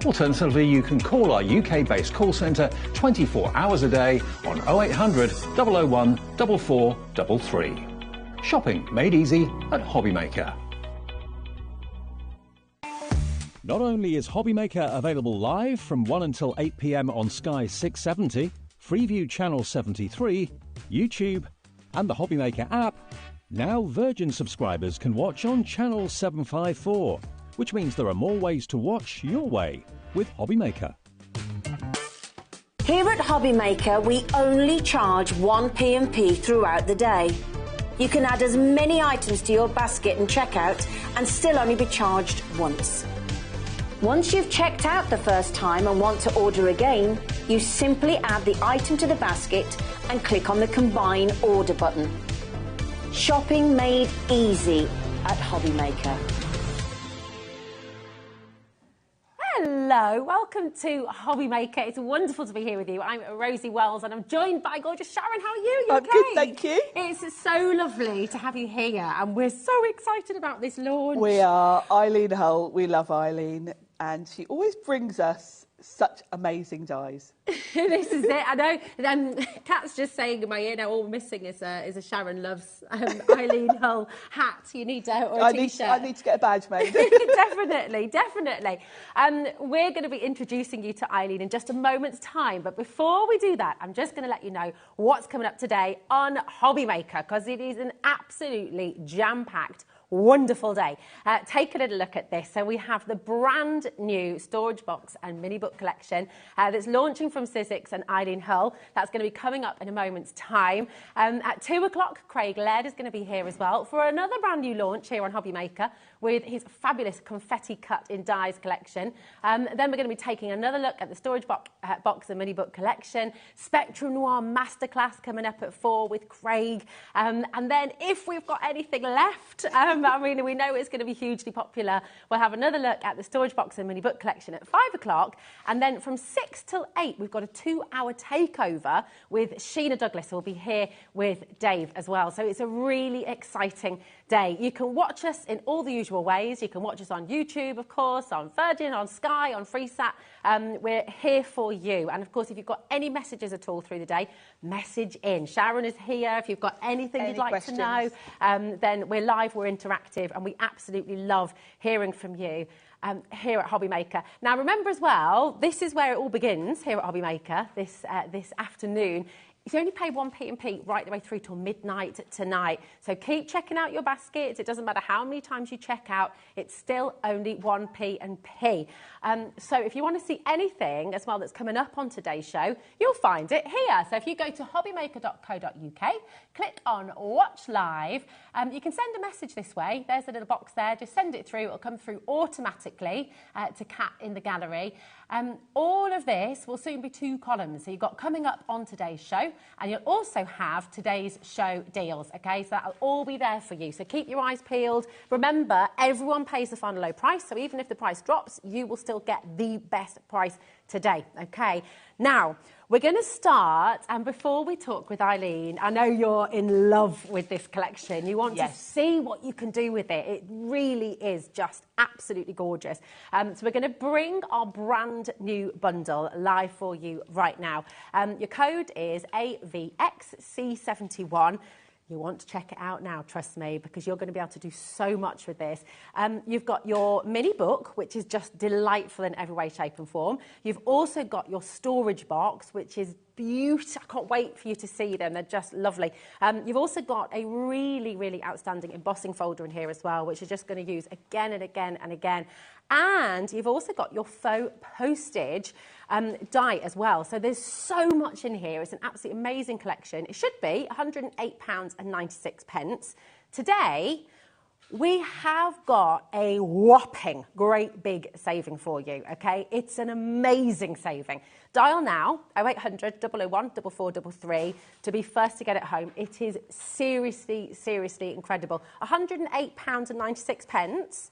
Alternatively, you can call our UK-based call centre 24 hours a day on 0800 001 4433. Shopping made easy at HobbyMaker. Not only is HobbyMaker available live from 1 until 8 p.m. on Sky 670, Freeview Channel 73, YouTube, and the HobbyMaker app, now Virgin subscribers can watch on Channel 754, which means there are more ways to watch your way with HobbyMaker. Here at HobbyMaker, we only charge 1 P&P throughout the day. You can add as many items to your basket and checkout and still only be charged once. Once you've checked out the first time and want to order again, you simply add the item to the basket and click on the Combine Order button. Shopping made easy at HobbyMaker. Hello, welcome to HobbyMaker. It's wonderful to be here with you. I'm Rosie Wells and I'm joined by gorgeous Sharon. How are you? You okay? Good, thank you. It's so lovely to have you here and we're so excited about this launch. We are. Eileen Hull, we love Eileen, and she always brings us such amazing dies. This is it. I know. Kat's just saying in my ear now, all we're missing is a Sharon Loves Eileen Hull hat. You need or a T-shirt. I need to get a badge made. Definitely, definitely. We're going to be introducing you to Eileen in just a moment's time. But before we do that, I'm just going to let you know what's coming up today on HobbyMaker, because it is an absolutely jam-packed, wonderful day. Take a little look at this. So we have the brand new storage box and mini book collection that's launching from Sizzix and Eileen Hull. That's going to be coming up in a moment's time. At 2 o'clock, Craig Laird is going to be here as well for another brand new launch here on HobbyMaker with his fabulous confetti cut in dies collection. Then we're going to be taking another look at the storage box and mini book collection. Spectrum Noir Masterclass coming up at 4 with Craig. And then if we've got anything left, I mean, we know it's going to be hugely popular. We'll have another look at the storage box and mini book collection at 5 o'clock. And then from 6 till 8, we've got a 2-hour takeover with Sheena Douglas, who will be here with Dave as well. So it's a really exciting day. You can watch us in all the usual ways. You can watch us on YouTube, of course, on Virgin, on Sky, on FreeSat. We're here for you. And of course, if you've got any messages at all through the day, message in. Sharon is here. If you've got anything you'd like to know, then we're live, we're interactive, and we absolutely love hearing from you here at HobbyMaker. Now, remember as well, this is where it all begins here at HobbyMaker this afternoon. You only pay 1 P&P right the way through till midnight tonight. So keep checking out your baskets. It doesn't matter how many times you check out, it's still only 1 P&P. So if you want to see anything as well that's coming up on today's show, you'll find it here. So if you go to hobbymaker.co.uk, click on Watch Live, you can send a message this way. There's a little box there. Just send it through. It'll come through automatically to Kat in the gallery. All of this will soon be 2 columns. So you've got coming up on today's show, and you'll also have today's show deals, okay? So that'll all be there for you. So keep your eyes peeled. Remember, everyone pays the final low price, so even if the price drops, you will still get the best price today, okay? Now, we're going to start, and before we talk with Eileen, I know you're in love with this collection. You want to see what you can do with it. It really is just absolutely gorgeous. So we're going to bring our brand new bundle live for you right now. Your code is AVXC71. You want to check it out now, trust me, because you're going to be able to do so much with this. You've got your mini book, which is just delightful in every way, shape and form. You've also got your storage box, which is beautiful. I can't wait for you to see them. They're just lovely. You've also got a really, really outstanding embossing folder in here as well, which you're just going to use again and again and again. And you've also got your faux postage die as well. So there's so much in here. It's an absolutely amazing collection. It should be £108.96. Today, we have got a whopping great big saving for you, okay? It's an amazing saving. Dial now, 0800 001 4433 to be first to get it home. It is seriously, seriously incredible. £108.96.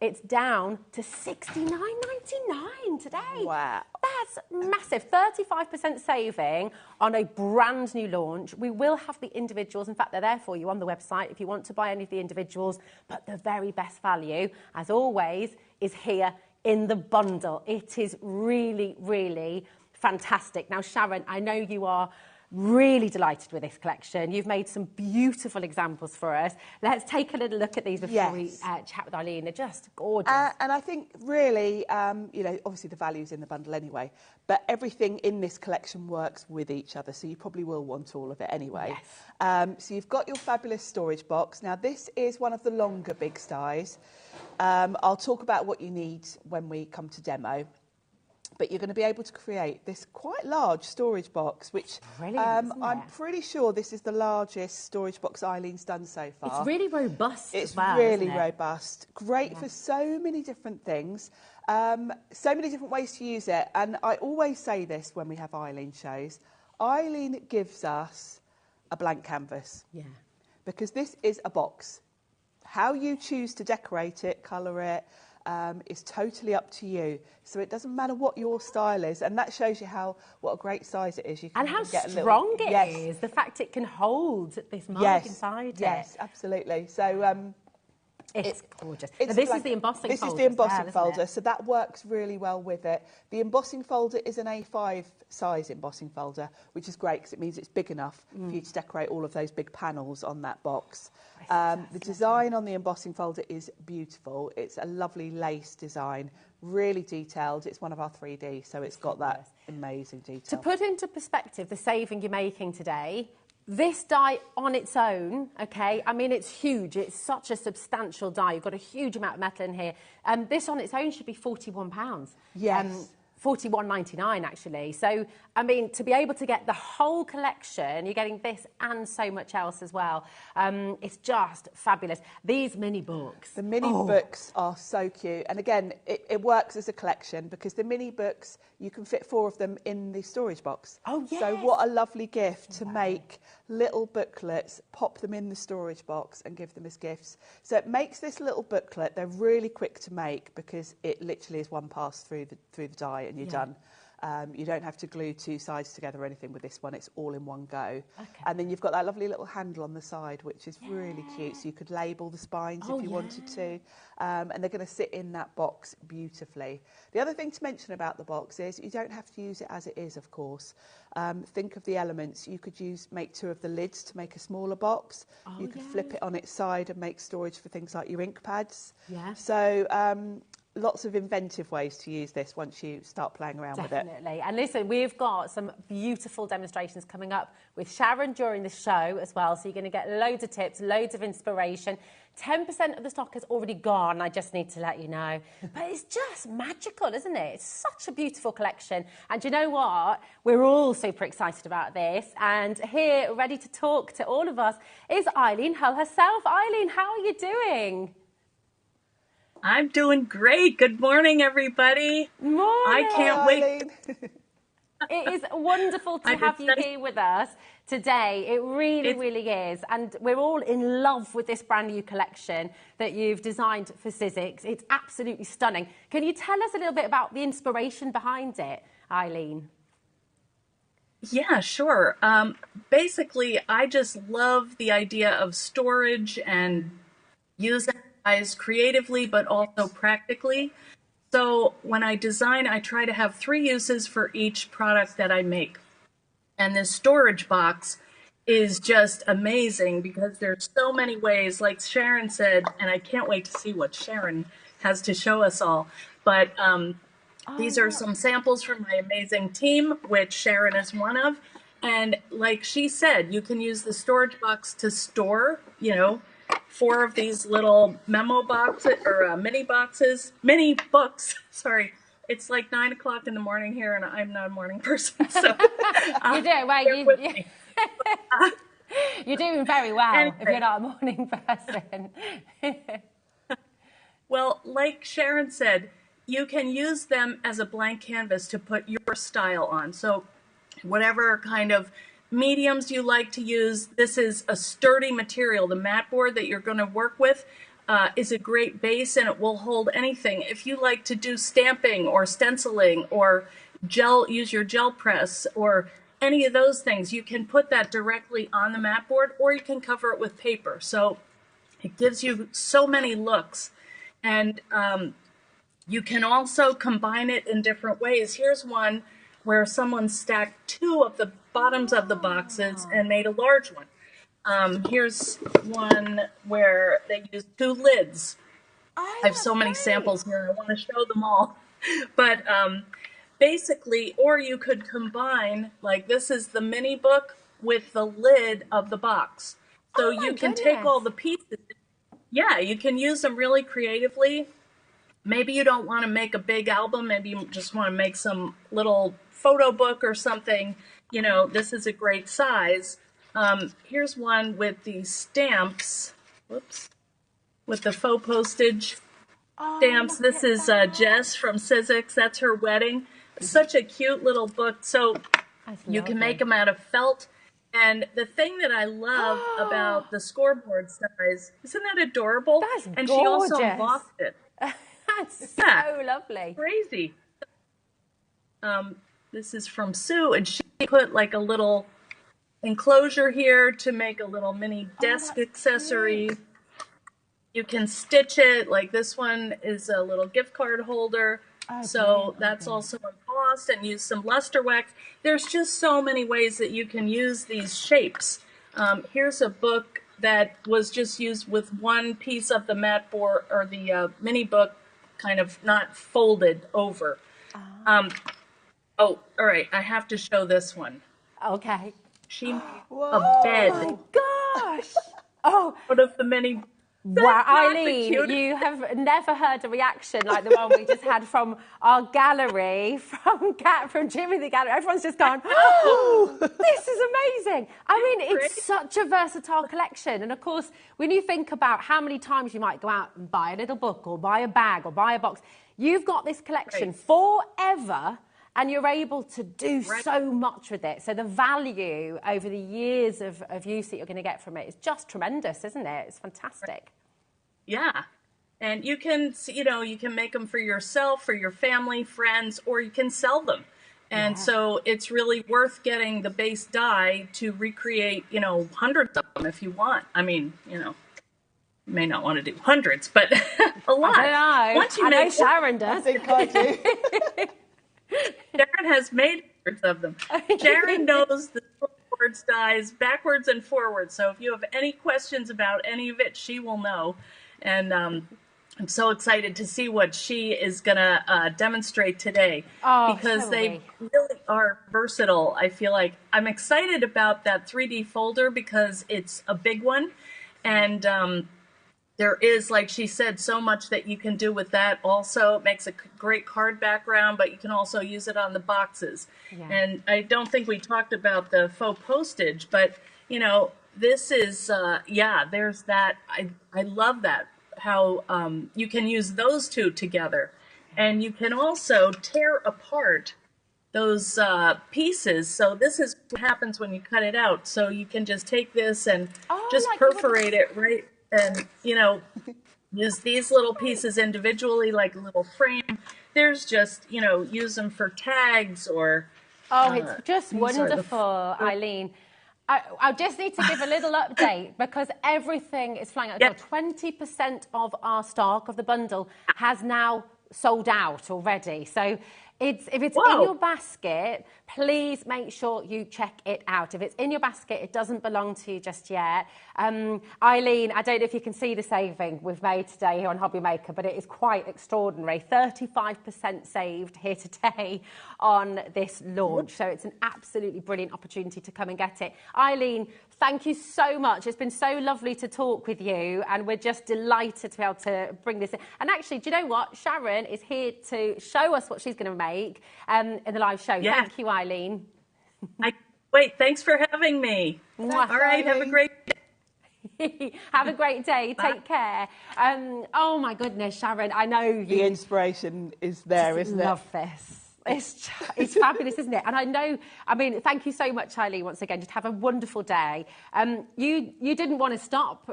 It's down to $69.99 today. Wow. That's massive. 35% saving on a brand new launch. We will have the individuals. In fact, they're there for you on the website if you want to buy any of the individuals. But the very best value, as always, is here in the bundle. It is really, really fantastic. Now, Sharon, I know you are really delighted with this collection. You've made some beautiful examples for us. Let's take a little look at these before we chat with Eileen. They're just gorgeous. And I think really, you know, obviously the value's in the bundle anyway, but everything in this collection works with each other, so you probably will want all of it anyway. Yes. So you've got your fabulous storage box. Now, this is one of the longer big styes. I'll talk about what you need when we come to demo. But you're going to be able to create this quite large storage box, which I'm pretty sure this is the largest storage box Eileen's done so far. It's really robust. It's as well, really isn't it? robust. Great for so many different things, so many different ways to use it. And I always say this when we have Eileen shows. Eileen gives us a blank canvas. Yeah. Because this is a box. How you choose to decorate it, colour it, is totally up to you. So it doesn't matter what your style is, and that shows you what a great size it is. You can and how get strong it is. The fact it can hold this mug inside it. Yes, absolutely. So it's gorgeous. Now, this is the embossing folder. This is the embossing folder, so that works really well with it. The embossing folder is an A5 size embossing folder, which is great because it means it's big enough for you to decorate all of those big panels on that box. The design on the embossing folder is beautiful. It's a lovely lace design, really detailed. It's one of our 3D, so it's got that amazing detail. To put into perspective the saving you're making today, this die on its own, okay, I mean, it's huge. It's such a substantial die. You've got a huge amount of metal in here. This on its own should be £41. Yes. £41.99 actually. So, I mean, to be able to get the whole collection, you're getting this and so much else as well. It's just fabulous. These mini books. The mini books are so cute. And again, it works as a collection because the mini books, you can fit 4 of them in the storage box. Oh, yes. So what a lovely gift to make little booklets, pop them in the storage box and give them as gifts. So it makes this little booklet, they're really quick to make because it literally is one pass through the die and you're done. You don't have to glue 2 sides together or anything with this one. It's all in one go. Okay. And then you've got that lovely little handle on the side, which is really cute. So you could label the spines if you wanted to. And they're going to sit in that box beautifully. The other thing to mention about the box is you don't have to use it as it is, of course. Think of the elements. You could make 2 of the lids to make a smaller box. You could flip it on its side and make storage for things like your ink pads. Yeah. So lots of inventive ways to use this once you start playing around with it. Definitely. And listen, we've got some beautiful demonstrations coming up with Sharon during the show as well. So you're going to get loads of tips, loads of inspiration. 10% of the stock has already gone, I just need to let you know. But it's just magical, isn't it? It's such a beautiful collection. And you know what? We're all super excited about this. And here, ready to talk to all of us, is Eileen Hull herself. Eileen, how are you doing? I'm doing great. Good morning, everybody. Morning. I can't wait. It is wonderful to have you here with us today. It really, really is. And we're all in love with this brand new collection that you've designed for Sizzix. It's absolutely stunning. Can you tell us a little bit about the inspiration behind it, Eileen? Yeah, sure. Basically, I just love the idea of storage and using creatively, but also practically. So when I design, I try to have 3 uses for each product that I make. And this storage box is just amazing because there's so many ways, like Sharon said, and I can't wait to see what Sharon has to show us all. But these are some samples from my amazing team, which Sharon is one of. And like she said, you can use the storage box to store, 4 of these little memo boxes or mini books. Sorry, it's like 9 o'clock in the morning here, and I'm not a morning person. So you do well. You're doing very well anyway. If you're not a morning person. Well, like Sharon said, you can use them as a blank canvas to put your style on. So whatever kind of mediums you like to use, this is a sturdy material. The mat board that you're going to work with is a great base, and it will hold anything. If you like to do stamping or stenciling or use your gel press or any of those things, you can put that directly on the mat board, or you can cover it with paper. So it gives you so many looks. And You can also combine it in different ways. Here's one where someone stacked 2 of the bottoms of the boxes and made a large one. Here's one where they used 2 lids. I have so many samples here. I want to show them all. But basically, or you could combine, like this is the mini book with the lid of the box. So you can take all the pieces. Yeah, you can use them really creatively. Maybe you don't want to make a big album. Maybe you just want to make some little photo book or something. You know, this is a great size. Here's one with the stamps. Whoops. With the faux postage stamps. This is Jess from Sizzix. That's her wedding. Such a cute little book. So you can make them out of felt. And the thing that I love about the scoreboard size, isn't that adorable? That's and gorgeous. She also embossed it. That's so lovely. Crazy. This is from Sue, and she put like a little enclosure here to make a little mini desk accessory. Cute. You can stitch it, like this one is a little gift card holder. So that's also embossed, and use some luster wax. There's just so many ways that you can use these shapes. Here's a book that was just used with one piece of the mat board, or the mini book, kind of not folded over. Oh, all right, I have to show this one. Okay. She made a bed. Oh my gosh. Oh. Out of the mini. Wow, Eileen, you have never heard a reaction like the one we just had from our gallery, from Jimmy the gallery. Everyone's just gone, oh, this is amazing. I mean, it's such a versatile collection. And of course, when you think about how many times you might go out and buy a little book or buy a bag or buy a box, you've got this collection forever. And you're able to do so much with it. So the value over the years of use that you're going to get from it is just tremendous, isn't it? It's fantastic. Yeah. And you can, you know, you can make them for yourself, for your family, friends, or you can sell them. And so it's really worth getting the base die to recreate, you know, hundreds of them if you want. I mean, you know, you may not want to do hundreds, but a lot. I don't know. I know Sharon does. I think I do. Sharon has made hundreds of them. Sharon knows the scoreboard dies backwards and forwards. So if you have any questions about any of it, she will know. And I'm so excited to see what she is going to demonstrate today, because they really are versatile. I feel like I'm excited about that 3D folder because it's a big one. And there is, like she said, so much that you can do with that. Also, it makes a great card background, but you can also use it on the boxes. Yeah. And I don't think we talked about the faux postage, but, you know, this is, there's that. I love that, how you can use those two together. And you can also tear apart those pieces. So this is what happens when you cut it out. So you can just take this and just perforate it right. And, you know, use these little pieces individually, like a little frame. There's just, you know, use them for tags or... it's just wonderful, Eileen. I just need to give a little update because everything is flying out. 20% of our stock of the bundle has now sold out already. So if it's in your basket, please make sure you check it out. If it's in your basket, it doesn't belong to you just yet. Eileen, I don't know if you can see the saving we've made today here on HobbyMaker, but it is quite extraordinary. 35% saved here today on this launch. So it's an absolutely brilliant opportunity to come and get it. Eileen, thank you so much. It's been so lovely to talk with you, and we're just delighted to be able to bring this in. And actually, do you know what? Sharon is here to show us what she's going to make in the live show. Yeah. Thank you, Eileen. Wait, thanks for having me. All right, have a great day. Have a great day. Bye. Take care. Oh, my goodness, Sharon, I know you... The inspiration is there, isn't it? I love this. It's fabulous, isn't it? And I know, I mean, thank you so much, Eileen, once again. Just have a wonderful day. You didn't want to stop.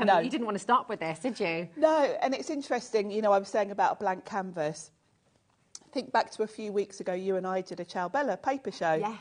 No. You didn't want to stop with this, did you? No, and it's interesting, you know, I was saying about a blank canvas. Think back to a few weeks ago, you and I did a Ciao Bella paper show. Yes.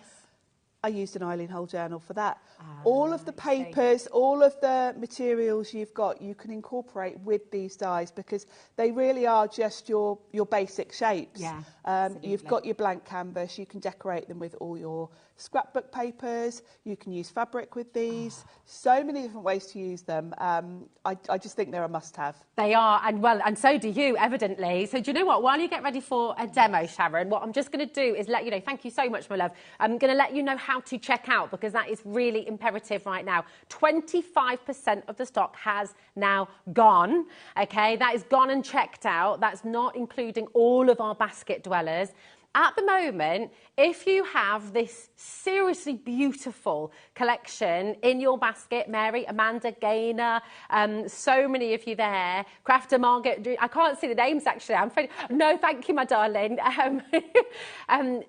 I used an Eileen Hull journal for that. All of the papers, all of the materials you've got, you can incorporate with these dies because they really are just your basic shapes. Yeah, you've got your blank canvas, you can decorate them with all your scrapbook papers, you can use fabric with these. So many different ways to use them. I just think they're a must-have. They are, and so do you, evidently. So do you know what? While you get ready for a demo, Sharon, what I'm just going to do is let you know, thank you so much, my love. I'm going to let you know how to check out because that is really imperative right now. 25% of the stock has now gone, okay? That is gone and checked out. That's not including all of our basket dwellers. At the moment, if you have this seriously beautiful collection in your basket, Mary, Amanda, Gaynor, so many of you there, Crafter, Margaret, I can't see the names actually, I'm afraid. No, thank you, my darling.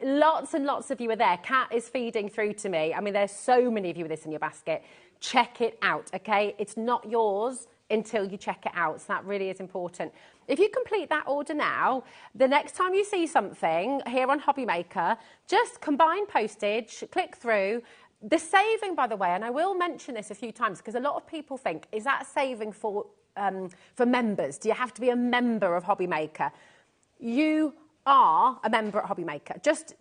Lots and lots of you are there. Kat is feeding through to me. I mean, there's so many of you with this in your basket. Check it out, okay? It's not yours until you check it out, so that really is important. If you complete that order now, the next time you see something here on HobbyMaker, just combine postage, click through. The saving, by the way, and I will mention this a few times because a lot of people think, is that saving for members? Do you have to be a member of HobbyMaker? You are a member at HobbyMaker. Just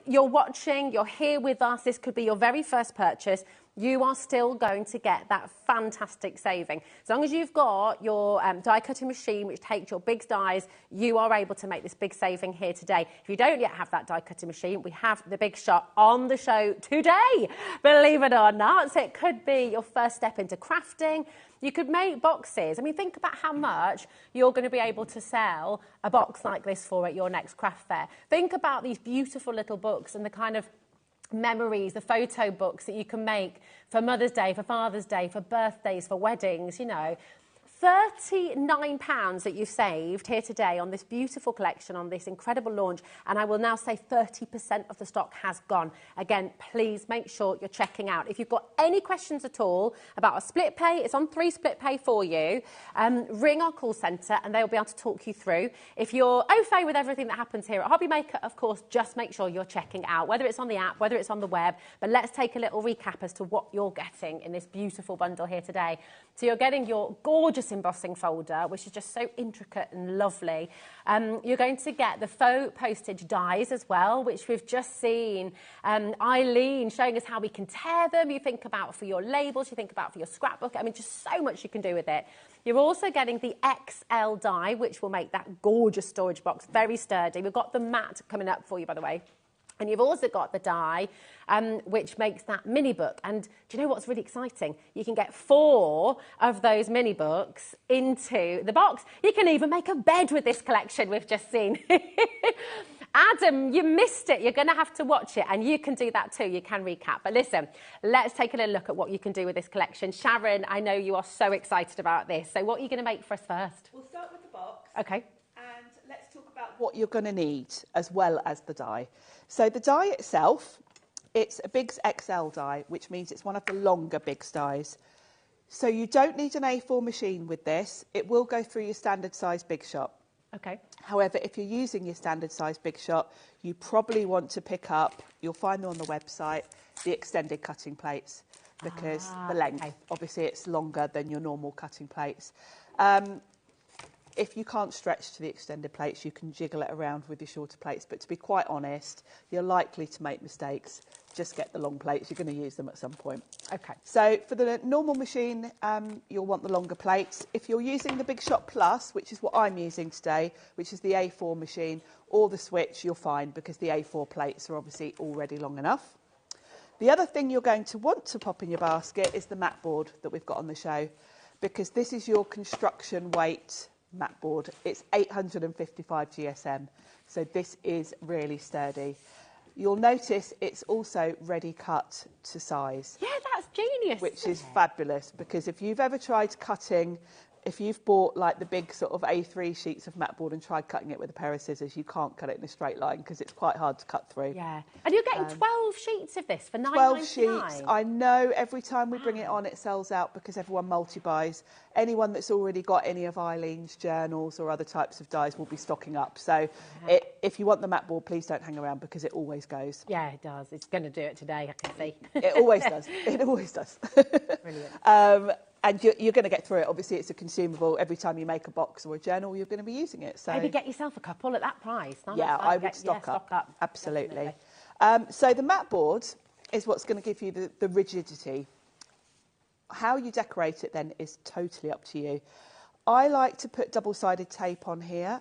you're watching, you're here with us, this could be your very first purchase, you are still going to get that fantastic saving. As long as you've got your die cutting machine, which takes your big dies, you are able to make this big saving here today. If you don't yet have that die cutting machine, we have the big shot on the show today, believe it or not. So it could be your first step into crafting. You could make boxes. I mean, think about how much you're going to be able to sell a box like this for at your next craft fair. Think about these beautiful little books and the kind of memories, the photo books that you can make for Mother's Day, for Father's Day, for birthdays, for weddings, you know. £39 that you've saved here today on this beautiful collection, on this incredible launch, and I will now say 30% of the stock has gone. Again, please make sure you're checking out. If you've got any questions at all about a split pay, it's on 3 split pay for you. Ring our call centre and they'll be able to talk you through. If you're au fait with everything that happens here at HobbyMaker, of course, just make sure you're checking out, whether it's on the app, whether it's on the web. But let's take a little recap as to what you're getting in this beautiful bundle here today. So you're getting your gorgeous embossing folder, which is just so intricate and lovely. You're going to get the faux postage dies as well, which we've just seen Eileen showing us how we can tear them. You think about for your labels, you think about for your scrapbook. I mean, just so much you can do with it. You're also getting the XL die, which will make that gorgeous storage box very sturdy. We've got the mat coming up for you, by the way. And you've also got the die, which makes that mini book. And do you know what's really exciting? You can get 4 of those mini books into the box. You can even make a bed with this collection we've just seen. Adam, you missed it. You're going to have to watch it, and you can do that too. You can recap. But listen, let's take a little look at what you can do with this collection. Sharon, I know you are so excited about this. So what are you going to make for us first? We'll start with the box. Okay. And let's talk about what you're going to need as well as the die. So the die itself, it's a Biggs XL die, which means it's one of the longer Biggs dies. So you don't need an A4 machine with this. It will go through your standard size Big Shot. Okay. However, if you're using your standard size Big Shot, you probably want to pick up, you'll find them on the website, the extended cutting plates, because the length, obviously it's longer than your normal cutting plates. If you can't stretch to the extended plates, you can jiggle it around with your shorter plates. But to be quite honest, you're likely to make mistakes. Just get the long plates. You're going to use them at some point. Okay. So for the normal machine, you'll want the longer plates. If you're using the Big Shot Plus, which is what I'm using today, which is the A4 machine, or the Switch, you're fine because the A4 plates are obviously already long enough. The other thing you're going to want to pop in your basket is the mat board that we've got on the show, because this is your construction weight mat board. It's 855 GSM, so this is really sturdy. You'll notice it's also ready cut to size. Yeah, that's genius. Which is fabulous, because if you've ever tried cutting, if you've bought like the big sort of A3 sheets of mat board and tried cutting it with a pair of scissors, you can't cut it in a straight line because it's quite hard to cut through. Yeah. And you're getting 12 sheets of this for $9.99. 12 sheets. I know every time we bring it on, it sells out because everyone multi-buys. Anyone that's already got any of Eileen's journals or other types of dies will be stocking up. So if you want the mat board, please don't hang around because it always goes. Yeah, it does. It's going to do it today, I can see. It always does. It always does. Brilliant. And you're going to get through it. Obviously, it's a consumable. Every time you make a box or a journal, you're going to be using it. So Maybe get yourself a couple at that price. Yeah, I would stock up. Absolutely. So the mat board is what's going to give you the rigidity. How you decorate it then is totally up to you. I like to put double-sided tape on here.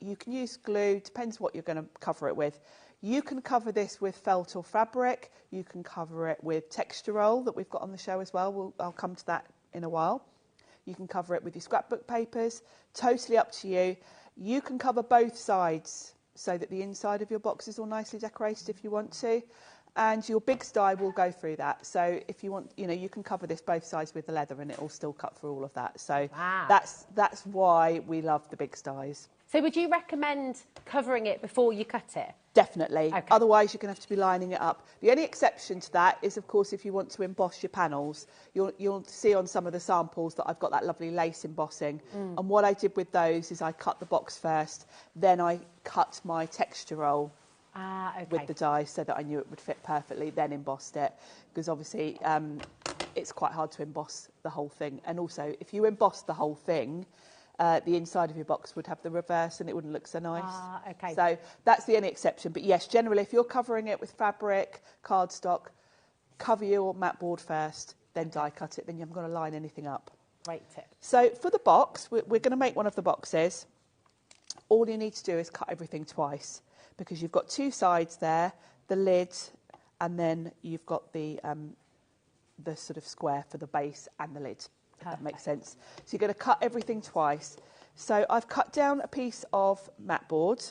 You can use glue, depends what you're going to cover it with. You can cover this with felt or fabric. You can cover it with texture roll that we've got on the show as well. I'll come to that in a while. You can cover it with your scrapbook papers. Totally up to you. You can cover both sides so that the inside of your box is all nicely decorated if you want to. And your big die will go through that. So if you want, you can cover this both sides with the leather and it will still cut through all of that. So that's why we love the big dies. So would you recommend covering it before you cut it? Definitely. Okay. Otherwise, you're going to have to be lining it up. The only exception to that is, of course, if you want to emboss your panels. You'll see on some of the samples that I've got that lovely lace embossing. And what I did with those is I cut the box first, then I cut my texture roll with the die so that I knew it would fit perfectly, then embossed it. Because obviously, it's quite hard to emboss the whole thing. And also, if you emboss the whole thing, the inside of your box would have the reverse and it wouldn't look so nice. Okay. So that's the only exception. But yes, generally, if you're covering it with fabric, cardstock, cover your mat board first, then die cut it, then you haven't got to line anything up. Great tip. So for the box, we're going to make one of the boxes. All you need to do is cut everything twice because you've got two sides there, the lid, and then you've got the sort of square for the base and the lid. If that makes sense. So you're going to cut everything twice. So I've cut down a piece of mat board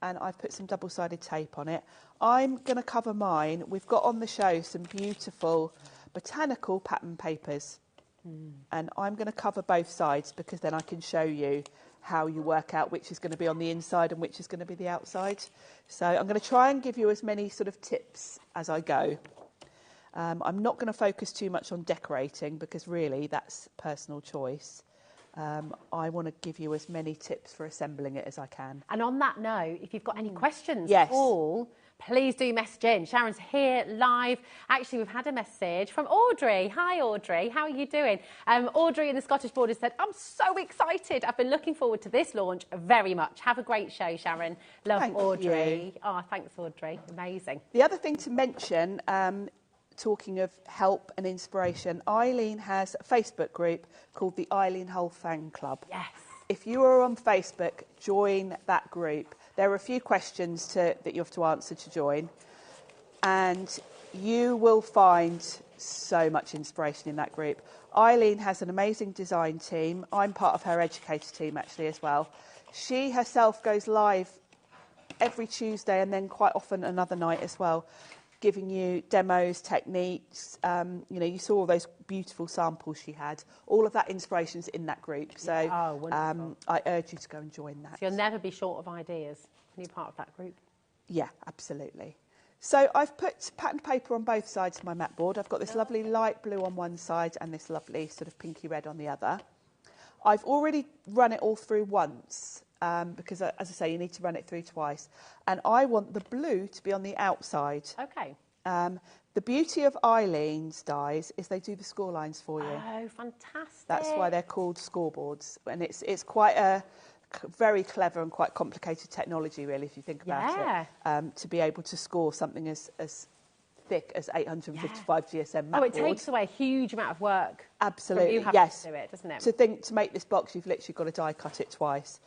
and I've put some double-sided tape on it. I'm going to cover mine. We've got on the show some beautiful botanical pattern papers. And I'm going to cover both sides because then I can show you how you work out which is going to be on the inside and which is going to be the outside. So I'm going to try and give you as many sort of tips as I go. I'm not going to focus too much on decorating because really that's personal choice. I want to give you as many tips for assembling it as I can. And on that note, if you've got any questions Yes. at all, please do message in. Sharon's here live. Actually, we've had a message from Audrey. Hi, Audrey. How are you doing? Audrey in the Scottish Borders said, I'm so excited. I've been looking forward to this launch very much. Have a great show, Sharon. Love, Thank Audrey. you. Oh, thanks, Audrey. Amazing. The other thing to mention, talking of help and inspiration, Eileen has a Facebook group called the Eileen Hull Fan Club. Yes. If you are on Facebook, join that group. There are a few questions that you have to answer to join, and you will find so much inspiration in that group. Eileen has an amazing design team. I'm part of her educator team actually as well. She herself goes live every Tuesday and then quite often another night as well, giving you demos, techniques. You saw all those beautiful samples she had. All of that inspiration's in that group. So I urge you to go and join that. So you'll never be short of ideas when you're part of that group. Yeah, absolutely. So I've put patterned paper on both sides of my mat board. I've got this lovely light blue on one side and this lovely sort of pinky red on the other. I've already run it all through once. Because, as I say, you need to run it through twice. And I want the blue to be on the outside. Okay. The beauty of Eileen's dies is they do the score lines for you. Oh, fantastic. That's why they're called scoreboards. And it's quite a very clever and quite complicated technology, really, if you think about it, to be able to score something as thick as 855 GSM mat it board. takes away a huge amount of work. Absolutely, You have yes. to do it, doesn't it? To make this box, you've literally got to die cut it twice.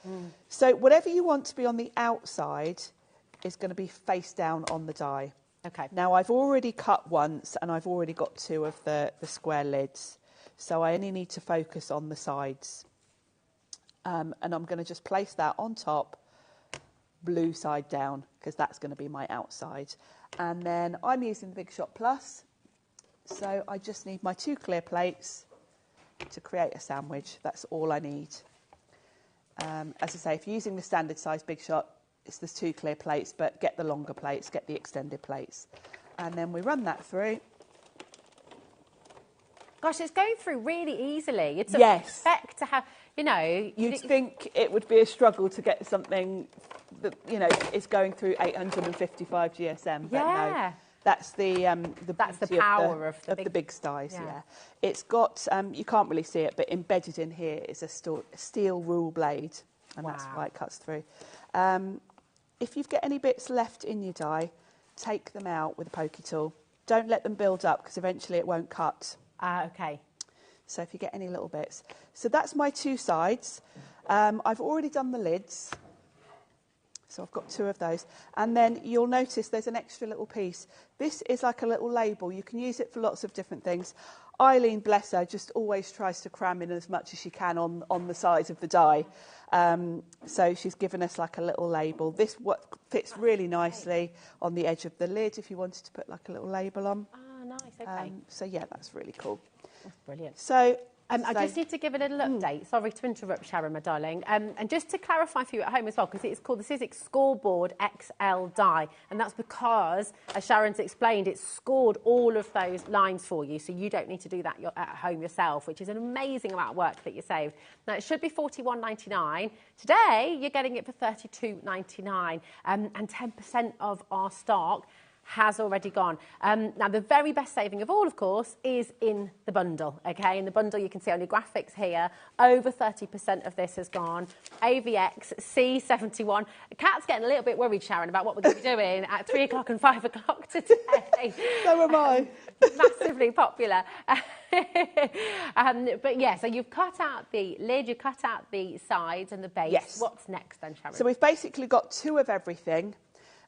So whatever you want to be on the outside is going to be face down on the die. Okay. Now I've already cut once and I've already got two of the square lids, so I only need to focus on the sides. And I'm going to just place that on top, blue side down, because that's going to be my outside. And then I'm using the Big Shot Plus, so I just need my two clear plates to create a sandwich. That's all I need. As I say, if you're using the standard size Big Shot, there's 2 clear plates, but get the longer plates, get the extended plates. And then we run that through. Gosh, it's going through really easily. You'd expect to have, you know... You'd think it would be a struggle to get something that, you know, is going through 855 GSM. But no, that's the power of the big styes, yeah. It's got, you can't really see it, but embedded in here is a steel rule blade, and that's why it cuts through. If you've got any bits left in your die, take them out with a pokey tool. Don't let them build up, because eventually it won't cut. Okay. So if you get any little bits. So that's my 2 sides. I've already done the lids. So I've got 2 of those. And then you'll notice there's an extra little piece. This is like a little label. You can use it for lots of different things. Eileen, bless her, just always tries to cram in as much as she can on the sides of the die. So she's given us like a little label. This fits really nicely on the edge of the lid if you wanted to put like a little label on. Nice, okay. So yeah, that's really cool. That's brilliant. So I just need to give a little update. Sorry to interrupt, Sharon, my darling. And just to clarify for you at home as well, because it's called the Sizzix Scoreboard XL die, and that's because, as Sharon's explained, it's scored all of those lines for you, so you don't need to do that at home yourself, which is an amazing amount of work that you saved. Now, it should be $41.99. Today, you're getting it for $32.99, and 10% of our stock has already gone. Now, the very best saving of all, of course, is in the bundle, okay? In the bundle, you can see on your graphics here, over 30% of this has gone. AVX C71. Kat's getting a little bit worried, Sharon, about what we're going to be doing at 3 o'clock and 5 o'clock today. So am I. Massively popular. But yeah, so you've cut out the lid, you've cut out the sides and the base. Yes. What's next then, Sharon? So we've basically got 2 of everything.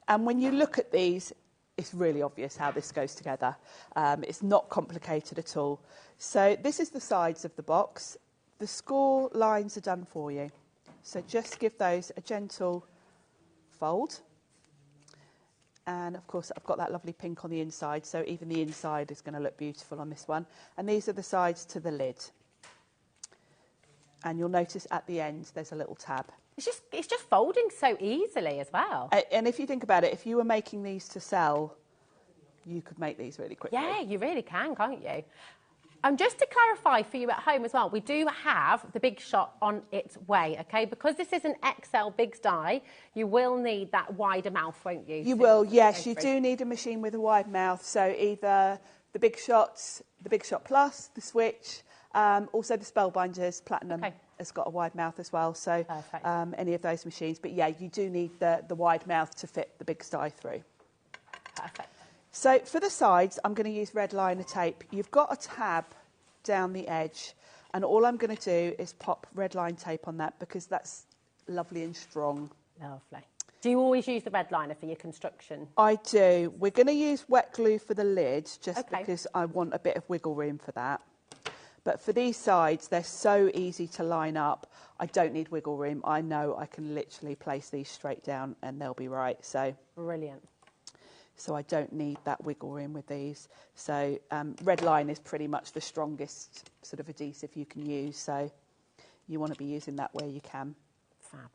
And when you look at these, it's really obvious how this goes together. It's not complicated at all. So this is the sides of the box. The score lines are done for you. So just give those a gentle fold. And of course, I've got that lovely pink on the inside, so even the inside is going to look beautiful on this one. And these are the sides to the lid. And you'll notice at the end, there's a little tab. It's just folding so easily as well. And if you think about it, if you were making these to sell, you could make these really quickly. Yeah, you really can, can't you? Just to clarify for you at home as well, we do have the Big Shot on its way, okay? Because this is an XL Big die, you will need that wider mouth, won't you? You will, yes. You do need a machine with a wide mouth. So either the Big Shots, the Big Shot Plus, the Switch, also the Spellbinders Platinum. Okay. Has got a wide mouth as well, so any of those machines. But yeah, you do need the wide mouth to fit the big die through. Perfect. So for the sides, I'm going to use red liner tape. You've got a tab down the edge, and all I'm going to do is pop red line tape on that because that's lovely and strong. Lovely. Do you always use the red liner for your construction? I do. We're going to use wet glue for the lid just because I want a bit of wiggle room for that. But for these sides, they're so easy to line up. I don't need wiggle room. I know I can literally place these straight down and they'll be right. So brilliant. So I don't need that wiggle room with these. So red line is pretty much the strongest sort of adhesive you can use. So you want to be using that where you can. Fab.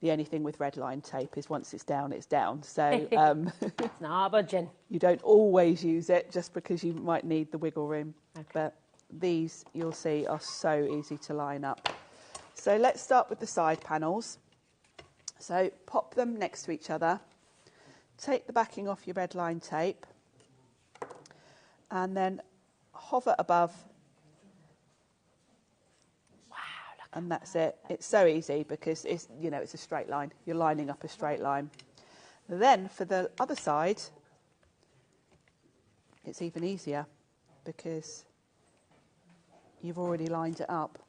The only thing with red line tape is once it's down, it's down. So it's not budging. You don't always use it just because you might need the wiggle room. Okay. But these, you'll see, are so easy to line up. So let's start with the side panels. So pop them next to each other. Take the backing off your red line tape. And then hover above. Wow. And that's it. It's so easy because it's, you know, it's a straight line. You're lining up a straight line. Then for the other side, it's even easier because you've already lined it up.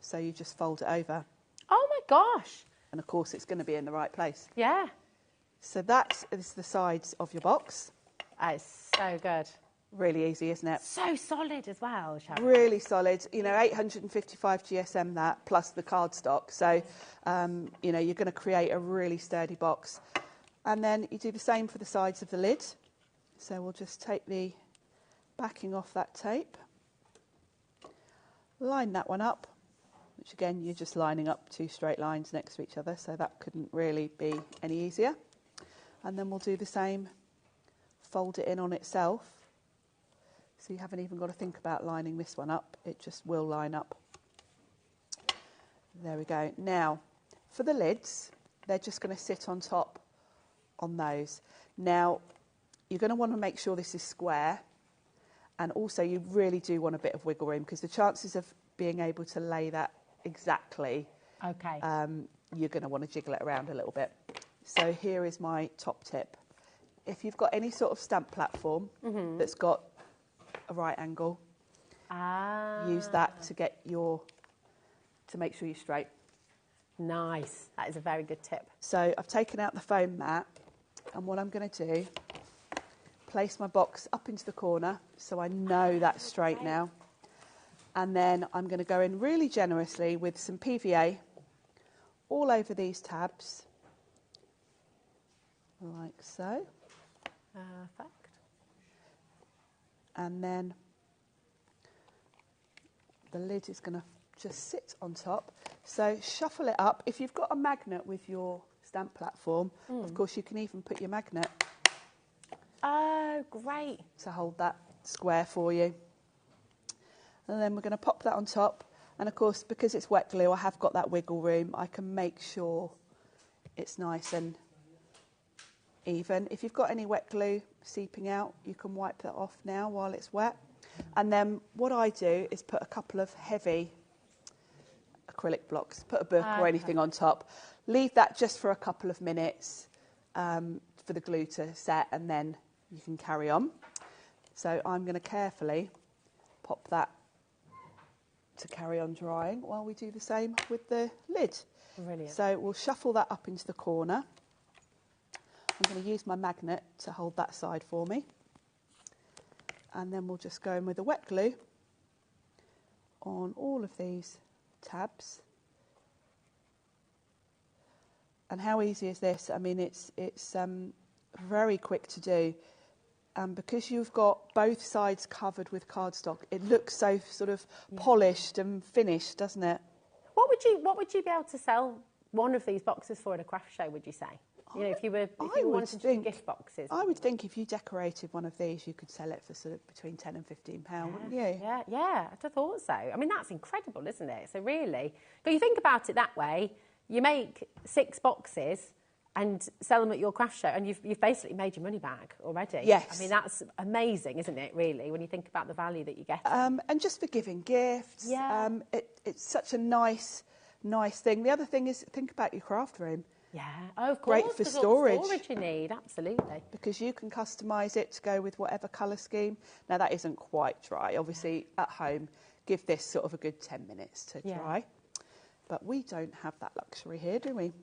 So you just fold it over. Oh my gosh. And of course it's going to be in the right place. Yeah. So that is the sides of your box. That is so good. Really easy, isn't it? So solid as well, Sharon. Really solid. You know, 855 GSM that, plus the cardstock. So, you know, you're going to create a really sturdy box. And then you do the same for the sides of the lid. So we'll just take the backing off that tape. line that one up, which again, you're just lining up 2 straight lines next to each other, so that couldn't really be any easier. And then we'll do the same, fold it in on itself. So you haven't even got to think about lining this one up, it just will line up. There we go. Now, for the lids, they're just going to sit on top on those. Now, you're going to want to make sure this is square, and also you really do want a bit of wiggle room, because the chances of being able to lay that exactly, Okay. you're going to want to jiggle it around a little bit. So here is my top tip. If you've got any sort of stamp platform that's got a right angle, use that to get to make sure you're straight. Nice. That is a very good tip. So I've taken out the foam mat, and what I'm going to do, place my box up into the corner so I know that's straight now. And then I'm going to go in really generously with some PVA all over these tabs, like so. Perfect. And then the lid is going to just sit on top. So shuffle it up. If you've got a magnet with your stamp platform, of course you can even put your magnet. Oh, great. To hold that square for you. And then we're going to pop that on top. And of course, because it's wet glue, I have got that wiggle room. I can make sure it's nice and even. If you've got any wet glue seeping out, you can wipe that off now while it's wet. And then what I do is put a couple of heavy acrylic blocks, put a book or anything on top. Leave that just for a couple of minutes for the glue to set, and then you can carry on. So I'm going to carefully pop that to carry on drying while we do the same with the lid. Brilliant. So we'll shuffle that up into the corner. I'm going to use my magnet to hold that side for me. And then we'll just go in with the wet glue on all of these tabs. And how easy is this? I mean, it's very quick to do. And because you've got both sides covered with cardstock, it looks so sort of polished and finished, doesn't it? What would you be able to sell one of these boxes for at a craft show, would you say? You know, if you were wanting to do gift boxes. I would think if you decorated one of these, you could sell it for sort of between £10 and £15, wouldn't you? Yeah, I thought so. I mean, that's incredible, isn't it? So really, but you think about it that way, you make 6 boxes and sell them at your craft show, and you've basically made your money back already. Yes. I mean, that's amazing, isn't it, really, when you think about the value that you get. And just for giving gifts. Yeah. It's such a nice thing. The other thing is, think about your craft room. Yeah, oh, of course. Great for 'cause all the storage. storage you need, absolutely. Because you can customise it to go with whatever colour scheme. Now, that isn't quite dry. Obviously, at home, give this sort of a good 10 minutes to dry. But we don't have that luxury here, do we?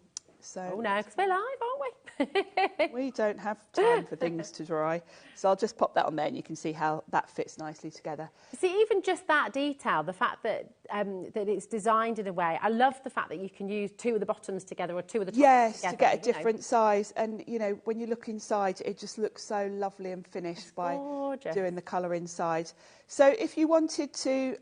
So Oh, no, because we're live, aren't we? we don't have time for things to dry. So I'll just pop that on there, and you can see how that fits nicely together. See, even just that detail, the fact that that it's designed in a way, I love the fact that you can use 2 of the bottoms together or 2 of the tops together. To get a different size. And, you know, when you look inside, it just looks so lovely and finished by doing the colour inside. So if you wanted to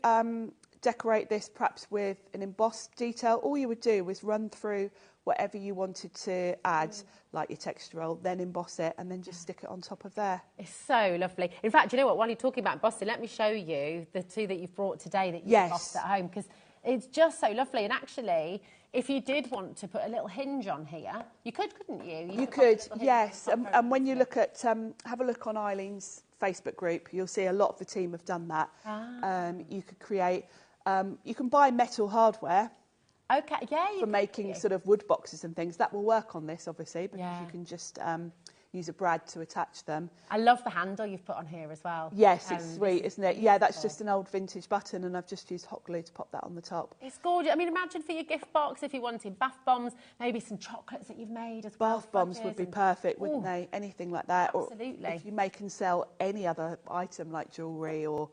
decorate this perhaps with an embossed detail, all you would do was run through whatever you wanted to add, like your textural, then emboss it and then just stick it on top of there. It's so lovely. In fact, you know what, while you're talking about embossing, let me show you the 2 that you've brought today that you've embossed at home, because it's just so lovely. And actually, if you did want to put a little hinge on here, you could, couldn't you? You could, yes. And when you look at, have a look on Eileen's Facebook group, you'll see a lot of the team have done that. You could create, you can buy metal hardware. Okay, yeah. For making sort of wood boxes and things. That will work on this, obviously, because you can just use a brad to attach them. I love the handle you've put on here as well. Yes, it's sweet, isn't it? Yeah, that's just an old vintage button, and I've just used hot glue to pop that on the top. It's gorgeous. I mean, imagine for your gift box, if you wanted bath bombs, maybe some chocolates that you've made as well. Bath bombs would be perfect, wouldn't they? Anything like that. Absolutely. Or if you make and sell any other item like jewellery or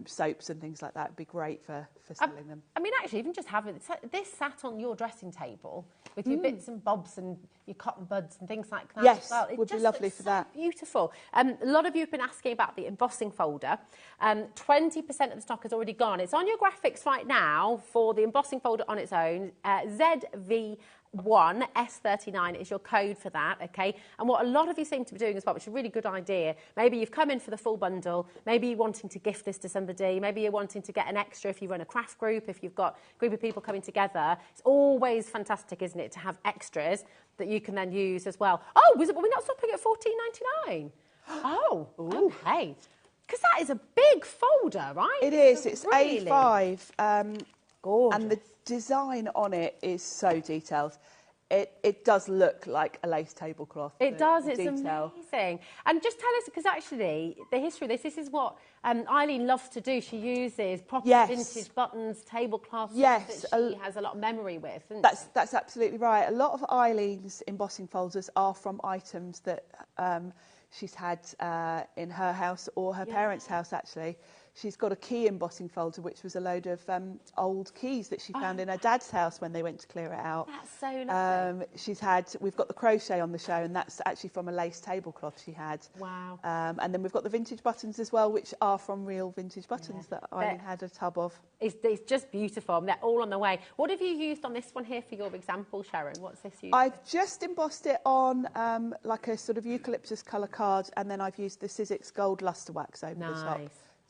soaps and things like that, it'd be great for selling them. I mean, actually, even just having this sat on your dressing table with your bits and bobs and, your cotton buds and things like that. Yes, as well. It would be just lovely looks for so that. Beautiful. A lot of you have been asking about the embossing folder. 20% of the stock has already gone. It's on your graphics right now for the embossing folder on its own. ZV1 S39 is your code for that, okay? And what a lot of you seem to be doing as well, which is a really good idea, maybe you've come in for the full bundle, maybe you're wanting to gift this to somebody, maybe you're wanting to get an extra if you run a craft group, if you've got a group of people coming together. It's always fantastic, isn't it, to have extras that you can then use as well. Oh, were we not stopping at $14.99? Oh, okay. Because that is a big folder, right? It is. It's really A5. gorgeous. And the design on it is so detailed. It does look like a lace tablecloth. It does, it's detail. amazing. And just tell us, because actually, the history of this is what Eileen loves to do. She uses proper vintage buttons, tablecloths that she has a lot of memory with. That's absolutely right. A lot of Eileen's embossing folders are from items that she's had in her house or her parents' house, actually. She's got a key embossing folder, which was a load of old keys that she found in her dad's house when they went to clear it out. That's so lovely. We've got the crochet on the show, and that's actually from a lace tablecloth she had. Wow. And then we've got the vintage buttons as well, which are from real vintage buttons that Eileen had a tub of. It's just beautiful. And they're all on the way. What have you used on this one here for your example, Sharon? What's this used? I've just embossed it on like a sort of eucalyptus colour card, and then I've used the Sizzix Gold Luster Wax over the top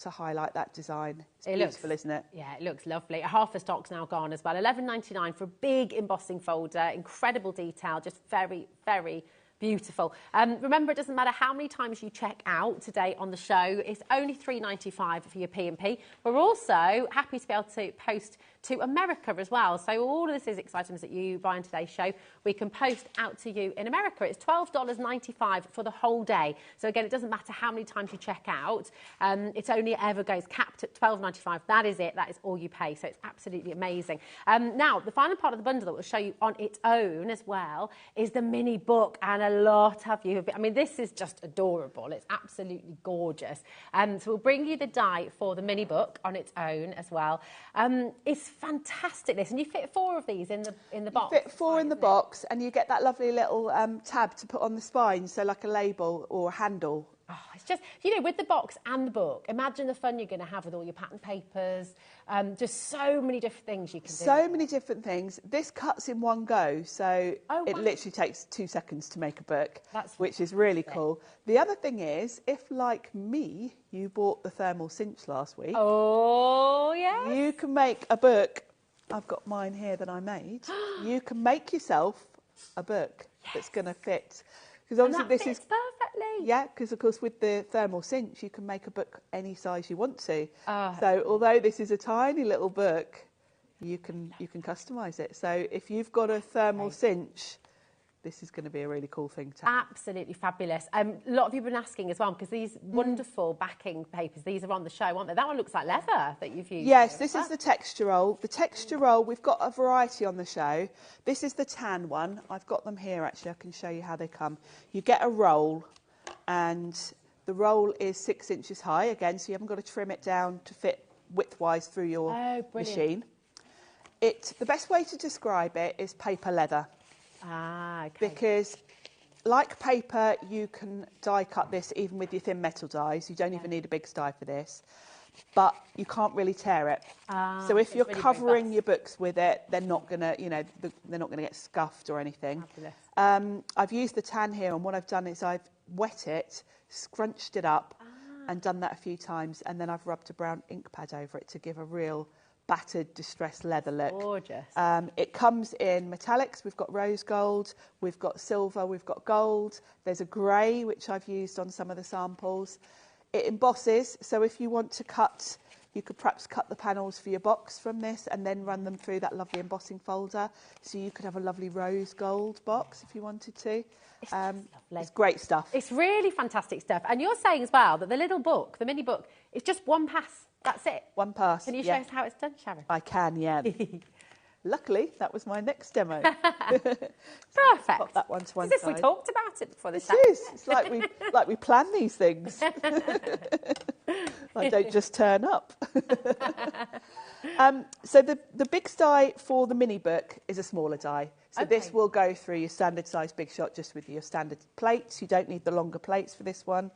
to highlight that design. It's beautiful, isn't it? Yeah, it looks lovely. Half the stock's now gone as well. $11.99 for a big embossing folder. Incredible detail, just very, very beautiful. Remember, it doesn't matter how many times you check out today on the show. It's only $3.95 for your P&P. We're also happy to be able to post to America as well. So all of the Sizzix items that you buy in today's show, we can post out to you in America. It's $12.95 for the whole day. So again, it doesn't matter how many times you check out. It only ever goes capped at $12.95. That is it. That is all you pay. So it's absolutely amazing. Now, the final part of the bundle that we'll show you on its own as well is the mini book. And a lot of you have been, I mean, this is just adorable. It's absolutely gorgeous. So we'll bring you the die for the mini book on its own as well. It's fantastic, this, and you fit 4 of these in the box. You fit 4 in the box, and you get that lovely little tab to put on the spine, so like a label or a handle. Oh, it's just, you know, with the box and the book, imagine the fun you're going to have with all your pattern papers. Just so many different things you can do. So many different things. This cuts in one go, so it literally takes 2 seconds to make a book, which is really cool. The other thing is, if, like me, you bought the thermal cinch last week, you can make a book. I've got mine here that I made. You can make yourself a book that's going to fit. Because obviously this is perfectly. Yeah, because of course with the thermal cinch you can make a book any size you want to. So although this is a tiny little book, you can customise it. So if you've got a thermal cinch, this is going to be a really cool thing to have. Absolutely fabulous. A lot of you have been asking as well, because these wonderful backing papers, these are on the show, aren't they? That one looks like leather that you've used. Yes, this is the texture roll. The texture roll, we've got a variety on the show. This is the tan one. I've got them here, actually. I can show you how they come. You get a roll, and the roll is 6 inches high, again, so you haven't got to trim it down to fit width-wise through your machine. The best way to describe it is paper leather. Because like paper, you can die cut this even with your thin metal dies. You don't even need a big die for this, but you can't really tear it. So if you're really covering your books with it, they're not gonna, they're not gonna get scuffed or anything. I've used the tan here, and what I've done is I've wet it, scrunched it up, and done that a few times, and then I've rubbed a brown ink pad over it to give a real battered, distressed leather look. Gorgeous. It comes in metallics. We've got rose gold, we've got silver, we've got gold. There's a grey, which I've used on some of the samples. It embosses, so if you want to cut, you could perhaps cut the panels for your box from this and then run them through that lovely embossing folder. So you could have a lovely rose gold box if you wanted to. It's lovely. It's great stuff. It's really fantastic stuff. And you're saying as well that the little book, the mini book, is just one pass. That's it. One pass. Can you show us how it's done, Sharon? I can, yeah. Luckily, that was my next demo. Perfect. Pop that one to one side. As if we talked about it before the show. It is. It's like we plan these things. I don't just turn up. So the big die for the mini book is a smaller die. So this will go through your standard size Big Shot just with your standard plates. You don't need the longer plates for this one.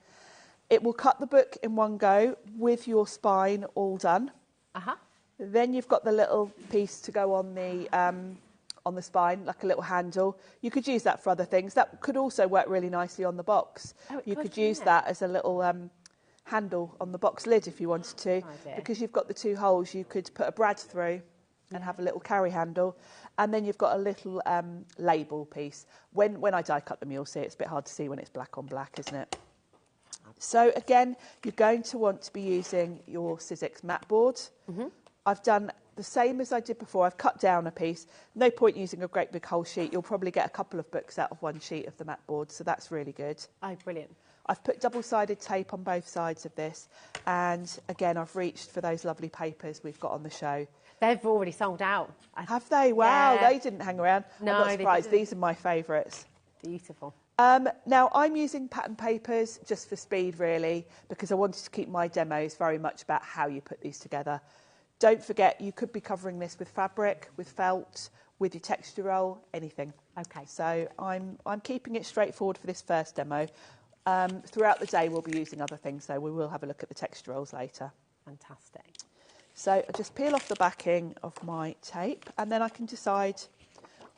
It will cut the book in one go with your spine all done. Then you've got the little piece to go on the spine, like a little handle. You could use that for other things. That could also work really nicely on the box. You could use that as a little handle on the box lid if you wanted to, because you've got the two holes. You could put a brad through and have a little carry handle, and then you've got a little label piece. When I die cut them, you'll see it's a bit hard to see when it's black on black, isn't it? So again, you're going to want to be using your Sizzix mat board. I've done the same as I did before. I've cut down a piece. No point using a great big whole sheet. You'll probably get a couple of books out of one sheet of the mat board, so that's really good. Oh, brilliant. I've put double-sided tape on both sides of this, and again, I've reached for those lovely papers we've got on the show. They've already sold out. Have they? Wow, yeah. They didn't hang around. No, I'm not surprised. These are my favourites. Beautiful. Now, I'm using pattern papers just for speed, really, because I wanted to keep my demos very much about how you put these together. Don't forget, you could be covering this with fabric, with felt, with your texture roll, anything. Okay. So I'm keeping it straightforward for this first demo. Throughout the day, we'll be using other things, so we will have a look at the texture rolls later. Fantastic. So I just peel off the backing of my tape, and then I can decide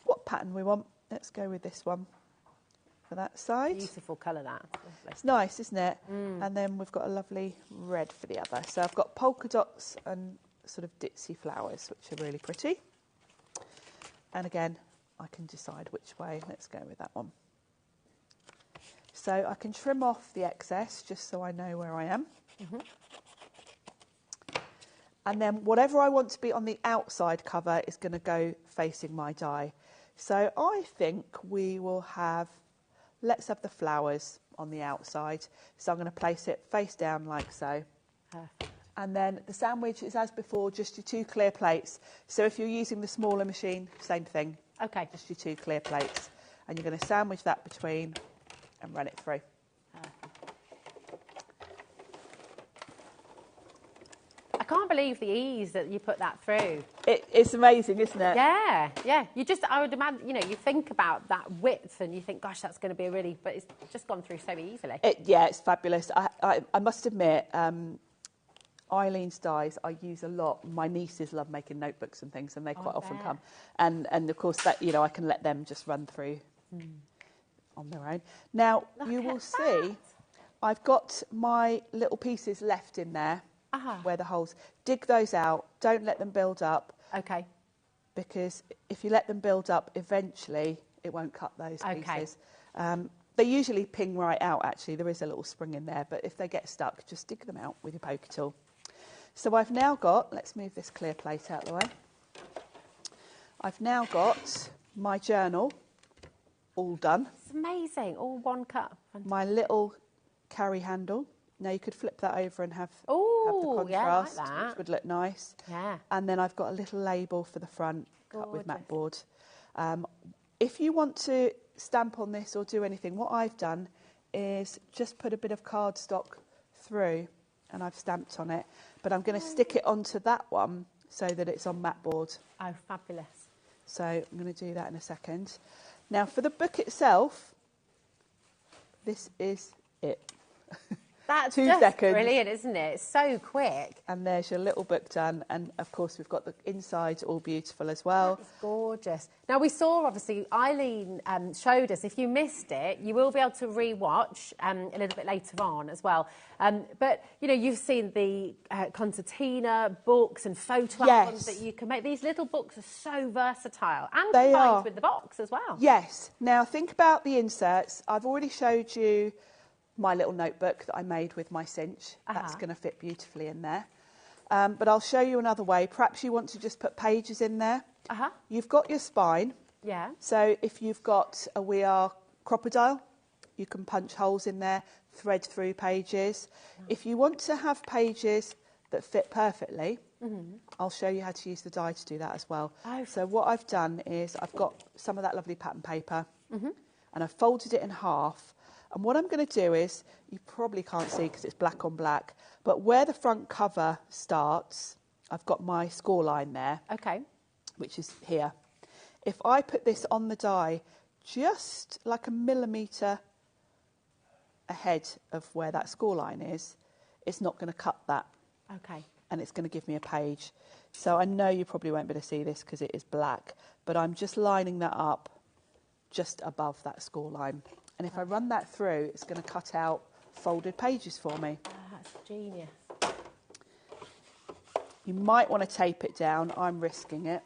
what pattern we want. Let's go with this one for that side. Beautiful colour, that. It's nice, isn't it? And then we've got a lovely red for the other. So I've got polka dots and sort of ditzy flowers, which are really pretty. And again, I can decide which way. Let's go with that one. So I can trim off the excess just so I know where I am. And then whatever I want to be on the outside cover is going to go facing my die. So I think we will have, let's have the flowers on the outside. So I'm going to place it face down like so. Perfect. And then the sandwich is, as before, just your two clear plates. So if you're using the smaller machine, same thing. Okay. Just your two clear plates. And you're going to sandwich that between and run it through. I can't believe the ease that you put that through. It's amazing, isn't it? Yeah, yeah. I would imagine, you think about that width and you think, gosh, that's going to be a really, but it's just gone through so easily. Yeah, it's fabulous. I must admit, Eileen's dies I use a lot. My nieces love making notebooks and things, and they quite often come. And of course, that I can let them just run through on their own. Now, you will see I've got my little pieces left in there. Where the holes. Dig those out. Don't let them build up. Okay. Because if you let them build up, eventually it won't cut those pieces. They usually ping right out, actually. There is a little spring in there, but if they get stuck, just dig them out with your poker tool. So I've now got, let's move this clear plate out of the way. I've now got my journal all done. It's amazing, all one cut. My little carry handle. Now you could flip that over and have the contrast, like which would look nice. Yeah. And then I've got a little label for the front, cut with mat board. If you want to stamp on this or do anything, what I've done is just put a bit of cardstock through, and I've stamped on it. But I'm going to stick it onto that one so that it's on mat board. Oh, fabulous. So I'm going to do that in a second. Now for the book itself, this is it. That's 2 just seconds. Brilliant, isn't it? It's so quick. And there's your little book done. And, of course, we've got the inside all beautiful as well. That's gorgeous. Now, we saw, obviously, Eileen showed us. If you missed it, you will be able to re-watch a little bit later on as well. But, you've seen the concertina books and photo albums that you can make. These little books are so versatile and combined with the box as well. Yes. Now, think about the inserts. I've already showed you my little notebook that I made with my cinch. That's going to fit beautifully in there. But I'll show you another way. Perhaps you want to just put pages in there. You've got your spine. Yeah. So if you've got a We Are crocodile, you can punch holes in there, thread through pages. If you want to have pages that fit perfectly, I'll show you how to use the die to do that as well. So what I've done is I've got some of that lovely pattern paper and I've folded it in half. And what I'm going to do is, you probably can't see because it's black on black, but where the front cover starts, I've got my score line there. Okay. Which is here. If I put this on the die just like a millimetre ahead of where that score line is, it's not going to cut that. Okay. And it's going to give me a page. So I know you probably won't be able to see this because it is black, but I'm just lining that up just above that score line. And if I run that through, it's going to cut out folded pages for me. That's genius. You might want to tape it down. I'm risking it.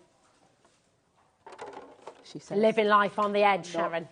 She says. Living life on the edge, Sharon.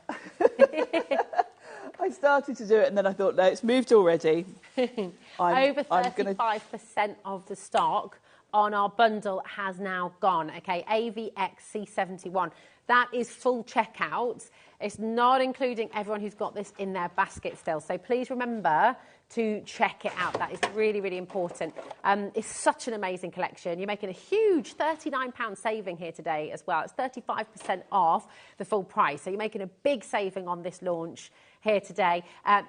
I started to do it and then I thought, no, it's moved already. Over 35% of the stock on our bundle has now gone, okay, AVXC71. That is full checkout. It's not including everyone who's got this in their basket still. So please remember to check it out. That is really, really important. It's such an amazing collection. You're making a huge £39 saving here today as well. It's 35% off the full price. So you're making a big saving on this launch here today.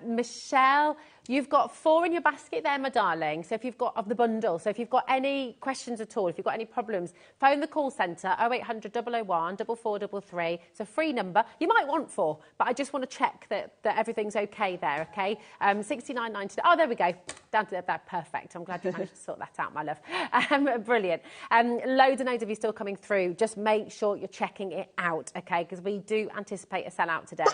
Michelle, you've got 4 in your basket there, my darling. So if you've got, of the bundle, so if you've got any questions at all, if you've got any problems, phone the call centre, 0800 001 4433. It's a free number. You might want 4, but I just want to check that everything's okay there, okay? 69.90. Oh, there we go. Down to that. Perfect. I'm glad you managed to sort that out, my love. Brilliant. Loads and loads of you still coming through. Just make sure you're checking it out, okay? Because we do anticipate a sellout today.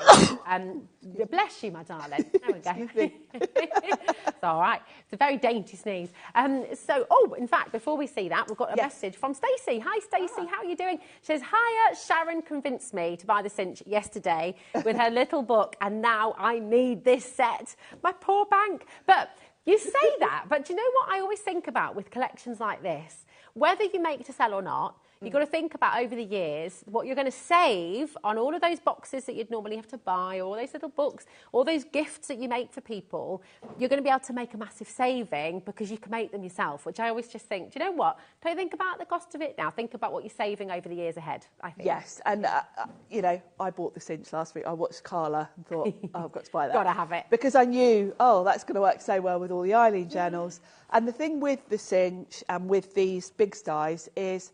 Bless you, my darling. There we go. It's all right. It's a very dainty sneeze. In fact, before we see that, we've got a message from Stacey. Hi, Stacey. How are you doing? She says, hiya, Sharon convinced me to buy the cinch yesterday with her little book, and now I need this set. My poor bank. But you say that, but do you know what I always think about with collections like this? Whether you make to sell or not, you've got to think about over the years what you're going to save on all of those boxes that you'd normally have to buy, or all those little books, all those gifts that you make for people. You're going to be able to make a massive saving because you can make them yourself, which I always just think, do you know what? Don't think about the cost of it now. Think about what you're saving over the years ahead, I think. Yes, and, I bought the cinch last week. I watched Carla and thought, I've got to buy that. Got to have it. Because I knew, that's going to work so well with all the Eileen journals. And the thing with the cinch and with these big styes is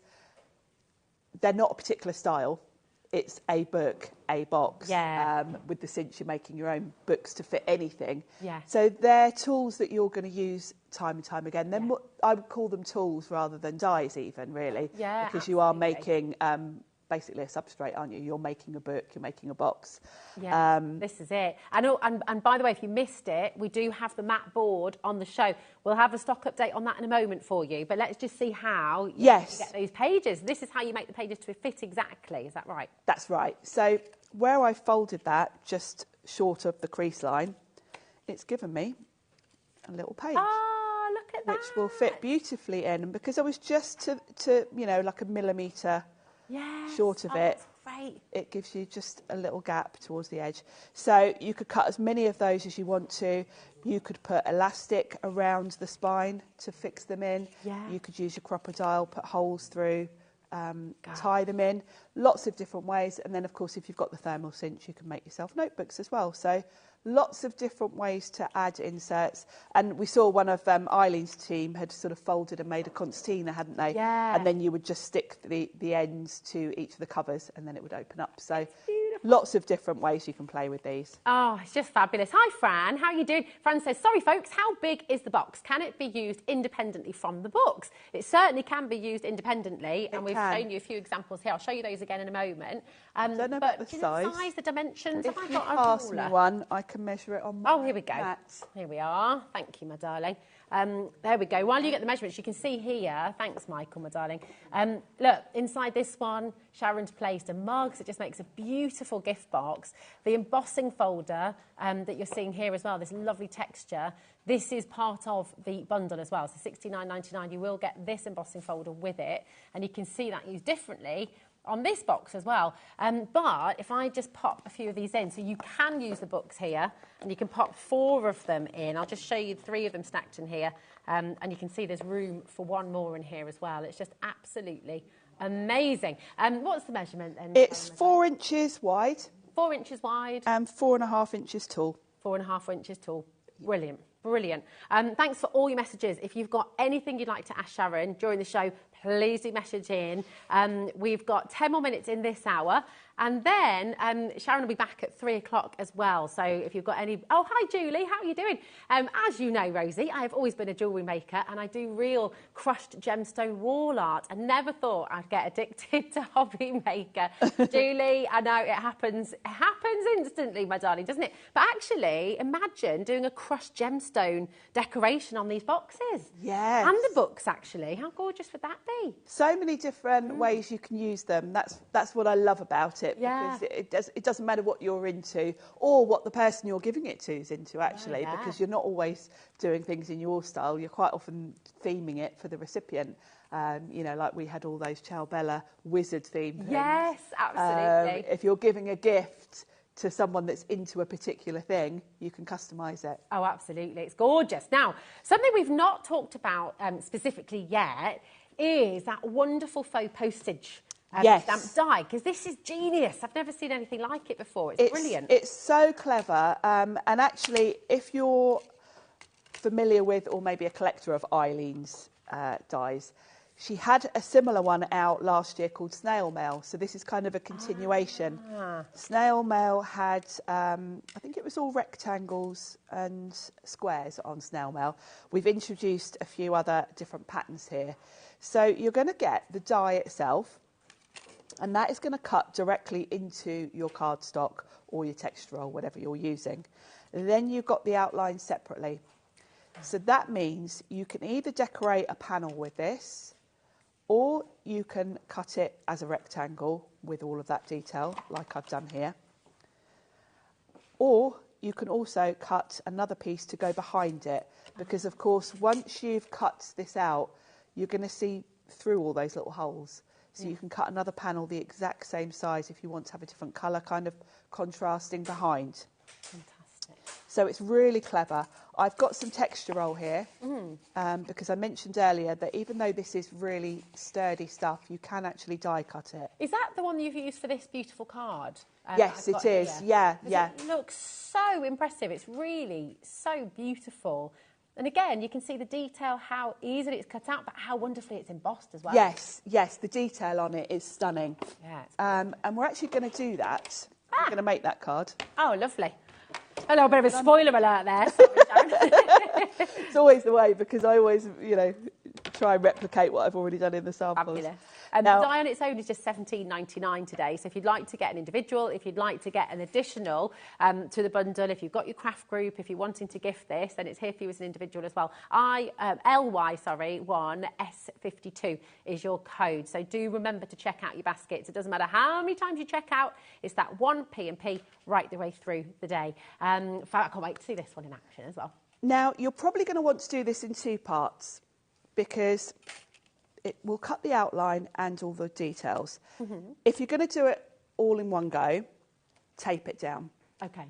they're not a particular style. It's a book, a box. Yeah. With the cinch, you're making your own books to fit anything. Yeah. So they're tools that you're going to use time and time again. Then I would call them tools rather than dies even, really. Yeah, because you are making basically a substrate, aren't you? You're making a book, you're making a box. Yeah, this is it. And by the way, if you missed it, we do have the matte board on the show. We'll have a stock update on that in a moment for you, but let's just see how you get those pages. This is how you make the pages to fit exactly. Is that right? That's right. So where I folded that just short of the crease line, it's given me a little page. Oh, look at that. Which will fit beautifully in. And because I was just to like a millimetre short of it, great. It gives you just a little gap towards the edge. So you could cut as many of those as you want to. You could put elastic around the spine to fix them in. Yeah. You could use your crocodile, put holes through, tie them in. Lots of different ways. And then, of course, if you've got the thermal cinch, you can make yourself notebooks as well. So lots of different ways to add inserts. And we saw one of Eileen's team had sort of folded and made a concertina, hadn't they? Yeah. And then you would just stick the ends to each of the covers and then it would open up. So lots of different ways you can play with these. Oh, it's just fabulous. Hi, Fran. How are you doing? Fran says, sorry, folks, how big is the box? Can it be used independently from the books? It certainly can be used independently, and we've shown you a few examples here. I'll show you those again in a moment. I don't know about the size. The size, the dimensions? If have I you got a pass ruler? me one, I can measure it on my here we go. mat. Here we are. Thank you, my darling. There we go. While you get the measurements, you can see here, thanks, Michael, my darling. Look, inside this one, Sharon's placed a mug, so it just makes a beautiful gift box. The embossing folder that you're seeing here as well, this lovely texture, this is part of the bundle as well. So $69.99, you will get this embossing folder with it, and you can see that used differently on this box as well. But if I just pop a few of these in, so you can use the books here, and you can pop 4 of them in. I'll just show you 3 of them stacked in here, and you can see there's room for 1 more in here as well. It's just absolutely amazing. What's the measurement then? It's 4 inches wide. 4 inches wide. And 4.5 inches tall. 4.5 inches tall. Brilliant, brilliant. Thanks for all your messages. If you've got anything you'd like to ask Sharon during the show, please do message in. We've got 10 more minutes in this hour. And then Sharon will be back at 3 o'clock as well. So if you've got any... Oh, hi, Julie. How are you doing? As you know, Rosie, I have always been a jewellery maker and I do real crushed gemstone wall art. I never thought I'd get addicted to HobbyMaker. Julie, I know it happens instantly, my darling, doesn't it? But actually, imagine doing a crushed gemstone decoration on these boxes. Yes. And the books, actually. How gorgeous would that be? So many different ways you can use them. That's what I love about it. Yeah. Because it doesn't matter what you're into or what the person you're giving it to is into, actually, yeah. because you're not always doing things in your style. You're quite often theming it for the recipient. You know, like we had all those Ciao Bella wizard theme things. Yes, absolutely. If you're giving a gift to someone that's into a particular thing, you can customise it. Oh, absolutely. It's gorgeous. Now, something we've not talked about specifically yet is that wonderful faux postage Yes. stamp die, because this is genius. I've never seen anything like it before. It's brilliant. It's so clever. And actually, if you're familiar with or maybe a collector of Eileen's dies, she had a similar one out last year called Snail Mail. So this is kind of a continuation. Snail Mail had, I think it was all rectangles and squares on Snail Mail. We've introduced a few other different patterns here. So you're going to get the die itself, and that is going to cut directly into your cardstock or your texture roll, whatever you're using. Then you've got the outline separately. So that means you can either decorate a panel with this, or you can cut it as a rectangle with all of that detail, like I've done here. Or you can also cut another piece to go behind it, because of course, once you've cut this out, you're going to see through all those little holes. So you can cut another panel the exact same size if you want to have a different colour kind of contrasting behind. Fantastic. So it's really clever. I've got some texture roll here because I mentioned earlier that even though this is really sturdy stuff, you can actually die cut it. Is that the one you've used for this beautiful card? Yes, it is. Yeah, yeah. It looks so impressive. It's really so beautiful. And again, you can see the detail, how easily it's cut out, but how wonderfully it's embossed as well. Yes, yes, the detail on it is stunning. Yeah. And we're actually going to do that. We're going to make that card. Oh, lovely. A little bit of a spoiler alert there. Sorry, Sharon. It's always the way, because I always, you know, try and replicate what I've already done in the samples. Fabulous. Now, the die on its own is just $17.99 today. So if you'd like to get an individual, if you'd like to get an additional to the bundle, if you've got your craft group, if you're wanting to gift this, then it's here for you as an individual as well. LY1S52 is your code. So do remember to check out your baskets. It doesn't matter how many times you check out, it's that one P&P right the way through the day. I can't wait to see this one in action as well. Now, you're probably going to want to do this in two parts, because it will cut the outline and all the details. If you're going to do it all in one go, tape it down. Okay.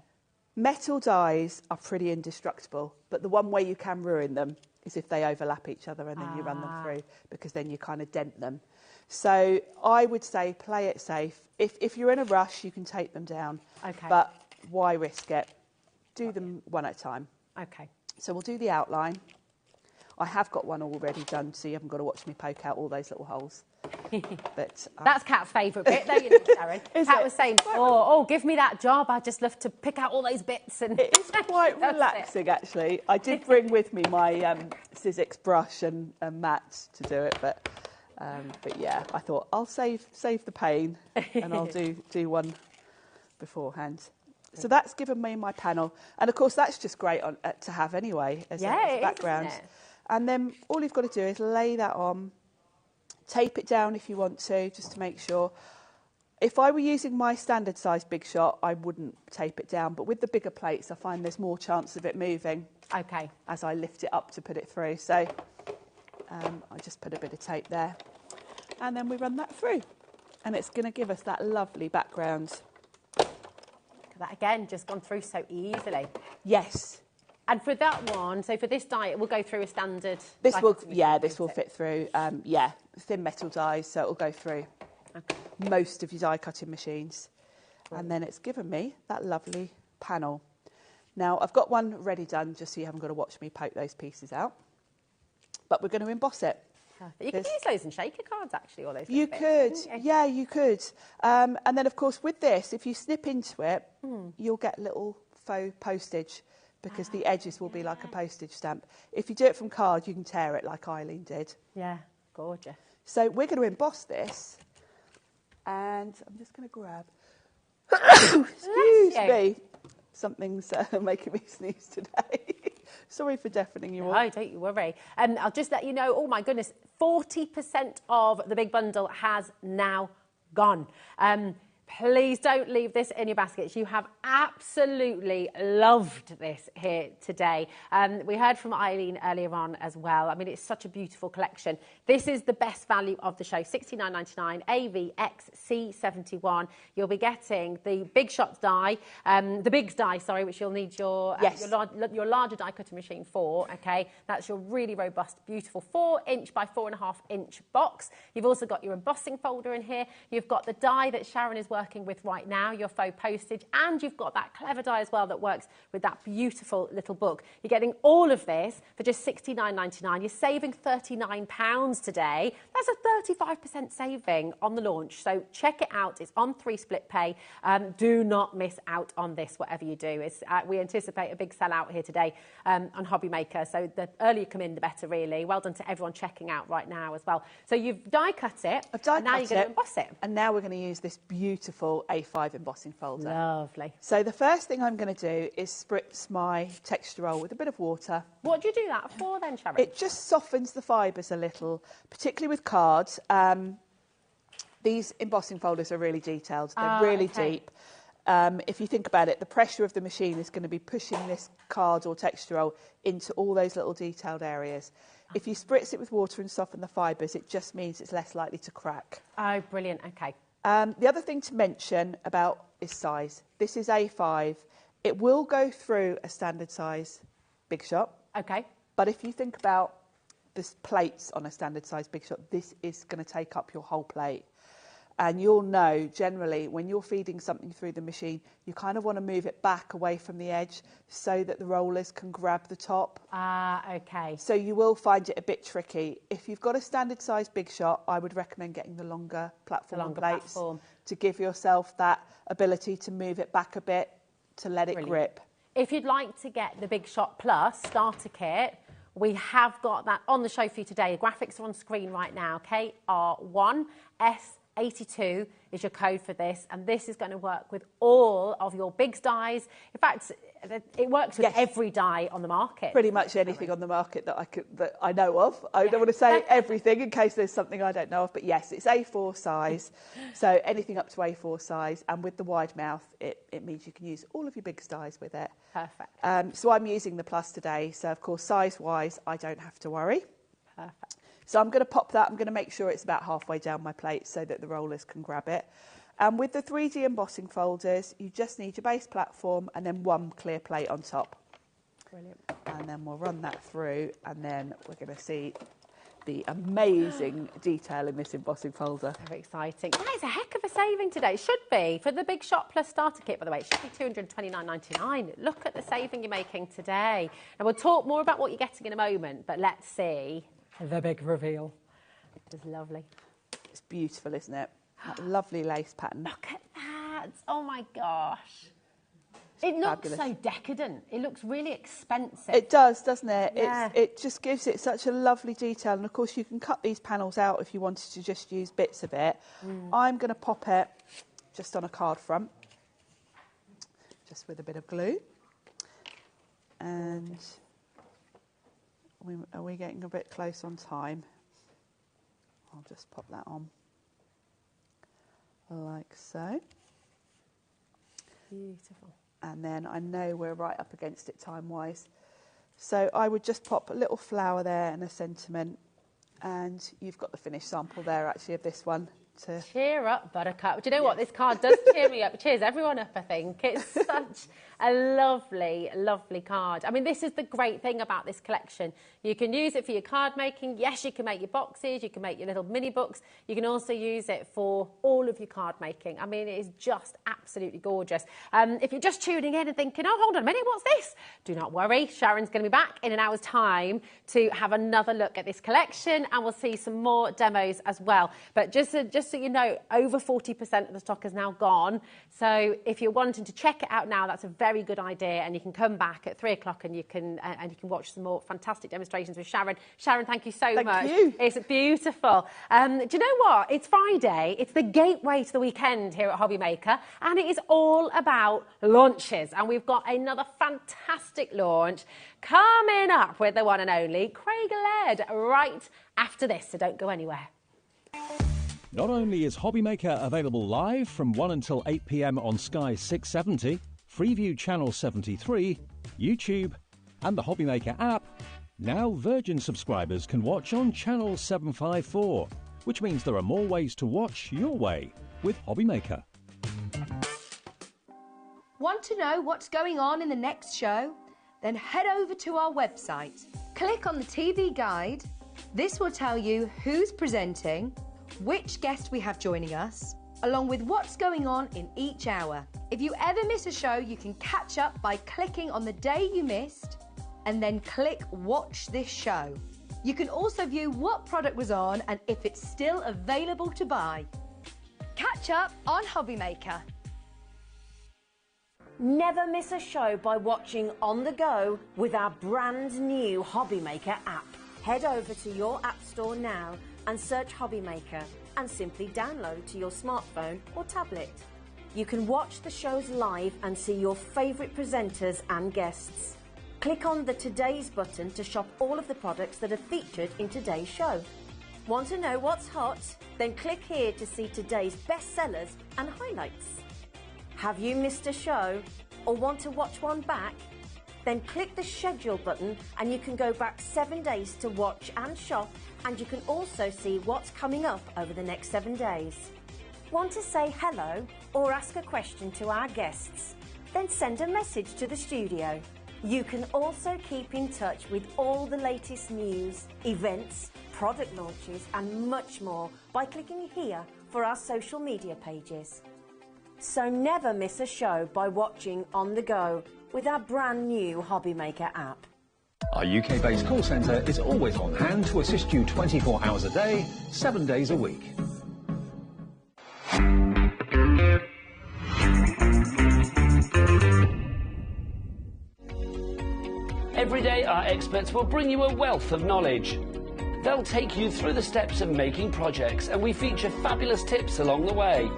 Metal dies are pretty indestructible, but the one way you can ruin them is if they overlap each other and then you run them through, because then you kind of dent them. So I would say play it safe. If you're in a rush, you can tape them down. Okay. But why risk it? Do them one at a time. Okay. So we'll do the outline. I have got one already done, so you haven't got to watch me poke out all those little holes. But that's Kat's favourite bit, though, you know, Sharon. Kat was saying, oh, give me that job. I just love to pick out all those bits. And it's quite relaxing, actually. I did bring with me my Sizzix brush and mat to do it, but yeah, I thought I'll save the pain and I'll do one beforehand. So that's given me my panel, and of course that's just great to have anyway as a background. Isn't it? And then all you've got to do is lay that on, tape it down if you want to, just to make sure. If I were using my standard size Big Shot, I wouldn't tape it down, but with the bigger plates, I find there's more chance of it moving. Okay. As I lift it up to put it through. So I just put a bit of tape there, and then we run that through, and it's going to give us that lovely background. That again, just gone through so easily. Yes. And for that one, so for this die, it will go through a standard. This will fit through. Thin metal dies, so it will go through most of your die cutting machines. And then it's given me that lovely panel. Now, I've got one ready done, just so you haven't got to watch me poke those pieces out. But we're going to emboss it. Perfect. You could use those in shaker cards, actually, all those You bits, could, couldn't you? yeah, you could. And then, of course, with this, if you snip into it, you'll get little faux postage, because the edges will be like a postage stamp. If you do it from card, you can tear it like Eileen did. Yeah, gorgeous. So we're going to emboss this, and I'm just going to grab... Excuse me. Something's making me sneeze today. Sorry for deafening you all. No, don't you worry. I'll just let you know, oh my goodness, 40% of the big bundle has now gone. Please don't leave this in your baskets. You have absolutely loved this here today. We heard from Eileen earlier on as well. I mean, it's such a beautiful collection. This is the best value of the show, $69.99, AVXC71. You'll be getting the Big Shot die, the Bigs die, sorry, which you'll need your larger die cutting machine for, okay? That's your really robust, beautiful 4-inch by 4.5-inch box. You've also got your embossing folder in here. You've got the die that Sharon is working with right now, your faux postage, and you've got that clever die as well that works with that beautiful little book. You're getting all of this for just $69.99. You're saving £39 today. That's a 35% saving on the launch, so check it out. It's on 3 split pay. Do not miss out on this, whatever you do. We anticipate a big sellout here today on HobbyMaker, so the earlier you come in, the better, really. Well done to everyone checking out right now as well. So you've die cut it, and now you're going to emboss it. And now we're going to use this beautiful A5 embossing folder. Lovely. So the first thing I'm going to do is spritz my texture roll with a bit of water. What do you do that for then, Sharon? It just softens the fibres a little, particularly with cards. These embossing folders are really detailed. They're really deep. If you think about it, the pressure of the machine is going to be pushing this card or texture roll into all those little detailed areas. If you spritz it with water and soften the fibres, it just means it's less likely to crack. Oh, brilliant. Okay. The other thing to mention about is size. This is A5. It will go through a standard size Big Shot. Okay. But if you think about the plates on a standard size Big Shot, this is going to take up your whole plate. And you'll know, generally, when you're feeding something through the machine, you kind of want to move it back away from the edge so that the rollers can grab the top. Okay. So you will find it a bit tricky. If you've got a standard size Big Shot, I would recommend getting the longer platform plates to give yourself that ability to move it back a bit to let it grip. If you'd like to get the Big Shot Plus starter kit, we have got that on the show for you today. The graphics are on screen right now. KR1S82 is your code for this, and this is going to work with all of your Bigs dies. In fact, it works with every die on the market. Pretty much anything on the market that I know of. I don't want to say everything in case there's something I don't know of, but yes, it's A4 size, so anything up to A4 size, and with the wide mouth, it means you can use all of your Bigs dies with it. Perfect. So I'm using the Plus today, so of course size-wise, I don't have to worry. Perfect. So I'm going to pop that. I'm going to make sure it's about halfway down my plate so that the rollers can grab it. And with the 3D embossing folders, you just need your base platform and then one clear plate on top. Brilliant. And then we'll run that through, and then we're going to see the amazing detail in this embossing folder. Very exciting. That is a heck of a saving today. It should be. For the Big Shot Plus starter kit, by the way, it should be $229.99. Look at the saving you're making today. And we'll talk more about what you're getting in a moment, but let's see the big reveal. It's lovely. It's beautiful, isn't it? That lovely lace pattern. Look at that. Oh, my gosh. It looks so decadent. It looks really expensive. It does, doesn't it? Yeah. It just gives it such a lovely detail. And, of course, you can cut these panels out if you wanted to just use bits of it. I'm going to pop it just on a card front, just with a bit of glue. And are we getting a bit close on time? I'll just pop that on like so. Beautiful. And then I know we're right up against it time-wise. So I would just pop a little flower there and a sentiment. And you've got the finished sample there, actually, of this one. to... Cheer up, Buttercup. Do you know what? This card does cheer me up. It cheers everyone up, I think. It's such a lovely, lovely card. I mean, this is the great thing about this collection. You can use it for your card making. Yes, you can make your boxes. You can make your little mini books. You can also use it for all of your card making. I mean, it is just absolutely gorgeous. If you're just tuning in and thinking, oh, hold on a minute, what's this? Do not worry. Sharon's going to be back in an hour's time to have another look at this collection, and we'll see some more demos as well. But just so you know, over 40% of the stock is now gone. So if you're wanting to check it out now, that's a very good idea, and you can come back at 3 o'clock and you can watch some more fantastic demonstrations with Sharon. Sharon, thank you so much. Thank you. It's beautiful. Do you know what? It's Friday. It's the gateway to the weekend here at HobbyMaker, and it is all about launches. And we've got another fantastic launch coming up with the one and only Craig Laird right after this, so don't go anywhere. Not only is HobbyMaker available live from 1 until 8 p.m. on Sky 670, Freeview Channel 73, YouTube, and the HobbyMaker app, now Virgin subscribers can watch on Channel 754, which means there are more ways to watch your way with HobbyMaker. Want to know what's going on in the next show? Then head over to our website. Click on the TV guide. This will tell you who's presenting, which guest we have joining us, along with what's going on in each hour. If you ever miss a show, you can catch up by clicking on the day you missed and then click Watch This Show. You can also view what product was on and if it's still available to buy. Catch up on HobbyMaker. Never miss a show by watching on the go with our brand new HobbyMaker app. Head over to your app store now and search HobbyMaker and simply download to your smartphone or tablet. You can watch the shows live and see your favourite presenters and guests. Click on the Today's button to shop all of the products that are featured in today's show. Want to know what's hot? Then click here to see today's bestsellers and highlights. Have you missed a show or want to watch one back? Then click the schedule button and you can go back 7 days to watch and shop, and you can also see what's coming up over the next 7 days. Want to say hello or ask a question to our guests? Then send a message to the studio. You can also keep in touch with all the latest news, events, product launches and much more by clicking here for our social media pages. So never miss a show by watching on the go with our brand new HobbyMaker app. Our UK-based call centre is always on hand to assist you 24 hours a day, 7 days a week. Every day, our experts will bring you a wealth of knowledge. They'll take you through the steps of making projects, and we feature fabulous tips along the way.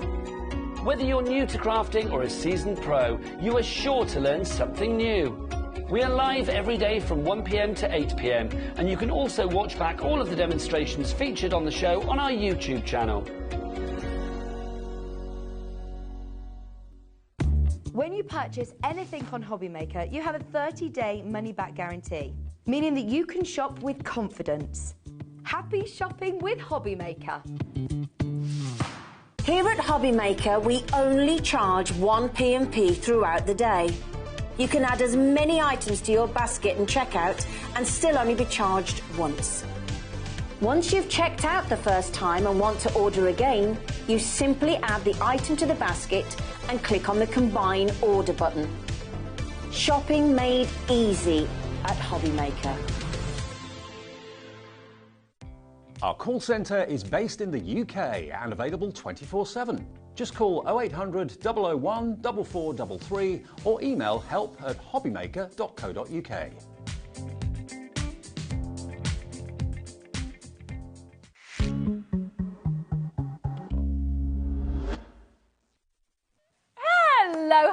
Whether you're new to crafting or a seasoned pro, you are sure to learn something new. We are live every day from 1 p.m. to 8 p.m, and you can also watch back all of the demonstrations featured on the show on our YouTube channel. When you purchase anything on HobbyMaker, you have a 30-day money-back guarantee, meaning that you can shop with confidence. Happy shopping with HobbyMaker. Here at HobbyMaker, we only charge 1 P&P throughout the day. You can add as many items to your basket and checkout and still only be charged once. Once you've checked out the first time and want to order again, you simply add the item to the basket and click on the Combine Order button. Shopping made easy at HobbyMaker. Our call centre is based in the UK and available 24/7. Just call 0800 001 4433 or email help@hobbymaker.co.uk.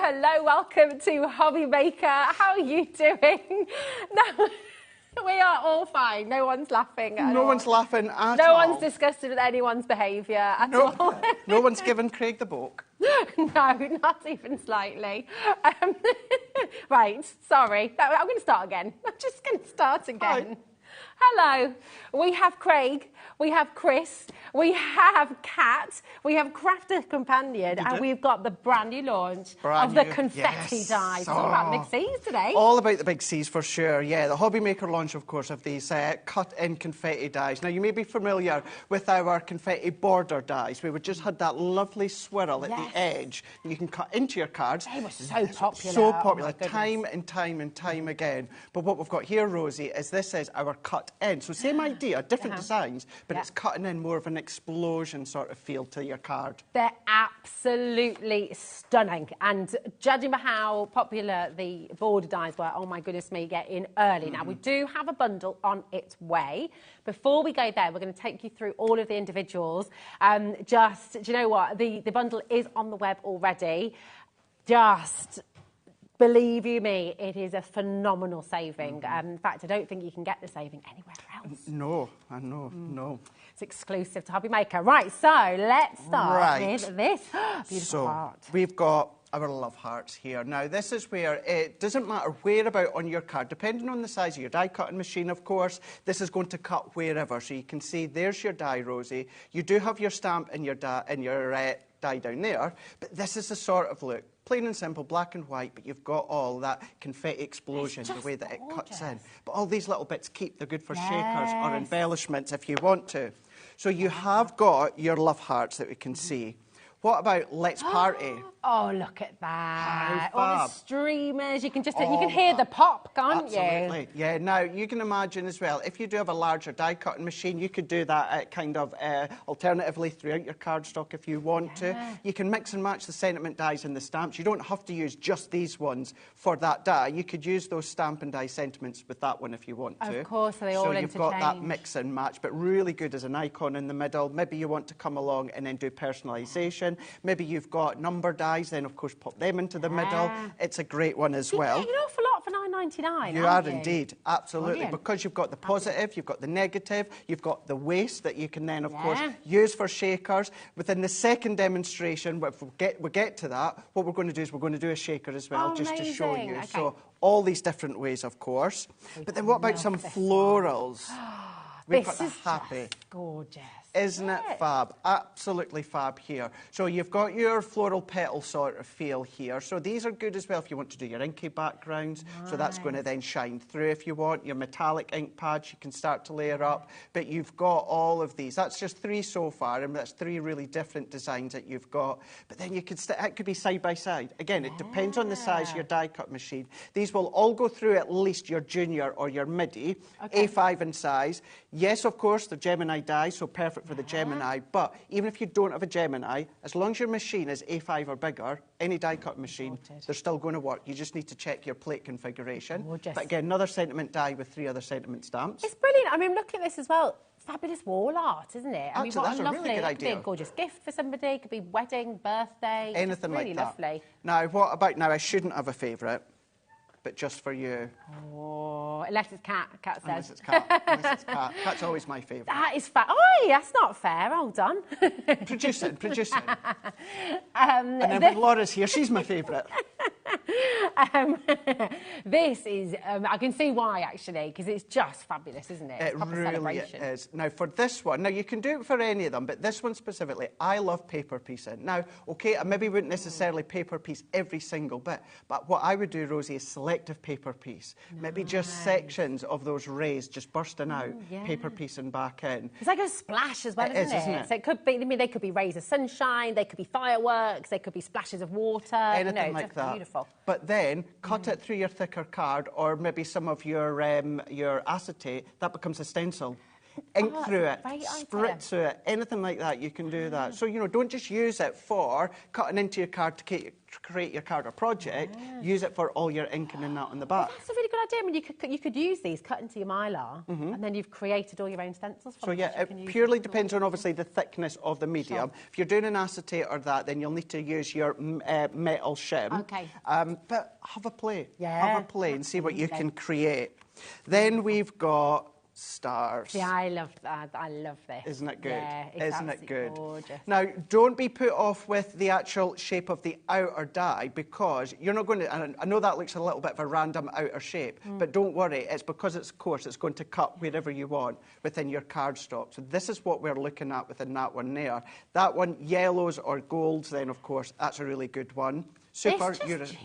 Hello, welcome to HobbyMaker. How are you doing? No, we are all fine. No one's laughing at all. No one's laughing at all. No one's disgusted with anyone's behaviour at all. No one's given Craig the book. No, not even slightly. Right, sorry. I'm going to start again. I'm just going to start again. Hello, we have Craig, we have Chris, we have Kat, we have Crafter Companion, and we've got the brand new launch of the Confetti die. It's all about big C's today. All about the big C's for sure, yeah. The HobbyMaker launch, of course, of these cut-in confetti dies. Now, you may be familiar with our confetti border dies. We just had that lovely swirl at the edge. You can cut into your cards. They were so popular. So popular, time and time and time again. But what we've got here, Rosie, is this is our cut-in. So same idea, different designs, but it's cutting in more of an explosion sort of feel to your card. They're absolutely stunning. And judging by how popular the border dies were, oh my goodness me, get in early. Now, we do have a bundle on its way. Before we go there, we're going to take you through all of the individuals. Do you know what? The bundle is on the web already. Believe you me, it is a phenomenal saving. In fact, I don't think you can get the saving anywhere else. No, I know, no. It's exclusive to HobbyMaker. Right, so let's start with this beautiful heart. We've got our love hearts here. Now, this is where it doesn't matter whereabout on your card, depending on the size of your die cutting machine, of course, this is going to cut wherever. So you can see there's your die, Rosie. You do have your stamp in your die down there, but this is the sort of look. Plain and simple, black and white, but you've got all that confetti explosion, the way that it cuts in. But all these little bits keep, they're good for shakers or embellishments if you want to. So you have got your love hearts that we can see. What about Let's Party? Oh, look at that. All the streamers. You can just you can hear the pop, can't you? Absolutely. Yeah, now you can imagine as well, if you do have a larger die cutting machine, you could do that kind of alternatively throughout your cardstock if you want to. You can mix and match the sentiment dies and the stamps. You don't have to use just these ones for that die. You could use those stamp and die sentiments with that one if you want to. Of course, they all interchange. So you've got that mix and match, but really good as an icon in the middle. Maybe you want to come along and then do personalisation. Maybe you've got number dies, then of course pop them into the middle. It's a great one as well. You get an awful lot for £9.99. You are indeed, absolutely, because you've got the positive, you've got the negative, you've got the waste that you can then of course use for shakers. Within the second demonstration, if we get to that, what we're going to do is we're going to do a shaker as well, just to show you. Okay. So all these different ways, of course. But then what about some florals? We've got the happy. Gorgeous. Isn't it fab? Absolutely fab here. So you've got your floral petal sort of feel here. So these are good as well if you want to do your inky backgrounds. So that's going to then shine through if you want. Your metallic ink pads you can start to layer up. But you've got all of these. That's just 3 so far, and that's 3 really different designs that you've got. But then you could it could be side by side. Again, it depends on the size of your die cut machine. These will all go through at least your junior or your midi, A5 in size. Yes, of course, the Gemini die, so perfect for the Gemini, but even if you don't have a Gemini, as long as your machine is A5 or bigger, any die cut machine, they're still going to work. You just need to check your plate configuration. But again, another sentiment die with 3 other sentiment stamps. It's brilliant. I mean, look at this as well. Fabulous wall art, isn't it? I mean, that's a really good idea. It could be a gorgeous gift for somebody. It could be wedding, birthday. Anything really like that. Lovely. Now, what about now? I shouldn't have a favourite, but just for you. Oh, unless it's Cat. Cat says. Unless it's Cat. Unless it's Cat. Cat's always my favourite. That is fair. Oh, that's not fair. Hold on. Producing. And then when Laura's here, she's my favourite. This is, I can see why actually, because it's just fabulous, isn't it? It really is. Now for this one, now you can do it for any of them, but this one specifically, I love paper piecing. Now, okay, I maybe wouldn't necessarily paper piece every single bit, but what I would do, Rosie, is selective paper piece. Maybe just sections of those rays just bursting out, paper piecing back in. It's like a splash as well, isn't it? So it could be, I mean, they could be rays of sunshine, they could be fireworks, they could be splashes of water. Anything like that. Beautiful. But then cut it through your thicker card or maybe some of your acetate, that becomes a stencil. Ink through it, spritz through it, anything like that, you can do that. So, you know, don't just use it for cutting into your card to create your card or project, use it for all your inking and that on the back. Well, that's a really good idea. I mean, you could use these, cut into your mylar, and then you've created all your own stencils from it. So, yeah, it purely depends on, obviously, the thickness of the medium. Sure. If you're doing an acetate or that, then you'll need to use your metal shim. Okay. But have a play. Yeah. Have a play and see what you can create. Then we've got stars. Yeah, I love that. I love this. Isn't it good? Yeah, it's Isn't it good? gorgeous. Now, don't be put off with the actual shape of the outer die, because you're not going to, and I know that looks a little bit of a random outer shape, but don't worry, it's because it's coarse, it's going to cut wherever you want within your cardstock. So this is what we're looking at within that one there. That one, yellows or golds, then of course, that's a really good one. Super,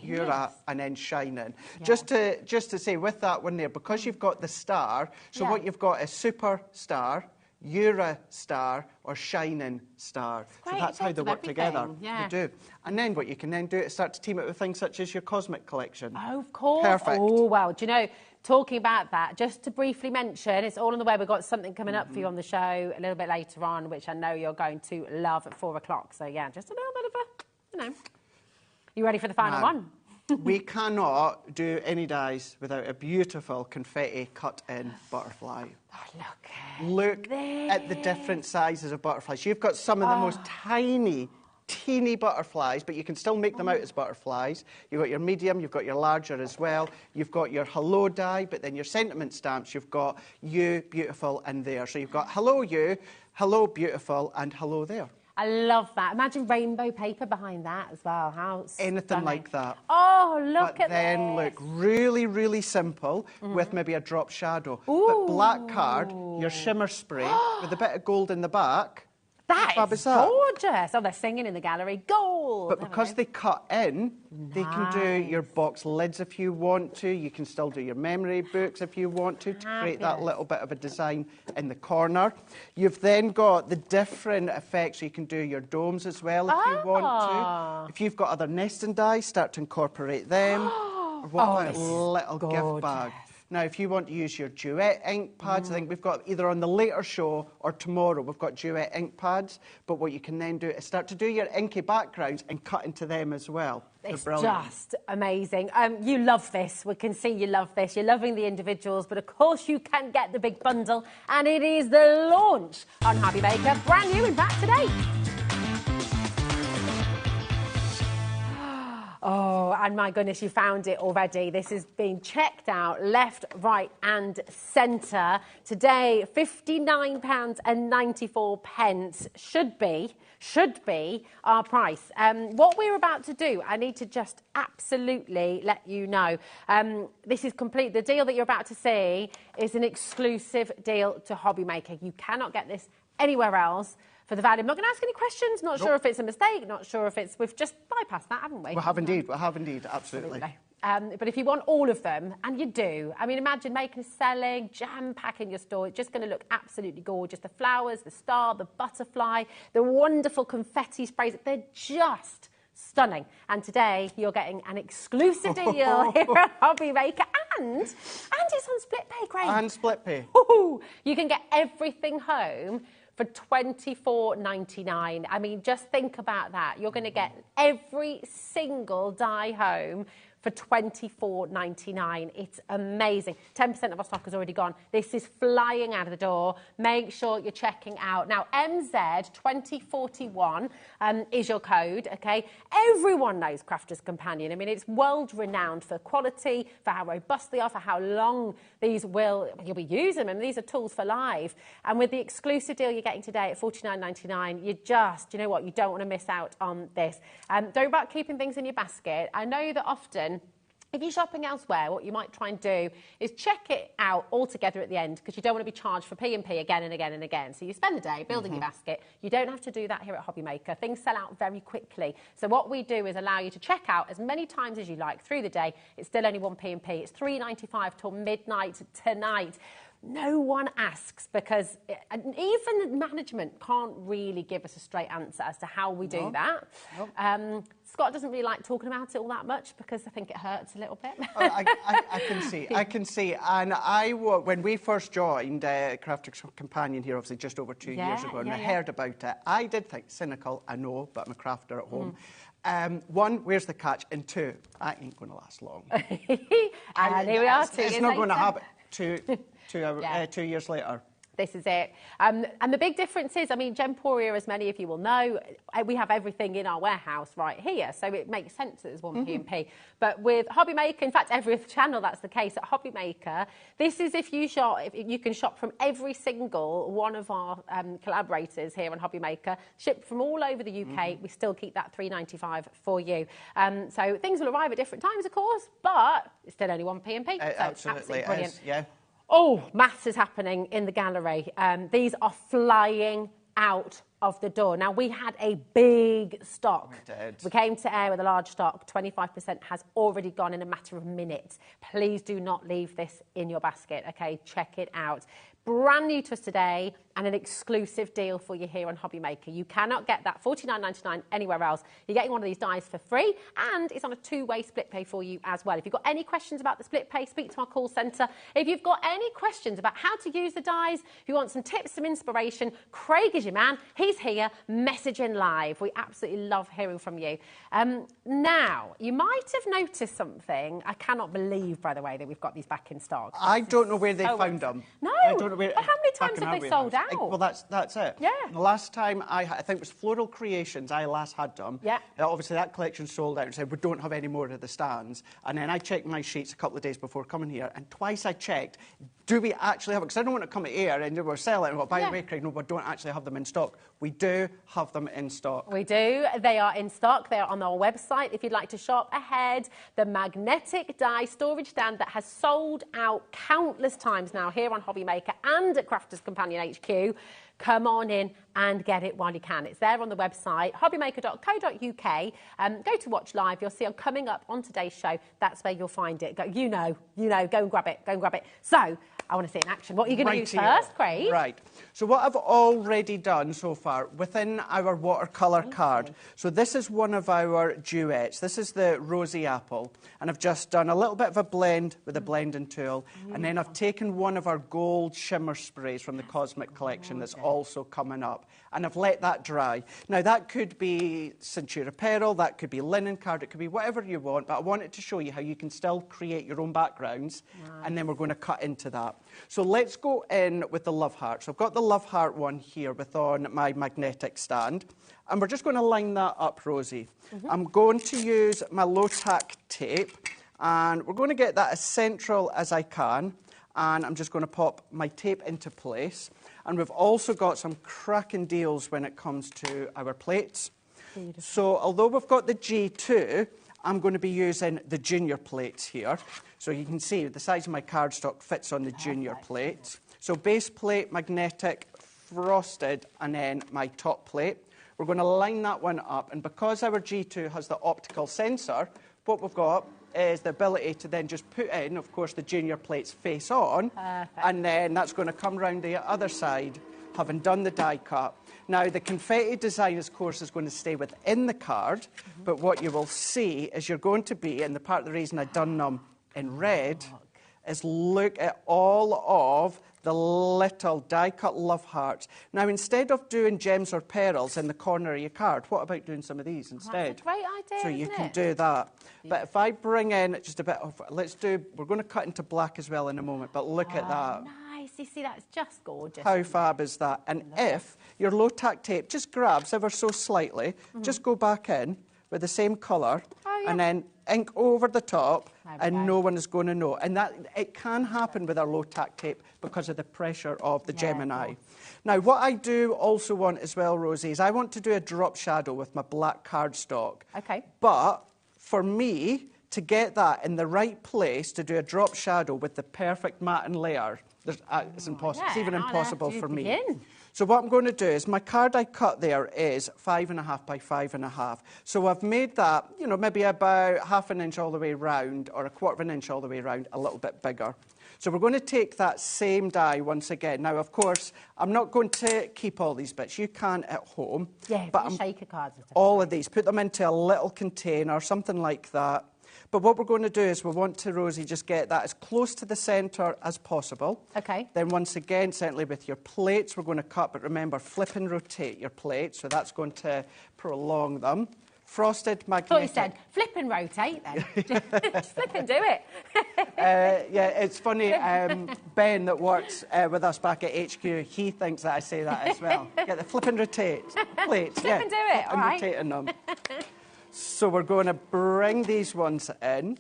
you're at, and then shining. Yeah. Just to say, with that one there, because you've got the star, so what you've got is super star, Eura star, or shining star. So that's how they work together. Yeah. You do. And then what you can then do is start to team it with things such as your cosmic collection. Oh, of course. Perfect. Oh, well, do you know, talking about that, just to briefly mention, it's all on the web. We've got something coming up for you on the show a little bit later on, which I know you're going to love at 4 o'clock. So, yeah, just a little bit of a, you know. You ready for the final one? We cannot do any dies without a beautiful confetti cut-in butterfly. Oh, look at the different sizes of butterflies. You've got some of the most tiny, teeny butterflies, but you can still make them out as butterflies. You've got your medium, you've got your larger as well. You've got your hello die, but then your sentiment stamps, you've got you, beautiful, and there. So you've got hello you, hello beautiful, and hello there. I love that. Imagine rainbow paper behind that as well. How anything stunning. Like that. Oh, look at this. But then look really, really simple with maybe a drop shadow. But black card, your shimmer spray with a bit of gold in the back. That is gorgeous. Oh, they're singing in the gallery. Gold. But because they cut in, they can do your box lids if you want to. You can still do your memory books if you want to create that little bit of a design in the corner. You've then got the different effects. You can do your domes as well if you want to. If you've got other nesting dies, start to incorporate them. Or what about a little gift bag? Now, if you want to use your duet ink pads, I think we've got either on the later show or tomorrow, we've got duet ink pads. But what you can then do is start to do your inky backgrounds and cut into them as well. It's just amazing. You love this. We can see you love this. You're loving the individuals, but of course you can get the big bundle. And it is the launch on HobbyMaker, brand new in fact today. Oh, and my goodness, you found it already. This is being checked out left, right and centre. Today, £59.94 should be our price. What we're about to do, I need to just absolutely let you know. This is complete. The deal that you're about to see is an exclusive deal to HobbyMaker. You cannot get this anywhere else. For the value. I'm not going to ask any questions, not sure if it's a mistake, not sure if it's... We've just bypassed that, haven't we? We have indeed, absolutely. But if you want all of them, and you do, I mean, imagine making, selling, jam-packing your store. It's just going to look absolutely gorgeous. The flowers, the star, the butterfly, the wonderful confetti sprays, they're just stunning. And today, you're getting an exclusive deal here at HobbyMaker, and it's on split pay, Craig. And split pay. Ooh, you can get everything home for $24.99. I mean, just think about that. You're going to get every single die home for $24.99. It's amazing. 10% of our stock has already gone. This is flying out of the door. Make sure you're checking out. Now, MZ2041 is your code, okay? Everyone knows Crafter's Companion. I mean, it's world-renowned for quality, for how robust they are, for how long you'll be using them. These are tools for life. And with the exclusive deal you're getting today at $49.99, you know what? You don't want to miss out on this. Don't worry about keeping things in your basket. I know that often, if you're shopping elsewhere, what you might try and do is check it out all together at the end, because you don't want to be charged for P&P again and again and again. So you spend the day building your basket. You don't have to do that here at HobbyMaker. Things sell out very quickly. So what we do is allow you to check out as many times as you like through the day. It's still only one P&P. It's $3.95 till midnight tonight. No one asks, because even the management can't really give us a straight answer as to how we do that. Scott doesn't really like talking about it all that much, because I think it hurts a little bit. I can see. And when we first joined Crafter's Companion here, obviously just over 2 years ago, and I heard about it, I did think, cynical, I know, but I'm a crafter at home. One, where's the catch? And two, I ain't going to last long. And here we are, 2 years It's not going to later. happen 2 years later. This is it. And the big difference is, I mean, Gemporia, as many of you will know, we have everything in our warehouse right here, so it makes sense that there's one P&P. But with HobbyMaker, in fact, every other channel, that's the case. At HobbyMaker, this is if you can shop from every single one of our collaborators here on HobbyMaker, shipped from all over the UK. We still keep that $3.95 for you. So things will arrive at different times, of course, but it's still only one P&P. So Absolutely brilliant. is, yeah. Oh, maths is happening in the gallery. These are flying out of the door. Now, we had a big stock. We did. We came to air with a large stock. 25% has already gone in a matter of minutes. Please do not leave this in your basket, okay? Check it out. Brand new to us today and an exclusive deal for you here on HobbyMaker. You cannot get that $49.99 anywhere else. You're getting one of these dies for free, and it's on a two-way split pay for you as well. If you've got any questions about the split pay, speak to our call centre. If you've got any questions about how to use the dies, if you want some tips, some inspiration, Craig is your man. He's here, messaging live. We absolutely love hearing from you. Now, you might have noticed something. I cannot believe, by the way, that we've got these back in stock. I don't know where they found them. No. I don't know where. But how many times have they sold out? Well, that's it. Yeah. The last time I think it was Floral Creations, I last had them. Yeah. Obviously, that collection sold out and said, we don't have any more of the stands. And then I checked my sheets a couple of days before coming here, and twice I checked, do we actually have it? Because I don't want to come to air and we're selling it. Well, by the way, Craig, no, we don't actually have them in stock. We do have them in stock. We do. They are in stock. They are on our website if you'd like to shop ahead. The magnetic die storage stand that has sold out countless times now here on HobbyMaker and at Crafters Companion HQ. Come on in and get it while you can. It's there on the website, hobbymaker.co.uk. Go to watch live. You'll see I'm coming up on today's show. That's where you'll find it. Go, you know, go and grab it. Go and grab it. So, I want to see it in action. What are you going to use first, Craig? Right. So what I've already done so far within our watercolour card. So this is one of our duets. This is the Rosy Apple. And I've just done a little bit of a blend with a blending tool. And then I've taken one of our gold shimmer sprays from the Cosmic Collection that's also coming up. And I've let that dry. Now, that could be Centura Pearl, that could be linen card, it could be whatever you want. But I wanted to show you how you can still create your own backgrounds. And then we're going to cut into that. So let's go in with the Love Heart. So I've got the Love Heart one here on my magnetic stand. And we're just going to line that up, Rosie. I'm going to use my low-tack tape. And we're going to get that as central as I can. And I'm just going to pop my tape into place. And we've also got some cracking deals when it comes to our plates. Beautiful. So although we've got the G2, I'm going to be using the junior plates here. So you can see the size of my cardstock fits on the junior plate. So base plate, magnetic, frosted, and then my top plate. We're going to line that one up. And because our G2 has the optical sensor, what we've got is the ability to then just put in, of course, the junior plates face on. Perfect. And then that's going to come round the other side, having done the die cut. Now, the confetti design, of course, is going to stay within the card, but what you will see is you're going to be, and the part of the reason I've done them in red, is look at all of the little die-cut love hearts. Now, instead of doing gems or pearls in the corner of your card, what about doing some of these instead? That's a great idea, so you can do that. But if I bring in just a bit of, we're going to cut into black as well in a moment, but look at that. Nice. You see, that's just gorgeous. How fab is that? And if your low-tack tape just grabs ever so slightly, just go back in with the same colour and then ink over the top, and no one is going to know. And that it can happen with our low-tack tape because of the pressure of the Gemini. Now, what I do also want as well, Rosie, is I want to do a drop shadow with my black cardstock. Okay. But for me, to get that in the right place to do a drop shadow with the perfect matte and layer, it's impossible. It's even impossible for me. So what I'm going to do is my card I cut there is 5.5 by 5.5. So I've made that, you know, maybe about half an inch all the way round or a quarter of an inch all the way round, a little bit bigger. So we're going to take that same die once again. Now, of course, I'm not going to keep all these bits. You can at home. Yeah, but shaker cards and stuff. All of these, put them into a little container, something like that. But what we're going to do is we want to, Rosie, just get that as close to the centre as possible. Okay. Then once again, certainly with your plates, we're going to cut, but remember, flip and rotate your plates, so that's going to prolong them. frosted I thought you magnetic. said flip and rotate then. Just flip and do it. Yeah, it's funny. Ben, that works with us back at HQ, he thinks that I say that as well. Get the flip and rotate plates. Flip and do it, flip all and right. rotating them. So we're going to bring these ones in.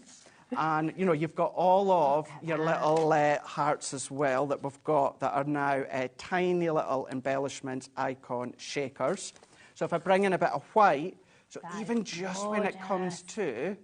And, you know, you've got all of your little hearts as well that we've got that are now tiny little embellishments, icon shakers. So if I bring in a bit of white, so That even is just when it comes to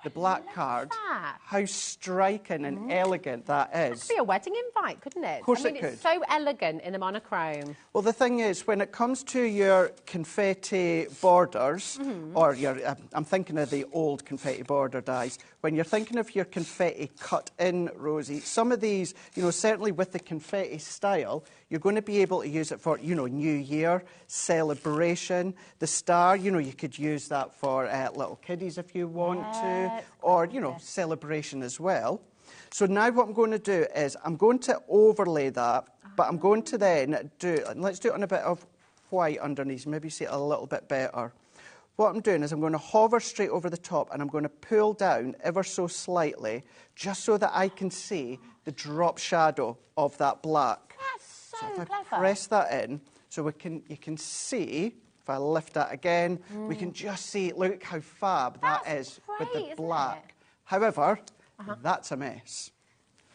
the black look at card, that. how striking and elegant that is. Could be a wedding invite, couldn't it? Of course I mean, it could. It's so elegant in a monochrome. Well, the thing is, when it comes to your confetti borders, or your, I'm thinking of the old confetti border dies, when you're thinking of your confetti cut in, Rosie, some of these, you know, certainly with the confetti style, you're going to be able to use it for, you know, New Year, celebration, the star, you know, you could use that for little kiddies if you want to, or, you know, celebration as well. So now what I'm going to do is I'm going to overlay that, but I'm going to then do, and let's do it on a bit of white underneath, maybe see it a little bit better. What I'm doing is I'm going to hover straight over the top and I'm going to pull down ever so slightly, just so that I can see the drop shadow of that black. That's so if clever. I press that in, so you can see, if I lift that again, we can just see, look how fab that is with great, the isn't black. it? However, that's a mess.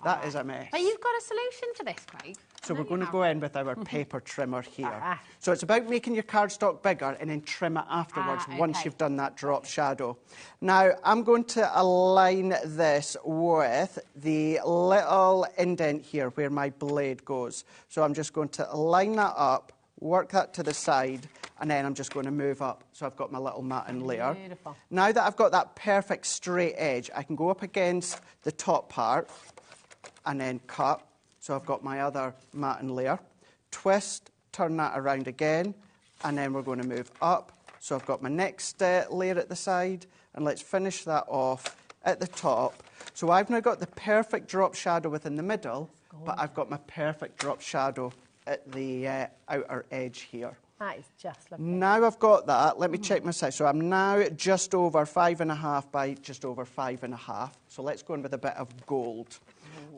That is a mess. But you've got a solution to this, Craig. So we're going to go in with our paper trimmer here. Ah. So it's about making your cardstock bigger and then trim it afterwards once okay. you've done that drop shadow. Now, I'm going to align this with the little indent here where my blade goes. So I'm just going to line that up, work that to the side, and then I'm just going to move up. So I've got my little matting layer. Beautiful. Now that I've got that perfect straight edge, I can go up against the top part and then cut. So I've got my other matting layer. Twist, turn that around again, and then we're going to move up. So I've got my next layer at the side, and let's finish that off at the top. So I've now got the perfect drop shadow within the middle, but I've got my perfect drop shadow at the outer edge here. That is just lovely. Now I've got that, let me check my size. So I'm now just over 5.5 by just over 5.5. So let's go in with a bit of gold.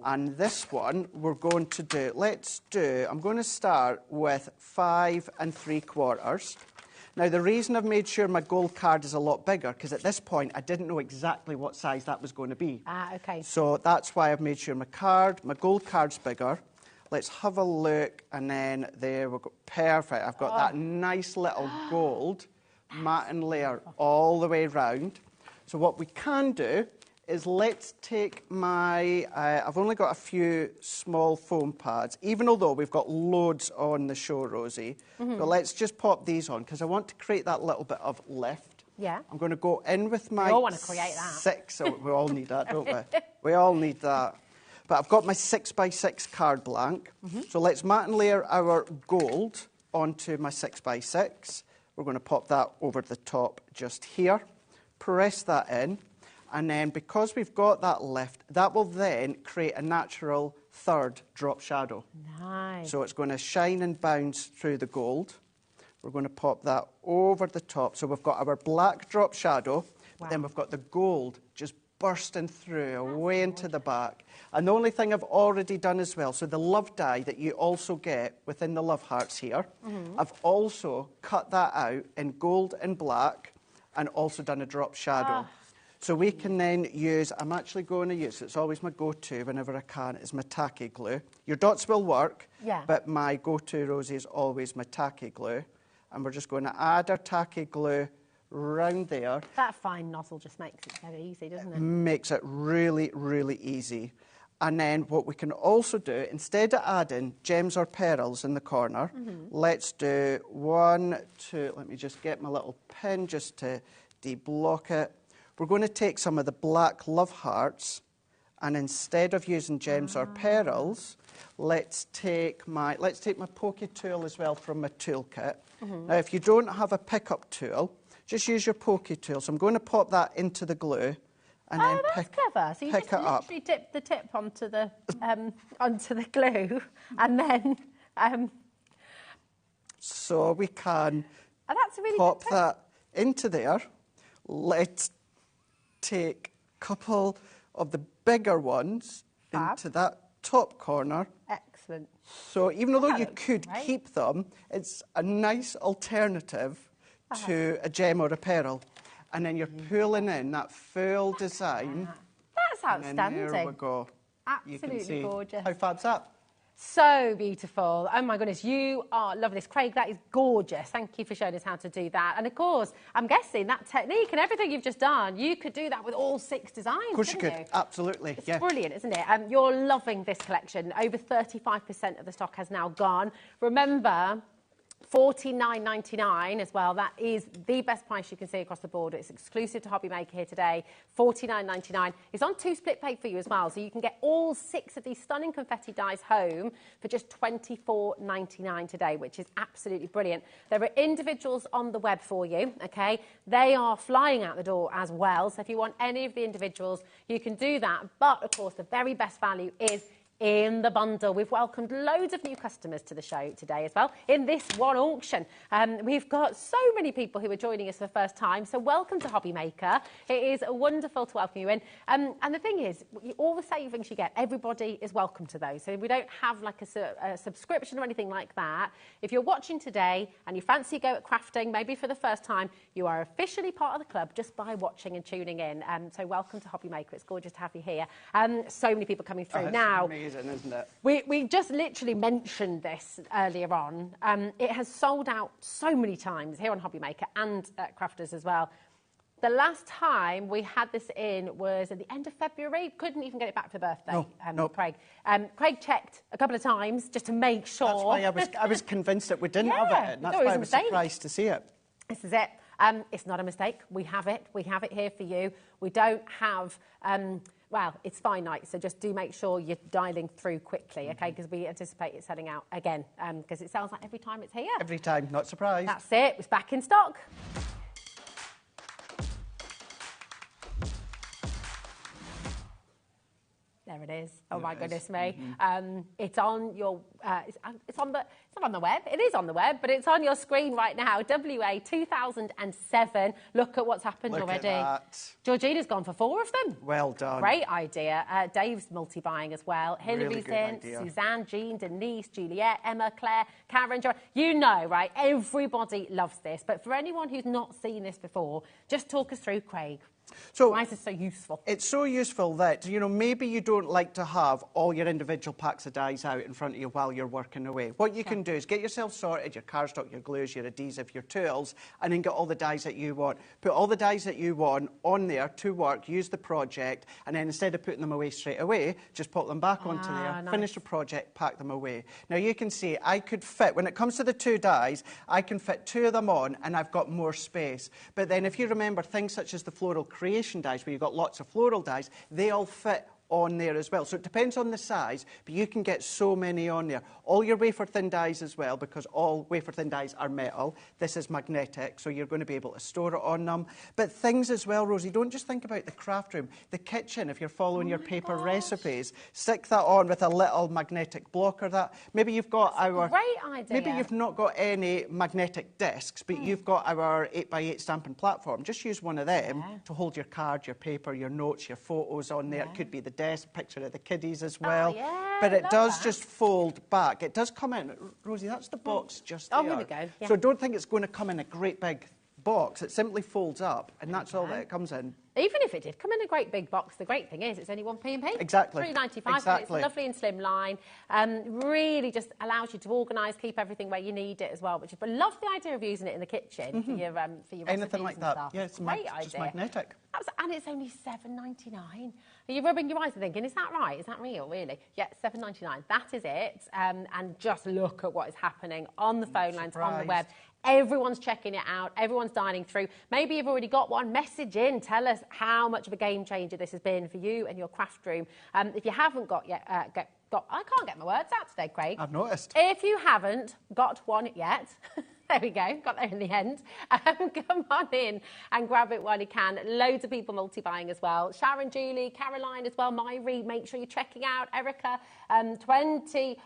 And this one we're going to do, I'm going to start with 5 3/4. Now the reason I've made sure my gold card is a lot bigger, because at this point I didn't know exactly what size that was going to be. Okay. So that's why I've made sure my gold card's bigger. Let's have a look, and then there we go. Perfect. I've got that nice little gold matting layer all the way round. So what we can do is let's take my, I've only got a few small foam pads, even although we've got loads on the show, Rosie. But let's just pop these on, because I want to create that little bit of lift. Yeah. I'm going to go in with my... We all want to create that. 6, so we all need that, don't we? We all need that. But I've got my 6x6 card blank. So let's matte and layer our gold onto my 6x6. We're going to pop that over the top just here. Press that in. And then because we've got that lift, that will then create a natural third drop shadow. Nice. So it's going to shine and bounce through the gold. We're going to pop that over the top. So we've got our black drop shadow, but then we've got the gold just bursting through away into the back. And the only thing I've already done as well, so the love die that you also get within the love hearts here, I've also cut that out in gold and black and also done a drop shadow. So we can then use, I'm actually going to use, it's always my go-to whenever I can, is my tacky glue. Your dots will work, but my go-to, Rosie, is always my tacky glue. And we're just going to add our tacky glue round there. That fine nozzle just makes it very easy, doesn't it? Makes it really, really easy. And then what we can also do, instead of adding gems or pearls in the corner, let's do 1, 2, let me just get my little pin just to deblock it. We're going to take some of the black love hearts, and instead of using gems or pearls, let's take my pokey tool as well from my toolkit. Now, if you don't have a pickup tool, just use your pokey tool. So I'm going to pop that into the glue, and then that's clever. So you pick just it up. literally dip the tip onto the glue, and then So we can that's a really pop good tip. that into there. let's take a couple of the bigger ones into that top corner. Excellent. So even although you looks could great. keep them, it's a nice alternative to a gem or a pearl. And then you're pulling in that full design. That's And outstanding. then there we go. You Absolutely can see gorgeous. how fab's that? So beautiful. Oh my goodness, you are lovely. This, Craig, that is gorgeous. Thank you for showing us how to do that. And of course, I'm guessing that technique and everything you've just done, you could do that with all 6 designs, Of course you couldn't could. Absolutely. It's yeah. brilliant, isn't it? You're loving this collection. Over 35% of the stock has now gone. Remember, $49.99 as well. That is the best price you can see across the board. It's exclusive to HobbyMaker here today. $49.99. It's on 2 split pay for you as well, so you can get all 6 of these stunning confetti dies home for just $24.99 today, which is absolutely brilliant. There are individuals on the web for you, okay? They are flying out the door as well, so if you want any of the individuals, you can do that. But, of course, the very best value is in the bundle. We've welcomed loads of new customers to the show today as well in this one auction. We've got so many people who are joining us for the first time, so welcome to HobbyMaker. It is wonderful to welcome you in. And the thing is, all the savings you get, everybody is welcome to those. So we don't have like a subscription or anything like that. If you're watching today and you fancy a go at crafting, maybe for the first time, you are officially part of the club just by watching and tuning in. So welcome to HobbyMaker. It's gorgeous to have you here. So many people coming through. Now, amazing, isn't it? we just literally mentioned this earlier on. It has sold out so many times here on HobbyMaker and at Crafters as well. The last time we had this in was at the end of February. Couldn't even get it back for the birthday, Craig. Craig checked a couple of times just to make sure. That's why I was convinced that we didn't have it. And that's why I was surprised to see it. This is it. It's not a mistake. We have it. We have it here for you. We don't have... well, it's finite, so just do make sure you're dialing through quickly, okay? Because we anticipate it selling out again, because it sells out every time it's here. Every time, not surprised. That's it. It's back in stock. There it is. Oh my goodness me! It's on your. It's not on the web. It is on the web, but it's on your screen right now. WA 2007. Look at what's happened already. At that. Georgina's gone for 4 of them. Well done. Great idea. Dave's multi-buying as well. Hillary's in. Suzanne, Jean, Denise, Juliet, Emma, Claire, Karen, Joanne. You know, right? Everybody loves this. But for anyone who's not seen this before, just talk us through, Craig. So why is this so useful? It's so useful that, you know, maybe you don't like to have all your individual packs of dies out in front of you while you're working away. What you can do is get yourself sorted, your cardstock, your glues, your adhesive, your tools, and then get all the dies that you want. Put all the dies that you want on there to work, use the project, and then instead of putting them away straight away, just put them back onto there, finish the project, pack them away. Now you can see I could fit, when it comes to the 2 dies, I can fit 2 of them on and I've got more space. But then if you remember things such as the floral creation dies, where you've got lots of floral dies, they all fit on there as well. So it depends on the size, but you can get so many on there. All your wafer-thin dies as well, because all wafer-thin dies are metal. This is magnetic, so you're going to be able to store it on them. But things as well, Rosie, don't just think about the craft room. The kitchen, if you're following your paper recipes, stick that on with a little magnetic blocker. That maybe you've got our... Great idea. Maybe you've not got any magnetic discs, but you've got our 8x8 stamping platform. Just use one of them to hold your card, your paper, your notes, your photos on there. It could be the desk, picture of the kiddies as well. But it does just fold back. It does come in. Rosie, that's the box just there. Oh, here we go. Yeah. So don't think it's going to come in a great big box. It simply folds up, and that's all that it comes in. Even if it did come in a great big box, the great thing is it's only 1 P&P. Exactly. $3.95. Exactly. It's lovely and slim line. Really just allows you to organise, keep everything where you need it as well. Which is, but love the idea of using it in the kitchen for your anything like that. Stuff. Yeah, it's great just idea. magnetic. And it's only $7.99. Are you rubbing your eyes and thinking, is that right? Is that real, really? Yeah, $7.99. That is it. And just look at what is happening on the phone lines, on the web. Everyone's checking it out. Everyone's dialing through. Maybe you've already got one. Message in. Tell us how much of a game changer this has been for you and your craft room. If you haven't got yet, I can't get my words out today, Craig. I've noticed. If you haven't got one yet, There we go. Got there in the end. Come on in and grab it while you can. Loads of people multi-buying as well. Sharon, Julie, Caroline as well. Myri, make sure you're checking out. Erica, 40%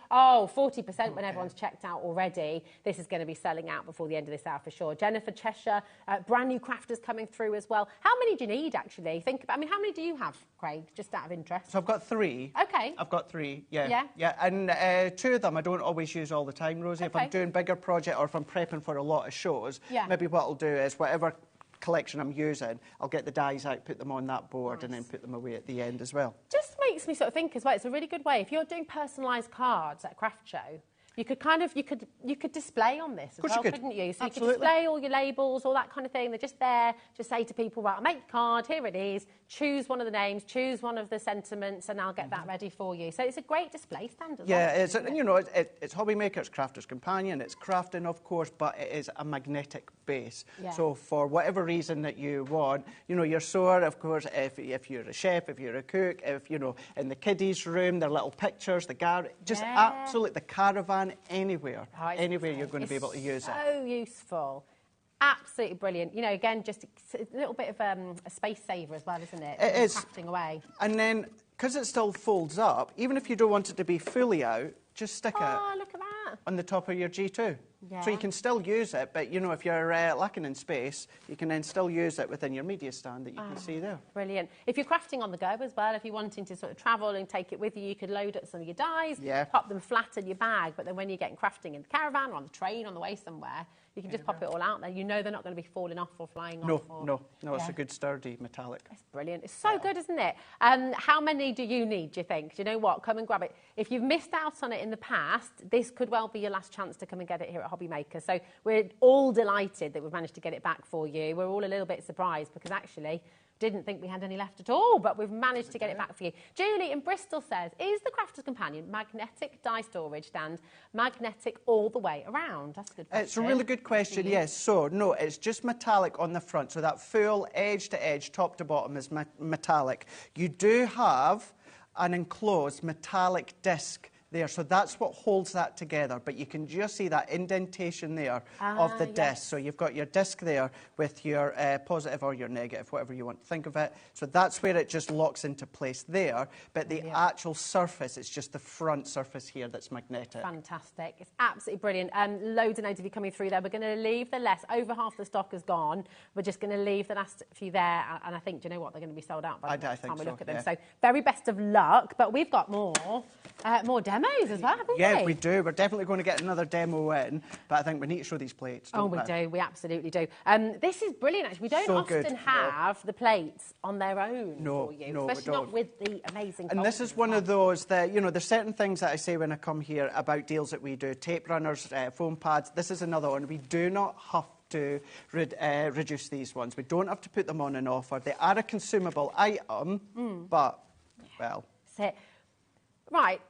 when everyone's checked out already. This is going to be selling out before the end of this hour for sure. Jennifer, Cheshire, brand new crafters coming through as well. How many do you need, actually? Think about, I mean, how many do you have, Craig, just out of interest? So I've got 3. Okay. I've got 3, yeah. And 2 of them I don't always use all the time, Rosie. If I'm doing bigger project or if I'm prepping for a lot of shows, maybe what I'll do is whatever collection I'm using, I'll get the dies out, put them on that board and then put them away at the end as well. Just makes me sort of think as well, it's a really good way. If you're doing personalised cards at a craft show, you could kind of, you could display on this as well, couldn't you? So you could display all your labels, all that kind of thing. They're just there. Just say to people, right, I'll make a card, here it is. Choose one of the names, choose one of the sentiments, and I'll get that ready for you. So it's a great display stand as well. Yeah, it's, you know, it's HobbyMaker, it's Crafter's Companion, it's crafting, of course, but it is a magnetic base. Yeah. So for whatever reason that you want, you know, your sewer, of course, if you're a chef, if you're a cook, if, you know, in the kiddies' room, their little pictures, the garage, just absolutely the caravan, anywhere you're going to be able to use it. So useful. Absolutely brilliant. You know, again, just a little bit of a space saver as well, isn't it? It is. Crafting away. And then, because it still folds up, even if you don't want it to be fully out, just stick it look at that. on the top of your G2. Yeah. So you can still use it, but, you know, if you're lacking in space, you can then still use it within your media stand that you can see there. Brilliant. If you're crafting on the go as well, if you're wanting to sort of travel and take it with you, you could load up some of your dies, pop them flat in your bag, but then when you're getting crafting in the caravan or on the train on the way somewhere, you can just pop it all out there. You know they're not going to be falling off or flying off. No, it's a good sturdy metallic. It's brilliant. It's so good, isn't it? How many do you need, do you think? Do you know what? Come and grab it. If you've missed out on it in the past, this could well be your last chance to come and get it here at HobbyMaker. So we're all delighted that we've managed to get it back for you. We're all a little bit surprised because actually didn't think we had any left at all, but we've managed to get it back for you. Julie in Bristol says, is the Crafter's Companion magnetic die storage stand magnetic all the way around? That's a good question. It's a really good question, yes. So, no, it's just metallic on the front. So that full edge to edge, top to bottom is metallic. You do have an enclosed metallic disc there, so that's what holds that together, but you can just see that indentation there of the disc. So you've got your disc there with your positive or your negative, whatever you want to think of it. So that's where it just locks into place there, but the actual surface, it's just the front surface here that's magnetic. Fantastic. It's absolutely brilliant. Loads and loads of you coming through there. We're going to leave the less, over half the stock is gone. We're just going to leave the last few there, and I think, do you know what, they're going to be sold out by the time we look at them. So very best of luck, but we've got more demos as well, haven't we? Yeah, we do. We're definitely going to get another demo in, but I think we need to show these plates, don't we? We do. We absolutely do. This is brilliant, actually. We don't often have the plates on their own for you, especially not with the amazing And this is one of those that, you know, there's certain things that I say when I come here about deals that we do, tape runners, foam pads. This is another one. We do not have to reduce these ones. We don't have to put them on an offer. They are a consumable item, but, well... That's it. Right.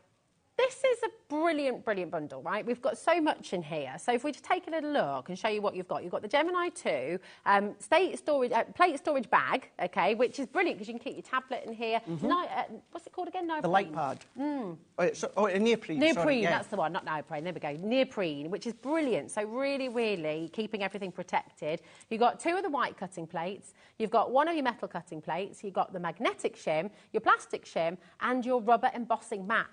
This is a brilliant, brilliant bundle, right? We've got so much in here. So if we just take a little look and show you what you've got the Gemini 2 plate storage bag, okay, which is brilliant because you can keep your tablet in here. What's it called again? The light pad. Neoprene. Neoprene, that's the one, not neoprene. There we go. Neoprene, which is brilliant. So really, really keeping everything protected. You've got 2 of the white cutting plates. You've got 1 of your metal cutting plates. You've got the magnetic shim, your plastic shim, and your rubber embossing mat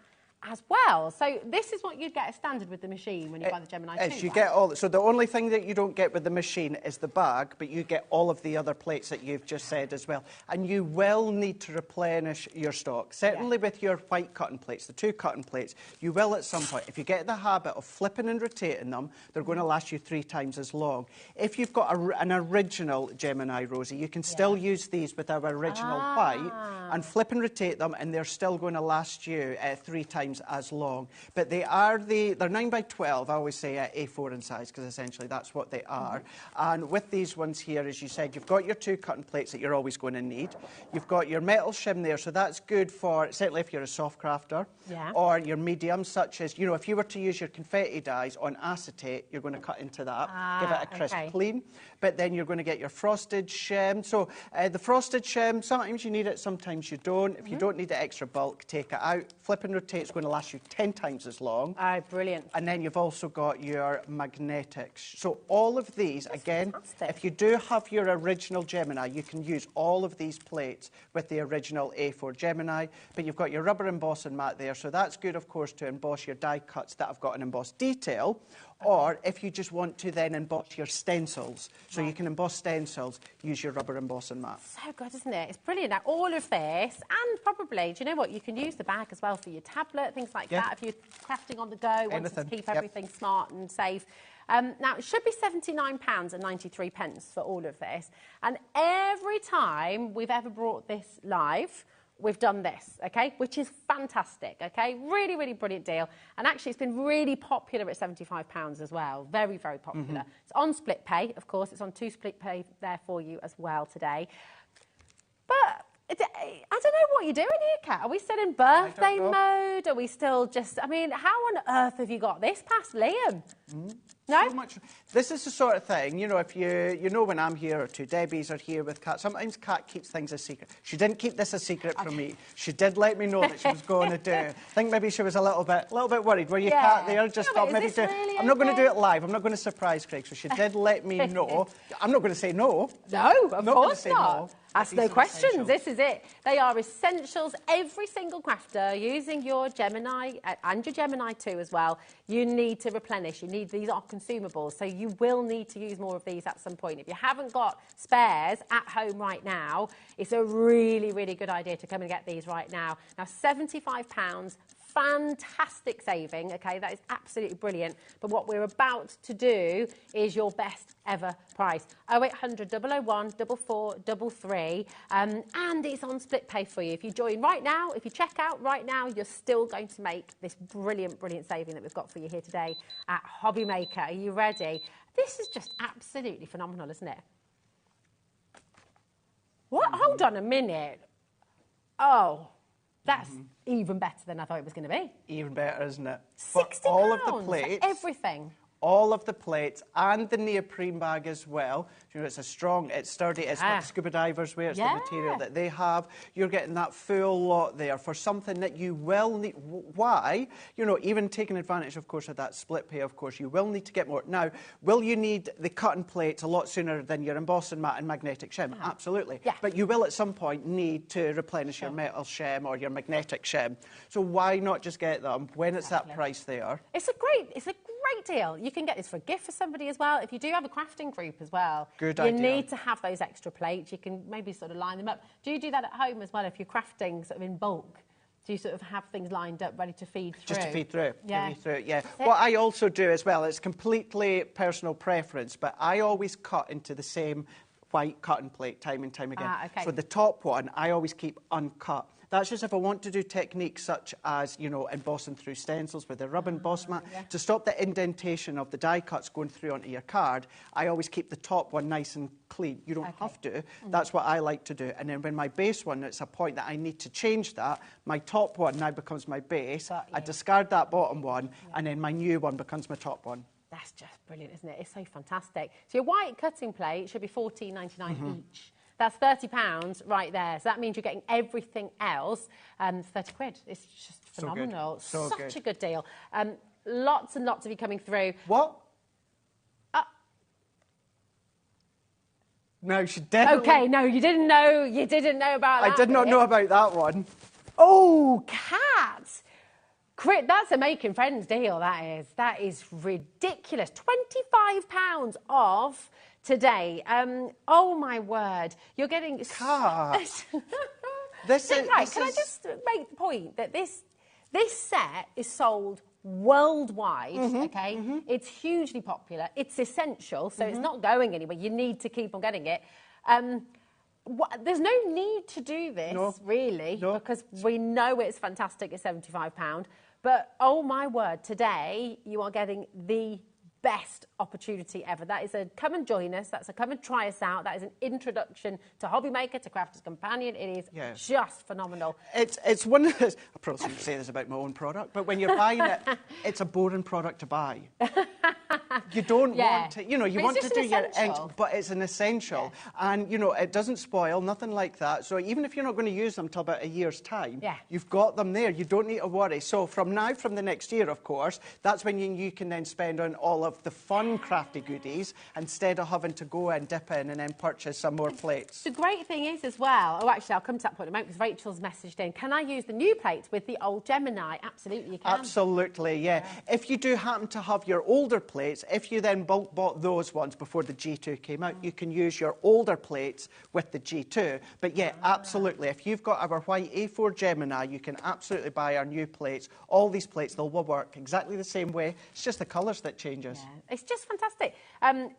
as well. So this is what you'd get as standard with the machine when you buy the Gemini 2. You get all. So the only thing that you don't get with the machine is the bag, but you get all of the other plates that you've just said as well. And you will need to replenish your stock. Certainly with your white cutting plates, the 2 cutting plates, you will at some point. If you get the habit of flipping and rotating them, they're going to last you 3 times as long. If you've got an original Gemini, Rosie, you can still use these with our original white and flip and rotate them, and they're still going to last you 3 times as long. But they're 9 by 12, I always say A4 in size, because essentially that's what they are. And with these ones here, as you said, you've got your 2 cutting plates that you're always going to need. You've got your metal shim there, so that's good for, certainly if you're a soft crafter, or your medium, such as, you know, if you were to use your confetti dies on acetate, you're going to cut into that, give it a crisp clean. But then you're going to get your frosted shim. So the frosted shim, sometimes you need it, sometimes you don't. If you don't need the extra bulk, take it out. Flip and rotate is going going to last you 10 times as long. Oh, brilliant. And then you've also got your magnetics. So all of these, That's again, fantastic. if you do have your original Gemini, you can use all of these plates with the original A4 Gemini, but you've got your rubber embossing mat there, so that's good, of course, to emboss your die cuts that have got an embossed detail, or if you just want to then emboss your stencils. So you can emboss stencils, use your rubber embossing mat. So good, isn't it? It's brilliant. Now, all of this, and probably, do you know what? You can use the bag as well for your tablet, things like that, if you're crafting on the go, wanting to keep everything smart and safe. Now, it should be £79.93 for all of this. And every time we've ever brought this live, we've done this, okay, which is fantastic, okay? Really, really brilliant deal. And actually, it's been really popular at £75 as well. Very, very popular. It's on split pay, of course. It's on 2 split pay there for you as well today. But I don't know what you're doing here, Kat. Are we still in birthday mode? Are we still just... I mean, how on earth have you got this past Liam? No? So much. This is the sort of thing, you know, if you know when I'm here or two Debbies are here with Kat, sometimes Kat keeps things a secret. She didn't keep this a secret from me. She did let me know that she was going to do. I think maybe she was a little bit worried. Were you, Kat, there? Just thought maybe do. Really I'm not going to do it live. I'm not going to surprise Craig. So she did let me know. I'm not going to say no. No, of course not. No. Ask no questions. This is it. They are essentials. Every single crafter using your Gemini and your Gemini 2 as well, you need to replenish. You need, these are consumables, so you will need to use more of these at some point. If you haven't got spares at home right now, it's a really, really good idea to come and get these right now. Now, £75. Fantastic saving, okay, that is absolutely brilliant. But what we're about to do is your best ever price. 0800 001 4433, and it's on split pay for you. If you join right now, if you check out right now, you're still going to make this brilliant, brilliant saving that we've got for you here today at HobbyMaker. Are you ready? This is just absolutely phenomenal, isn't it? What? Hold on a minute. Oh. That's even better than I thought it was going to be. Even better, isn't it? £60 all of the plates, everything. All of the plates and the neoprene bag as well. You know, it's a strong, it's sturdy, it's what the scuba divers wear, it's the material that they have. You're getting that full lot there for something that you will need. Why? You know, even taking advantage, of course, of that split pay, of course, you will need to get more. Now, will you need the cutting plates a lot sooner than your embossing mat and magnetic shim? Absolutely. Yeah. But you will at some point need to replenish your metal shim or your magnetic shim. So why not just get them when it's that price there? It's a great deal. You can get this for a gift for somebody as well. If you do have a crafting group as well, good idea. You need to have those extra plates. You can maybe sort of line them up. Do you do that at home as well if you're crafting sort of in bulk? Do you sort of have things lined up ready to feed through? Just to feed through. Yeah. What I also do as well, it's completely personal preference, but I always cut into the same white cutting plate time and time again. So the top one, I always keep uncut. That's just if I want to do techniques such as, you know, embossing through stencils with a rubber emboss mat. To stop the indentation of the die cuts going through onto your card, I always keep the top one nice and clean. You don't have to. That's what I like to do. And then when my base one, it's a point that I need to change that, my top one now becomes my base. I discard that bottom one, and then my new one becomes my top one. That's just brilliant, isn't it? It's so fantastic. So your white cutting plate should be $14.99 each. That's £30 right there. So that means you're getting everything else. 30 quid. It's just phenomenal. So good. Such a good deal. Lots and lots of you coming through. What? No, she didn't. Okay, no, you didn't know. You didn't know about that. I did not know about that one. Oh, Kat. That's a making friends deal, that is. That is ridiculous. £25 off today. Oh, my word. You're getting... Kat. Can I just make the point that this set is sold worldwide, okay? It's hugely popular. It's essential, so it's not going anywhere. You need to keep on getting it. There's no need to do this, really, because we know it's fantastic at £75. But, oh, my word, today you are getting the best opportunity ever. That is a come and join us. That's a come and try us out. That is an introduction to HobbyMaker, to Crafter's Companion. It is just phenomenal. It's one of those... I probably shouldn't say this about my own product, but when you're buying it, it's a boring product to buy. you don't Yeah. want to, you know, you But want it's to just do an your essential. ink, but it's an essential. And, you know, it doesn't spoil, nothing like that. So even if you're not going to use them till about a year's time, you've got them there. You don't need to worry. So from now, from the next year, of course, that's when you can then spend on all of the fun crafty goodies instead of having to go and dip in and then purchase some more plates. The great thing is as well, oh, actually, I'll come to that point in a moment because Rachel's messaged in, can I use the new plates with the old Gemini? Absolutely, you can. Absolutely, yeah. If you do happen to have your older plates, if you then bulk bought those ones before the G2 came out, you can use your older plates with the G2. But yeah, absolutely. If you've got our white A4 Gemini, you can absolutely buy our new plates. All these plates, they'll work exactly the same way. It's just the colours that changes. Yeah. It's just fantastic.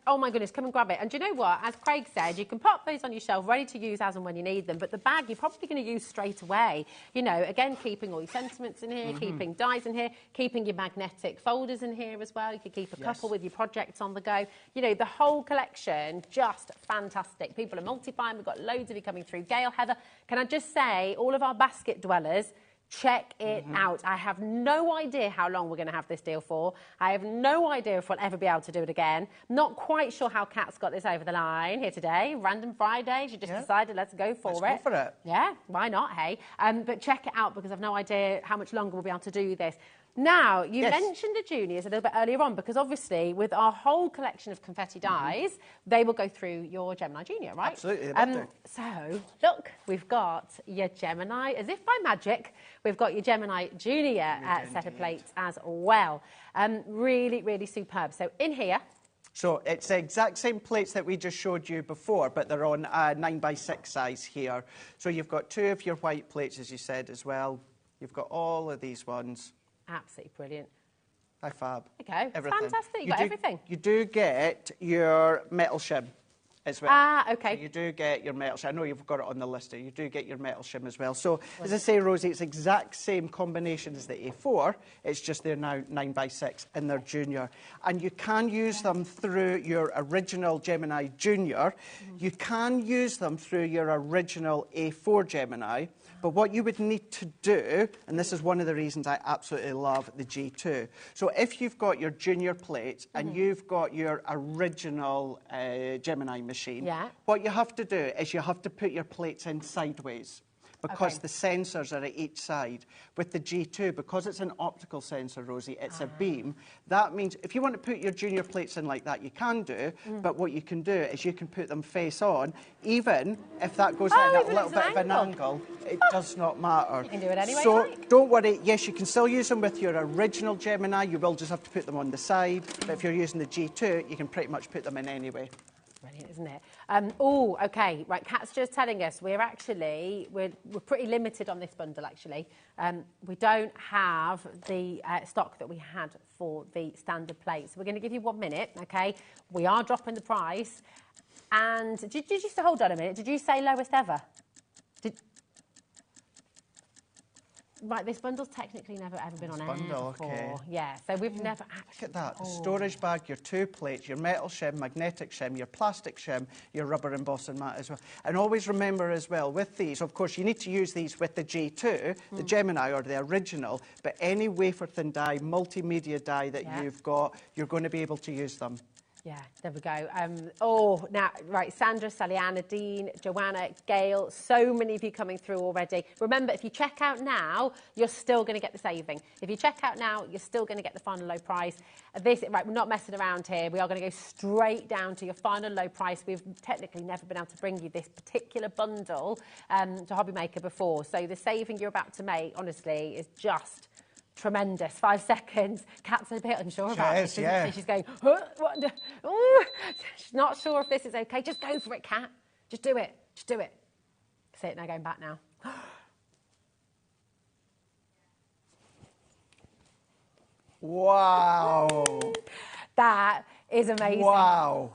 Oh my goodness, come and grab it. And do you know what? As Craig said, you can pop those on your shelf, ready to use as and when you need them. But the bag, you're probably going to use straight away. You know, again, keeping all your sentiments in here, keeping dies in here, keeping your magnetic folders in here as well. You could keep a couple with your projects on the go. You know, the whole collection, just fantastic. People are multiplying. We've got loads of you coming through. Gail, Heather, can I just say, all of our basket dwellers, check it out. I have no idea how long we're going to have this deal for. I have no idea if we'll ever be able to do it again. Not quite sure how Kat's got this over the line here today. Random Friday. She just decided, let's go for it. Let's go for it. Yeah, why not, hey? But check it out because I've no idea how much longer we'll be able to do this. Now, you mentioned the juniors a little bit earlier on because obviously with our whole collection of confetti dies, they will go through your Gemini Junior, right? Absolutely, so, look, we've got your Gemini, as if by magic, we've got your Gemini Junior set of plates as well. Really, really superb. So in here... So it's the exact same plates that we just showed you before, but they're on 9x6 size here. So you've got two of your white plates, as you said, as well. You've got all of these ones. Absolutely brilliant. Hi, fab. Okay, everything. Fantastic. You've got everything. You do get your metal shim as well. Ah, okay. So you do get your metal shim. I know you've got it on the list here. You do get your metal shim as well. So, as I say, Rosie, it's the exact same combination as the A4. It's just they're now 9x6 and they're junior. And you can use them through your original Gemini Junior. You can use them through your original A4 Gemini. But what you would need to do, and this is one of the reasons I absolutely love the G2. So if you've got your junior plates and you've got your original Gemini machine, what you have to do is you have to put your plates in sideways because the sensors are at each side. With the G2, because it's an optical sensor, Rosie, it's a beam. That means if you want to put your junior plates in like that, you can do, but what you can do is you can put them face on, even if that goes in at a little bit of an angle, it does not matter. You can do it anyway. So don't worry, yes, you can still use them with your original Gemini, you will just have to put them on the side, but if you're using the G2, you can pretty much put them in anyway. Brilliant, isn't it? Oh, okay. Right, Kat's just telling us we're pretty limited on this bundle, actually. We don't have the stock that we had for the standard plate. So we're going to give you 1 minute, okay? We are dropping the price. And did you hold on a minute? Did you say lowest ever? Right, this bundle's technically never ever been on air before. Okay. Yeah, so we've never actually... Look at that, the storage bag, your two plates, your metal shim, magnetic shim, your plastic shim, your rubber embossing mat as well. And always remember as well, with these, of course, you need to use these with the G2, the Gemini or the original, but any wafer-thin die, multimedia die that you've got, you're going to be able to use them. Yeah, there we go. Now, right, Sandra, Saliana, Dean, Joanna, Gail, so many of you coming through already. Remember, if you check out now, you're still going to get the saving. If you check out now, you're still going to get the final low price. Right, we're not messing around here. We are going to go straight down to your final low price. We've technically never been able to bring you this particular bundle to HobbyMaker before. So the saving you're about to make, honestly, is just... tremendous. 5 seconds. Kat's a bit unsure about this, isn't she? She's going, what? Ooh. She's not sure if this is okay. Just go for it, Kat. Just do it. Just do it. See it now, going back now. Wow. That is amazing. Wow.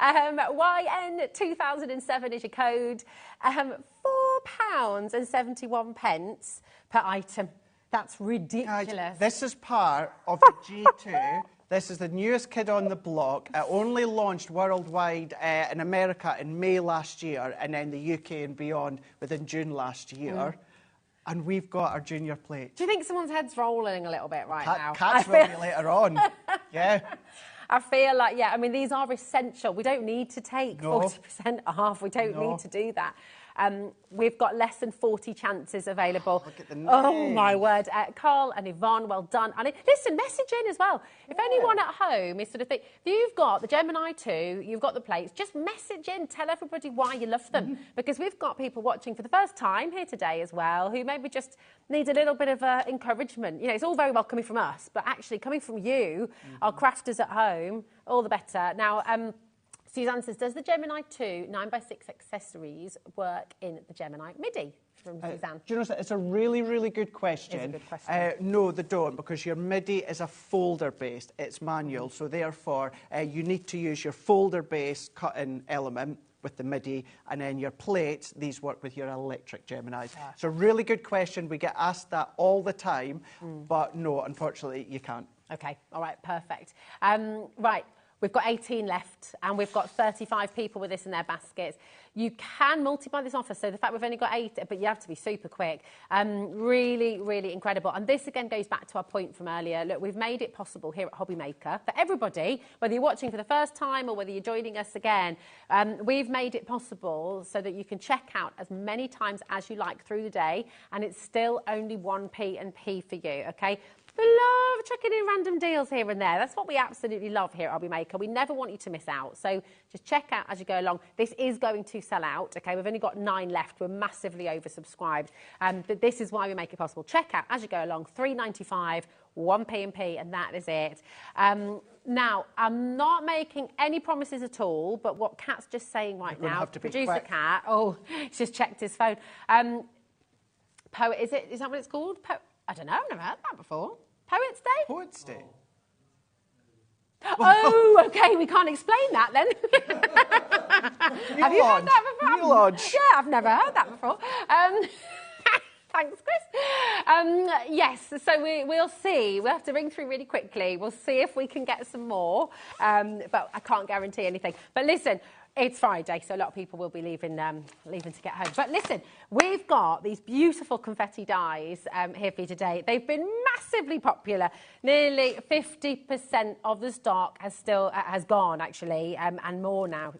YN 2007 is your code. £4.71 per item. That's ridiculous. Guys, this is part of the G2. This is the newest kid on the block. It only launched worldwide in America in May last year and then the UK and beyond within June last year. And we've got our junior plate. Do you think someone's head's rolling a little bit right now? Cat's rolling later on. Yeah. I feel like, yeah, I mean, these are essential. We don't need to take 40% off. We don't need to do that. We've got less than 40 chances available. Look at the names. Oh, my word. Carl and Yvonne, well done. And listen, message in as well. If anyone at home is sort of thinking, if you've got the Gemini 2, you've got the plates, just message in, tell everybody why you love them. Because we've got people watching for the first time here today as well, who maybe just need a little bit of encouragement. You know, it's all very well coming from us, but actually coming from you, our crafters at home, all the better. Now, Suzanne says, does the Gemini 2 9x6 accessories work in the Gemini MIDI? From Suzanne. Do you know, it's a really, really good question. It's a good question. No, they don't, because your MIDI is a folder-based. It's manual, so therefore you need to use your folder-based cut-in element with the MIDI, and then your plates, these work with your electric Geminis. It's a really good question. We get asked that all the time, but no, unfortunately, you can't. Okay, all right, perfect. Right. We've got 18 left, and we've got 35 people with this in their baskets. You can multiply this offer, so the fact we've only got 8, but you have to be super quick. Really, really incredible. And this, again, goes back to our point from earlier. Look, we've made it possible here at HobbyMaker for everybody, whether you're watching for the first time or whether you're joining us again. We've made it possible so that you can check out as many times as you like through the day, and it's still only 1p for you, okay? We love chucking in random deals here and there. That's what we absolutely love here at HobbyMaker. We never want you to miss out. So just check out as you go along. This is going to sell out, okay? We've only got 9 left. We're massively oversubscribed. But this is why we make it possible. Check out as you go along. $3.95, 1p, and that is it. Now, I'm not making any promises at all, but what Kat's just saying right now, producer Kat, he's just checked his phone. Poet, is that what it's called? I don't know, I've never heard that before. Poets' Day? Poets' Day. Oh, okay, we can't explain that then. Have you heard that before? New Lodge. Yeah, I've never heard that before. Thanks, Chris. Yes, so we'll see. We'll have to ring through really quickly. We'll see if we can get some more, but I can't guarantee anything. But listen, it's Friday, so a lot of people will be leaving to get home. But listen, we've got these beautiful confetti dies here for you today. They've been massively popular. Nearly 50% of the stock has gone, actually, and more now.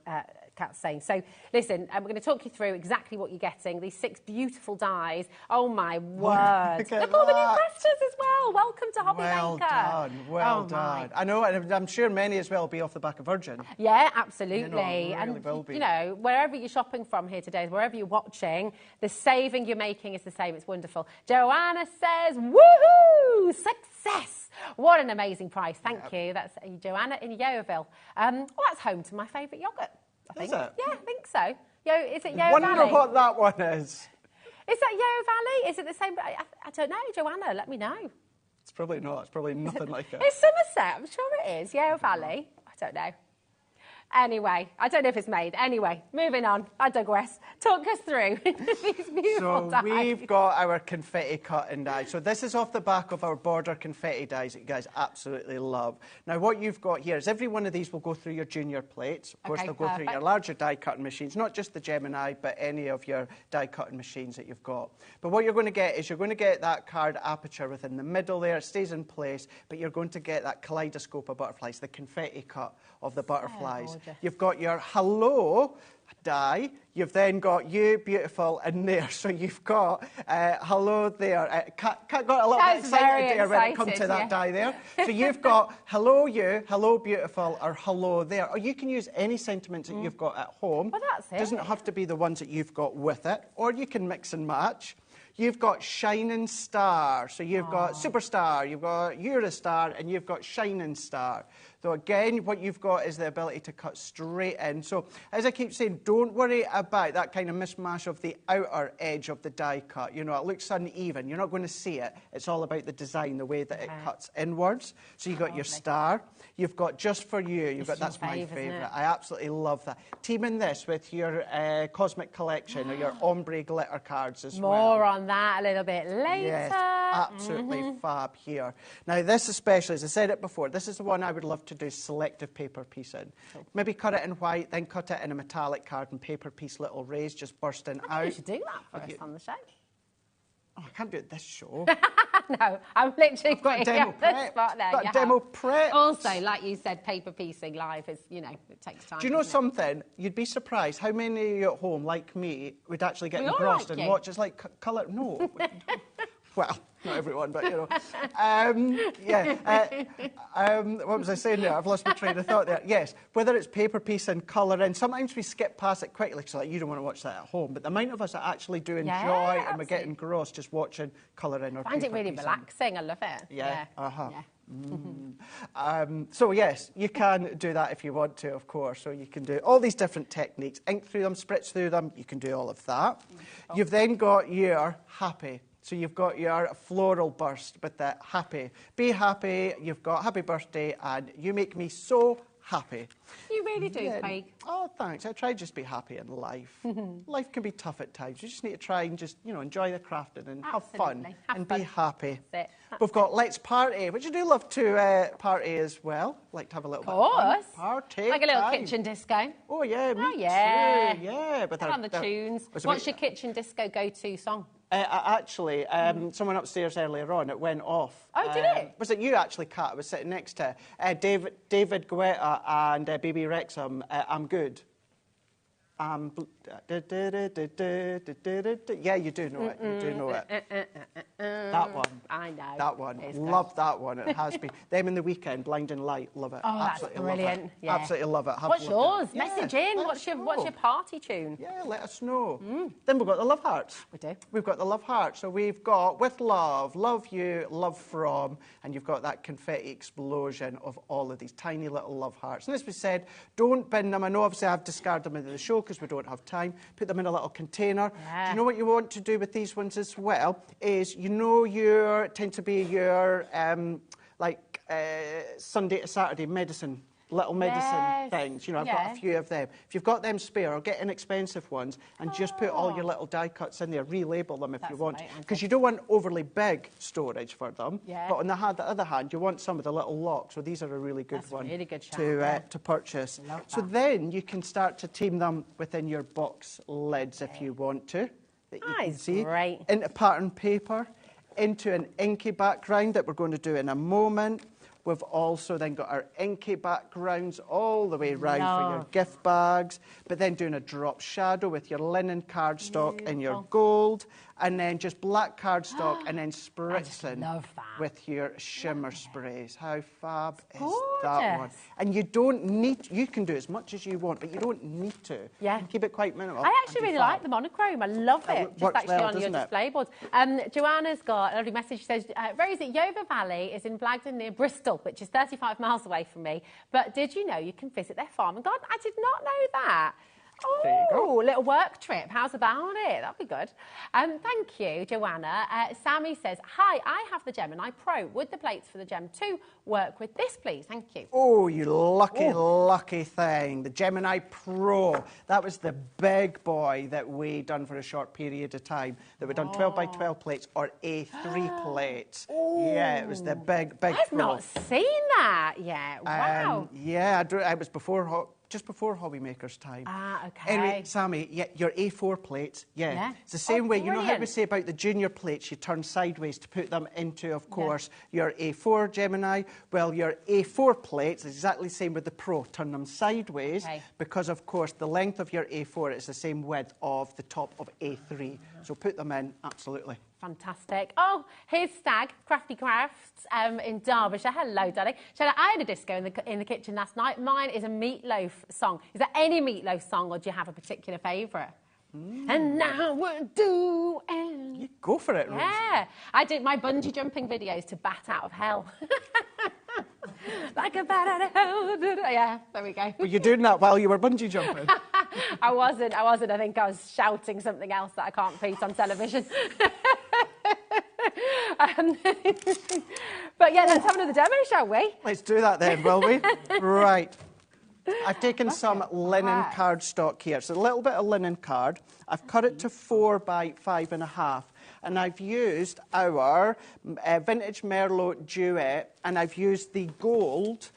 Kat's saying. So listen, we're going to talk you through exactly what you're getting. These 6 beautiful dies. Oh my word! Look all the new crafters as well. Welcome to HobbyMaker. Well done. I know, and I'm sure many as well will be off the back of Virgin. Yeah, absolutely. You know, really and will be. You know, wherever you're shopping from here today, wherever you're watching, the saving you're making is the same. It's wonderful. Joanna says, "Woohoo! Success! What an amazing price. Thank you." That's Joanna in Yeovil. Well, that's home to my favourite yoghurt. I think. Is it? Yeah, I think so. Is it Yo Valley? Wonder what that one is. Is that Yo Valley? Is it the same? I don't know. Joanna, let me know. It's probably not. It's probably nothing like it. It's Somerset. I'm sure it is. Yo Valley. I don't know. Anyway, I don't know if it's made. Anyway, moving on. I digress. Talk us through these beautiful dies. We've got our confetti cut-in dies. So this is off the back of our border confetti dies that you guys absolutely love. Now, what you've got here is every one of these will go through your junior plates. Of course, they'll go through your larger die-cutting machines, not just the Gemini, but any of your die-cutting machines that you've got. But what you're going to get is you're going to get that card aperture within the middle there. It stays in place, but you're going to get that kaleidoscope of butterflies, the confetti cut of the butterflies. You've got your hello die. You've then got you, beautiful, in there. So you've got hello there. Kat got a little bit excited there when it comes to that die there. So you've got hello you, hello beautiful, or hello there. Or you can use any sentiments that you've got at home. Well, that's it. It doesn't have to be the ones that you've got with it. Or you can mix and match. You've got shining star. So you've got superstar, you've got you're a star, and you've got shining star. So again, what you've got is the ability to cut straight in. So as I keep saying, don't worry about that kind of mishmash of the outer edge of the die cut. You know, it looks uneven. You're not going to see it. It's all about the design, the way that it cuts inwards. So you've got your star. You've got just for you. You've got that's my favourite. I absolutely love that. Teaming this with your Cosmic Collection or your ombre glitter cards as well. More on that a little bit later. Yes, absolutely fab here. Now this especially, as I said it before, this is the one I would love to do selective paper piecing. Maybe cut it in white, then cut it in a metallic card and paper piece little rays just bursting out. You should do that for us on the show. Oh, I can't do it this show. No, I'm literally putting you demo on the spot there. Got you a demo have. prep. Also, like you said, paper piecing live is, you know, it takes time. Do you know doesn't it? something? You'd be surprised how many of you at home, like me, would actually get We all engrossed like and you. watch. It's like colour. No. Well, not everyone, but you know. What was I saying there? I've lost my train of thought there. Yes, whether it's paper piecing, colouring, sometimes we skip past it quickly, so like, you don't want to watch that at home. But the amount of us that actually do enjoy and we get engrossed just watching colouring or I find it paper really piecing. relaxing. I love it. Yeah. Uh-huh. Yeah. So yes, you can do that if you want to, of course. So you can do all these different techniques, ink through them, spritz through them. You can do all of that. You've then got your happy. So you've got your floral burst with the happy. Be happy. You've got happy birthday, and you make me so happy. You really do, Craig. Oh, thanks. I try to just be happy in life. Life can be tough at times. You just need to try and just, you know, enjoy the crafting and have fun and be happy. That's it. We've got Let's Party, which you do love to party as well. Like to have a little bit of fun. Party like a little time. kitchen disco. Oh, yeah, me too. Yeah. Yeah. Put on the tunes. What's your kitchen disco go-to song? Actually, someone upstairs earlier on, it went off. Oh, did it? Was it you, actually, Kat? I was sitting next to David Guetta and BB Wrexham. I'm good. Yeah, you do know it. You do know it. That one. I know. That one. It's Love that one. It has been. Them in the Weekend, Blinding Light. Love it. Oh, absolutely that's brilliant. Love it. Yeah. Absolutely love it. What's yours? Yeah, Message in. What's your party tune? Yeah, let us know. Then we've got the Love Hearts. We do. We've got the Love Hearts. So we've got With Love, Love You, Love From, and you've got that confetti explosion of all of these tiny little love hearts. And as we said, don't bin them. I know obviously I've discarded them into the show because we don't have time. Put them in a little container. Yeah. Do you know what you want to do with these ones as well? Is, you know, tend to be your Sunday to Saturday medicine. Little medicine things, you know, I've got a few of them. If you've got them spare, or get inexpensive ones and just put all your little die cuts in there, relabel them if you want, because you don't want overly big storage for them. Yeah. But on the other hand, you want some of the little locks, so these are a really good one really good shout, to purchase. So then you can start to team them within your box lids if you want to. That you can see. Great. Into pattern paper, into an inky background that we're going to do in a moment. We've also then got our inky backgrounds all the way round for your gift bags, but then doing a drop shadow with your linen cardstock and your gold, and then just black cardstock and then spritzing with your shimmer sprays. How fab is that one? And you don't need, you can do as much as you want, but you don't need to. Yeah. Keep it quite minimal. I actually really like the monochrome. I love it. Just works actually well, on your doesn't it? display boards. Joanna's got a lovely message. She says, Rosie, Yeovil Valley is in Blagdon near Bristol, which is 35 miles away from me. But did you know you can visit their farm and garden? I did not know that. There you go. Oh, little work trip. How's about it? That'd be good. Thank you, Joanna. Sammy says, hi, I have the Gemini Pro. Would the plates for the Gem 2 work with this, please? Thank you. Oh, you lucky thing. The Gemini Pro. That was the big boy that we done for a short period of time. That we done 12 by 12 plates or A3 plates. Yeah, it was the big I've Pro. not seen that yet. Wow. Yeah, I was just before HobbyMaker's time. Ah, okay. Anyway, Sammy, your A4 plates, it's the same way. You know how we say about the junior plates, you turn sideways to put them into, of course, your A4 Gemini? Well, your A4 plates is exactly the same with the Pro. Turn them sideways because, of course, the length of your A4 is the same width of the top of A3. So put them in, absolutely. Fantastic. Oh, here's Stag, Crafty Crafts in Derbyshire. Hello, darling. Shall I had a disco in the kitchen last night. Mine is a Meatloaf song. Is there any Meatloaf song, or do you have a particular favourite? And now we're doing... You go for it, Rose. Yeah. I did my bungee jumping videos to Bat Out of Hell. Like a bat out of hell. Yeah, there we go. Were you doing that while you were bungee jumping? I wasn't. I think I was shouting something else that I can't repeat on television. But yeah, let's have another demo, shall we? Let's do that then, will we? Right. I've taken some linen cardstock here. So a little bit of linen card. I've cut it to 4 by 5.5. And I've used our Vintage Merlot Duet, and I've used the gold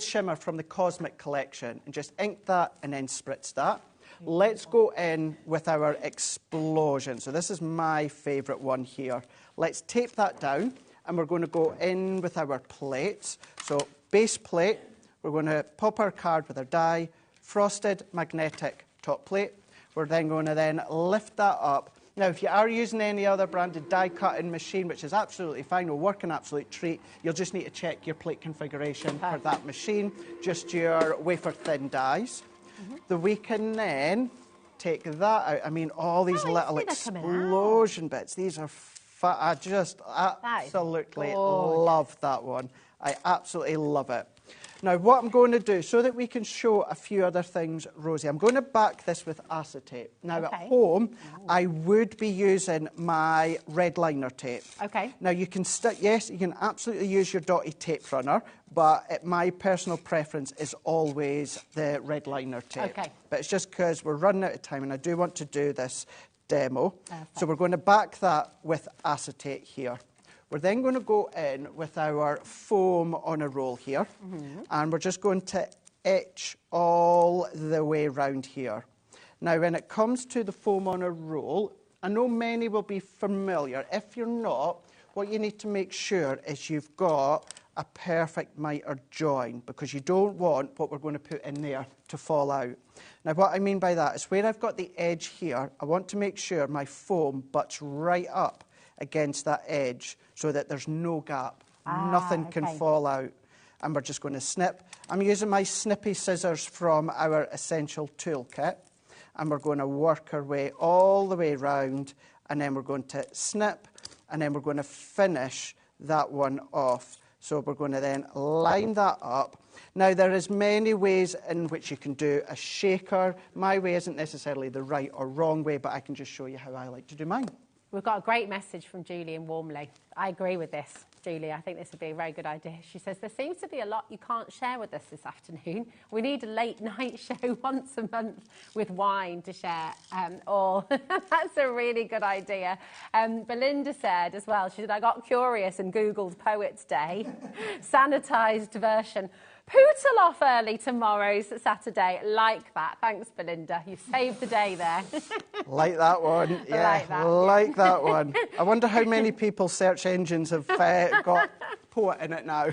shimmer from the Cosmic collection, and just inked that and then spritzed that. Let's go in with our explosion. So this is my favourite one here. Let's tape that down. and we're going to go in with our plates. So base plate, we're going to pop our card with our die, frosted magnetic top plate. We're then going to lift that up. Now, if you are using any other branded die cutting machine, which is absolutely fine, will work an absolute treat, you'll just need to check your plate configuration for that machine, just your wafer thin dies. We can then take that out. I mean, all these little explosion bits, these are I just absolutely love that one. I absolutely love it. Now, what I'm going to do, so that we can show a few other things, Rosie, I'm going to back this with acetate. Now, at home, I would be using my red liner tape. Okay. Now, you can yes, you can absolutely use your dotty tape runner, but my personal preference is always the red liner tape. Okay. But it's just because we're running out of time, and I do want to do this demo. So we're going to back that with acetate here. We're then going to go in with our foam on a roll here, and we're just going to etch all the way around here. Now, when it comes to the foam on a roll, I know many will be familiar. If you're not, what you need to make sure is you've got a perfect miter join, because you don't want what we're going to put in there to fall out. Now, what I mean by that is where I've got the edge here, I want to make sure my foam butts right up against that edge so that there's no gap. Nothing can fall out. And we're just going to snip. I'm using my snippy scissors from our Essential Toolkit, and we're going to work our way all the way around, and then we're going to snip, and then we're going to finish that one off. So we're going to then line that up. Now, there is many ways in which you can do a shaker. My way isn't necessarily the right or wrong way, but I can just show you how I like to do mine. We've got a great message from Julie in Warmley. I agree with this, Julie. I think this would be a very good idea. She says, there seems to be a lot you can't share with us this afternoon. We need a late night show once a month with wine to share. That's a really good idea. Belinda said as well, she said, I got curious and Googled Poets' Day, sanitised version. Pootle off early tomorrow's Saturday. Like that. Thanks, Belinda. You've saved the day there. Like that one. Yeah, like that one. I wonder how many people search engines have got poet in it now.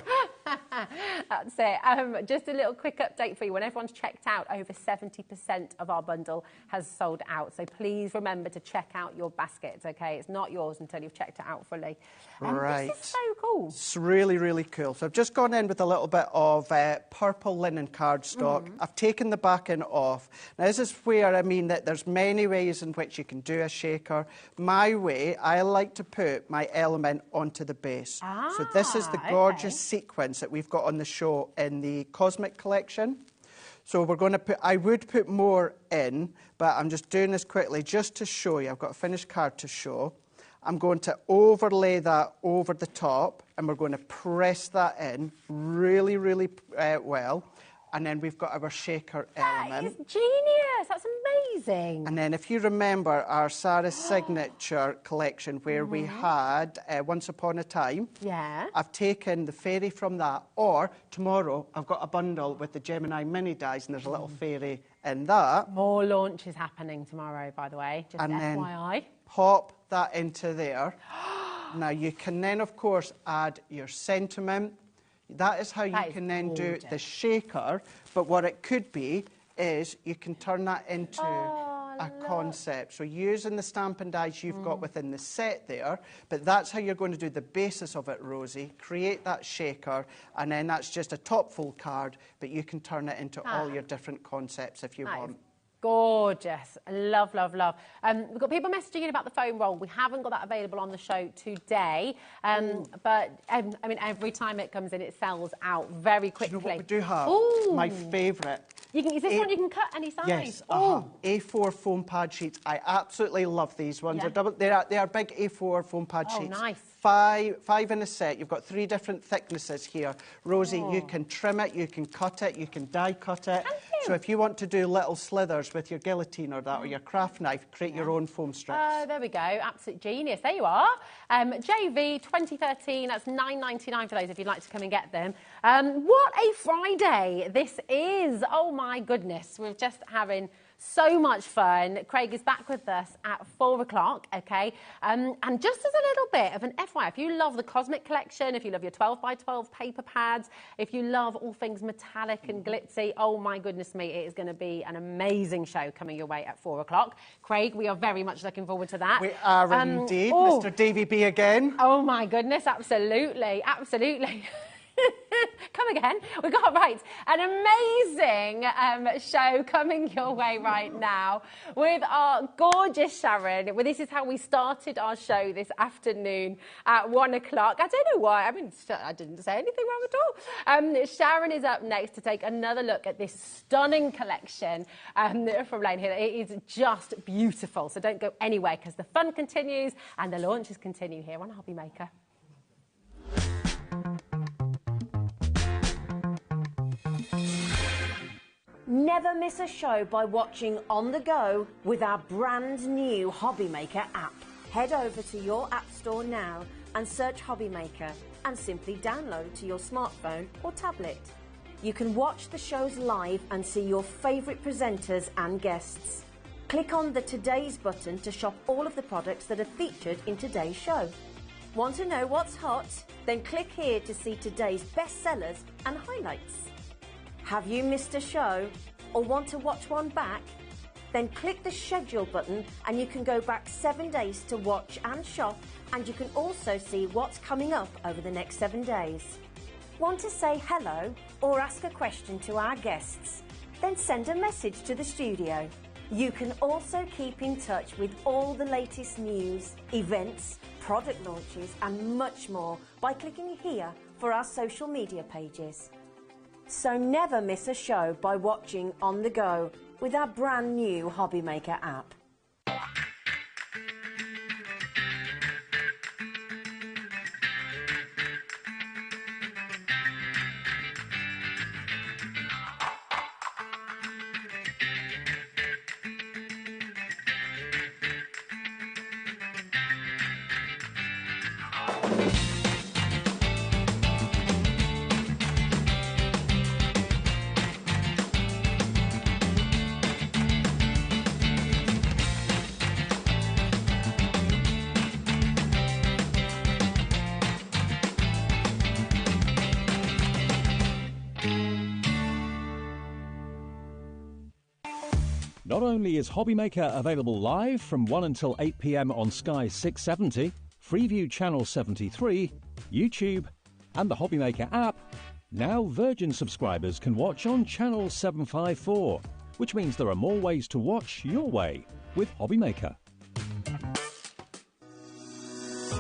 That's it. Just a little quick update for you. When everyone's checked out, over 70% of our bundle has sold out. So please remember to check out your baskets, OK? It's not yours until you've checked it out fully. Right. This is so cool. It's really, really cool. So I've just gone in with a little bit of purple linen cardstock. I've taken the backing off. Now, this is where I mean that there's many ways in which you can do a shaker. My way, I like to put my element onto the base. So this is the gorgeous sequence that we've got on the show in the Cosmic collection. So we're going to put, I would put more in, but I'm just doing this quickly just to show you. I've got a finished card to show. I'm going to overlay that over the top, and we're going to press that in really, really well. And then we've got our shaker element. That is genius. That's amazing. And then if you remember our Sarah's Signature collection where we had Once Upon a Time. Yeah. I've taken the fairy from that. Or tomorrow I've got a bundle with the Gemini mini dies and there's a little fairy in that. More launches happening tomorrow, by the way. Just and FYI. Then pop that into there. Now you can then, of course, add your sentiment. That is how you can then do the shaker, but what it could be is you can turn that into a concept. So using the Stampin' Dies you've got within the set there, but that's how you're going to do the basis of it, Rosie. Create that shaker, and then that's just a top fold card, but you can turn it into all your different concepts if you want. Gorgeous. Love, love, love. We've got people messaging in about the foam roll. We haven't got that available on the show today. But, I mean, every time it comes in, it sells out very quickly. Do you know what we do have? My favourite. Is this one you can cut any size? Yes. A4 foam pad sheets. I absolutely love these ones. Yeah. They are big A4 foam pad sheets. Nice. Five in a set. You've got 3 different thicknesses here. Rosie, you can trim it, you can cut it, you can die cut it. So if you want to do little slithers with your guillotine or that, or your craft knife, create your own foam strips. Oh, there we go. Absolute genius. There you are. JV 2013. That's $9.99 for those if you'd like to come and get them. What a Friday this is. Oh, my goodness. We're just having So much fun. Craig is back with us at 4 o'clock, okay? And just as a little bit of an FYI, if you love the Cosmic collection, if you love your 12 by 12 paper pads, if you love all things metallic and glitzy, oh my goodness me, it is going to be an amazing show coming your way at 4 o'clock. Craig, we are very much looking forward to that. We are indeed. Mr. Davy B again. Oh my goodness, absolutely, absolutely. Come again. We've got an amazing show coming your way right now with our gorgeous Sharon. Well, this is how we started our show this afternoon at 1 o'clock. I don't know why. I mean, I didn't say anything wrong at all. Sharon is up next to take another look at this stunning collection from Lane Hill. It is just beautiful. So don't go anywhere because the fun continues and the launches continue here on HobbyMaker. Never miss a show by watching on the go with our brand new HobbyMaker app. Head over to your app store now and search HobbyMaker and simply download to your smartphone or tablet. You can watch the shows live and see your favourite presenters and guests. Click on the Today's button to shop all of the products that are featured in today's show. Want to know what's hot? Then click here to see today's bestsellers and highlights. Have you missed a show or want to watch one back? Then click the schedule button and you can go back 7 days to watch and shop, and you can also see what's coming up over the next 7 days. Want to say hello or ask a question to our guests? Then send a message to the studio. You can also keep in touch with all the latest news, events, product launches and much more by clicking here for our social media pages. So never miss a show by watching on the go with our brand new HobbyMaker app. Not only is HobbyMaker available live from 1 until 8 p.m. on Sky 670, Freeview Channel 73, YouTube, and the HobbyMaker app, now Virgin subscribers can watch on Channel 754, which means there are more ways to watch your way with HobbyMaker.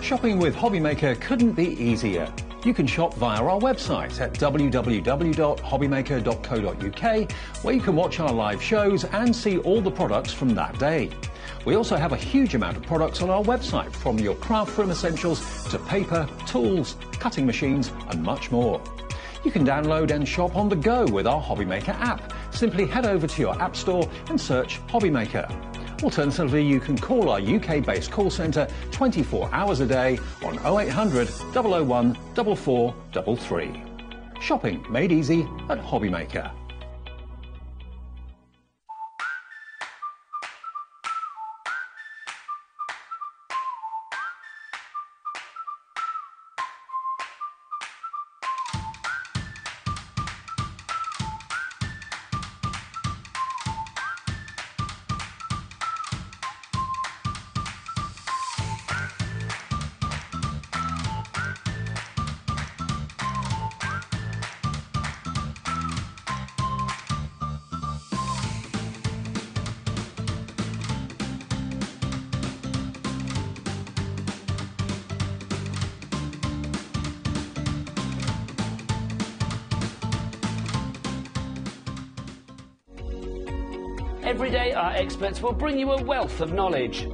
Shopping with HobbyMaker couldn't be easier. You can shop via our website at www.hobbymaker.co.uk, where you can watch our live shows and see all the products from that day. We also have a huge amount of products on our website, from your craft room essentials to paper, tools, cutting machines and much more. You can download and shop on the go with our HobbyMaker app. Simply head over to your app store and search HobbyMaker. Alternatively, you can call our UK-based call centre 24 hours a day on 0800 001 4433. Shopping made easy at HobbyMaker. Every day, our experts will bring you a wealth of knowledge.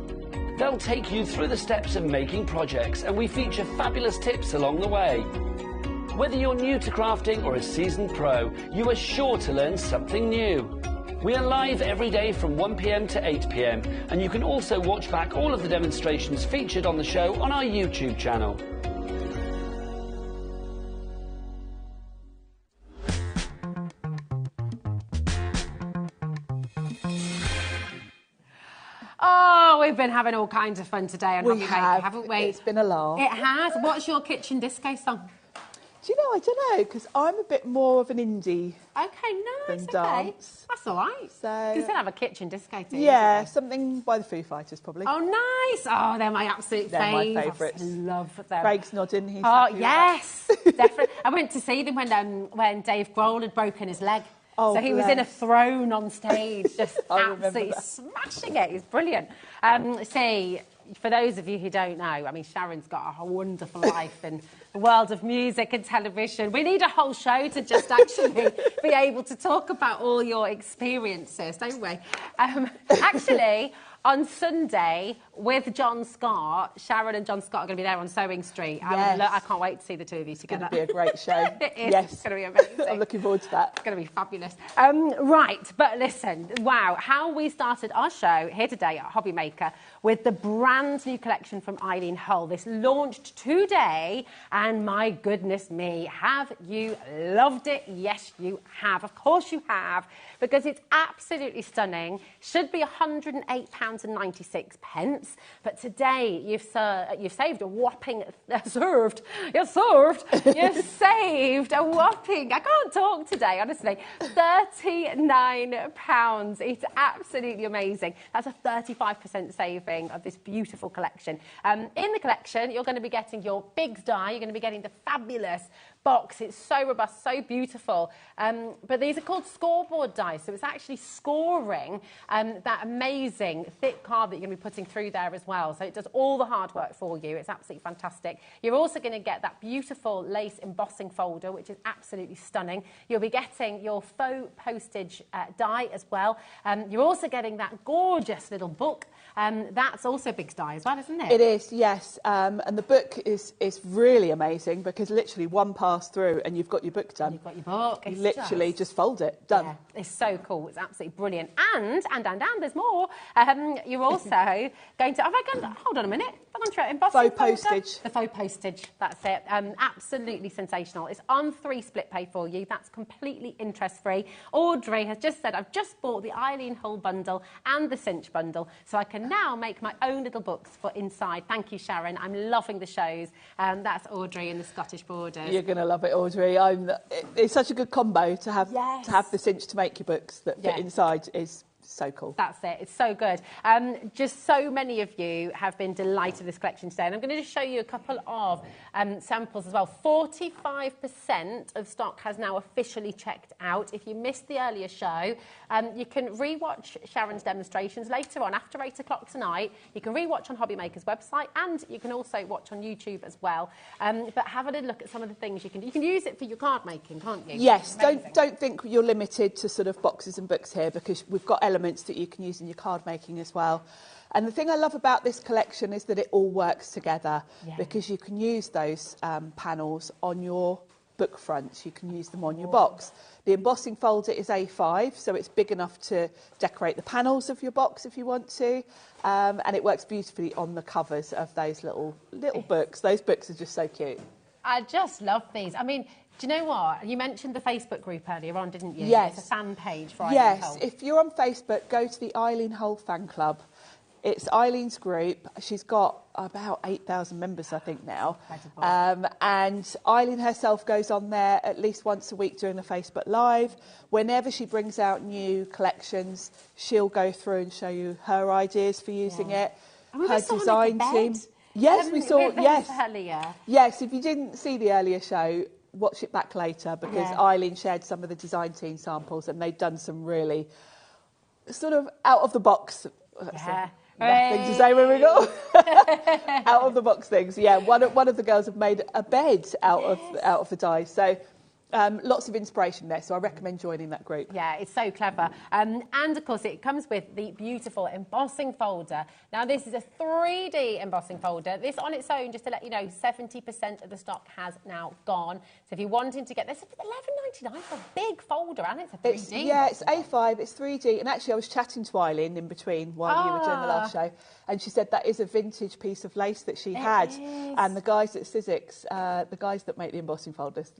They'll take you through the steps of making projects, and we feature fabulous tips along the way. Whether you're new to crafting or a seasoned pro, you are sure to learn something new. We are live every day from 1 p.m. to 8 p.m, and you can also watch back all of the demonstrations featured on the show on our YouTube channel. we've been having all kinds of fun today on HobbyMaker, haven't we? It's been a laugh. It has. What's your kitchen disco song? Do you know, I don't know, because I'm a bit more of an indie than dance. That's all right. So, you can still have a kitchen disco too. Yeah, something by the Foo Fighters, probably. Oh, nice. Oh, they're my absolute favourites. My favourites. I love them. Craig's nodding. He's yes, definitely. I went to see them when Dave Grohl had broken his leg. Oh, so he was in a throne on stage, just absolutely smashing it. He's brilliant. See, for those of you who don't know, I mean, Sharon's got a wonderful life in the world of music and television. We need a whole show to just actually be able to talk about all your experiences, don't we? Actually, on Sunday with John Scott, Sharon and John Scott are going to be there on Sewing Street. Yes. I can't wait to see the two of you together. It's going to be a great show. It is. Yes. It's going to be amazing. I'm looking forward to that. It's going to be fabulous. Right, but listen, wow, how we started our show here today at HobbyMaker with the brand new collection from Eileen Hull. This launched today, and my goodness me, have you loved it? Yes, you have. Of course you have, because it's absolutely stunning. Should be £108.96, but today you've saved a whopping you've saved a whopping, I can't talk today, honestly, £39. It's absolutely amazing. That's a 35% saving of this beautiful collection. In the collection, you're going to be getting your big die. You're going to be getting the fabulous box. It's so robust, so beautiful. But these are called scoreboard dies, so it's actually scoring that amazing thick card that you're going to be putting through there as well. So it does all the hard work for you. It's absolutely fantastic. You're also going to get that beautiful lace embossing folder, which is absolutely stunning. You'll be getting your faux postage die as well. You're also getting that gorgeous little book. That's also a big die as well, isn't it? It is, yes. And the book is really amazing, because literally one pass through and you've got your book done. You've got your book. You literally just fold it. Done. Yeah, it's so cool. It's absolutely brilliant. And there's more. You're also going to... hold on a minute. Faux postage. The faux postage. That's it. Absolutely sensational. It's on 3 split pay for you. That's completely interest-free. Audrey has just said, I've just bought the Eileen Hull bundle and the Cinch bundle, so I can now make my own little books for inside. Thank you, Sharon. I'm loving the shows. That's Audrey in the Scottish Borders. You're going to love it, Audrey. It's such a good combo to have the Cinch to make your books that fit inside is so cool. That's it. It's so good. Just so many of you have been delighted with this collection today, and I'm going to just show you a couple of samples as well. 45% of stock has now officially checked out. If you missed the earlier show, you can re-watch Sharon's demonstrations later on after 8 o'clock tonight. You can re-watch on HobbyMaker's website, and you can also watch on YouTube as well. But have a little look at some of the things you can do. You can use it for your card making, can't you? Yes. Don't think you're limited to sort of boxes and books here, because we've got elements that you can use in your card making as well. And the thing I love about this collection is that it all works together, because you can use those panels on your book fronts. You can use them on your box. The embossing folder is A5, so it's big enough to decorate the panels of your box if you want to, and it works beautifully on the covers of those little books. Those books are just so cute. I just love these. I mean, do you know what? You mentioned the Facebook group earlier on, didn't you? Yes. It's a fan page for Eileen Hull. Yes. If you're on Facebook, go to the Eileen Hull fan club. It's Eileen's group. She's got about 8,000 members, I think, now. And Eileen herself goes on there at least once a week during the Facebook Live. Whenever she brings out new collections, she'll go through and show you her ideas for using it. Her design team. Yes, we saw. Yes. Earlier. Yes, if you didn't see the earlier show, watch it back later, because Eileen shared some of the design team samples, and they'd done some really sort of out of the box. Thing to say when we go out of the box things. Yeah, one of the girls have made a bed out of the dies. So lots of inspiration there, so I recommend joining that group. Yeah, it's so clever. And of course, it comes with the beautiful embossing folder. Now, this is a 3D embossing folder. This on its own, just to let you know, 70% of the stock has now gone. So if you're wanting to get this, it's £11.99 for a big folder, and it's a 3D. It's A5, it's 3D. And actually, I was chatting to Eileen in between while you were doing the last show, and she said that is a vintage piece of lace that she had. And the guys at Sizzix, the guys that make the embossing folders,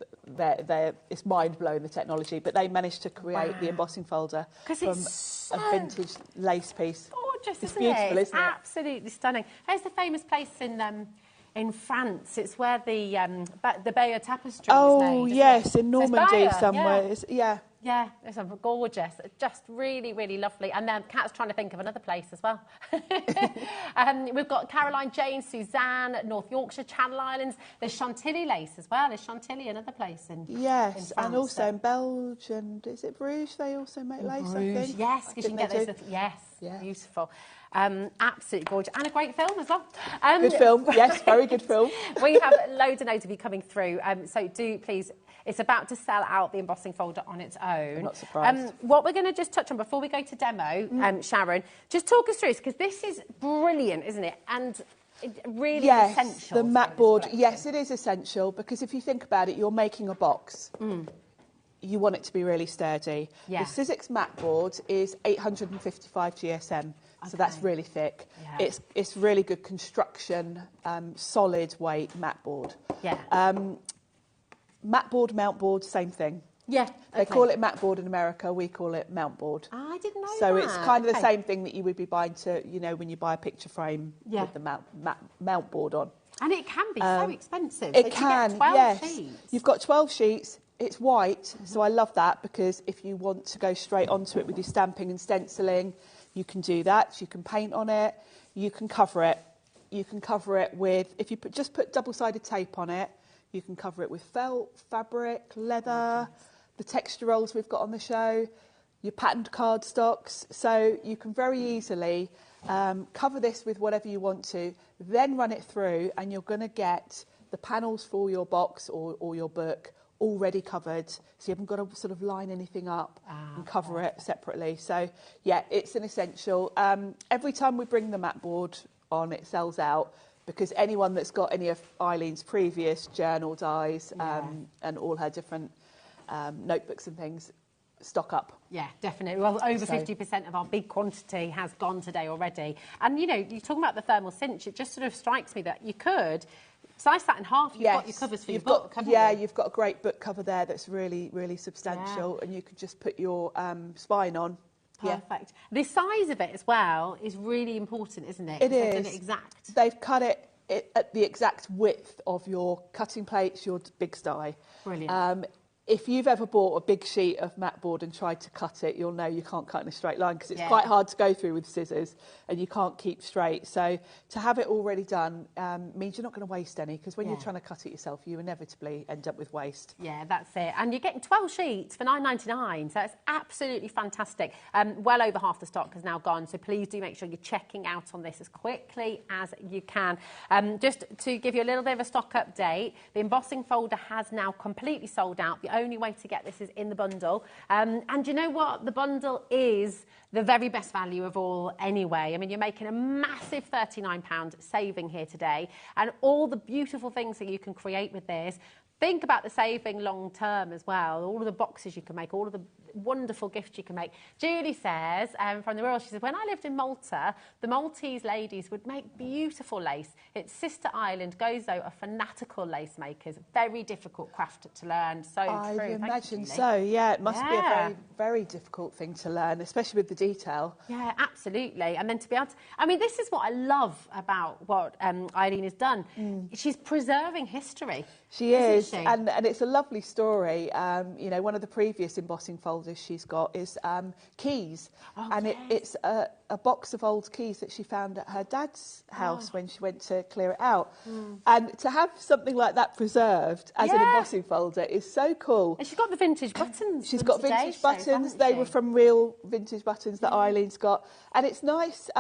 it's mind-blowing, the technology, but they managed to create the embossing folder from a vintage lace piece. gorgeous, It's isn't beautiful, it? isn't it? Absolutely stunning. There's the famous place in France. It's where the Bayeux tapestry is made. Isn't Yes, it? in So it's Normandy Bayeux, somewhere. Yeah. Yeah, it's gorgeous. Just really, really lovely. And then Kat's trying to think of another place as well. We've got Caroline, Jane, Suzanne, North Yorkshire, Channel Islands. There's Chantilly lace as well. There's Chantilly, another place in Yes, France, and also in Belgium. Is it Bruges? They also make lace, I think. Yes, because you can get those. Yes, Yeah. beautiful. Absolutely gorgeous. And a great film as well. Good film, yes, very good film. We have loads and loads of you coming through. So do please, it's about to sell out the embossing folder on its own. I'm not surprised. What we're going to just touch on before we go to demo, Sharon, just talk us through this, because this is brilliant, isn't it? And it really essential. The mat board, yes, it is essential, because if you think about it, you're making a box. You want it to be really sturdy. Yeah. The Sizzix mat board is 855 GSM, so that's really thick. Yeah. It's really good construction, solid weight mat board. Yeah. Mat board, mount board, same thing. Yeah. They call it mat board in America, we call it mount board. I didn't know So that. it's kind of the same thing that you would be buying to, you know, when you buy a picture frame with the mount board on. And it can be so expensive. It So can, to get 12 yes. sheets. You've got 12 sheets. It's white, so I love that, because if you want to go straight onto it with your stamping and stenciling, you can do that. You can paint on it. You can cover it. You can cover it with, if you just put double-sided tape on it, you can cover it with felt, fabric, leather, the texture rolls we've got on the show, your patterned cardstocks. So you can very easily cover this with whatever you want to, then run it through, and you're going to get the panels for your box or your book already covered, so you haven't got to sort of line anything up and cover it separately. So yeah, it's an essential. Every time we bring the mat board on, it sells out, because anyone that's got any of Eileen's previous journal dies and all her different notebooks and things, stock up. Yeah, definitely. Well, over 50% of our big quantity has gone today already. And, you know, you're talking about the thermal cinch, it just sort of strikes me that you could slice that in half. You've got your covers for your book, haven't you? You've got a great book cover there that's really, really substantial, and you could just put your spine on. Perfect. The size of it as well is really important, isn't it? It is. They've done it exact. They've cut it at the exact width of your cutting plates, your big die. Brilliant. If you've ever bought a big sheet of mat board and tried to cut it, you'll know you can't cut in a straight line, because it's quite hard to go through with scissors and you can't keep straight. So to have it already done means you're not going to waste any, because when you're trying to cut it yourself, you inevitably end up with waste. Yeah, that's it. And you're getting 12 sheets for $9.99, so it's absolutely fantastic. Well over half the stock has now gone, so please do make sure you're checking out on this as quickly as you can. Just to give you a little bit of a stock update, the embossing folder has now completely sold out. The only way to get this is in the bundle. And you know what? The bundle is the very best value of all anyway. I mean, you're making a massive £39 saving here today, and all the beautiful things that you can create with this. Think about the saving long term as well. All of the boxes you can make, all of the wonderful gifts you can make. Julie says, from the Royal, she says, when I lived in Malta, the Maltese ladies would make beautiful lace. Its sister island, Gozo, are fanatical lace makers. Very difficult craft to learn. So true. I Thank imagine you, so, yeah. It must be a very, very difficult thing to learn, especially with the detail. Yeah, absolutely. And then to be able to... I mean, this is what I love about what Eileen has done. She's preserving history. She is, and it's a lovely story. You know, one of the previous embossing folders she's got is keys, it's a box of old keys that she found at her dad's house when she went to clear it out. And to have something like that preserved as an embossing folder is so cool. And she's got the vintage buttons. She's got vintage buttons. They were from real vintage buttons that Eileen's got, and it's nice.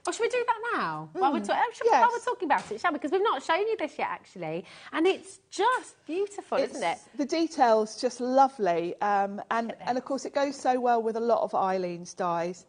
Oh, should we do that now? While we're talking about it, shall we? Because we've not shown you this yet, actually. And it's just beautiful, isn't it? The detail's just lovely. And of course, it goes so well with a lot of Eileen's dies.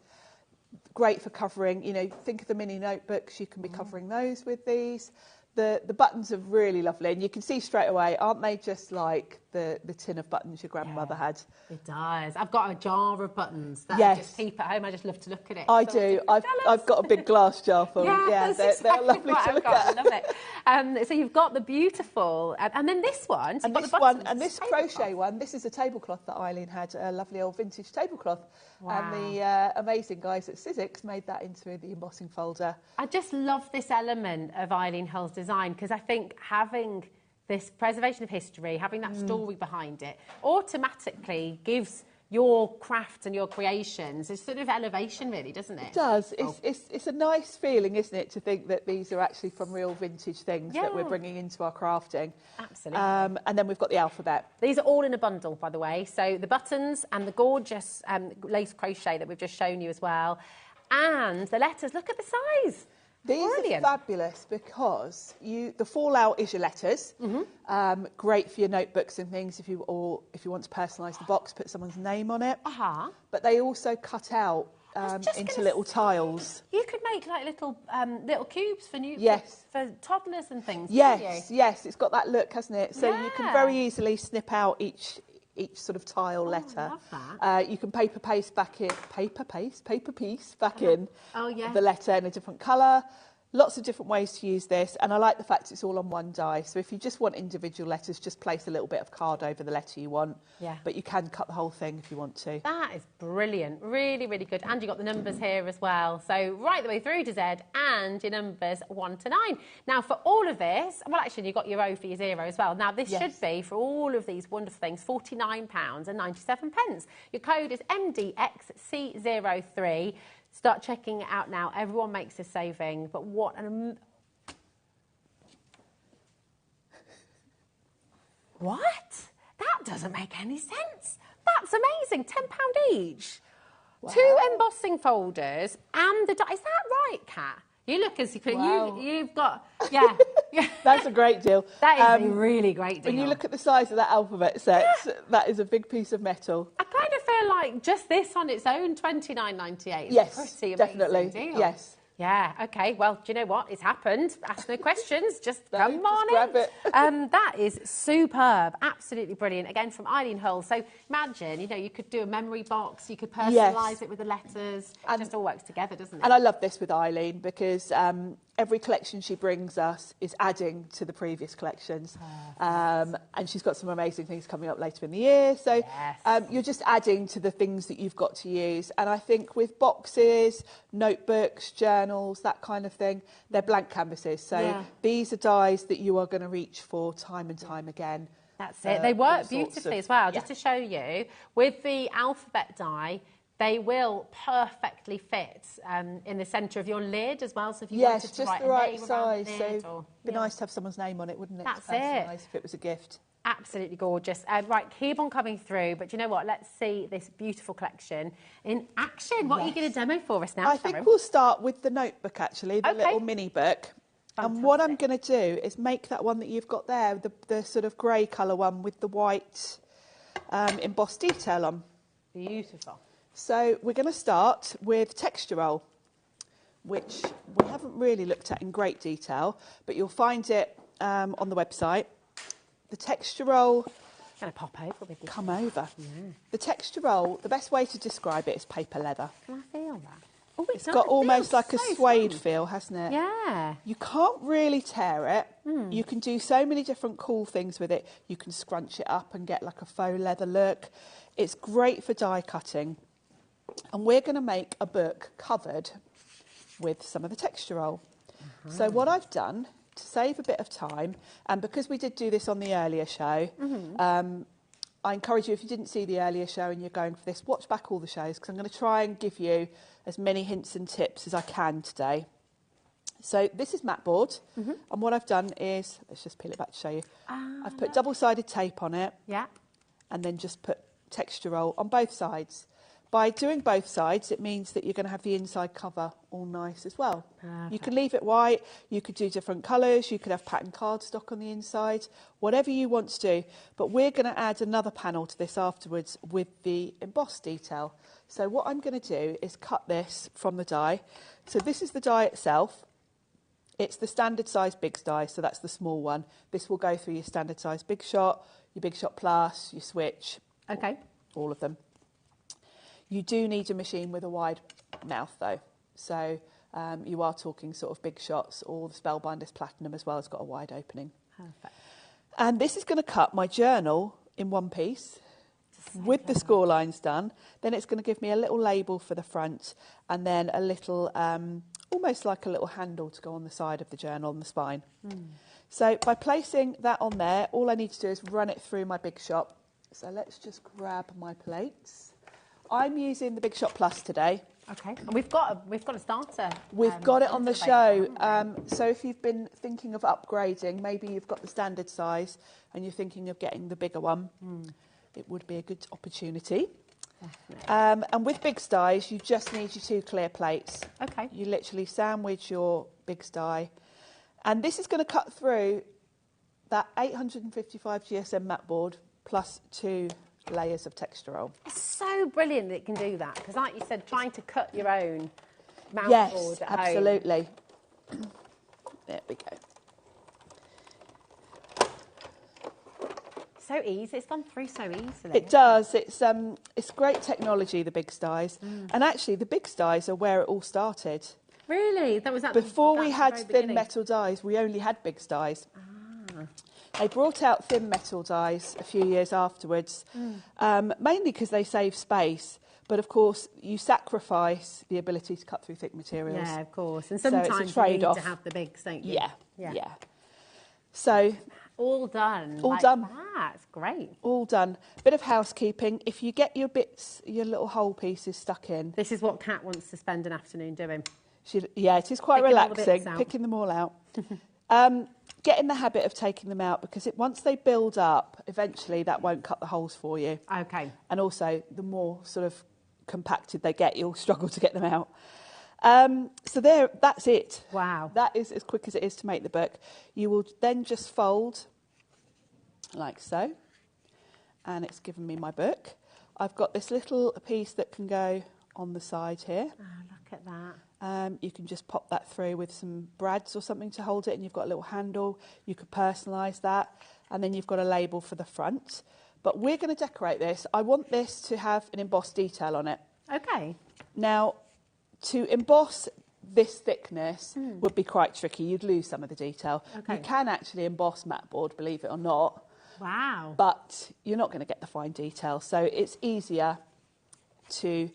Great for covering, you know, think of the mini notebooks. You can be covering those with these. The buttons are really lovely. And you can see straight away, aren't they just like the tin of buttons your grandmother had. It does. I've got a jar of buttons that I Yes. just keep at home. I just love to look at it. I So do. I'm I've got a big glass jar full. Yeah, they're exactly lovely what to I've look got. at. I love it. So you've got the beautiful, and then this one. So And you've this got the one, buttons, and this tablecloth. crochet one, this is a tablecloth that Eileen had, a lovely old vintage tablecloth. Wow. And the amazing guys at Sizzix made that into the embossing folder. I just love this element of Eileen Hull's design because I think having this preservation of history, having that story behind it, automatically gives your craft and your creations a sort of elevation, really, doesn't it? It does. It's a nice feeling, isn't it, to think that these are actually from real vintage things that we're bringing into our crafting. Absolutely. And then we've got the alphabet. These are all in a bundle, by the way. So the buttons and the gorgeous lace crochet that we've just shown you as well. And the letters, look at the size. These Brilliant. are fabulous because the fallout is your letters. Great for your notebooks and things if you want to personalise the box, put someone's name on it. But they also cut out into little tiles. You could make like little cubes for for toddlers and things. Yes, it's got that look, hasn't it? So you can Yeah. very easily snip out each sort of tile letter. love that. You can paper piece back in the letter in a different colour. Lots of different ways to use this, and I like the fact it's all on one die. So if you just want individual letters, just place a little bit of card over the letter you want. Yeah. But you can cut the whole thing if you want to. That is brilliant. Really, really good. And you've got the numbers here as well. So right the way through to Z and your numbers 1 to 9. Now, for all of this, well, actually, you've got your O for your 0 as well. Now, this should be, for all of these wonderful things, £49.97. Your code is MDXC03. Start checking it out now. Everyone makes a saving, but what an... What? That doesn't make any sense. That's amazing. £10 each. Wow. 2 embossing folders and the... Is that right, Kat? You look as if you've got... Yeah. That's a great deal. That is a really great deal. When you look at the size of that alphabet set, that is a big piece of metal. I kind of feel like just this on its own, £29.98 is Yes, a pretty amazing definitely. deal. Yes. Yeah, OK, well, do you know what? It's happened. Ask no questions. Just come on grab it. That is superb. Absolutely brilliant. Again, from Eileen Hull. So imagine, you could do a memory box. You could personalise it with the letters. It just all works together, doesn't it? And I love this with Eileen because every collection she brings us is adding to the previous collections. And she's got some amazing things coming up later in the year. So you're just adding to the things that you've got to use. And I think with boxes, notebooks, journals, that kind of thing, they're blank canvases. So these are dies that you are going to reach for time and time again. That's it. They work beautifully as well. Just to show you, with the alphabet die, they will perfectly fit in the centre of your lid as well. So if you wanted to just write the a right name around size. the So lid, it'd be nice to have someone's name on it, wouldn't it? That's to personalise it. if it was a gift. Absolutely gorgeous. Right, keep on coming through. But you know what? Let's see this beautiful collection in action. What are you going to demo for us now, I think we'll start with the notebook, actually, the little mini book. Fantastic. And what I'm going to do is make that one that you've got there, the sort of grey colour one with the white embossed detail on. Beautiful. So we're going to start with texture roll, which we haven't really looked at in great detail, but you'll find it on the website. The texture roll... I'm going to pop over with you. Come over. Yeah. The texture roll, the best way to describe it is paper leather. Can I feel that? Oh, It's got almost like a suede feel, hasn't it? Yeah. You can't really tear it. You can do so many different cool things with it. You can scrunch it up and get like a faux leather look. It's great for die cutting. And we're going to make a book covered with some of the texture roll. So what I've done, to save a bit of time, and because we did do this on the earlier show, I encourage you, if you didn't see the earlier show and you're going for this, watch back all the shows, because I'm going to try and give you as many hints and tips as I can today. So this is mat board, and what I've done is, let's just peel it back to show you. I've put double-sided tape on it, and then just put texture roll on both sides. By doing both sides, it means that you're going to have the inside cover all nice as well. You can leave it white, you could do different colours, you could have pattern cardstock on the inside, whatever you want to do. But we're going to add another panel to this afterwards with the embossed detail. So what I'm going to do is cut this from the die. So this is the die itself. It's the standard size Biggs die, so that's the small one. This will go through your standard size Big Shot, your Big Shot Plus, your Switch. Okay. All of them. You do need a machine with a wide mouth though. So you are talking sort of Big Shots, or the Spellbinders Platinum as well has got a wide opening. Perfect. And this is going to cut my journal in one piece with the score lines done. Then it's going to give me a little label for the front, and then a little, almost like a little handle to go on the side of the journal on the spine. So by placing that on there, all I need to do is run it through my Big Shot. So let's just grab my plates. I'm using the Big Shot Plus today. Okay. And we've got a starter. We've got it on the show. So if you've been thinking of upgrading, maybe you've got the standard size and you're thinking of getting the bigger one, it would be a good opportunity. And with Big Styes, you just need your 2 clear plates. Okay. You literally sandwich your Big Stye. And this is going to cut through that 855 GSM mat board plus 2 layers of textural. It's so brilliant that it can do that, because like you said, trying to cut your own mount board Yes, at absolutely. There we go. So easy. It's gone through so easily. It does. It's great technology, the Big Styes. And actually, the Big Styes are where it all started. Really? That was Before we had very thin beginning. metal dies, we only had Big Styes. They brought out thin metal dies a few years afterwards, mainly because they save space. But of course, you sacrifice the ability to cut through thick materials. Yeah, of course. And So it's a sometimes you need trade-off. to have the bigs, don't you? Yeah. So All done. All like done. That's great. all done. Bit of housekeeping. If you get your bits, your little hole pieces stuck in, This is what Kat wants to spend an afternoon doing. yeah, it is quite Picking all the bits relaxing, out. picking them all out. Get in the habit of taking them out, because once they build up, eventually that won't cut the holes for you. Okay. And also, the more sort of compacted they get, you'll struggle to get them out. So that's it. Wow. That is as quick as it is to make the book. You will then just fold like so, and it's given me my book. I've got this little piece that can go on the side here. Oh, look at that. You can just pop that through with some brads or something to hold it, and you've got a little handle. You could personalise that, and then you've got a label for the front. But we're going to decorate this. I want this to have an embossed detail on it. Okay. Now, to emboss this thickness would be quite tricky. You'd lose some of the detail. Okay. You can actually emboss mat board, believe it or not, Wow. but you're not going to get the fine detail. So it's easier to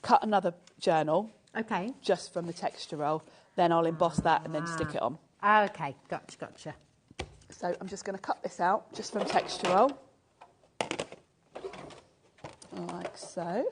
cut another journal Okay. just from the texture roll. Then I'll emboss that and then stick it on. Okay. Gotcha. So I'm just going to cut this out just from texture roll. Like so.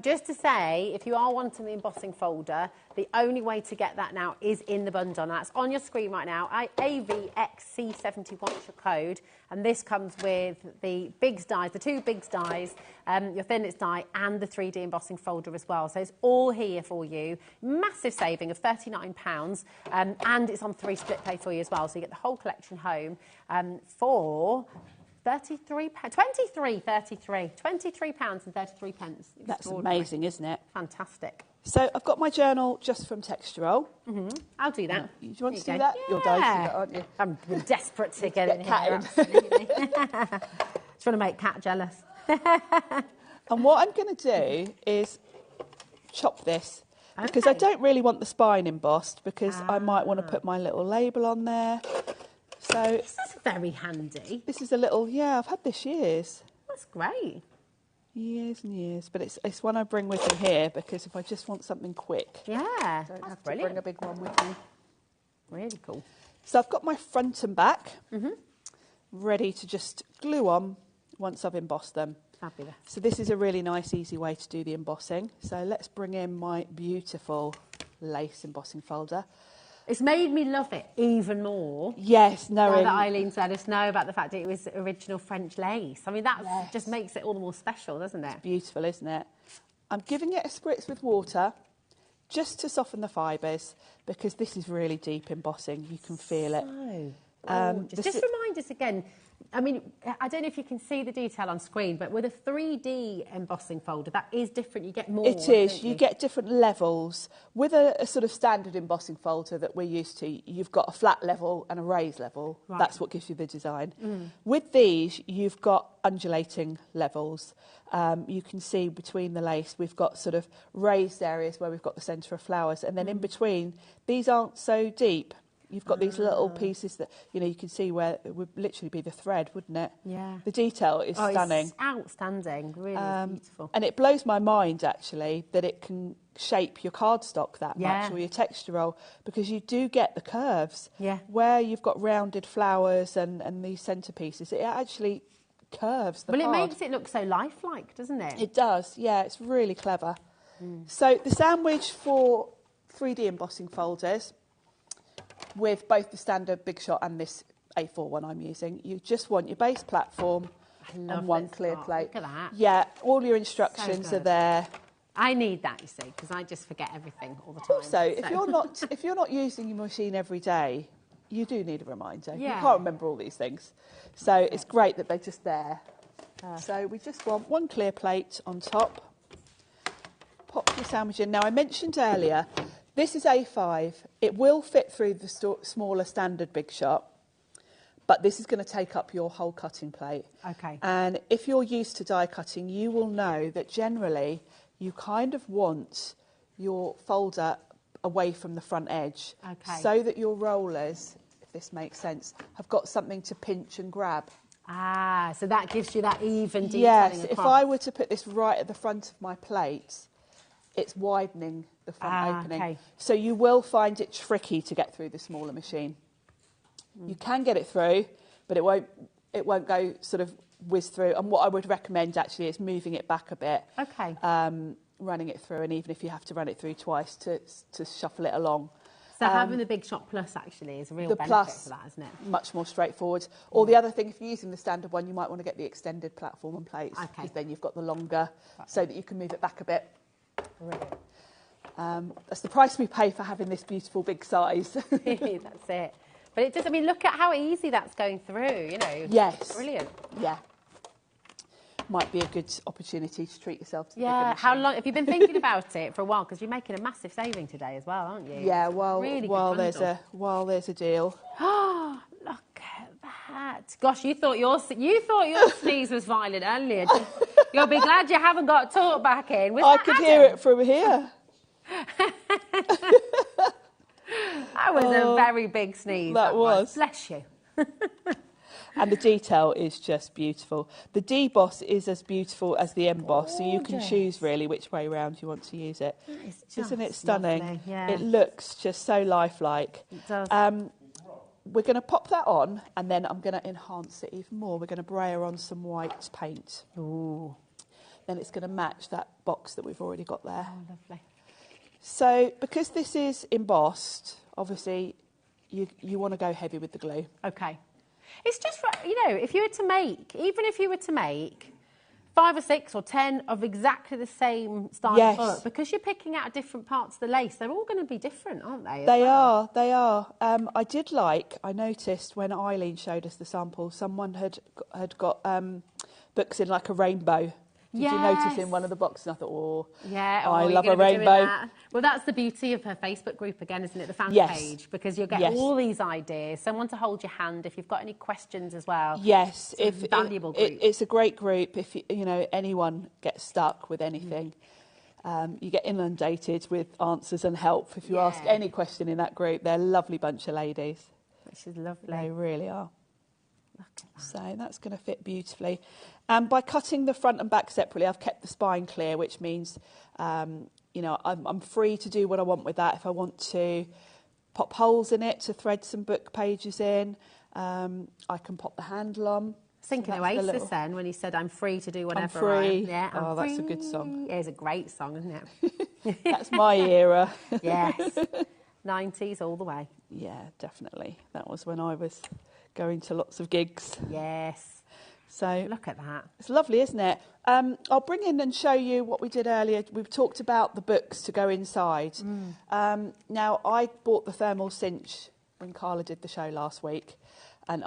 Just to say, if you are wanting the embossing folder, the only way to get that now is in the bundle. That's on your screen right now. AVXC71 is your code, and this comes with the big dies, the 2 big dies, your thinnest die, and the 3D embossing folder as well. So it's all here for you. Massive saving of £39, and it's on 3 split pay for you as well. So you get the whole collection home for £23 and 33 pence. That's amazing, isn't it? Fantastic. So I've got my journal just from texture roll. I'll do that. Do you want to There do you that? go. You're dicing it, aren't you? I'm desperate to get it in Kat here. in. Absolutely. Just want to make Kat jealous. And what I'm going to do is chop this, because I Okay. don't really want the spine embossed, because I might want to put my little label on there. So This is very handy. this is a little, I've had this years. That's great. Years and years, but it's one I bring with me here, because if I just want something quick, Yeah, I don't that's have to bring brilliant. a big one with me. Really cool. So I've got my front and back ready to just glue on once I've embossed them. Fabulous. So this is a really nice, easy way to do the embossing. So let's bring in my beautiful lace embossing folder. It's made me love it even more. Yes, Now knowing that Eileen's let us know about the fact that it was original French lace. I mean, that Yes. just makes it all the more special, doesn't it? beautiful, isn't it? I'm giving it a spritz with water just to soften the fibres, because this is really deep embossing. You can feel it. Oh, Um, gorgeous. this Just is- remind us again, I mean, I don't know if you can see the detail on screen, but with a 3D embossing folder, that is different. You get more. It is. You get different levels. With a sort of standard embossing folder that we're used to, you've got a flat level and a raised level. Right. That's what gives you the design. With these, you've got undulating levels. You can see between the lace, we've got sort of raised areas where we've got the centre of flowers. And then in between, these aren't so deep. You've got these little pieces that, you know, you can see where it would literally be the thread, wouldn't it? Yeah. The detail is stunning. It's outstanding, really beautiful. And it blows my mind, actually, that it can shape your cardstock that much, or your texture roll, because you do get the curves. Yeah. Where you've got rounded flowers and these centerpieces, it actually curves the card. Well, it makes it look so lifelike, doesn't it? It does, yeah, it's really clever. So the sandwich for 3D embossing folders, with both the standard Big Shot and this A4 one I'm using, you just want your base platform and one clear plate. Look at that. Yeah, all your instructions are there. I need that, you see, because I just forget everything all the time. Also, if you're not using your machine every day, you do need a reminder. Yeah. You can't remember all these things. So it's great that they're just there. So we just want one clear plate on top. Pop your sandwich in. Now, I mentioned earlier, this is A5. It will fit through the smaller standard Big Shot, but this is going to take up your whole cutting plate. Okay. And if you're used to die cutting, you will know that generally you kind of want your folder away from the front edge, so that your rollers, if this makes sense, have got something to pinch and grab. Ah, so that gives you that even detailing Yes, across. if I were to put this right at the front of my plate, it's widening the front opening. Okay. So you will find it tricky to get through the smaller machine. You can get it through, but it won't go sort of whiz through. And what I would recommend actually is moving it back a bit. Okay. Running it through, and even if you have to run it through twice to shuffle it along. So having the Big Shot Plus actually is a real benefit Plus, for that, isn't it? Much more straightforward. Or the other thing, if you're using the standard one, you might want to get the extended platform and plates, because then you've got the longer, so that you can move it back a bit. Brilliant. That's the price we pay for having this beautiful big size. That's it. But it just, I mean, look at how easy that's going through, you know. Yes. Brilliant. Yeah. Might be a good opportunity to treat yourself to the bigger Yeah, machine. how long have you been thinking about it for a while? Because you're making a massive saving today as well, aren't you? Yeah, well, Really while good there's a deal. Oh, look at that! Gosh, you thought your sneeze was violent earlier. You'll be glad you haven't got talk back in. I could hear it from here. That was a very big sneeze. That was. Bless you. And the detail is just beautiful. The deboss is as beautiful as the emboss, so you can choose really which way round you want to use it. Isn't it stunning? Lovely, yeah. It looks just so lifelike. It does. We're going to pop that on, and then I'm going to enhance it even more. We're going to brayer on some white paint. Ooh. Then it's going to match that box that we've already got there. Oh, lovely. So because this is embossed, obviously you want to go heavy with the glue. Okay. It's just, you know, if you were to make, even if you were to make 5 or 6 or 10 of exactly the same style of book, because you're picking out different parts of the lace, they're all going to be different, aren't they? They are. I noticed when Eileen showed us the sample, someone had got books in like a rainbow. Did you notice in one of the boxes? And I thought, I love a rainbow. Well, that's the beauty of her Facebook group again, isn't it? The fan page, because you'll get all these ideas, someone to hold your hand if you've got any questions as well. Yes, it's a valuable group. It's a great group. If you know anyone gets stuck with anything, you get inundated with answers and help. If you ask any question in that group, they're a lovely bunch of ladies. Which is lovely. They really are. So that's going to fit beautifully. And by cutting the front and back separately, I've kept the spine clear, which means, you know, I'm free to do what I want with that. If I want to pop holes in it to thread some book pages in, I can pop the handle on. Thinking Oasis then, when he said, I'm free to do whatever. I'm free. I'm that's a good song. It is a great song, isn't it? That's my era. Yes. 90s all the way. Yeah, definitely. That was when I was going to lots of gigs. Yes. So look at that. It's lovely, isn't it? I'll bring in and show you what we did earlier. We've talked about the books to go inside. Now, I bought the thermal cinch when Carla did the show last week. And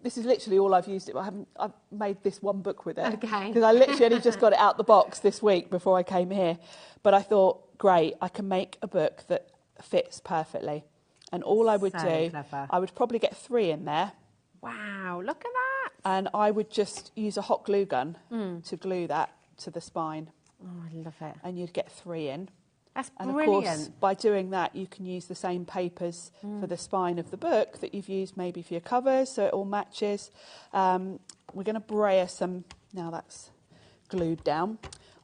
this is literally all I've used it. I've made this one book with it. Okay. Because I literally only just got it out the box this week before I came here. But I thought, great, I can make a book that fits perfectly. And all I would do, clever. I would probably get 3 in there. Wow, look at that. And I would just use a hot glue gun to glue that to the spine. Oh, I love it. And you'd get 3 in. That's and brilliant. of course, by doing that, you can use the same papers for the spine of the book that you've used maybe for your covers, so it all matches. We're going to brayer some, now that's glued down.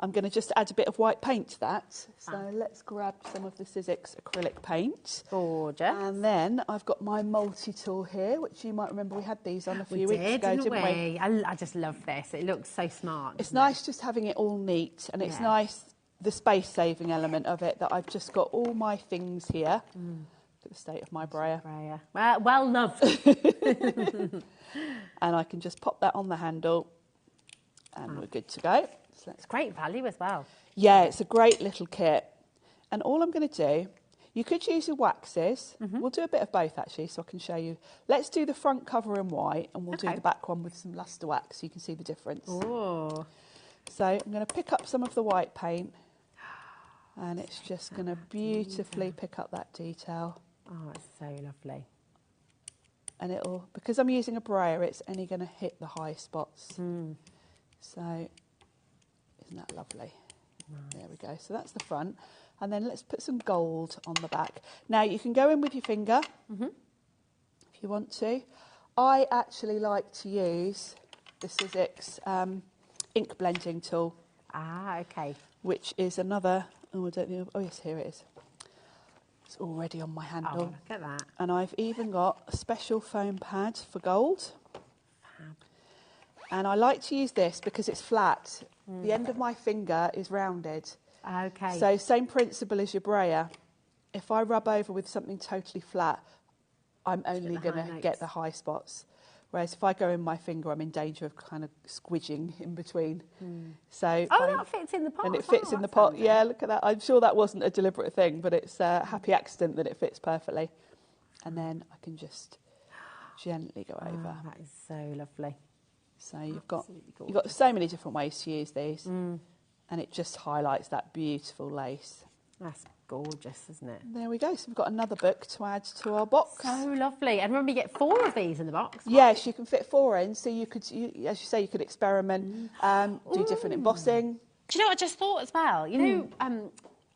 I'm going to just add a bit of white paint to that. So let's grab some of the Sizzix acrylic paint. Gorgeous. And then I've got my multi-tool here, which you might remember we had these on a few weeks ago, didn't we? I just love this. It looks so smart. It's nice just having it all neat, and it's nice, the space-saving element of it, that I've just got all my things here. Look at the state of my brayer. Well loved. And I can just pop that on the handle, and we're good to go. So it's great value as well. Yeah, it's a great little kit. And all I'm going to do, you could use your waxes. We'll do a bit of both, actually, so I can show you. Let's do the front cover in white, and we'll do the back one with some luster wax, so you can see the difference. Oh. So I'm going to pick up some of the white paint, and it's just going to beautifully pick up that detail. Oh, it's so lovely. And it'll, because I'm using a brayer, it's only going to hit the high spots. So, isn't that lovely? Nice. There we go. So that's the front. And then let's put some gold on the back. Now, you can go in with your finger if you want to. I actually like to use the Sizzix ink blending tool. Ah, okay. Which is another, oh, I don't know, oh yes, here it is. It's already on my handle. Oh, look at that. And I've even got a special foam pad for gold. Fab. And I like to use this because it's flat. The end of my finger is rounded. Okay. So same principle as your brayer. If I rub over with something totally flat, I'm only going to get the high spots. Whereas if I go in my finger, I'm in danger of kind of squidging in between. So that fits in the pot. And it fits in the pot. Yeah, look at that. I'm sure that wasn't a deliberate thing, but it's a happy accident that it fits perfectly. And then I can just gently go over. That is so lovely. So you've got so many different ways to use these, and it just highlights that beautiful lace. That's gorgeous, isn't it? There we go. So we've got another book to add to our box. So lovely. And remember, you get 4 of these in the box. Yes, you can fit 4 in. So you could, as you say, you could experiment, do different embossing. Do you know what I just thought as well? You know,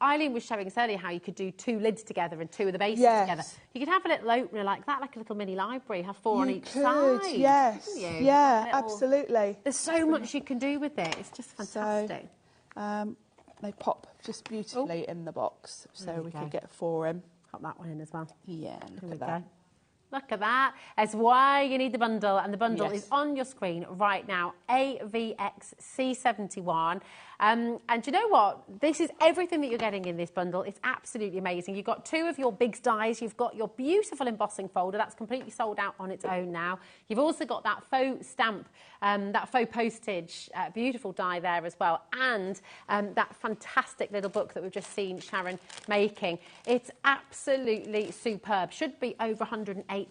Eileen was showing us earlier how you could do 2 lids together and 2 of the bases together. You could have a little opener like that, like a little mini library, have 4 on each side. Yes, yeah, absolutely. There's so much you can do with it. It's just fantastic. So, they pop just beautifully in the box, so we could get 4 in. Pop that one in as well. Yeah, look at that. Look at that. That's why you need the bundle, and the bundle is on your screen right now, AVXC71. And you know what? This is everything that you're getting in this bundle. It's absolutely amazing. You've got 2 of your big dies. You've got your beautiful embossing folder. That's completely sold out on its own now. You've also got that faux stamp, that faux postage, beautiful die there as well. And that fantastic little book that we've just seen Sharon making. It's absolutely superb. Should be over £108.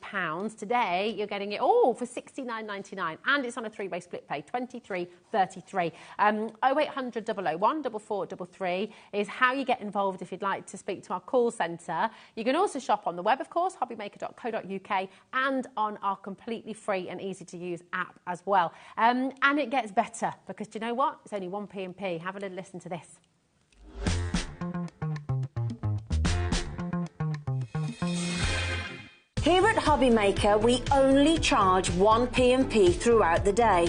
Today, you're getting it all for £69.99. And it's on a 3-way split pay, 23.33. 0800 001 4433 is how you get involved if you'd like to speak to our call centre. You can also shop on the web, of course, hobbymaker.co.uk, and on our completely free and easy to use app as well. And it gets better because do you know what? It's only 1p&p. Have a little listen to this. Here at HobbyMaker, we only charge 1p&p throughout the day.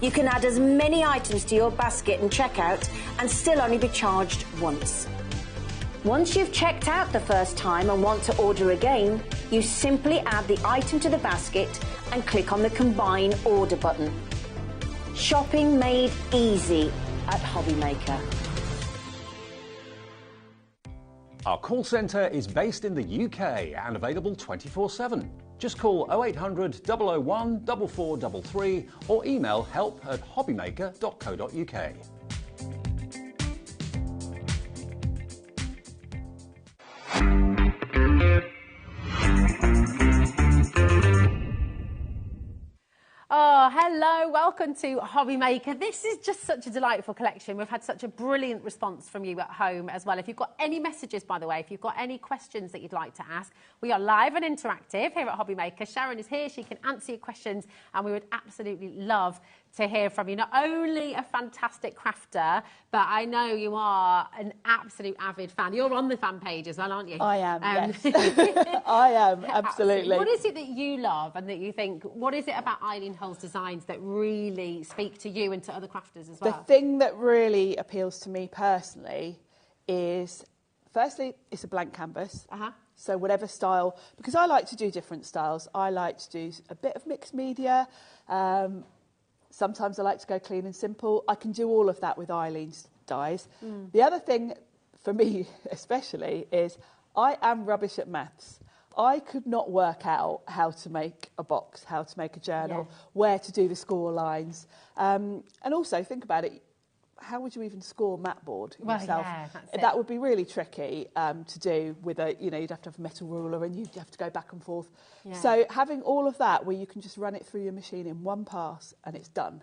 You can add as many items to your basket and checkout and still only be charged once. Once you've checked out the first time and want to order again, you simply add the item to the basket and click on the Combine Order button. Shopping made easy at HobbyMaker. Our call centre is based in the UK and available 24/7. Just call 0800 001 4433 or email help@hobbymaker.co.uk. Hello, welcome to HobbyMaker. This is just such a delightful collection. We've had such a brilliant response from you at home as well. If you've got any messages, by the way, if you've got any questions that you'd like to ask, we are live and interactive here at HobbyMaker. Sharon is here, she can answer your questions, and we would absolutely love to hear from you. Not only a fantastic crafter, but I know you are an absolute avid fan. You're on the fan page as well, aren't you? I am, yes. I am, absolutely. What is it that you love and that you think, what is it about Eileen Hull's designs that really speak to you and to other crafters as well? The thing that really appeals to me personally is, firstly, it's a blank canvas. So whatever style, because I like to do different styles. I like to do a bit of mixed media. Sometimes I like to go clean and simple. I can do all of that with Eileen's dies. The other thing, for me especially, is I am rubbish at maths. I could not work out how to make a box, how to make a journal, where to do the score lines. And also, think about it, how would you even score mat board yourself? That would be really tricky to do with a, you know, you'd have to have a metal ruler and you'd have to go back and forth. So having all of that where you can just run it through your machine in one pass and it's done.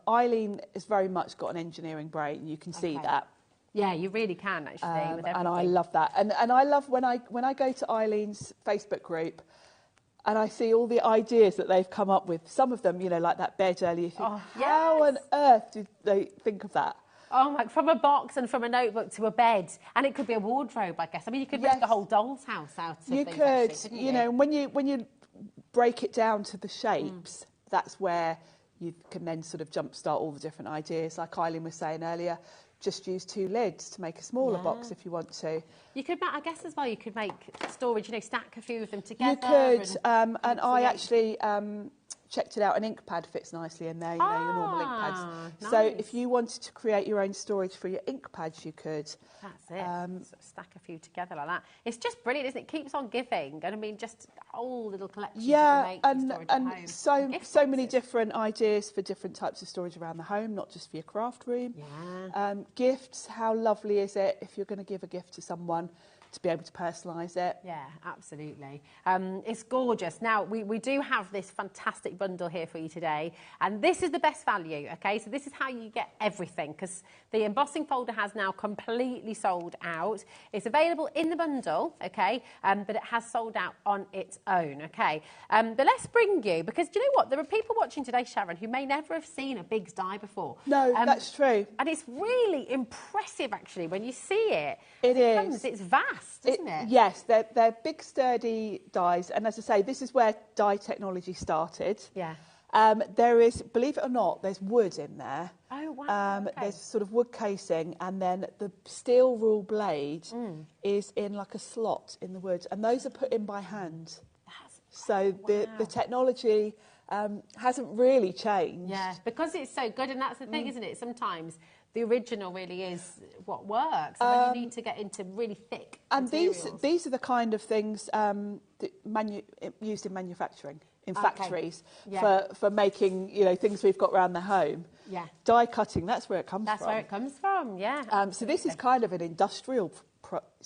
Eileen has very much got an engineering brain, you can see that. Yeah, you really can actually. With and I love that. And I love when I go to Eileen's Facebook group and I see all the ideas that they've come up with. Some of them, you know, like that bed earlier. You think, how on earth did they think of that? Oh my! From a box and from a notebook to a bed, and it could be a wardrobe, I guess. I mean, you could make a whole doll's house out of you things. Could, actually, you know, when you break it down to the shapes, that's where you can then sort of jumpstart all the different ideas. Like Eileen was saying earlier, just use 2 lids to make a smaller box if you want to. You could, I guess as well, you could make storage, you know, stack a few of them together. You could, and I actually checked it out. An ink pad fits nicely in there, you know, your normal ink pads. Nice. So if you wanted to create your own storage for your ink pads, you could. That's it. Sort of stack a few together like that. It's just brilliant, isn't it? It keeps on giving. And I mean, just a whole little collection to make storage at home. so many different ideas for different types of storage around the home, not just for your craft room. Gifts, how lovely is it if you're going to give a gift to someone to be able to personalise it? Yeah, absolutely. It's gorgeous. Now, we do have this fantastic bundle here for you today, and this is the best value, okay? So this is how you get everything, because the embossing folder has now completely sold out. It's available in the bundle, okay, but it has sold out on its own, okay? But let's bring you, because do you know what? There are people watching today, Sharon, who may never have seen a Big's die before. No, that's true. And it's really impressive, actually, when you see it. It is. It's vast, isn't it? Yes, they're big, sturdy dies. And as I say, this is where die technology started. Yeah. There is, believe it or not, there's wood in there. Oh, wow. There's sort of wood casing, and then the steel rule blade is in like a slot in the wood. And those are put in by hand. So the technology hasn't really changed. Yeah, because it's so good. And that's the thing, isn't it? Sometimes the original really is what works, and then you need to get into really thick materials. These are the kind of things that used in manufacturing, in factories, for making, you know, things we've got around the home. Yeah. Die cutting, that's where it comes from. That's where it comes from, yeah. So this is kind of an industrial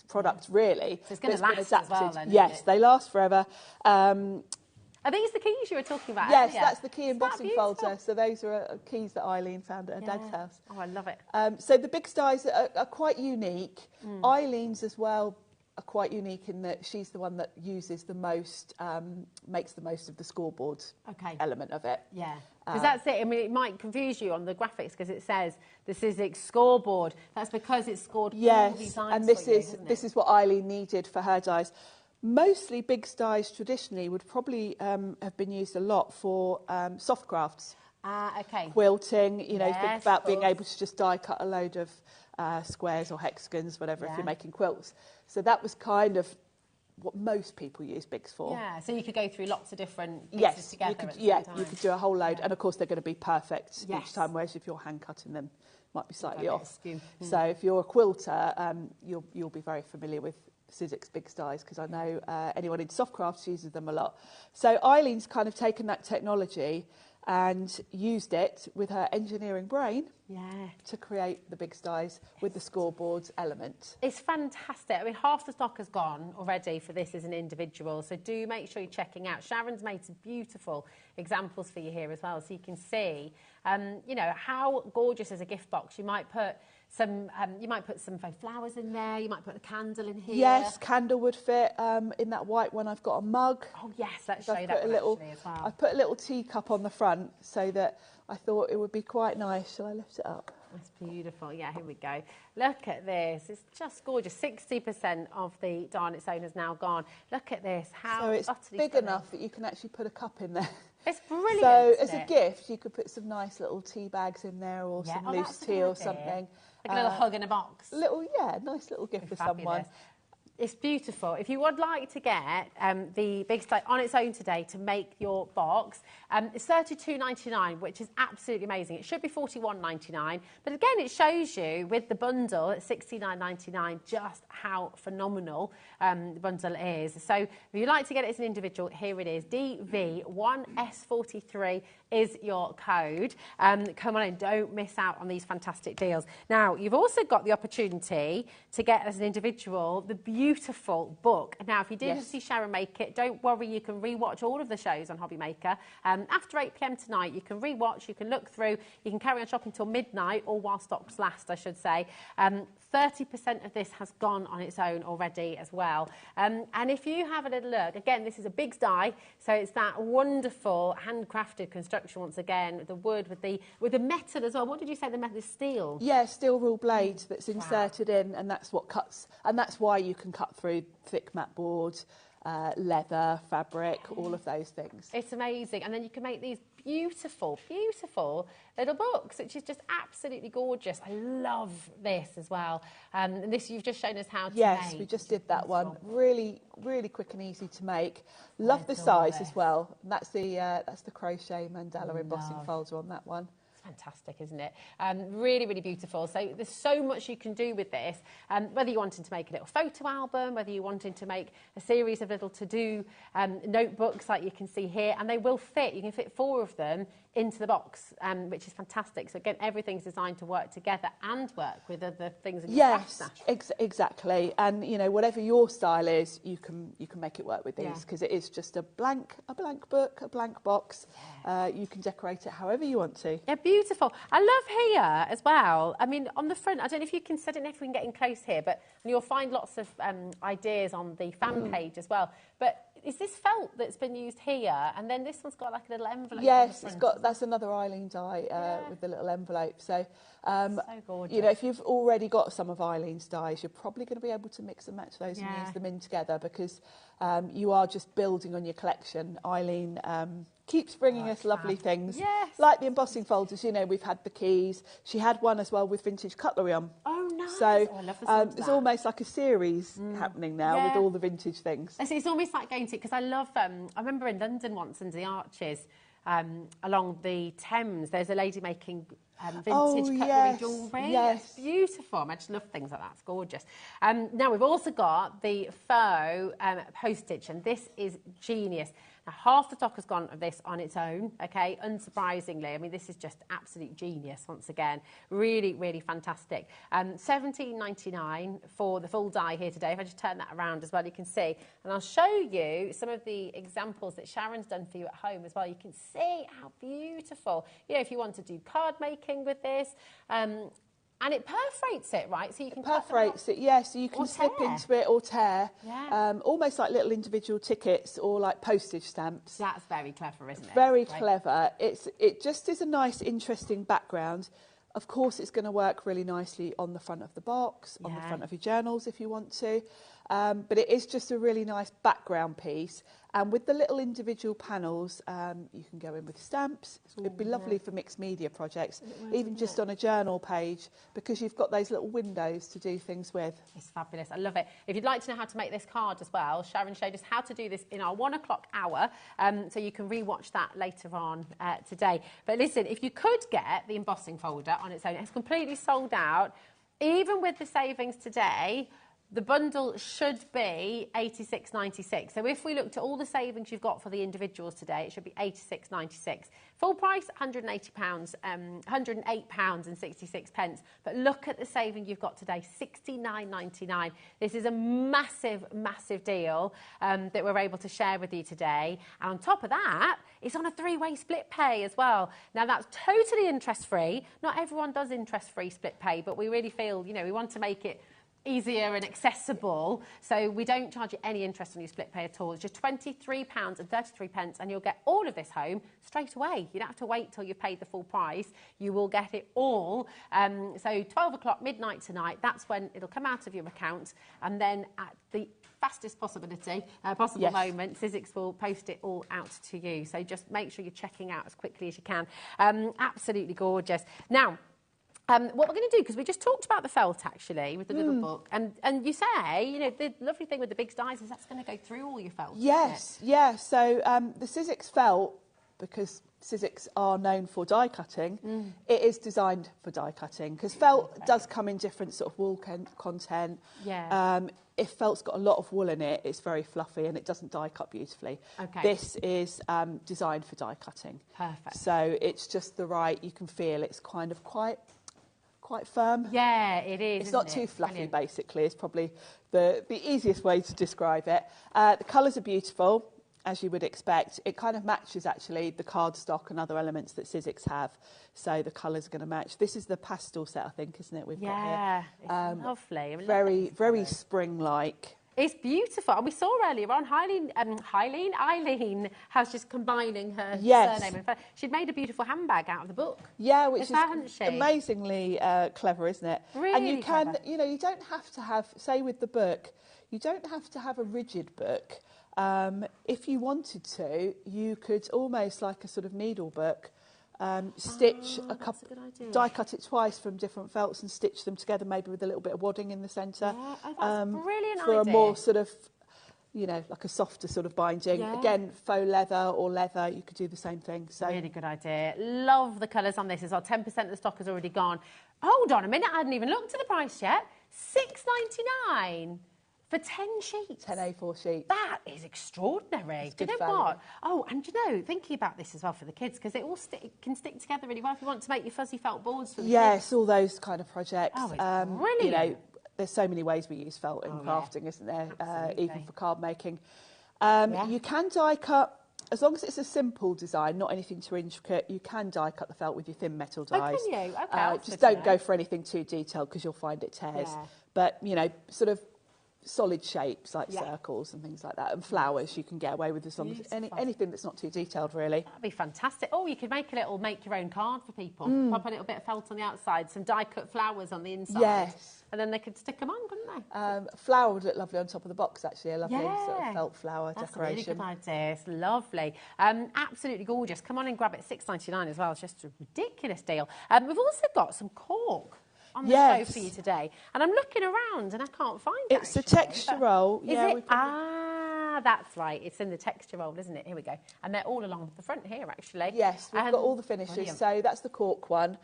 product, really. So it's going to last as well, then, yes, they last forever. Are these the keys you were talking about? Yes, that's the key embossing folder. So those are keys that Eileen found at her dad's house. Oh, I love it. So the Big's dies are quite unique. Eileen's as well are quite unique in that she's the one that uses the most, makes the most of the scoreboard element of it. Yeah, because that's it. I mean, it might confuse you on the graphics because it says this is its scoreboard. That's because it's scored all designs and this for you, this is what Eileen needed for her dies. Mostly Big's dies traditionally would probably have been used a lot for soft crafts. Quilting, you know, think about being able to just die cut a load of squares or hexagons, whatever, if you're making quilts. So that was kind of what most people use Big's for. Yeah, so you could go through lots of different pieces together you could, at the same time. you could do a whole load, and of course they're going to be perfect each time, whereas if you're hand cutting them, might be slightly off. So if you're a quilter, you'll be very familiar with Siddick's Big's dies, because I know anyone in soft crafts uses them a lot. So Eileen's kind of taken that technology and used it with her engineering brain Yeah. to create the big styes with the scoreboard element. It's fantastic. I mean, half the stock has gone already for this as an individual, so do make sure you're checking out. Sharon's made some beautiful examples for you here as well, so you can see, you know, how gorgeous is a gift box. You might put some faux flowers in there. You might put a candle in here. Yes, candle would fit. In that white one, I've got a mug. Oh yes, let's show I've you put that a one little, actually as well. I've put a little teacup on the front so that I thought it would be quite nice. Shall I lift it up? That's beautiful. Yeah, here we go. Look at this. It's just gorgeous. 60% of the darn its own has now gone. Look at this. How So it's utterly big stunning. enough that you can actually put a cup in there. It's brilliant. So isn't as a it? gift, you could put some nice little tea bags in there, or Yeah. some Oh, loose that's a tea good or idea. something. Like a little hug in a box. Nice little gift for Fabulous. someone. It's beautiful. If you would like to get the big style on its own today to make your box, it's $32.99, which is absolutely amazing. It should be $41.99, but again, it shows you with the bundle at $69.99 just how phenomenal the bundle is. So if you'd like to get it as an individual, here it is. DV1S43 is your code. Come on in, don't miss out on these fantastic deals. Now, you've also got the opportunity to get as an individual the beautiful book. Now, if you didn't see Sharon make it, don't worry, you can rewatch all of the shows on HobbyMaker. After 8 p.m. tonight, you can rewatch, you can look through, you can carry on shopping till midnight, or while stocks last, I should say. 30% of this has gone on its own already as well. And if you have a little look, again, this is a big die, so it's that wonderful handcrafted construction once again, with the wood, with the metal as well. What did you say the metal is? Steel? Yeah, steel rule blade that's inserted in, and that's what cuts, and that's why you can cut through thick mat board, leather, fabric, all of those things. It's amazing. And then you can make these beautiful, beautiful little books, which is just absolutely gorgeous. I love this as well. And this you've just shown us how to make. Yes, we just did that one. Really, really quick and easy to make. Love the size as well. And that's the crochet mandala embossing folder on that one. Fantastic, isn't it? Really, really beautiful. So there's so much you can do with this. Whether you're wanting to make a little photo album, whether you're wanting to make a series of little to-do notebooks like you can see here, and they will fit. You can fit 4 of them into the box, which is fantastic. So again, everything's designed to work together and work with other things in your craft stash. Exactly. And you know, whatever your style is, you can make it work with these, because it is just a blank book, a blank box. You can decorate it however you want to. Yeah, beautiful. I love here as well. I mean, on the front, I don't know if you can, I don't know if we can get in close here, but you'll find lots of ideas on the fan page as well. But is this felt that's been used here? And then this one's got like a little envelope. Yes, it's got, that's another Eileen die with the little envelope. So, so gorgeous. you know, if you've already got some of Eileen's dies, you're probably going to be able to mix and match those and use them in together, because you are just building on your collection. Eileen keeps bringing us lovely things, like the embossing folders. You know, we've had the keys. She had one as well with vintage cutlery on. Oh, nice. So I love the sound of it's that. almost like a series happening now with all the vintage things. It's almost like going to, because I love, I remember in London once under the arches, along the Thames, there's a lady making vintage cutlery jewellery. Yes. It's beautiful. I just love things like that. It's gorgeous. Now, we've also got the Faux postage, and this is genius. Now, half the stock has gone of this on its own, okay, unsurprisingly. I mean, this is just absolute genius, once again. Really, really fantastic. $17.99 for the full die here today. If I just turn that around as well, you can see. And I'll show you some of the examples that Sharon's done for you at home as well. You can see how beautiful. You know, if you want to do card making with this, and it perforates it, right? So you can perforates it, yes. So you can slip into it or tear. Yeah. Almost like little individual tickets or like postage stamps. That's very clever, isn't it? Very clever. It just is a nice, interesting background. Of course, it's going to work really nicely on the front of the box, on the front of your journals if you want to. But it is just a really nice background piece. And with the little individual panels, you can go in with stamps. It'd be lovely for mixed media projects, even just on a journal page, because you've got those little windows to do things with. It's fabulous. I love it. If you'd like to know how to make this card as well, Sharon showed us how to do this in our 1 o'clock hour, so you can rewatch that later on today. But listen, if you could get the embossing folder on its own, it's completely sold out. Even with the savings today, the bundle should be £86.96. So if we looked at all the savings you've got for the individuals today, it should be £86.96. Full price, £180, £108.66. But look at the saving you've got today, £69.99. This is a massive, massive deal that we're able to share with you today. And on top of that, it's on a 3-way split pay as well. Now, that's totally interest-free. Not everyone does interest-free split pay, but we really feel, you know, we want to make it easier and accessible, so we don't charge you any interest on your split pay at all. It's just £23.33, and you'll get all of this home straight away. You don't have to wait till you've paid the full price. You will get it all. So 12 o'clock, midnight tonight, that's when it'll come out of your account, and then at the fastest possible moment, Sizzix will post it all out to you. So just make sure you're checking out as quickly as you can. Absolutely gorgeous. Now, what we're going to do, because we just talked about the felt actually with the little book, and you say, you know, the lovely thing with the big dies is that's going to go through all your felt. Yes, yeah. So the Sizzix felt, because Sizzix are known for die cutting, it is designed for die cutting, because felt does come in different sort of wool content. Yeah. If felt's got a lot of wool in it, it's very fluffy and it doesn't die cut beautifully. Okay. This is designed for die cutting. Perfect. So it's just the right, you can feel it's kind of quite firm. Yeah, it is. It's not too fluffy, basically. It's probably the easiest way to describe it. The colours are beautiful, as you would expect. It kind of matches, actually, the cardstock and other elements that Sizzix have. So the colours are going to match. This is the pastel set, I think, isn't it? We've got here. Yeah, it's lovely. I mean, very spring-like. It's beautiful. And we saw earlier on, Eileen has just combining her surname. She'd made a beautiful handbag out of the book. Yeah, which is hasn't she? Amazingly clever, isn't it? Really and you can, clever. you know, you don't have to have, say with the book, you don't have to have a rigid book. If you wanted to, you could almost like a sort of needle book, stitch a couple, die cut it twice from different felts and stitch them together, maybe with a little bit of wadding in the centre. Yeah, that's a brilliant for idea. a more sort of, you know, like a softer sort of binding. Yeah. Again, faux leather or leather, you could do the same thing. So really good idea. Love the colours on this as well. 10% of the stock has already gone. Hold on a minute, I hadn't even looked at the price yet. $6.99. For 10 sheets. 10 A4 sheets. That is extraordinary. Do you know what? Oh, and you know, thinking about this as well for the kids, because it all can stick together really well if you want to make your fuzzy felt boards for the kids. Yes, all those kind of projects. Oh, it's brilliant. You know, there's so many ways we use felt in crafting, isn't there? Even for card making. You can die cut, as long as it's a simple design, not anything too intricate, you can die cut the felt with your thin metal dies. Oh, can you? Okay, just don't go for anything too detailed, because you'll find it tears. Yeah. But, you know, sort of solid shapes like circles and things like that, and flowers you can get away with, as long as anything that's not too detailed, really. That'd be fantastic. Oh, you could make your own card for people. Pop a little bit of felt on the outside, some die cut flowers on the inside. Yes. And then they could stick them on, couldn't they? Flower would look lovely on top of the box, actually. A lovely sort of felt flower decoration. That's a really good idea. It's lovely. Absolutely gorgeous. Come on and grab it. $6.99 as well. It's just a ridiculous deal. We've also got some cork on the show for you today. And I'm looking around and I can't find it. It's a texture roll. Is it? Ah, that's right. It's in the texture roll, isn't it? Here we go. And they're all along the front here, actually. Yes, we've got all the finishes. Brilliant. So that's the cork one,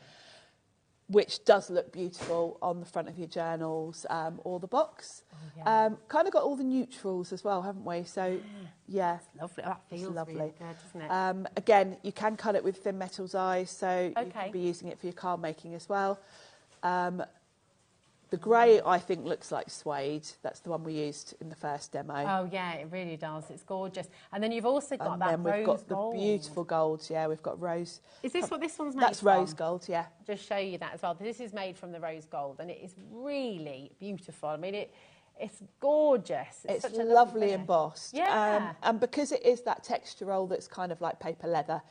which does look beautiful on the front of your journals or the box. Oh, yeah. Kind of got all the neutrals as well, haven't we? So, yeah. That's lovely. Oh, that feels lovely. Really good, doesn't it? Again, you can cut it with thin metal dies, so you can be using it for your card making as well. The grey, I think, looks like suede. That's the one we used in the first demo. Oh, yeah, it really does. It's gorgeous. And then you've also got that rose gold. And then we've got the beautiful golds. Yeah, we've got rose. Is this what this one's made That's from? rose gold, yeah. Just show you that as well. This is made from the rose gold, and it is really beautiful. I mean, it's gorgeous. It's such a lovely embossed. Yeah. And because it is that texture roll that's kind of like paper leather,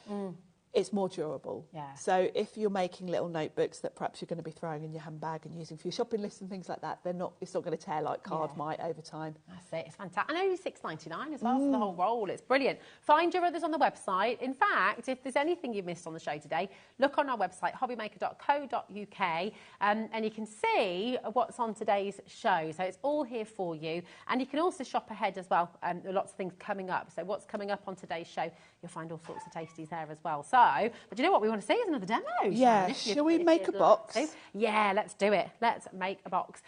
it's more durable. Yeah. So if you're making little notebooks that perhaps you're going to be throwing in your handbag and using for your shopping list and things like that, it's not going to tear like card might over time. That's it. It's fantastic. And only $6.99 as well for the whole roll. It's brilliant. Find your others on the website. In fact, if there's anything you missed on the show today, look on our website, hobbymaker.co.uk, and you can see what's on today's show. So it's all here for you. And you can also shop ahead as well. There are lots of things coming up. So what's coming up on today's show, you'll find all sorts of tasties there as well. So but you know what we want to see is another demo. Yeah, Sharon, shall we make a box? Yeah, let's do it. Let's make a box.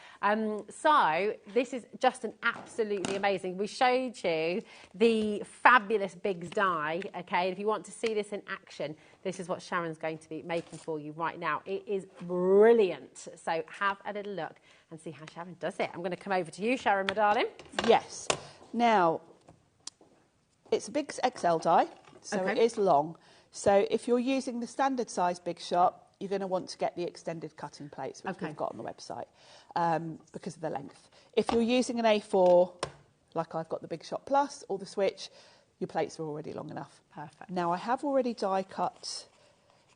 So this is just an absolutely amazing. We showed you the fabulous Biggs die, okay? If you want to see this in action, this is what Sharon's going to be making for you right now. It is brilliant. So have a little look and see how Sharon does it. I'm going to come over to you, Sharon, my darling. Yes. Now, it's a Biggs XL die, so it is long. So if you're using the standard size Big Shot, you're going to want to get the extended cutting plates, which we've got on the website, because of the length. If you're using an A4, like I've got the Big Shot Plus or the Switch, your plates are already long enough. Perfect. Now, I have already die cut.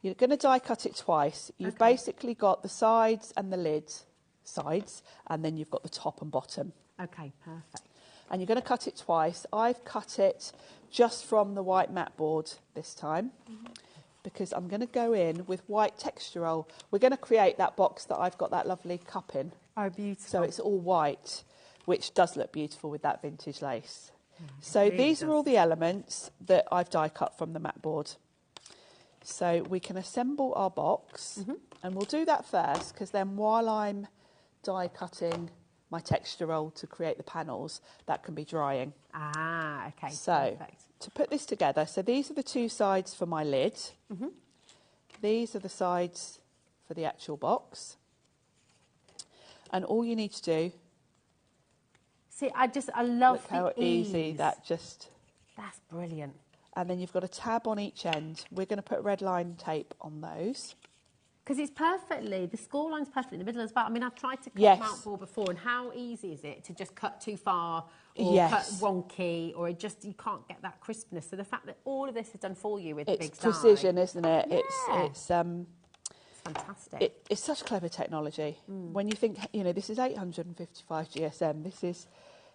You're going to die cut it twice. You've basically got the sides and the lid sides, and then you've got the top and bottom. Okay, perfect. And you're going to cut it twice. I've cut it just from the white mat board this time, because I'm going to go in with white texture roll. We're going to create that box that I've got that lovely cup in. Oh, beautiful. So it's all white, which does look beautiful with that vintage lace. So really these are all the elements that I've die cut from the mat board. So we can assemble our box, and we'll do that first, because then while I'm die cutting my texture roll to create the panels, that can be drying. Ah, okay. So perfect. To put this together, so these are the two sides for my lid. These are the sides for the actual box. And all you need to do... See, I love look how easy that just... That's brilliant. And then you've got a tab on each end. We're going to put red line tape on those. Because it's perfectly, the score line's perfectly in the middle as well. I mean, I've tried to cut mount board before, and how easy is it to just cut too far or cut wonky, or you can't get that crispness. So the fact that all of this is done for you with Biggs die. It's precision, isn't it? Yeah. It's fantastic. It's such clever technology. When you think, this is 855 GSM. This is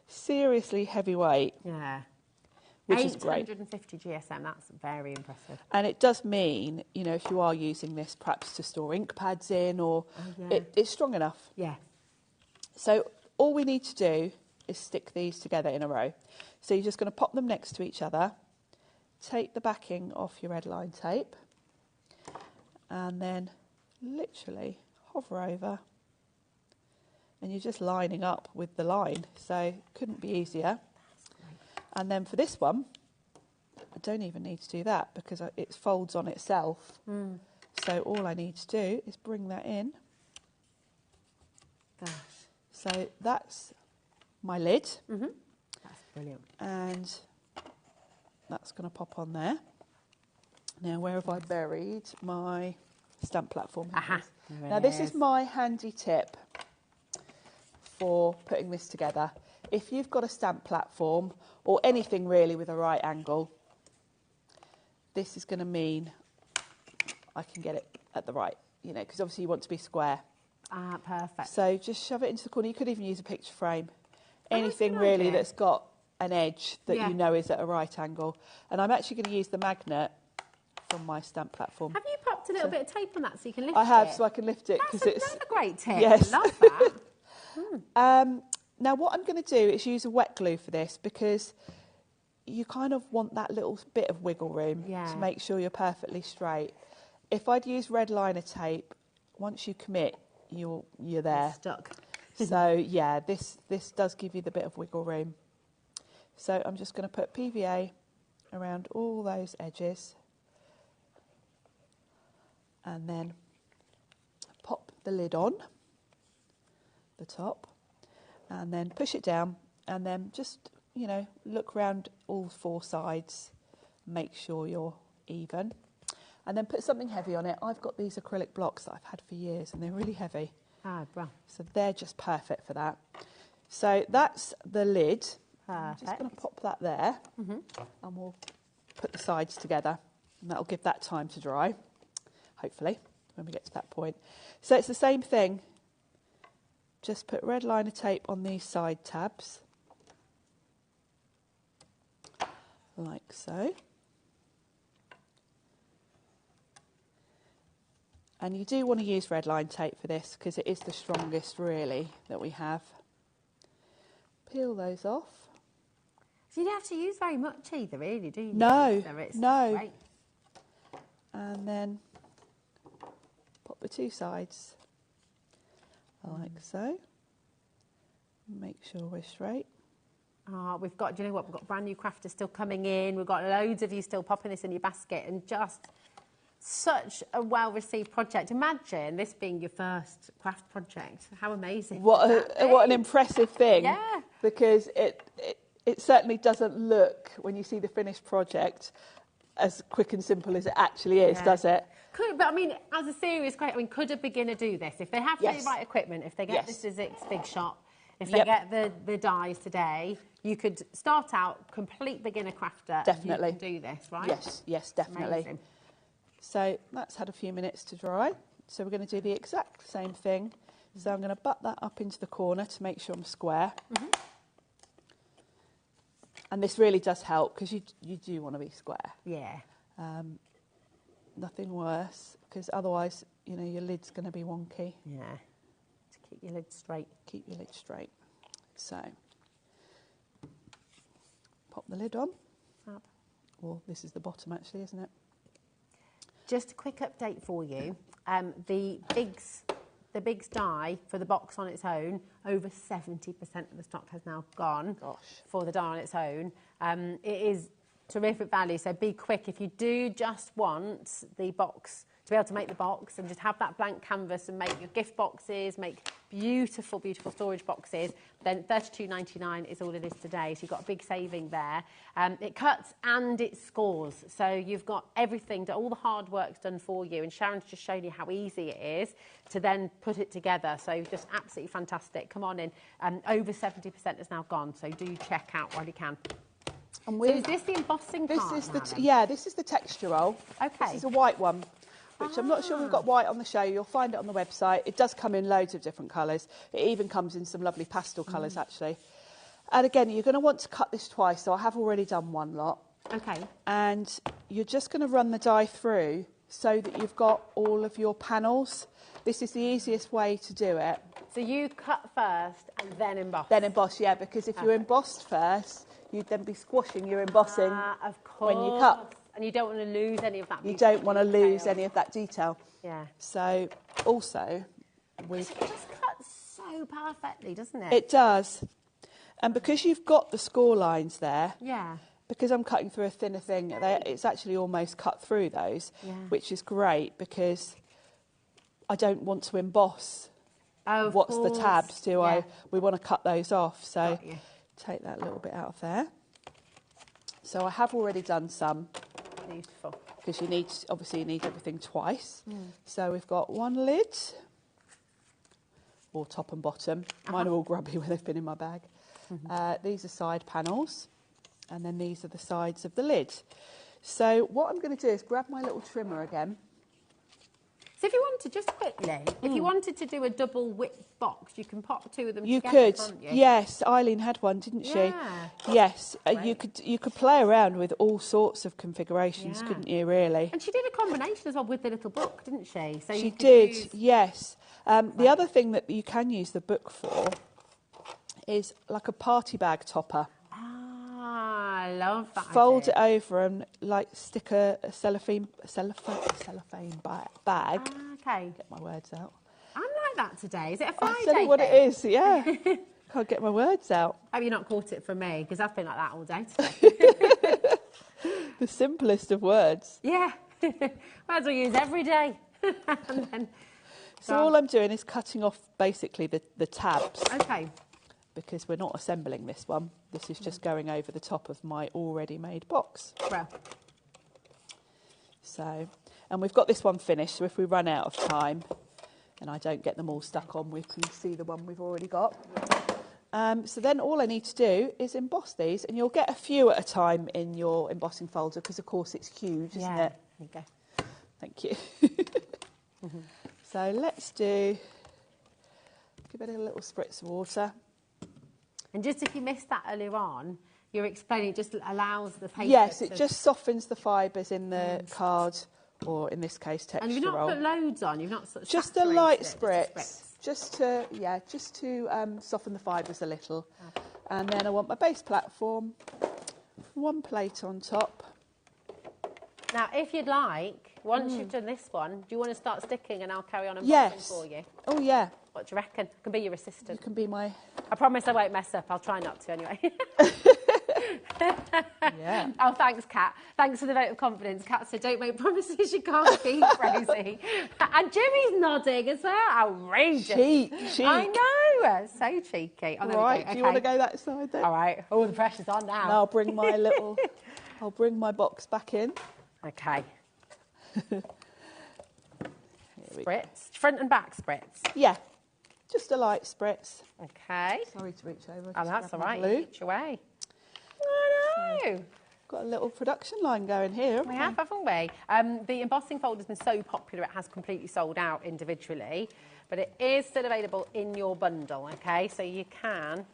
seriously heavyweight. Yeah. Which is great. 850 GSM, that's very impressive. And it does mean, if you are using this perhaps to store ink pads in, or it's strong enough. Yeah. So all we need to do is stick these together in a row. So you're just going to pop them next to each other, take the backing off your red line tape, and then literally hover over, and you're just lining up with the line. So couldn't be easier. And then for this one, I don't even need to do that because it folds on itself. So all I need to do is bring that in. Gosh. So that's my lid. That's brilliant. And that's going to pop on there. Now, where have I buried my stamp platform? Now, this is my handy tip for putting this together. If you've got a stamp platform or anything really with a right angle, this is going to mean I can get it at the right, because obviously you want to be square. Ah, perfect. So just shove it into the corner. You could even use a picture frame. Anything really that's got an edge that you know is at a right angle. And I'm actually going to use the magnet from my stamp platform. Have you popped a little bit of tape on that so you can lift it? I have, so I can lift it. That's another great tip. Yes. I love that. Now, what I'm going to do is use a wet glue for this, because you kind of want that little bit of wiggle room to make sure you're perfectly straight. If I'd use red liner tape, once you commit, you're there. It's stuck. So, yeah, this does give you the bit of wiggle room. So I'm just going to put PVA around all those edges, and then pop the lid on the top, and then push it down, and then just, look around all four sides, make sure you're even, and then put something heavy on it. I've got these acrylic blocks that I've had for years, and they're really heavy. Ah, wow. So they're just perfect for that. So that's the lid. Perfect. I'm just going to pop that there, and we'll put the sides together, and that'll give that time to dry, hopefully, when we get to that point. So it's the same thing. Just put red liner tape on these side tabs, like so. And you do want to use red line tape for this, because it is the strongest, really, that we have. Peel those off. So you don't have to use very much either, really, do you? No, It's no. great. and then pop the two sides like so. Make sure we're straight. We've got, do you know what, we've got brand new crafters still coming in. We've got loads of you still popping this in your basket, and just such a well-received project. Imagine this being your first craft project. How amazing. What an impressive thing. Yeah. Because it certainly doesn't look, when you see the finished project, as quick and simple as it actually is, does it? But I mean, as a serious question, I mean, could a beginner do this? If they have the right equipment, if they get this as its big shop, if they get the dies today, you could start out complete beginner crafter. Definitely. And you can do this, right? Yes, definitely. Amazing. So that's had a few minutes to dry. So we're going to do the exact same thing. So I'm going to butt that up into the corner to make sure I'm square. And this really does help because you do want to be square. Yeah. Nothing worse, because otherwise, you know, your lid's going to be wonky. Yeah. To keep your lid straight. Keep your lid straight. So pop the lid on. Fab. Well, this is the bottom actually, isn't it? Just a quick update for you. The Bigs die for the box on its own, over 70% of the stock has now gone for the die on its own. It is terrific value, so be quick. If you do just want the box, to be able to make the box and just have that blank canvas and make your gift boxes, make beautiful, beautiful storage boxes, then £32.99 is all it is today. So you've got a big saving there. It cuts and it scores. So you've got everything, all the hard work's done for you. And Sharon's just shown you how easy it is to then put it together. So just absolutely fantastic. Come on in. Over 70% has now gone. So do check out while you can. And so is this the embossing part? This is the texture roll. Okay. This is a white one, which I'm not sure we've got white on the show. You'll find it on the website. It does come in loads of different colours. It even comes in some lovely pastel colours, actually. And again, you're going to want to cut this twice, so I have already done one lot. Okay. And you're just going to run the die through so that you've got all of your panels. This is the easiest way to do it. So you cut first and then emboss? Then emboss, yeah, because if you embossed first, you'd then be squashing your embossing of course. when you cut. And you don't want to lose any of that. You don't want to lose any of that detail. Yeah. So also, it just cuts so perfectly, doesn't it? It does. And because you've got the score lines there, because I'm cutting through a thinner thing, it's actually almost cut through those, which is great because I don't want to emboss. What's the tabs? We want to cut those off. So take that little bit out of there. So I have already done some. Beautiful. Because you need everything twice. So we've got one lid, or top and bottom. Mine are all grubby when they've been in my bag. These are side panels, and then these are the sides of the lid. So what I'm going to do is grab my little trimmer again. So if you wanted, just quickly, if you wanted to do a double width box, you can pop two of them together, could, can't you? yes. Eileen had one, didn't she? Yes. You could play around with all sorts of configurations, couldn't you, really? And she did a combination as well with the little book, didn't she? So she did, yes. The other thing that you can use the book for is like a party bag topper. I love that. Fold it over and like stick a cellophane bag. Okay. Get my words out. I'm like that today. Is it a Friday I'll tell you what thing? it is, yeah. Can't get my words out. Hope you're not caught it from me, because I've been like that all day today. The simplest of words. Yeah. Words we use every day. So all I'm doing is cutting off basically the tabs. Okay. Because we're not assembling this one. This is just going over the top of my already made box. Well. So, and we've got this one finished, so if we run out of time and I don't get them all stuck on, we can see the one we've already got. So then all I need to do is emboss these, and you'll get a few at a time in your embossing folder, because of course it's huge, isn't it? There you go. Thank you. So let's give it a little spritz of water. And just if you missed that earlier on, you're explaining it just allows the paper. Yes, it just softens the fibres in the card, or in this case, texture roll. And you've not put loads on. You've not sort of just a light spritz, just to soften the fibres a little. And then I want my base platform, one plate on top. Now, if you'd like, once you've done this one, do you want to start sticking and I'll carry on embossing for you? Oh, yeah. What do you reckon? I can be your assistant. You can be my... I promise I won't mess up. I'll try not to anyway. Yeah. Oh, thanks, Kat. Thanks for the vote of confidence. Kat said, don't make promises you can't keep, Rosie. And Jimmy's nodding as well. Outrageous. Cheek. I know. So cheeky. Oh, Right, do you want to go that side then? All right. Oh, the pressure's on now. Now I'll bring my little... I'll bring my box back in. Okay. Spritz. Front and back spritz. Yeah, just a light spritz. Okay. Sorry to reach over. Oh, that's all right. Glue. Reach away. I know. Got a little production line going here. We have, haven't we? The embossing folder's been so popular it has completely sold out individually, but it is still available in your bundle, okay? So you can...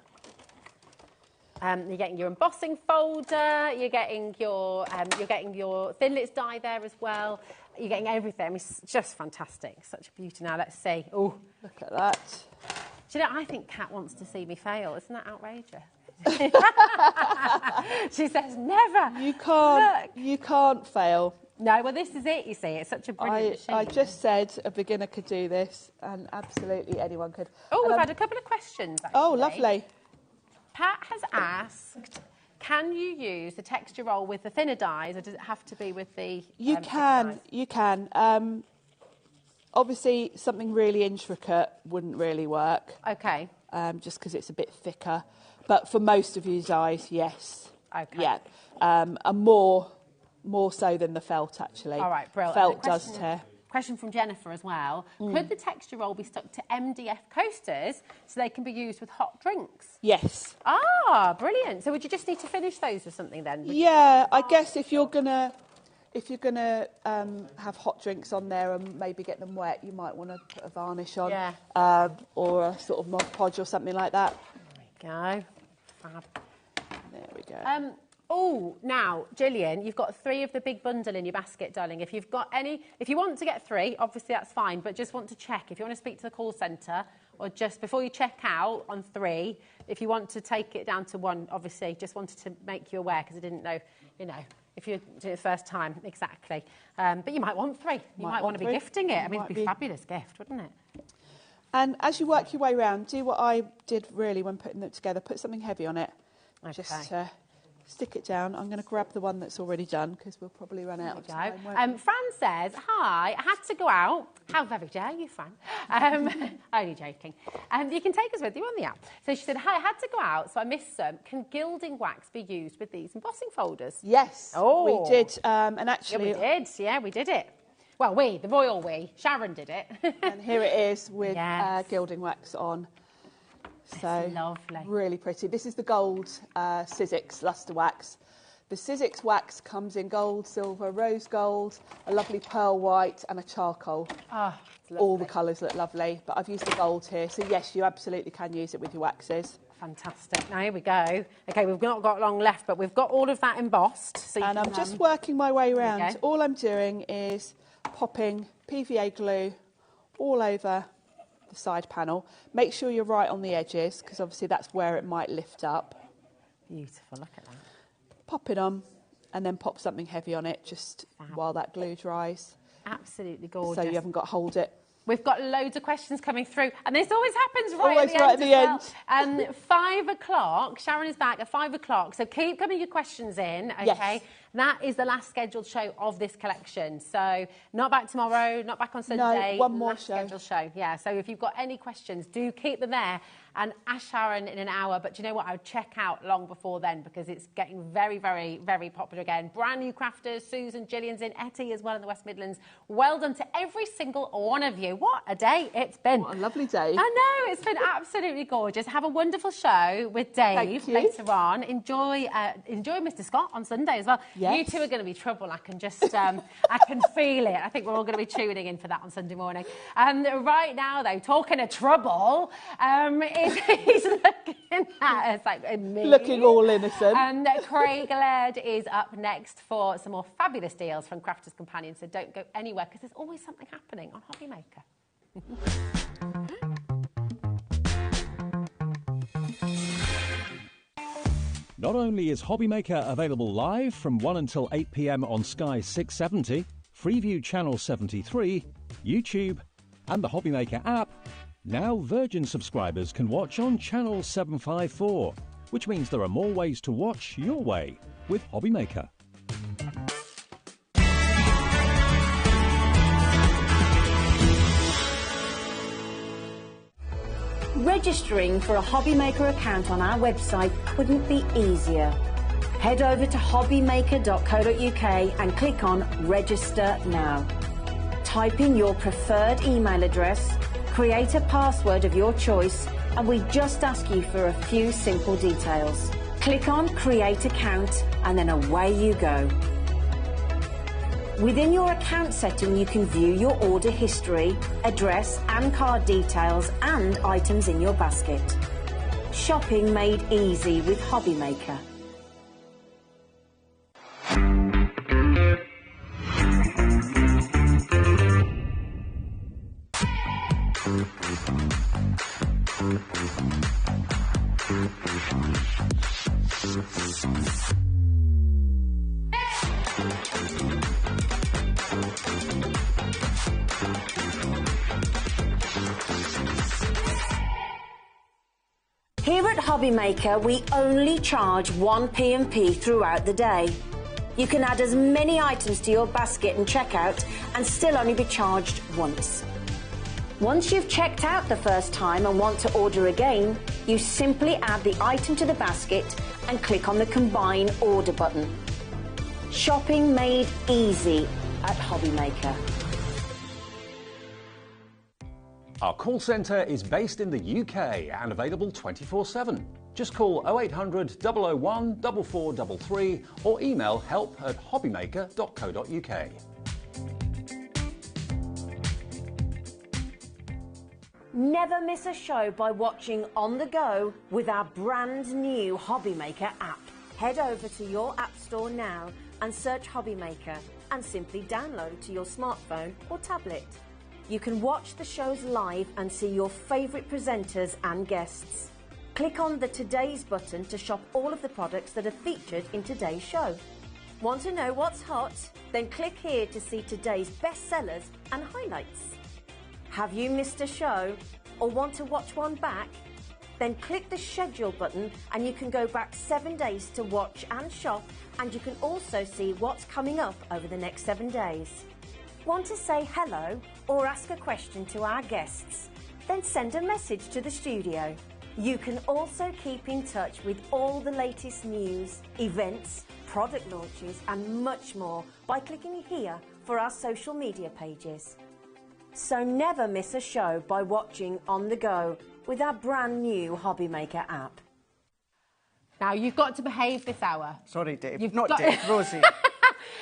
you're getting your embossing folder, you're getting your Thinlits die there as well. You're getting everything. I mean, it's just fantastic. Such a beauty. Now, let's see. Oh, look at that. Do you know, I think Kat wants to see me fail. Isn't that outrageous? She says, never. You can't fail. No, well, this is it, you see. It's such a brilliant machine. I just said a beginner could do this, and absolutely anyone could. Oh, we've had a couple of questions, actually. Oh, lovely. Pat has asked, can you use the texture roll with the thinner dies, or does it have to be with the You can. Obviously, something really intricate wouldn't really work. Okay. Just because it's a bit thicker. But for most of you dies, yes. Okay. Yeah. And more so than the felt, actually. All right, brilliant. Felt does tear. Question from Jennifer as well. Could the texture roll be stuck to MDF coasters so they can be used with hot drinks? Yes. Ah, brilliant. So would you just need to finish those with something then? Yeah, I guess if you're gonna have hot drinks on there and maybe get them wet, you might want to put a varnish on, or a sort of Mod Podge or something like that. There we go. Fab. There we go. Oh, now, Gillian, you've got 3 of the big bundle in your basket, darling. If you want to get 3, obviously that's fine, but just want to check. If you want to speak to the call centre, or just before you check out on 3, if you want to take it down to 1, obviously, just wanted to make you aware, because I didn't know, if you're doing it the first time, exactly. But you might want 3. You might want to be gifting it. I mean, it'd be a fabulous gift, wouldn't it? And as you work your way around, do what I did really when putting them together. Put something heavy on it. Okay. Just stick it down. I'm going to grab the one that's already done because we'll probably run out of time. Fran says, hi, I had to go out. How very dare you, Fran? Only joking. You can take us with you on the app. So she said, hi, I had to go out, so I missed some. Can gilding wax be used with these embossing folders? Yes, we did. And actually... Yeah, we did. Yeah, we did it. Well, the royal we. Sharon did it. And here it is with gilding wax on. So lovely. Really pretty. This is the gold Sizzix luster wax. The Sizzix wax comes in gold, silver, rose gold, a lovely pearl white and a charcoal. Oh, all the colours look lovely, but I've used the gold here. So yes, you absolutely can use it with your waxes. Fantastic. Now here we go. Okay, we've not got long left, but we've got all of that embossed. So and I'm just working my way around. All I'm doing is popping PVA glue all over the side panel. Make sure you're right on the edges, because obviously that's where it might lift up. Beautiful, look at that. Pop it on and then pop something heavy on it just while that glue dries. Absolutely gorgeous. So you haven't got to hold it. We've got loads of questions coming through, and this always happens right at the end. 5 o'clock, Sharon is back at 5 o'clock, so keep coming your questions in, okay? Yes. That is the last scheduled show of this collection, so not back tomorrow, not back on Sunday. No, one more last scheduled show. Yeah, so if you've got any questions, do keep them there and ask Sharon in an hour, but do you know what? I would check out long before then because it's getting very, very, very popular again. Brand new crafters, Susan, Gillian's in, Etty as well in the West Midlands. Well done to every single one of you. What a day it's been. What a lovely day. I know, it's been absolutely gorgeous. Have a wonderful show with Dave later on. Enjoy Mr. Scott on Sunday as well. Yes. You two are going to be trouble. I can just, I can feel it. I think we're all going to be tuning in for that on Sunday morning. Right now, though, talking of trouble, he's looking at us like me. Looking all innocent. Craig Laird is up next for some more fabulous deals from Crafters Companion, so don't go anywhere because there's always something happening on HobbyMaker. Not only is HobbyMaker available live from 1 until 8 p.m. on Sky 670, Freeview Channel 73, YouTube, and the HobbyMaker app, now Virgin subscribers can watch on Channel 754, which means there are more ways to watch your way with HobbyMaker. Registering for a HobbyMaker account on our website couldn't be easier. Head over to hobbymaker.co.uk and click on Register Now. Type in your preferred email address, create a password of your choice, and we just ask you for a few simple details. Click on Create Account and then away you go. Within your account setting, you can view your order history, address and card details and items in your basket. Shopping made easy with HobbyMaker. Here at HobbyMaker, we only charge 1 P&P throughout the day. You can add as many items to your basket and checkout and still only be charged once. Once you've checked out the first time and want to order again, you simply add the item to the basket and click on the Combine Order button. Shopping made easy at HobbyMaker. Our call centre is based in the UK and available 24/7. Just call 0800 001 4433 or email help@hobbymaker.co.uk. Never miss a show by watching on the go with our brand new HobbyMaker app. Head over to your app store now and search HobbyMaker and simply download it to your smartphone or tablet. You can watch the shows live and see your favourite presenters and guests. Click on the Today's button to shop all of the products that are featured in today's show. Want to know what's hot? Then click here to see today's bestsellers and highlights. Have you missed a show or want to watch one back? Then click the Schedule button and you can go back 7 days to watch and shop, and you can also see what's coming up over the next 7 days. Want to say hello or ask a question to our guests? Then send a message to the studio. You can also keep in touch with all the latest news, events, product launches and much more by clicking here for our social media pages. So never miss a show by watching on the go with our brand new HobbyMaker app. Now, you've got to behave this hour. Sorry, Dave. You've Not got- Dave, Rosie.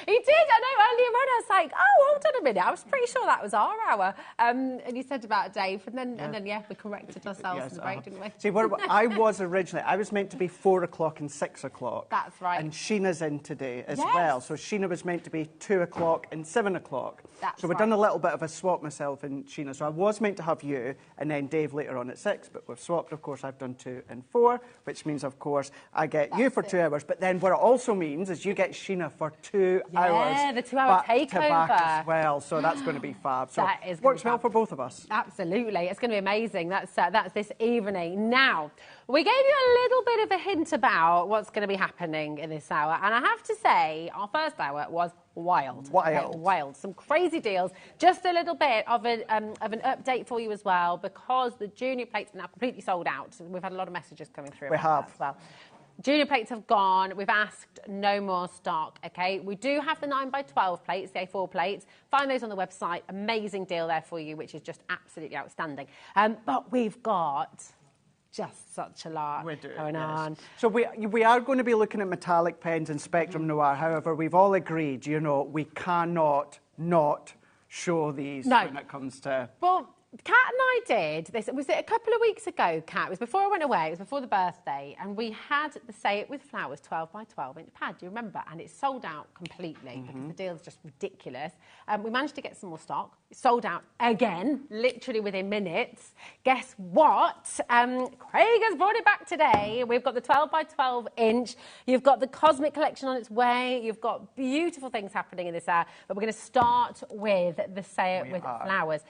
He did, I know, earlier on I was like, oh, hold on a minute, I was pretty sure that was our hour. And you said about Dave, and then we corrected ourselves in the break, didn't we? See, I was meant to be 4 o'clock and 6 o'clock. That's right. And Sheena's in today as Yes. well. So Sheena was meant to be 2 o'clock and 7 o'clock. That's so we've done a little bit of a swap, myself and Sheena. So I was meant to have you and then Dave later on at 6, but we've swapped. Of course, I've done 2 and 4, which means, of course, I get you for 2 hours. But then what it also means is you get Sheena for 2 hours. Yeah, the 2-hour back to back takeover. as well. So that's going to be fab. So That is gonna works be well fab. for both of us. Absolutely, it's going to be amazing. That's this evening. Now, we gave you a little bit of a hint about what's going to be happening in this hour, and I have to say, our first hour was wild. Wild. Okay, wild. Some crazy deals. Just a little bit of an update for you as well, because the junior plates are now completely sold out. We've had a lot of messages coming through. We about have. that as well. Junior plates have gone. We've asked no more stock, okay? We do have the 9x12 plates, the A4 plates. Find those on the website. Amazing deal there for you, which is just absolutely outstanding. But we've got just such a lot going on. So we are going to be looking at metallic pens and Spectrum Noir. However, we've all agreed, we cannot not show these when it comes to... Well, Kat and I did this. Was it a couple of weeks ago, Kat? It was before I went away. It was before the birthday. And we had the Say It With Flowers 12x12 inch pad. Do you remember? And it sold out completely because the deal is just ridiculous. We managed to get some more stock. sold out again, literally within minutes. Guess what? Craig has brought it back today. We've got the 12 by 12 inch. You've got the Cosmic collection on its way. You've got beautiful things happening in this hour. But we're going to start with the Say It With Flowers.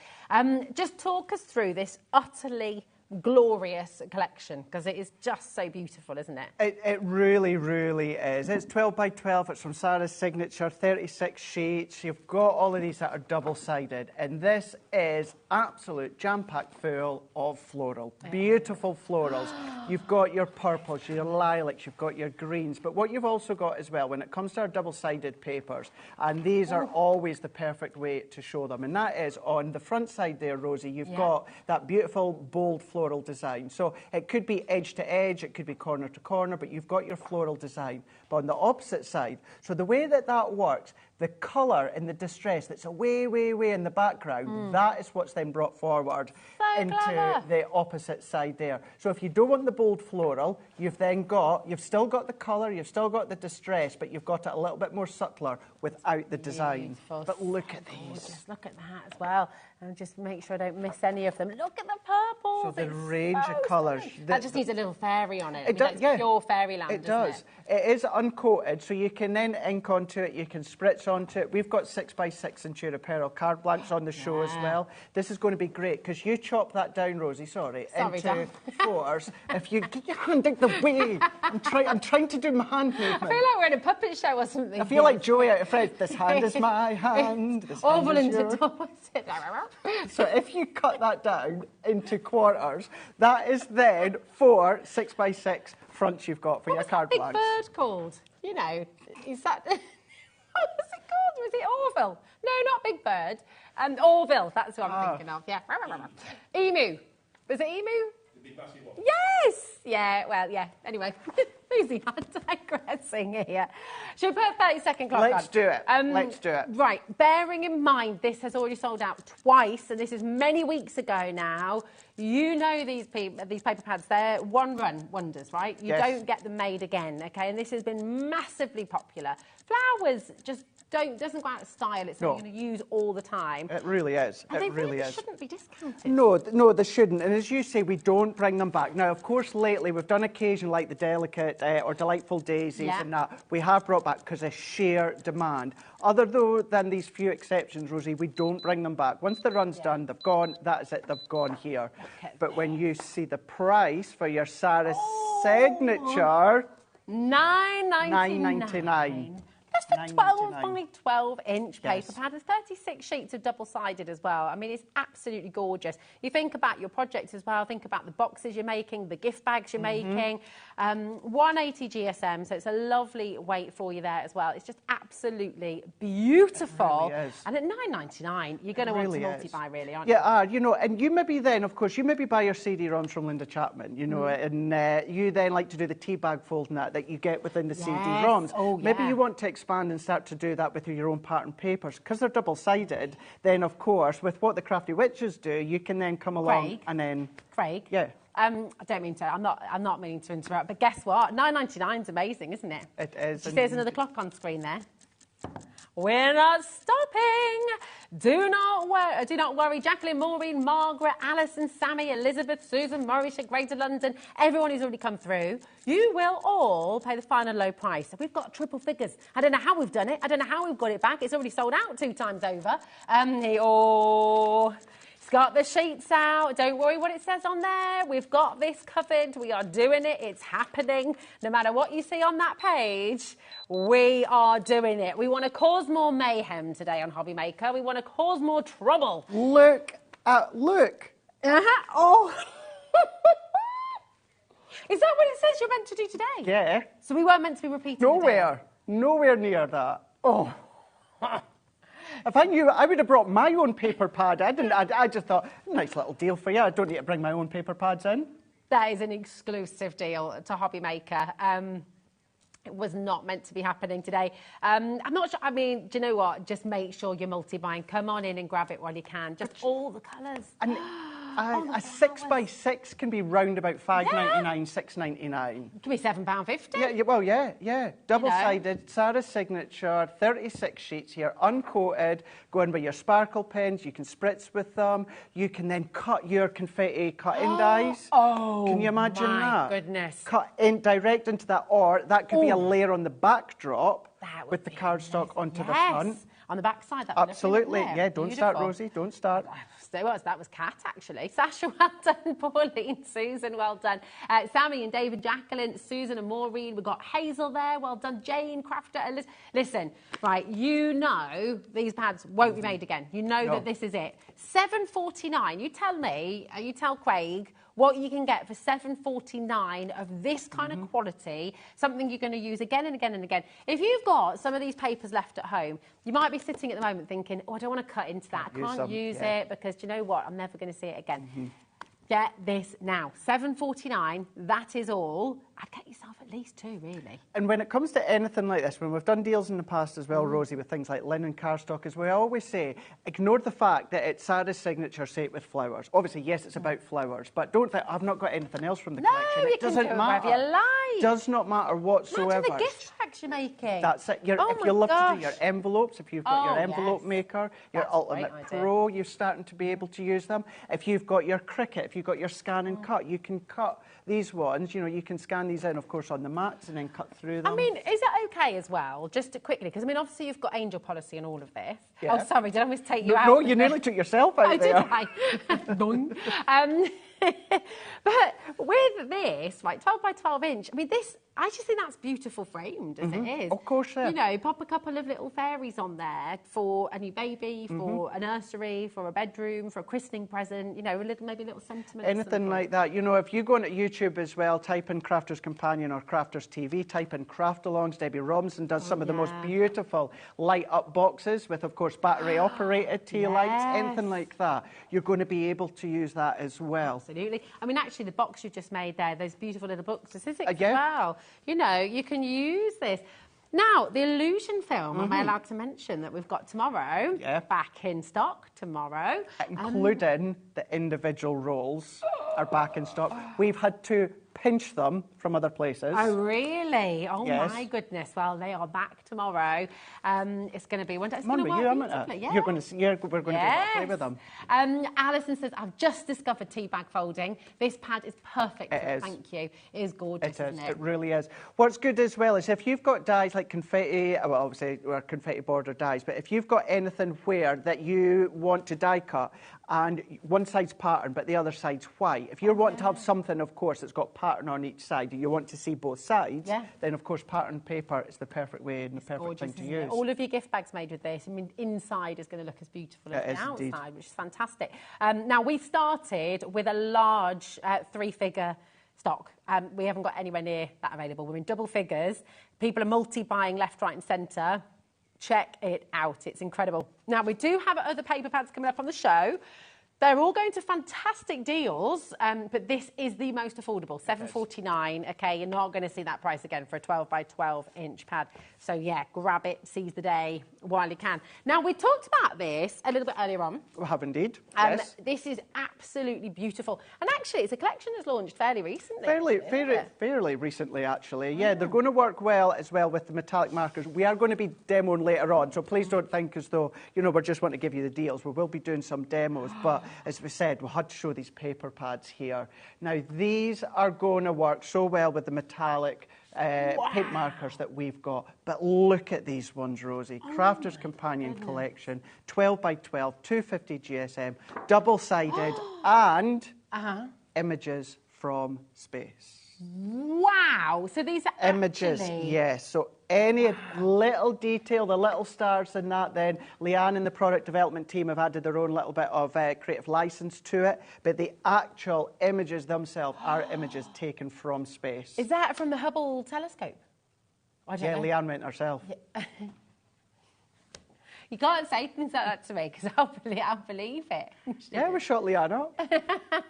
Just talk us through this utterly glorious collection, because it is just so beautiful, isn't it? It really, really is. It's 12 by 12. It's from Sarah's signature, 36 sheets. You've got all of these that are double-sided, and this is absolute jam-packed full of floral. Beautiful florals. You've got your purples, your lilacs, you've got your greens, but what you've also got as well, when it comes to our double-sided papers, and these are always the perfect way to show them, and that is on the front side there, Rosie, you've got that beautiful, bold floral design. So it could be edge to edge, it could be corner to corner, but you've got your floral design. But on the opposite side, so the way that that works, the colour and the distress that's way, way, way in the background, that is what's then brought forward into the opposite side there. So if you don't want the bold floral, you've still got the colour, you've still got the distress, but you've got it a little bit more subtler without the design. Beautiful. But look at these. Just look at that as well. And just make sure I don't miss any of them. Look at the purple. So the range of colours. That just needs a little fairy on it. It does, It's pure fairyland, it does. It is uncoated, so you can then ink onto it, you can spritz onto it. We've got 6x6 Centura Pearl card blanks on the show as well. This is going to be great, because you chop that down, Rosie, into fours. If you get your hand out the way, I'm trying to do my hand movement. I feel like we're in a puppet show or something. I feel like Joey out of Fred. This hand is my hand. This Oval hand is into yours. So if you cut that down into quarters, that is then 4 6x6 fronts you've got for your card blanks. What's the big bird called? You know, is that... What was it called? Was it Orville? No, not Big Bird. Orville, that's what I'm thinking of, yeah. Emu. Was it emu? Yes! Yeah, well, yeah. Anyway, Lucy, I'm digressing here. Should we put a 30-second clock on? Let's do it. Let's do it. Right. Bearing in mind this has already sold out twice, and this is many weeks ago now. You know these paper pads, they're one-run wonders, right? You don't get them made again, okay? And this has been massively popular. Flowers just doesn't go out of style. It's something you're going to use all the time. It really is. And it really is. shouldn't be discounted. No, they shouldn't. And as you say, we don't bring them back. Now, of course, lately we've done occasion like the Delicate or Delightful Daisies and that. We have brought back because of sheer demand. Other than these few exceptions, Rosie, we don't bring them back. Once the run's done, they've gone. That is it. They've gone here. But when you see the price for your Sarah signature, $9.99. That's for 12 by 12 inch paper pad. There's 36 sheets of double-sided as well. I mean, it's absolutely gorgeous. You think about your project as well. Think about the boxes you're making, the gift bags you're making. 180 GSM, so it's a lovely weight for you there as well. It's just absolutely beautiful. It really is. And at $9.99, you're going to want to multi-buy, really, aren't you? Yeah, you know, and you maybe then, of course, you maybe buy your CD-ROMs from Linda Chapman, you know, and you then like to do the tea bag folding that you get within the CD-ROMs. Oh, maybe you want to expand and start to do that with your own pattern papers. Because they're double-sided, then, of course, with what the Crafty Witches do, you can then come along and then... Craig? Yeah. I don't mean to. I'm not meaning to interrupt. But guess what? $9.99 is amazing, isn't it? It is. There's another clock on screen there. We're not stopping. Do not worry. Jacqueline, Maureen, Margaret, Alison, Sammy, Elizabeth, Susan, Maurice, Greater London, everyone who's already come through, you will all pay the final low price. We've got triple figures. I don't know how we've done it. I don't know how we've got it back. It's already sold out 2 times over. It's got the sheets out. Don't worry what it says on there. We've got this covered. We are doing it. It's happening. No matter what you see on that page, we are doing it. We want to cause more mayhem today on HobbyMaker. We want to cause more trouble. Look. Oh. Is that what it says you're meant to do today? Yeah. So we weren't meant to be repeating Nowhere near that. Oh. If I knew, I would have brought my own paper pad. I just thought, nice little deal for you. I don't need to bring my own paper pads in. That is an exclusive deal to HobbyMaker. It was not meant to be happening today. I'm not sure. I mean, do you know what? Just make sure you're multi-buying. Come on in and grab it while you can. Just all the colours. And A 6x6 can be round about £5.99, £6.99. Give me £7.50. Yeah. Double-sided, Sarah's signature, 36 sheets here, uncoated. Go in with your sparkle pens. You can spritz with them. You can then cut your confetti cut-in dies. Oh, can you imagine that? my goodness. Cut in direct into that, or that could be a lair on the backdrop with the cardstock onto the front. On the back side. Absolutely. Yeah, don't start, Rosie. Don't start. That was Kat, actually. Sasha, well done. Pauline, Susan, well done. Sammy and David, Jacqueline, Susan and Maureen. We've got Hazel there. Well done. Jane, Crafter. Listen, right, you know these pads won't be made again. You know that this is it. $7.49. You tell me, you tell Craig, what you can get for $7.49 of this kind of quality, something you're going to use again and again and again. If you've got some of these papers left at home, you might be sitting at the moment thinking, oh, I don't want to cut into that. I can't use it because, do you know what? I'm never going to see it again. Get this now. $7.49, that is all. I'd get yourself at least 2, really. And when it comes to anything like this, when we've done deals in the past as well, Rosie, with things like linen cardstock, as we always say, ignore the fact that it's Sarah's signature, say it with flowers. Obviously, yes, it's about flowers, but don't think, I've not got anything else from the collection. No, you can do it wherever you like. Does not matter whatsoever. Imagine the gift packs you're making. That's it. If you love to do your envelopes, if you've got your envelope maker, your Ultimate Pro, you're starting to be able to use them. If you've got your Cricut, if you've got your scan and cut, you can cut these ones. You know, you can scan these in, of course, on the mats and then cut through them. I mean, is it okay as well, just to quickly, because I mean, obviously you've got angel policy and all of this. Yeah. Oh, sorry, did I mistake you out? No, you nearly took yourself out there. Did I? But with this, right, 12 by 12 inch, I mean, this, I just think that's beautiful framed as it is. Of course, yeah. You know, pop a couple of little fairies on there for a new baby, for a nursery, for a bedroom, for a christening present, you know, maybe a little sentiment. Anything like that. You know, if you go on to YouTube as well, type in Crafter's Companion or Crafter's TV, type in Craft-alongs. Debbie Robinson does some of the most beautiful light-up boxes with, of course, battery-operated tea lights, anything like that. You're going to be able to use that as well. Absolutely. I mean, actually, the box you just made there, those beautiful little books, as well. You know, you can use this. Now, the illusion film, am I allowed to mention that we've got tomorrow? Yeah. Back in stock tomorrow. Including the individual rolls are back in stock. We've had to pinch them from other places. Oh, really? Oh, my goodness. Well, they are back tomorrow. It's going to be one day. It's going to work beautifully. We're going to be able to play with them. Alison says, I've just discovered tea bag folding. This pad is perfect. It is. Thank you. It is gorgeous, isn't it? It really is. What's good as well is if you've got dies like confetti, well, obviously, or confetti border dies, but if you've got anything where that you want to die cut and one side's pattern but the other side's white, if you're wanting to have something, of course, that's got pattern on each side and you want to see both sides, then of course pattern paper is the perfect way and the perfect thing to use. All of your gift bags made with this, I mean, inside is going to look as beautiful as the outside, which is fantastic. Now, we've started with a large 3-figure stock. We haven't got anywhere near that available. We're in double figures. People are multi-buying left, right and centre. Check it out. It's incredible. Now, we do have other paper pads coming up on the show. They're all going to fantastic deals, but this is the most affordable, $7.49. Okay, you're not going to see that price again for a 12 by 12 inch pad. So yeah, grab it, seize the day while you can. Now, we talked about this a little bit earlier on. We have indeed, yes. This is absolutely beautiful. And actually, it's a collection that's launched fairly recently. Fairly recently, actually. Yeah, they're going to work well as well with the metallic markers. We are going to be demoing later on, so please don't think as though, you know, we're just wanting to give you the deals. We will be doing some demos, but as we said, we had to show these paper pads here. Now, these are going to work so well with the metallic paint markers that we've got. But look at these ones, Rosie. Crafter's Companion Collection, 12 by 12, 250 GSM, double-sided, and images from space. Wow! So these are images, yes. So any little detail, the little stars and that, then Leanne and the product development team have added their own little bit of creative license to it. But the actual images themselves are images taken from space. Is that from the Hubble telescope? I don't know. Leanne went herself. Yeah. You can't say things like that to me because I'll believe it. Yeah, we shot Leanne up.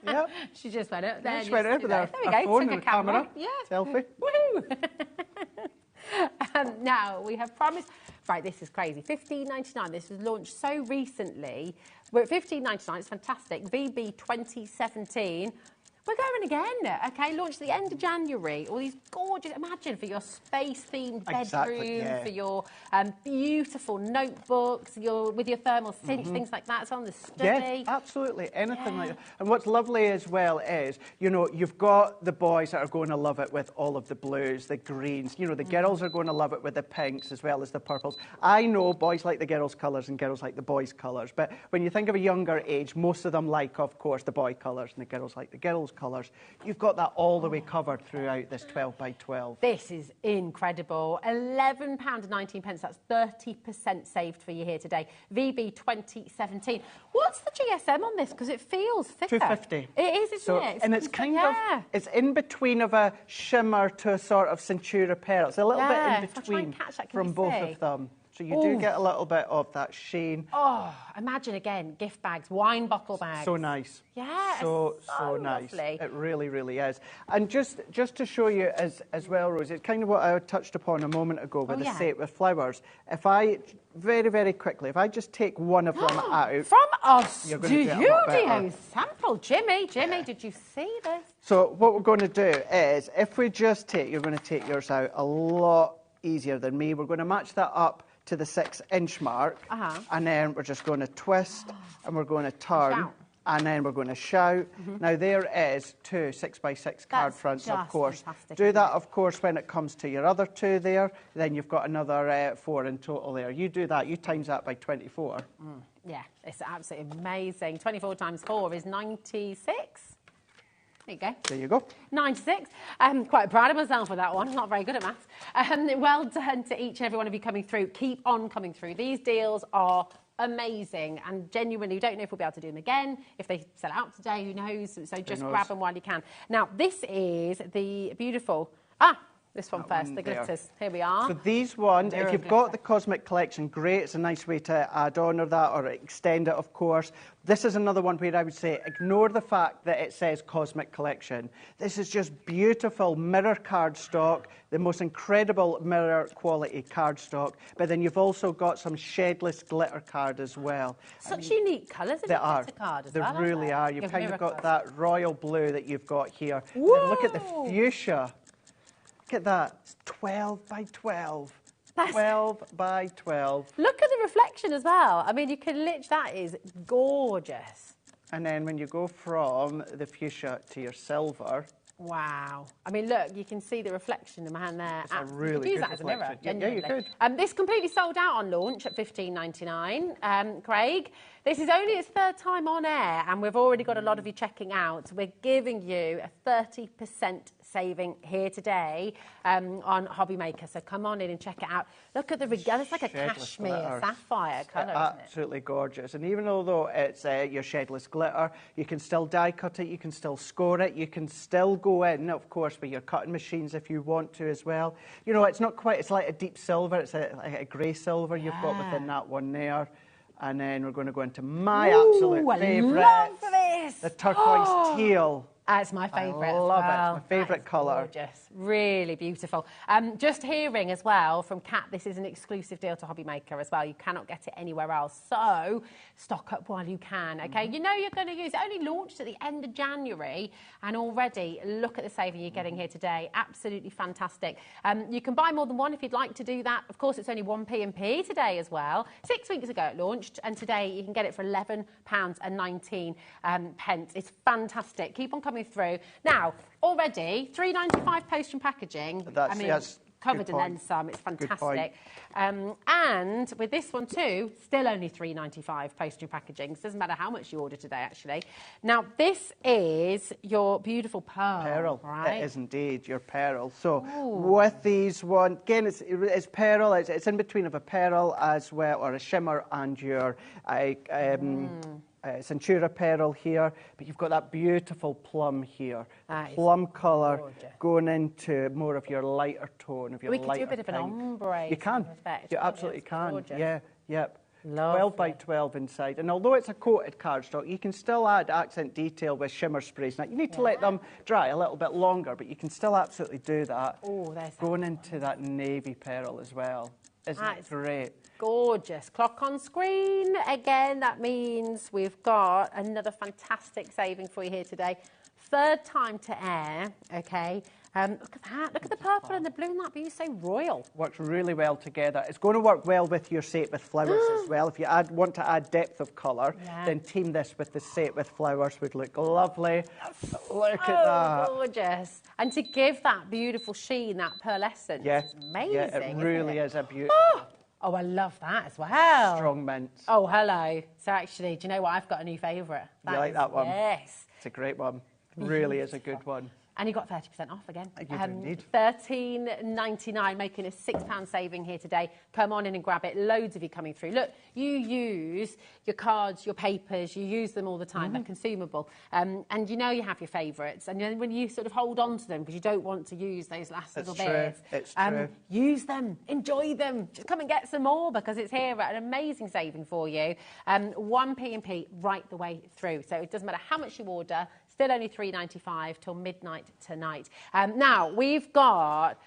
Yeah. She just went up there. She went up with her phone and a camera. Yeah. Selfie. Woo! Now, we have promised... Right, this is crazy. $15.99. This was launched so recently. We're at $15.99. It's fantastic. VB 2017. We're going again, okay? Launched at the end of January. All these gorgeous, imagine, for your space-themed bedroom, for your beautiful notebooks, with your thermal cinch, things like that. It's on the study. Yes, absolutely, anything like that. And what's lovely as well is, you know, you've got the boys that are going to love it with all of the blues, the greens. You know, the girls are going to love it with the pinks as well as the purples. I know boys like the girls' colours and girls like the boys' colours, but when you think of a younger age, most of them like, of course, the boy colours and the girls like the girls' colours. You've got that all the way covered throughout this 12 by 12. This is incredible. £11.19. That's 30% saved for you here today. VB 2017. What's the GSM on this? Because it feels thicker. 250. It is, isn't it? And it's kind of, it's in between of a shimmer to a sort of Centura pearl. It's a little bit in between from both of them. So you do get a little bit of that sheen. Oh, imagine again, gift bags, wine bottle bags. So nice. Yeah, so nice. Lovely. It really, really is. And just to show you as well, Rose, it's kind of what I touched upon a moment ago with the set with flowers. If I, very, very quickly, if I just take one of them out. From us, do you sample. Jimmy, did you see this? So what we're going to do is, if we just take, you're going to take yours out a lot easier than me. We're going to match that up to the 6-inch mark, and then we're just going to twist and we're going to turn and then we're going to shout. Now there is 2 6x6 card fronts, of course. Do that, of course, when it comes to your other 2 there. Then you've got another 4 in total there. You do that, you times that by 24. Yeah, it's absolutely amazing. 24 times 4 is 96. There you go. There you go. 96. I'm quite proud of myself with that one. I'm not very good at maths. Well done to each and every one of you coming through. Keep on coming through. These deals are amazing and genuinely, we don't know if we'll be able to do them again. If they sell out today, who knows? So just grab them while you can. Now, this is the beautiful... This one first, the glitters. Here we are. So these ones, if you've got the Cosmic Collection, great. It's a nice way to add on or that or extend it, of course. This is another one where I would say ignore the fact that it says Cosmic Collection. This is just beautiful mirror cardstock, the most incredible mirror quality cardstock. But then you've also got some shedless glitter card as well. Such unique colours in the glitter card as well. They really are. You've kind of got that royal blue that you've got here. Look at the fuchsia. Look at that. It's 12 by 12. 12 by 12. Look at the reflection as well. I mean, you can that is gorgeous. And then when you go from the fuchsia to your silver. Wow. I mean, look, you can see the reflection in my hand there. It's a really good reflection. As a mirror, genuinely. Yeah, you could. This completely sold out on launch at $15.99. Craig, this is only its 3rd time on air, and we've already got a lot of you checking out. We're giving you a 30% saving here today on HobbyMaker. So come on in and check it out. Look at the regalia. It's like a cashmere sapphire colour, isn't it? Absolutely gorgeous. And even although it's your shedless glitter, you can still die cut it, you can still score it, you can still go in, of course, with your cutting machines if you want to as well. You know, it's not quite, it's like a deep silver, it's like a grey silver you've got within that one there. And then we're going to go into my absolute favourite. I love this! The turquoise teal. It's my favourite. I love it. It's my favourite colour. Gorgeous. Really beautiful. Just hearing as well from Kat, this is an exclusive deal to HobbyMaker as well. You cannot get it anywhere else. So stock up while you can, okay? You know you're going to use it. Only launched at the end of January, and already look at the saving you're getting here today. Absolutely fantastic. You can buy more than one if you'd like to do that. Of course, it's only 1 P&P today as well. 6 weeks ago it launched, and today you can get it for £11.19. It's fantastic. Keep on coming through. Now, already £3.95 post and packaging. That's covered and then some. It's fantastic. And with this one too, still only £3.95 post and packaging. So it doesn't matter how much you order today, actually. Now, this is your beautiful pearl. Right? It is indeed your pearl. So with these one, again, it's pearl. It's in between of a pearl as well, or a shimmer, and your Centura pearl here, but you've got that beautiful plum here. Plum colour going into more of your lighter tone, of your lighter We could do a bit of an ombre. You can. Effect. You absolutely can. Gorgeous. Yeah, yep. Lovely. 12 by 12 inside. And although it's a coated cardstock, you can still add accent detail with shimmer sprays. Now, you need to let them dry a little bit longer, but you can still absolutely do that. Oh, there's going into that navy pearl as well. Isn't it great? Gorgeous. Clock on screen. Again, that means we've got another fantastic saving for you here today. Third time to air, okay? Look at that. Look at the purple and the blue and that being so royal. Works really well together. It's going to work well with your set with flowers as well. If you want to add depth of colour, then team this with the set with flowers would look lovely. Look at that. Gorgeous. And to give that beautiful sheen, that pearlescence, it's amazing. Yeah, it really is a beautiful. Oh, I love that as well. Strong mint. Oh, hello. So actually, do you know what? I've got a new favourite. You like that one? Yes. It's a great one. Really is a good one. And you got 30% off again. You do indeed. $13.99, making a £6 saving here today. Come on in and grab it. Loads of you coming through. Look, you use your cards, your papers, you use them all the time. They're consumable. And you know you have your favourites. And then when you sort of hold on to them because you don't want to use those last little bits. It's true. Use them. Enjoy them. Just come and get some more because it's here at an amazing saving for you. 1p&p right the way through. So it doesn't matter how much you order. Still only $3.95 till midnight tonight. Now, we've got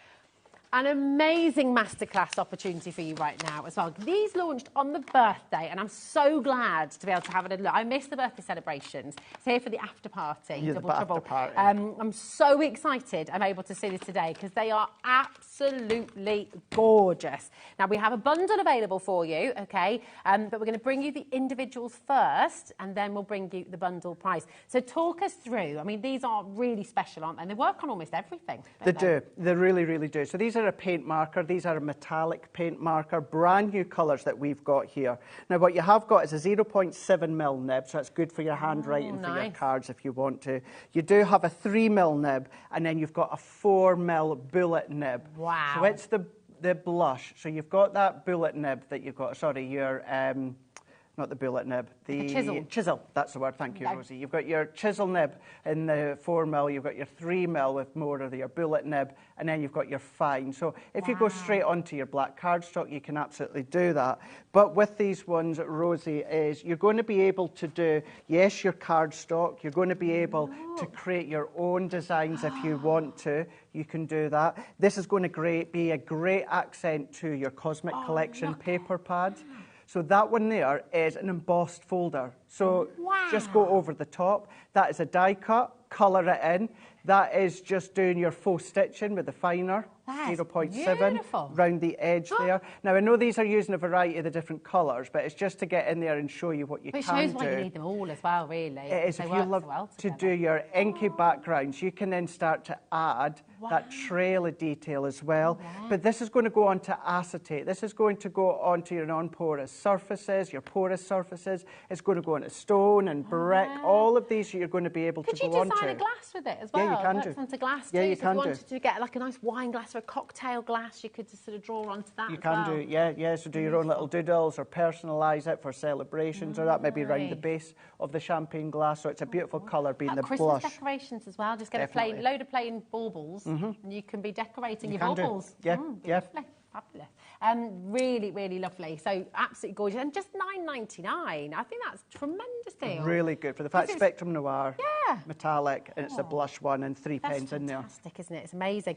an amazing masterclass opportunity for you right now as well. These launched on the birthday, and I'm so glad to be able to have it. Look, I missed the birthday celebrations. It's here for the after party. Double trouble. After party. I'm so excited I'm able to see this today because they are absolutely gorgeous. Now, we have a bundle available for you, okay? But we're going to bring you the individuals first, and then we'll bring you the bundle price. So talk us through. I mean, these are really special, aren't they? And they work on almost everything. They do. They really, really do. So these are a paint marker. These are a metallic paint marker. Brand new colours that we've got here. Now, what you have got is a 0.7mm nib, so that's good for your handwriting, for your cards if you want to. You do have a 3mm nib, and then you've got a 4mm bullet nib. Wow. So it's the blush. So you've got that bullet nib that you've got, sorry, your... not the bullet nib, the chisel. Chisel, that's the word, thank you, Rosie. You've got your chisel nib in the 4mm, you've got your 3mm with more of your bullet nib, and then you've got your fine. So if you go straight onto your black cardstock, you can absolutely do that. But with these ones, Rosie, is you're going to be able to do, yes, your cardstock, you're going to be able to create your own designs if you want to. You can do that. This is going to be a great accent to your Cosmic Collection paper pad. So that one there is an embossed folder. So just go over the top. That is a die cut, colour it in. That is just doing your faux stitching with the finer, 0.7, round the edge there. Now, I know these are using a variety of the different colours, but it's just to get in there and show you what you can do. Which shows why you need them all as well, really. It is. If you love to do your inky backgrounds, you can then start to add that trail of detail as well. But this is going to go on to acetate. This is going to go onto your non-porous surfaces, your porous surfaces. It's going to go into stone and brick. All of these you're going to be able to go onto. Could you design a glass with it as well? Yeah, you can do. Onto glass Yeah, too. you So can if you do. wanted to get like a nice wine glass or a cocktail glass, you could just sort of draw onto that You as can well. do, yeah. So do your own little doodles or personalise it for celebrations or that, maybe round the base of the champagne glass. So it's a beautiful colour being the Christmas blush. decorations as well. Just get a load of plain baubles and you can be decorating your baubles. Yeah, yeah. Fabulous. Really, really lovely. So absolutely gorgeous. And just $9.99. I think that's a tremendous deal. Really good. For the fact Spectrum Noir, metallic, and it's a blush one and 3 pens in there. That's fantastic, isn't it? It's amazing.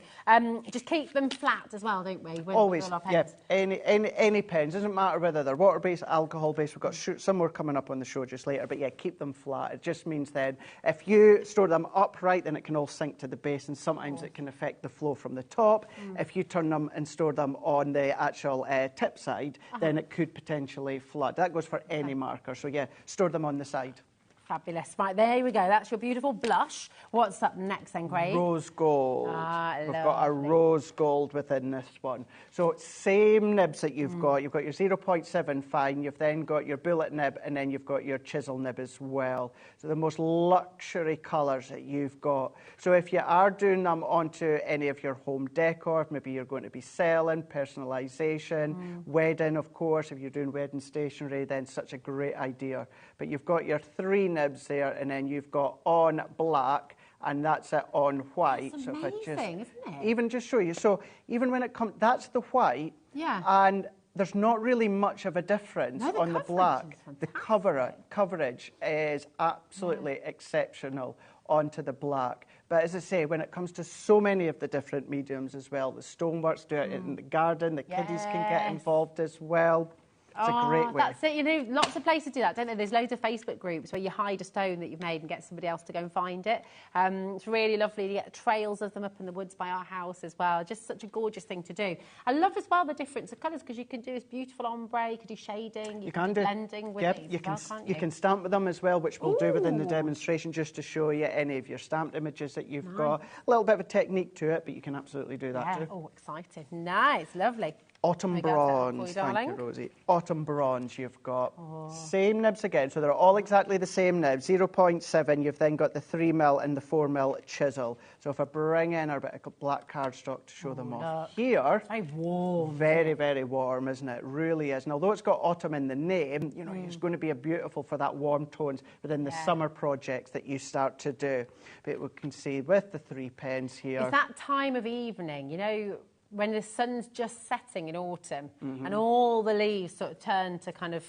Just keep them flat as well, don't we? Always, yeah. Any pens. Doesn't matter whether they're water-based, alcohol-based. We've got some more coming up on the show just later. But yeah, keep them flat. It just means then if you store them upright, then it can all sink to the base, and sometimes it can affect the flow from the top. If you turn them and store them on the actual tip side, then it could potentially flood. That goes for any marker. So yeah, store them on the side. Fabulous. Right, there we go. That's your beautiful blush. What's up next then, Craig? Rose gold. We've got a rose gold within this one. So same nibs that you've got. You've got your 0.7 fine, you've then got your bullet nib, and then you've got your chisel nib as well. So the most luxury colours that you've got. So if you are doing them onto any of your home decor, maybe you're going to be selling, personalisation, wedding, of course. If you're doing wedding stationery, then such a great idea. But you've got your 3 nibs there, and then you've got on black, and that's it on white. That's so amazing, if I just isn't it? even just show you, so even when it comes, that's the white, Yeah. and there's not really much of a difference on the black. The coverage is absolutely exceptional onto the black. But as I say, when it comes to so many of the different mediums as well, the stoneworks do it in the garden, the kiddies can get involved as well. It's a great way. That's it. You know, lots of places do that, don't they? There's loads of Facebook groups where you hide a stone that you've made and get somebody else to go and find it. It's really lovely to get trails of them up in the woods by our house as well. Just such a gorgeous thing to do. I love as well the difference of colours because you can do this beautiful ombre, you can do shading, you can do blending with these as well, can't you? You can stamp with them as well, which we'll do within the demonstration just to show you any of your stamped images that you've got. A little bit of a technique to it, but you can absolutely do that too. Oh, exciting. Nice, lovely. Autumn bronze, thank you, Rosie. Autumn bronze you've got. Same nibs again, so they're all exactly the same nibs. 0.7, you've then got the 3mm and the 4mm chisel. So if I bring in our bit of black cardstock to show them off here. Very warm. Very, very warm, isn't it? It really is. And although it's got autumn in the name, you know, it's going to be beautiful for that warm tones within the summer projects that you start to do. But we can see with the 3 pens here. It's that time of evening, you know, when the sun's just setting in autumn and all the leaves sort of turn to kind of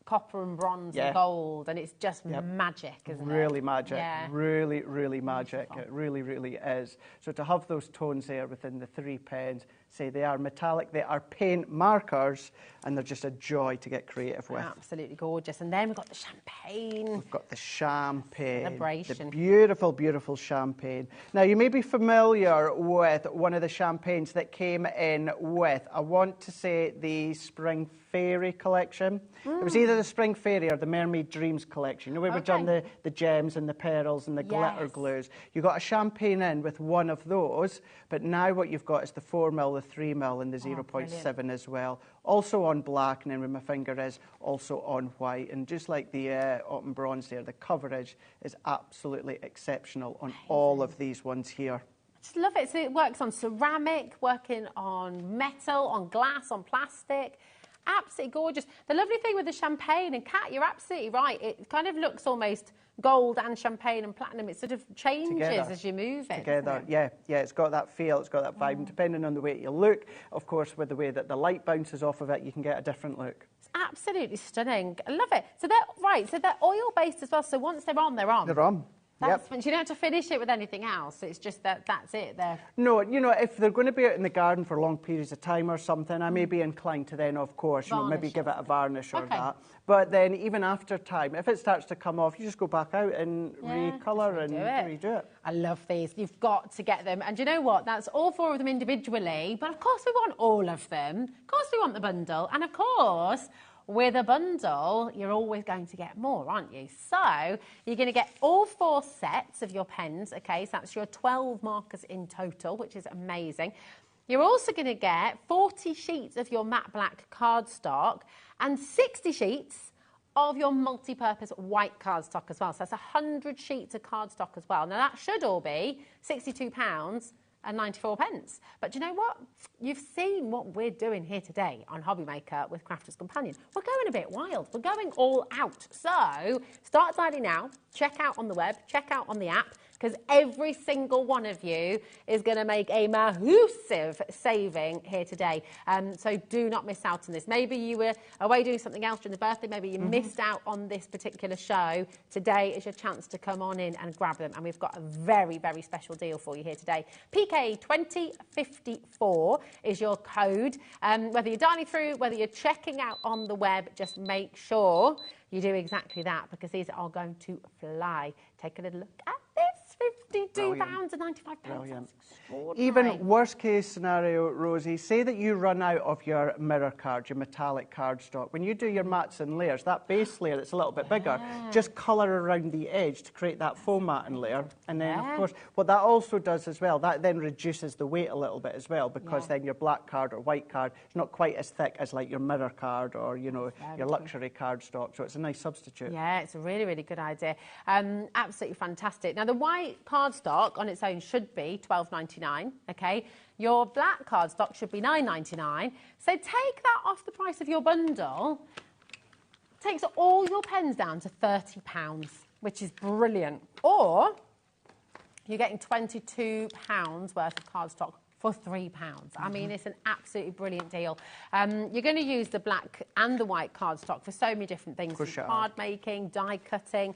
copper and bronze and gold, and it's just magic, isn't it? Really magic. Really, really magic. It really, really is. So to have those tones there within the 3 pens, say they are metallic, they are paint markers, and they're just a joy to get creative with. Absolutely gorgeous. And then we've got the champagne. We've got the champagne. Celebration. The beautiful, beautiful champagne. Now, you may be familiar with one of the champagnes that came in with, I want to say, the Spring Fairy collection. It was either the Spring Fairy or the Mermaid Dreams collection. You know, where we've done the gems and the pearls and the glitter glues. You got a champagne in with one of those, but now what you've got is the 4mm, the 3mm and the 0.7 as well. Also on black, and then where my finger is, also on white. And just like the autumn bronze there, the coverage is absolutely exceptional on all of these ones here. Just love it. So it works on ceramic, working on metal, on glass, on plastic. Absolutely gorgeous. The lovely thing with the champagne, and Kat, you're absolutely right, it kind of looks almost gold and champagne and platinum. It sort of changes as you move it. Together, yeah, it's got that feel, it's got that vibe. And depending on the way you look, of course, with the way that the light bounces off of it, you can get a different look. It's absolutely stunning. I love it. So they're oil-based as well, so once they're on, they're on. They're on. That's you don't have to finish it with anything else. It's just that's it there. No, you know, if they're going to be out in the garden for long periods of time or something, I may be inclined to then, of course, you know, maybe give it a varnish or that. But then even after time, if it starts to come off, you just go back out and recolour and redo it. I love these. You've got to get them. And you know what? That's all 4 of them individually. But of course we want all of them. Of course we want the bundle. And of course, with a bundle, you're always going to get more, aren't you? So you're going to get all 4 sets of your pens, okay? So that's your 12 markers in total, which is amazing. You're also going to get 40 sheets of your matte black cardstock and 60 sheets of your multi-purpose white cardstock as well. So that's 100 sheets of cardstock as well. Now, that should all be £62 and 94 pence. But do you know what? You've seen what we're doing here today on HobbyMaker with Crafter's Companion. We're going a bit wild. We're going all out. So start dialing now. Check out on the web. Check out on the app. Because every single one of you is going to make a massive saving here today. So do not miss out on this. Maybe you were away doing something else during the birthday. Maybe you missed out on this particular show. Today is your chance to come on in and grab them. And we've got a very, very special deal for you here today. PK2054 is your code. Whether you're dialing through, whether you're checking out on the web, just make sure you do exactly that, because these are going to fly. Take a little look at this. £52 and 95 pence. Even worst case scenario, Rosie, say that you run out of your mirror card, your metallic cardstock. When you do your mats and layers, that base layer that's a little bit bigger, just colour around the edge to create that faux matting layer. And then, of course, what that also does as well, that then reduces the weight a little bit as well, because then your black card or white card is not quite as thick as like your mirror card or, you know, your luxury cardstock. So it's a nice substitute. Yeah, it's a really, really good idea. Absolutely fantastic. Now, the white cardstock on its own should be £12.99, okay? Your black cardstock should be £9.99. So take that off the price of your bundle. Takes all your pens down to £30, which is brilliant. Or you're getting £22 worth of cardstock for £3. I mean, it's an absolutely brilliant deal. You're going to use the black and the white cardstock for so many different things, from card making, die cutting,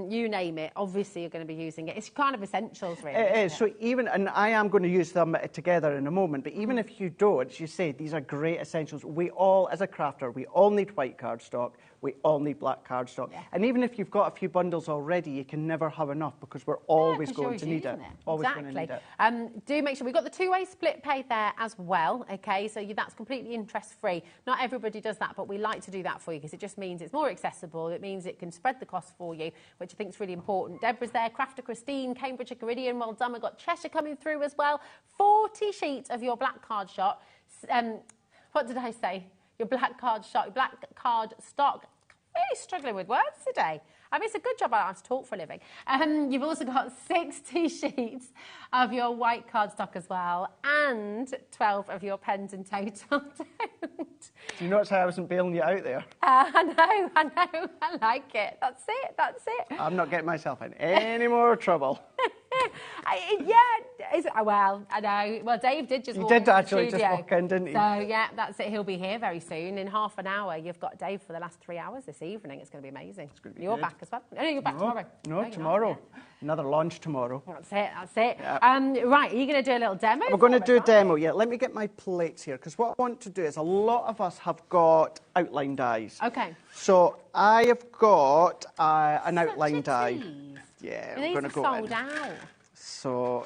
you name it. Obviously, you're going to be using it. It's kind of essentials, really. It is. So even, and I am going to use them together in a moment, but even if you don't, as you say, these are great essentials. We all, as a crafter, we all need white cardstock. We all need black cardstock. Yeah. And even if you've got a few bundles already, you can never have enough because we're always going to need it. Always going to need it. Do make sure we've got the two-way split pay there as well, okay? So that's completely interest-free. Not everybody does that, but we like to do that for you because it just means it's more accessible. It means it can spread the cost for you, which I think is really important. Deborah's there, Crafter Christine, Cambridge Caridian, well done. We've got Cheshire coming through as well. 40 sheets of your black card shot. What did I say? Your black card shot, your black card stock. Really struggling with words today. I mean, it's a good job I don't have to talk for a living. You've also got 60 sheets of your white cardstock as well, and 12 of your pens in total. Do you notice how I wasn't bailing you out there? I know, I like it. That's it. I'm not getting myself in any more trouble. Well, I know. Well, Dave did just walk into the actually studio. just walk in, didn't he? So, yeah, that's it. He'll be here very soon. In half an hour, you've got Dave for the last 3 hours this evening. It's going to be amazing. You're good. back as well. No, you're back tomorrow. No, tomorrow. Another launch tomorrow. That's it. Yeah. Right, are you going to do a little demo? We're going to do a demo, yeah. Let me get my plates here, because what I want to do is a lot of us have got outline dies. Okay. So I have got an outline die. Yeah, I'm going to go in. Sold out. So,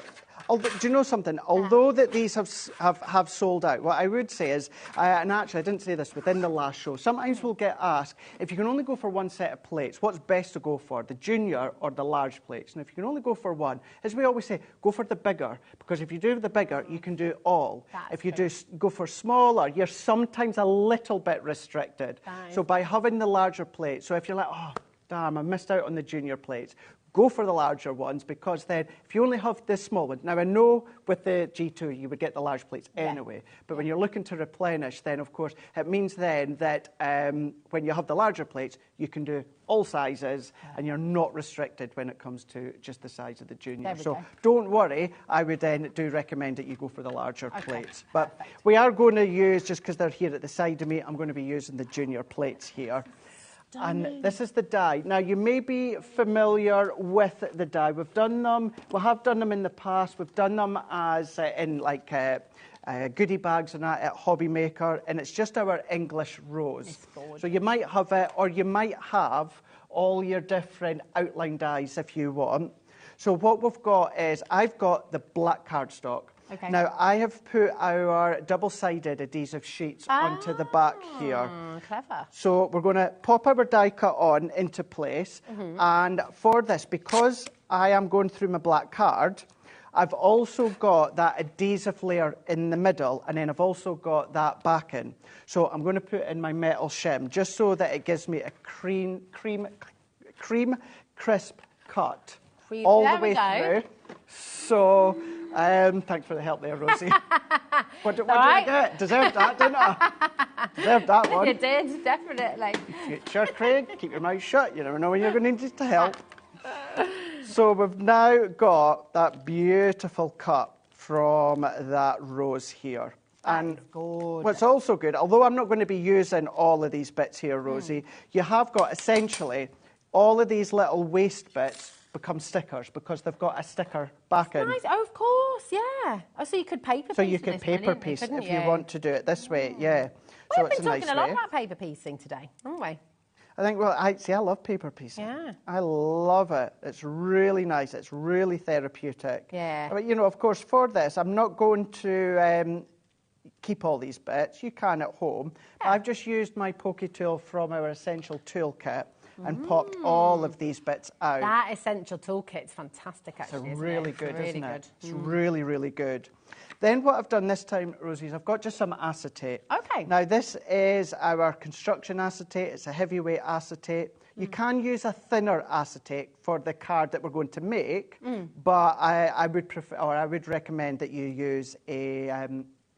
do you know something? Although that these have sold out, what I would say is, and actually I didn't say this within the last show, sometimes we'll get asked, if you can only go for one set of plates, what's best to go for, the junior or the large plates? And if you can only go for one, as we always say, go for the bigger, because if you do the bigger, you can do all. If you go for smaller, you're sometimes a little bit restricted. So by having the larger plates, so if you're like, oh, damn, I missed out on the junior plates, go for the larger ones, because then if you only have this small one, now I know with the G2 you would get the large plates anyway, but when you're looking to replenish, then of course it means then that when you have the larger plates, you can do all sizes and you're not restricted when it comes to just the size of the junior. So don't worry, I would then do recommend that you go for the larger plates. But we are going to use, just because they're here at the side of me, I'm going to be using the junior plates here. And this is the die. Now, you may be familiar with the die. We have done them in the past. We've done them as in like goodie bags and that at HobbyMaker, and it's just our English rose. So you might have it, or you might have all your different outline dies if you want. So what we've got is, I've got the black cardstock. Okay. Now, I have put our double-sided adhesive sheets onto the back here. Clever. So we're going to pop our die cut on into place. And for this, because I am going through my black card, I've also got that adhesive layer in the middle, and then I've also got that backing. So I'm going to put in my metal shim, just so that it gives me a cream crisp cut all the way through. So... thanks for the help there, Rosie. What did you get? Deserved that, didn't I? Deserved that one. You did, definitely. Future Craig, keep your mouth shut. You never know when you're going to need to help. So we've now got that beautiful cut from that rose here. And what's also good, although I'm not going to be using all of these bits here, Rosie, you have got essentially all of these little waste bits become stickers because they've got a sticker backing. Nice. Oh, of course, yeah. Oh, so you could paper piece. So you could paper piece if you want to do it this way, yeah. We've been talking a lot about paper piecing today, haven't we? I think, well, I love paper piecing. Yeah. I love it. It's really nice. It's really therapeutic. Yeah. But, you know, of course, for this, I'm not going to keep all these bits. You can at home. Yeah. I've just used my pokey tool from our Essential Toolkit and popped all of these bits out. That Essential Toolkit's fantastic, actually. It's really good, isn't it? It's really, really good. Then what I've done this time, Rosie, is I've got just some acetate. Okay. Now, this is our construction acetate. It's a heavyweight acetate. You can use a thinner acetate for the card that we're going to make, but I would prefer, or I would recommend that you use a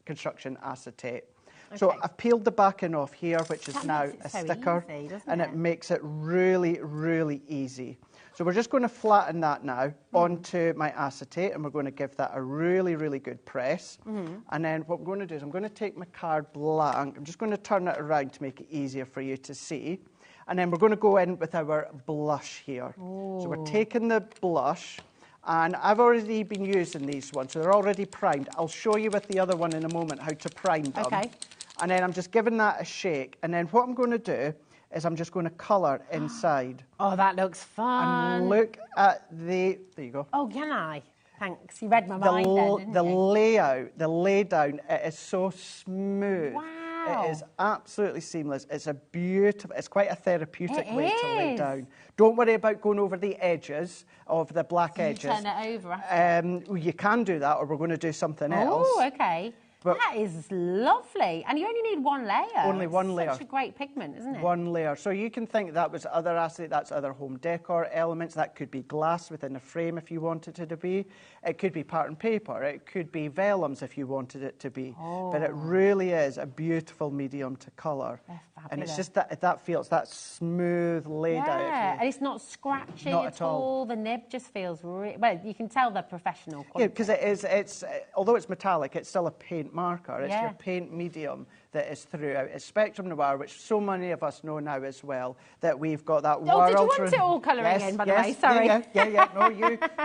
construction acetate. Okay. So I've peeled the backing off here, which is now a sticker, and it makes it really, really easy. So we're just going to flatten that now onto my acetate, and we're going to give that a really, really good press. And then what I'm going to do is I'm going to take my card blank. I'm just going to turn it around to make it easier for you to see. And then we're going to go in with our blush here. So we're taking the blush, and I've already been using these ones, so they're already primed. I'll show you with the other one in a moment how to prime them. Okay. And then I'm just giving that a shake. And then what I'm going to do is I'm just going to colour inside. Oh, that looks fun. And look at the... There you go. Oh, can I? Thanks. You read my mind then, didn't The you? layout, the laydown, it is so smooth. Wow. It is absolutely seamless. It's a beautiful... It's quite a therapeutic way to lay is. down. Don't worry about going over the edges of the black edges. You turn it over after. You can do that, or we're going to do something else. Oh, okay. But that is lovely. And you only need one layer. Only one layer. Such a great pigment, isn't it? One layer. So you can think that was other acetate, that's other home decor elements. That could be glass within a frame if you wanted it to be. It could be pattern paper. It could be vellums if you wanted it to be. Oh. But it really is a beautiful medium to colour. And it's just that feels, that smooth laid out. Yeah, and it's not scratchy Not at at all. all. The nib just feels well, you can tell they're professional quality. Yeah, because it's although it's metallic, it's still a paint marker. It's Yeah. your paint medium that is throughout. It's Spectrum Noir, which so many of us know now as well, that we've got that Oh, did you want it all colouring in, by the way? Sorry. Yeah. No,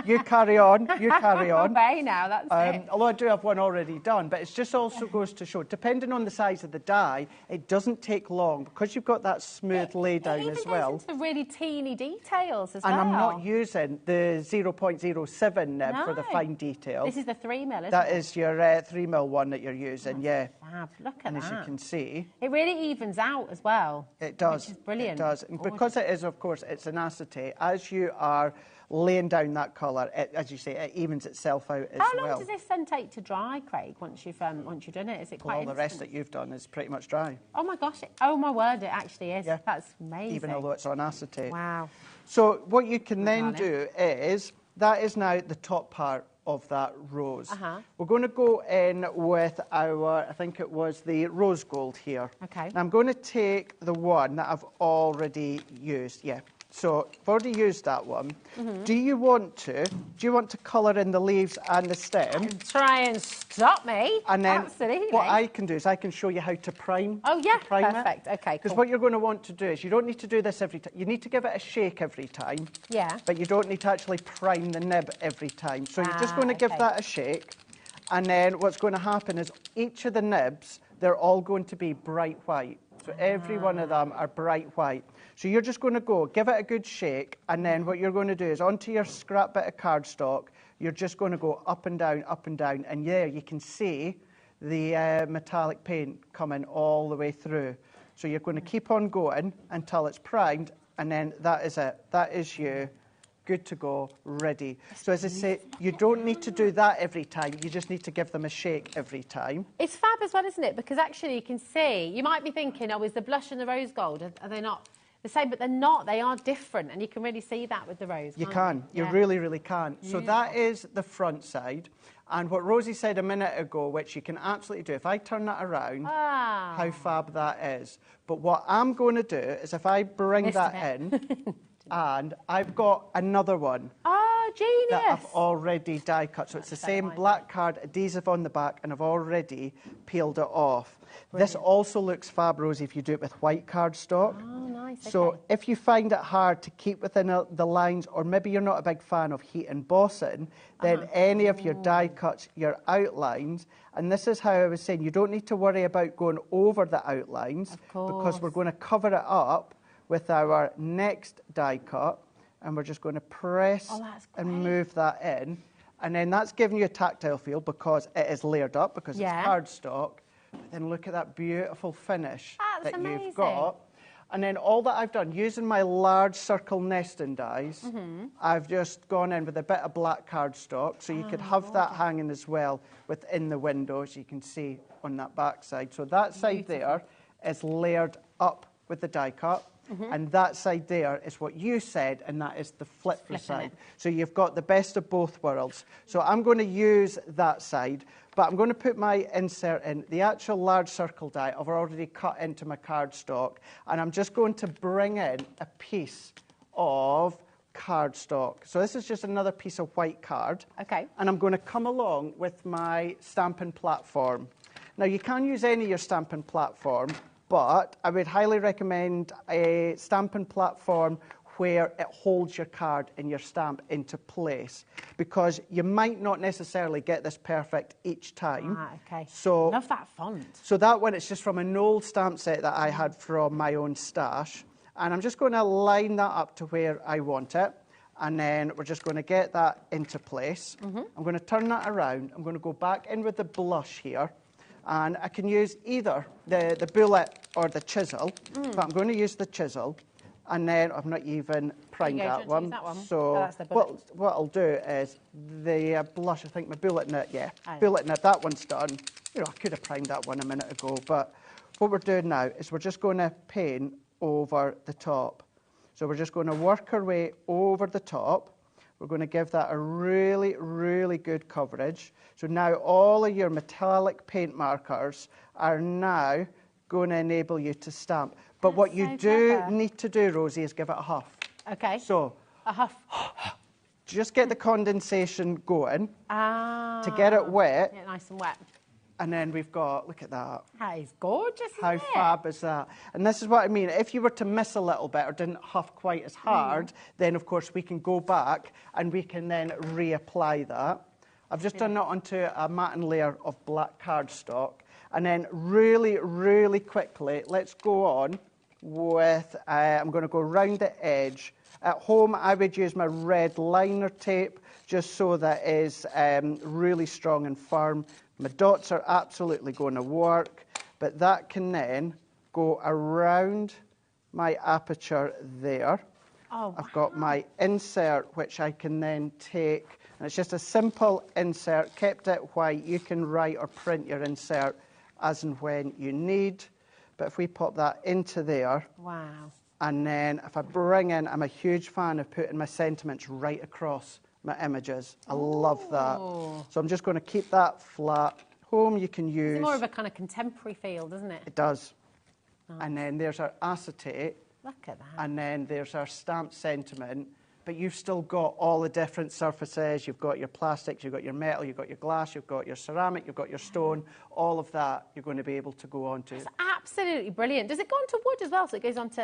you carry on. You carry on. Okay, now that's it. Although I do have one already done, but it just also goes to show, depending on the size of the die, it doesn't take long, because you've got that smooth lay down as well. It even goes into really teeny details as And well. I'm not using the 0.07 nib for the No. fine detail. This is the 3mm, isn't That it? is your 3mm one that you're using, yeah. Fab. Look at And that. as you can see, It really evens out as well. it does. Which is brilliant. It does. And Gorgeous. because it is, of course, it's an acetate, as you are laying down that colour, as you say, it evens itself out as How well. long does this then take to dry, Craig, once you've done it? Is it quite All the rest instant? that you've done is pretty much dry, Oh my gosh. Oh my word, it actually is. Yeah. That's amazing. even although it's on acetate. Wow. So what you can then darling. do is, that is now the top part of that rose. Uh-huh. We're going to go in with our, I think it was the rose gold here. Okay. Now I'm going to take the one that I've already used, yeah. So I've already used that one. Mm-hmm. Do you want to colour in the leaves and the stem? Try and stop me. And then Absolutely. what I can do is I can show you how to prime. Oh, yeah, prime perfect. Okay, Because cool. what you're going to want to do is, you don't need to do this every time. You need to give it a shake every time. Yeah. But you don't need to actually prime the nib every time. So you're just going to give okay. that a shake. And then what's going to happen is each of the nibs, they're all going to be bright white. So every one of them are bright white. So you're just going to go, give it a good shake, and then what you're going to do is onto your scrap bit of cardstock, you're just going to go up and down, and there you can see the metallic paint coming all the way through. So you're going to keep on going until it's primed, and then that is it. That is you. Good to go, ready. So as I say, you don't need to do that every time. You just need to give them a shake every time. It's fab as well, isn't it? Because actually you can see, you might be thinking, oh, is the blush and the rose gold, are they not the same? But they're not. They are different. And you can really see that with the rose. You can't can. You Yeah. really, really can. So that is the front side. And what Rosie said a minute ago, which you can absolutely do, if I turn that around, how fab that is. But what I'm going to do is if I bring Missed that a in, and I've got another one Oh, genius. that I've already die cut. So it's the same black card, adhesive on the back, and I've already peeled it off. This also looks fab, Rosie, if you do it with white cardstock. Oh, nice. So okay. if you find it hard to keep within the lines, or maybe you're not a big fan of heat embossing, then any of your die cuts, your outlines, and this is how I was saying, you don't need to worry about going over the outlines, because we're going to cover it up with our next die cut, and we're just going to press and move that in. And then that's giving you a tactile feel because it is layered up, because it's cardstock. But then look at that beautiful finish That's that amazing. you've got. And then all that I've done, using my large circle nesting dies, I've just gone in with a bit of black cardstock, so you could have that hanging as well within the window, as you can see on that back side. So that side there is layered up with the die cut. And that side there is what you said, and that is the flipper side. So you've got the best of both worlds. So I'm going to use that side, but I'm going to put my insert in. The actual large circle die I've already cut into my cardstock, and I'm just going to bring in a piece of cardstock. So this is just another piece of white card. Okay. And I'm going to come along with my stamping platform. Now, you can use any of your stamping platform, but I would highly recommend a stamping platform where it holds your card and your stamp into place, because you might not necessarily get this perfect each time. Ah, okay. So, love that font. So that one, it's just from an old stamp set that I had from my own stash. And I'm just going to line that up to where I want it. And then we're just going to get that into place. I'm going to turn that around. I'm going to go back in with the blush here. And I can use either the bullet or the chisel. But I'm going to use the chisel. And then I've not even primed that one. So what I'll do is the blush, I think my bullet nib, bullet nib, that one's done. You know, I could have primed that one a minute ago, but what we're doing now is we're just going to paint over the top. So we're just going to work our way over the top. We're going to give that a really, really good coverage. So now all of your metallic paint markers are now going to enable you to stamp. But what you do need to do, Rosie, is give it a huff. Okay. So a huff. Just get the condensation going to get it wet. Get it nice and wet. And then we've got, look at that. That is gorgeous, How isn't it? fab is that? And this is what I mean. If you were to miss a little bit or didn't huff quite as hard, then, of course, we can go back and we can then reapply that. I've just done that onto a matting layer of black cardstock. And then really, really quickly, let's go on with, I'm going to go round the edge. At home, I would use my red liner tape just so that it is really strong and firm. My dots are absolutely going to work, but that can then go around my aperture there. Oh, I've got my insert, which I can then take, and it's just a simple insert, kept it white. You can write or print your insert as and when you need. But if we pop that into there, wow. And then if I bring in, I'm a huge fan of putting my sentiments right across my images. I love that. So I'm just going to keep that flat. Home you can use. It's more of a kind of contemporary feel, doesn't it? It does. Nice. And then there's our acetate. Look at that. And then there's our stamped sentiment. But you've still got all the different surfaces. You've got your plastics, you've got your metal, you've got your glass, you've got your ceramic, you've got your stone. All of that you're going to be able to go on to. It's absolutely brilliant. Does it go onto wood as well, so it goes onto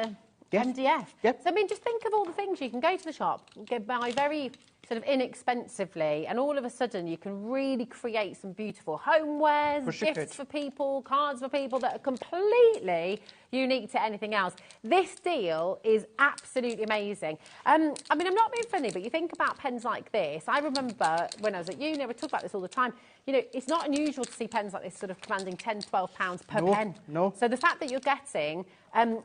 MDF? Yep. So, I mean, just think of all the things you can go to the shop, buy very sort of inexpensively, and all of a sudden you can really create some beautiful homewares, gifts for people, cards for people that are completely unique to anything else. This deal is absolutely amazing. I mean, I'm not being funny, but you think about pens like this. I remember when I was at uni, we talk about this all the time. You know, it's not unusual to see pens like this sort of commanding £10, £12 per pen. No. So the fact that you're getting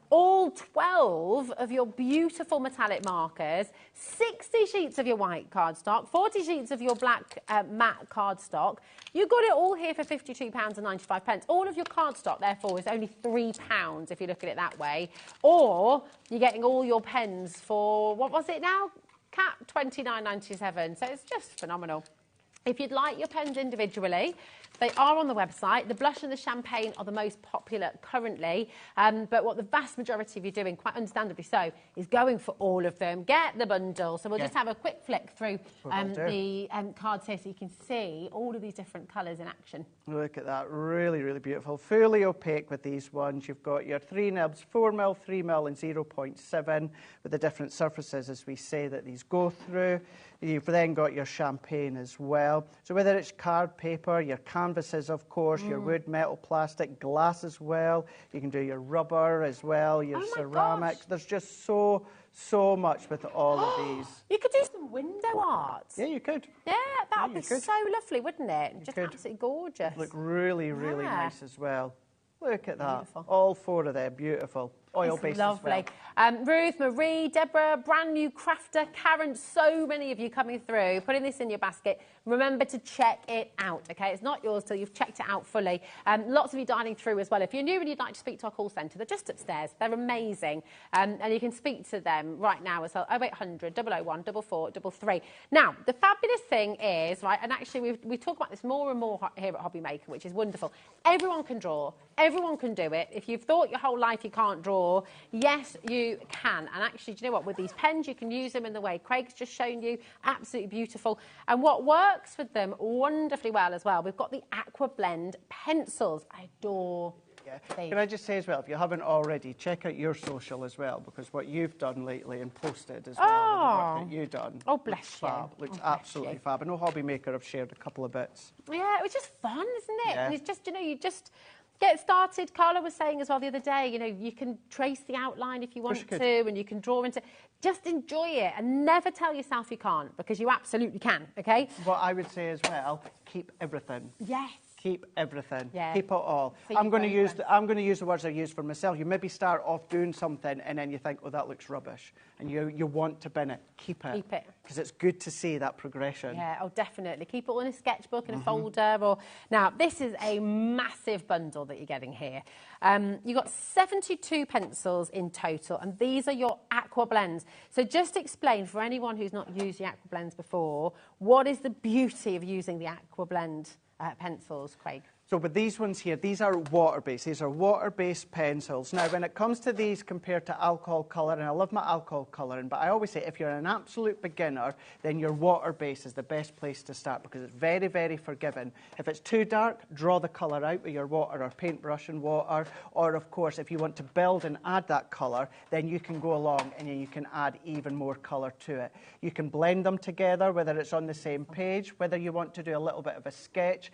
all 12 of your beautiful metallic markers, 60 sheets of your white cardstock, 40 sheets of your black matte cardstock. You got it all here for £52.95. All of your cardstock, therefore, is only £3 if you look at it that way. Or you're getting all your pens for, what was it now? Cat, $29.97. So it's just phenomenal. If you'd like your pens individually, they are on the website. The blush and the champagne are the most popular currently, but what the vast majority of you doing, quite understandably so, is going for all of them. Get the bundle. So we'll just have a quick flick through the cards here so you can see all of these different colours in action. Look at that, really, really beautiful. Fully opaque with these ones. You've got your 3 nibs, 4mm, 3mm and 0.7 with the different surfaces, as we say, that these go through. You've then got your champagne as well. So whether it's card, paper, your canvases, of course, your wood, metal, plastic, glass as well. You can do your rubber as well, your ceramics. There's just so much with all of these. You could do some window art. Yeah, you could. Yeah, that would be so lovely, wouldn't it? Just absolutely gorgeous. Look really, really nice as well. Look at that. Beautiful. All 4 of them, beautiful. Oil-based as well. Ruth, Marie, Deborah, brand new crafter, Karen, so many of you coming through, putting this in your basket. Remember to check it out, okay? It's not yours till you've checked it out fully. Lots of you dialing through as well. If you're new and you'd like to speak to our call centre, they're just upstairs. They're amazing. And you can speak to them right now as well, 0800 001 4433. Now, the fabulous thing is, right, and actually we talk about this more and more here at HobbyMaker, which is wonderful. Everyone can draw. Everyone can do it. If you've thought your whole life you can't draw, before? Yes, you can. And actually, do you know what? With these pens, you can use them in the way Craig's just shown you. Absolutely beautiful. And what works with them wonderfully well as well, we've got the Aqua Blend pencils. I adore these. Can I just say as well, if you haven't already, check out your social as well, because what you've done lately and posted as well, and the work that you've done. Oh, bless you. Fab. Looks absolutely fab. I know HobbyMaker have shared a couple of bits. Yeah, it was just fun, isn't it? Yeah. And it's just, you know, you just get started. Carla was saying as well the other day, you know, you can trace the outline if you want to, and you can draw into. Just enjoy it and never tell yourself you can't, because you absolutely can, okay? What I would say as well, keep everything. Yes. Keep everything. Yeah. Keep it all. So I'm going to use the words I use for myself. You maybe start off doing something and then you think, oh, that looks rubbish, and you want to bin it. Keep it. Keep it. Because it's good to see that progression. Yeah, oh, definitely. Keep it all in a sketchbook, in a folder. Or now, this is a massive bundle that you're getting here. You've got 72 pencils in total, and these are your Aqua Blends. So just explain for anyone who's not used the Aqua Blends before, what is the beauty of using the Aqua Blend pencils, Craig? So with these ones here, these are water-based. These are water-based pencils. Now, when it comes to these compared to alcohol colour, and I love my alcohol colouring, but I always say if you're an absolute beginner, then your water-based is the best place to start, because it's very, very forgiving. If it's too dark, draw the colour out with your water or paintbrush and water. Or, of course, if you want to build and add that colour, then you can go along and you can add even more colour to it. You can blend them together, whether it's on the same page, whether you want to do a little bit of a sketch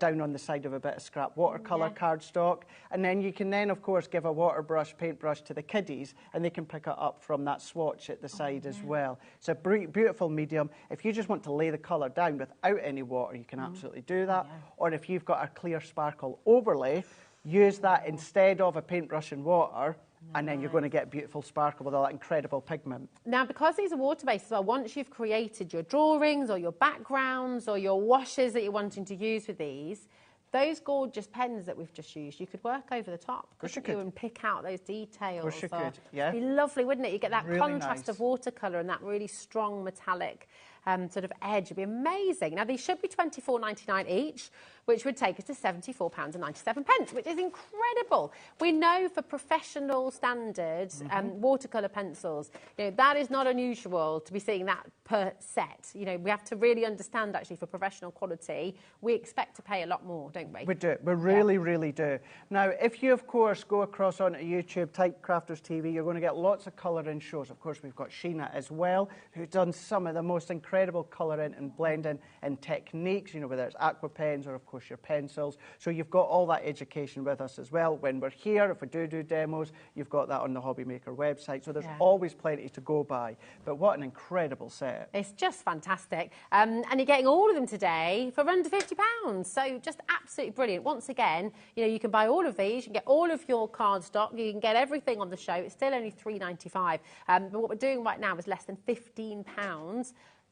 down on the side of a bit of scrap watercolour cardstock, and then you can of course give a water brush, paintbrush to the kiddies, and they can pick it up from that swatch at the side as well. It's a beautiful medium. If you just want to lay the colour down without any water, you can absolutely do that. Or if you've got a clear sparkle overlay, use that instead of a paintbrush and water. And then you're going to get beautiful sparkle with all that incredible pigment. Now, because these are water-based as well, once you've created your drawings or your backgrounds or your washes that you're wanting to use with these, those gorgeous pens that we've just used, you could work over the top, couldn't you, and pick out those details. Of course you could, yeah. It'd be lovely, wouldn't it? You get that really contrast nice of watercolour and that really strong metallic sort of edge. It'd be amazing. Now, these should be £24.99 each, which would take us to £74.97, which is incredible. We know for professional standards watercolour pencils, you know, that is not unusual to be seeing that per set. You know, we have to really understand, actually, for professional quality, we expect to pay a lot more, don't we? We do. We really, really do. Now, if you, of course, go across onto YouTube, type Crafters TV, you're going to get lots of colouring shows. Of course, we've got Sheena as well, who's done some of the most incredible colouring and blending and techniques, you know, whether it's aqua pens or, of course, your pencils. So you've got all that education with us as well. When we're here, if we do demos, you've got that on the HobbyMaker website. So there's always plenty to go by. But what an incredible set. It's just fantastic. And you're getting all of them today for under £50. So just absolutely brilliant. Once again, you know, you can buy all of these. You can get all of your cardstock. You can get everything on the show. It's still only £3.95. But what we're doing right now is less than £15.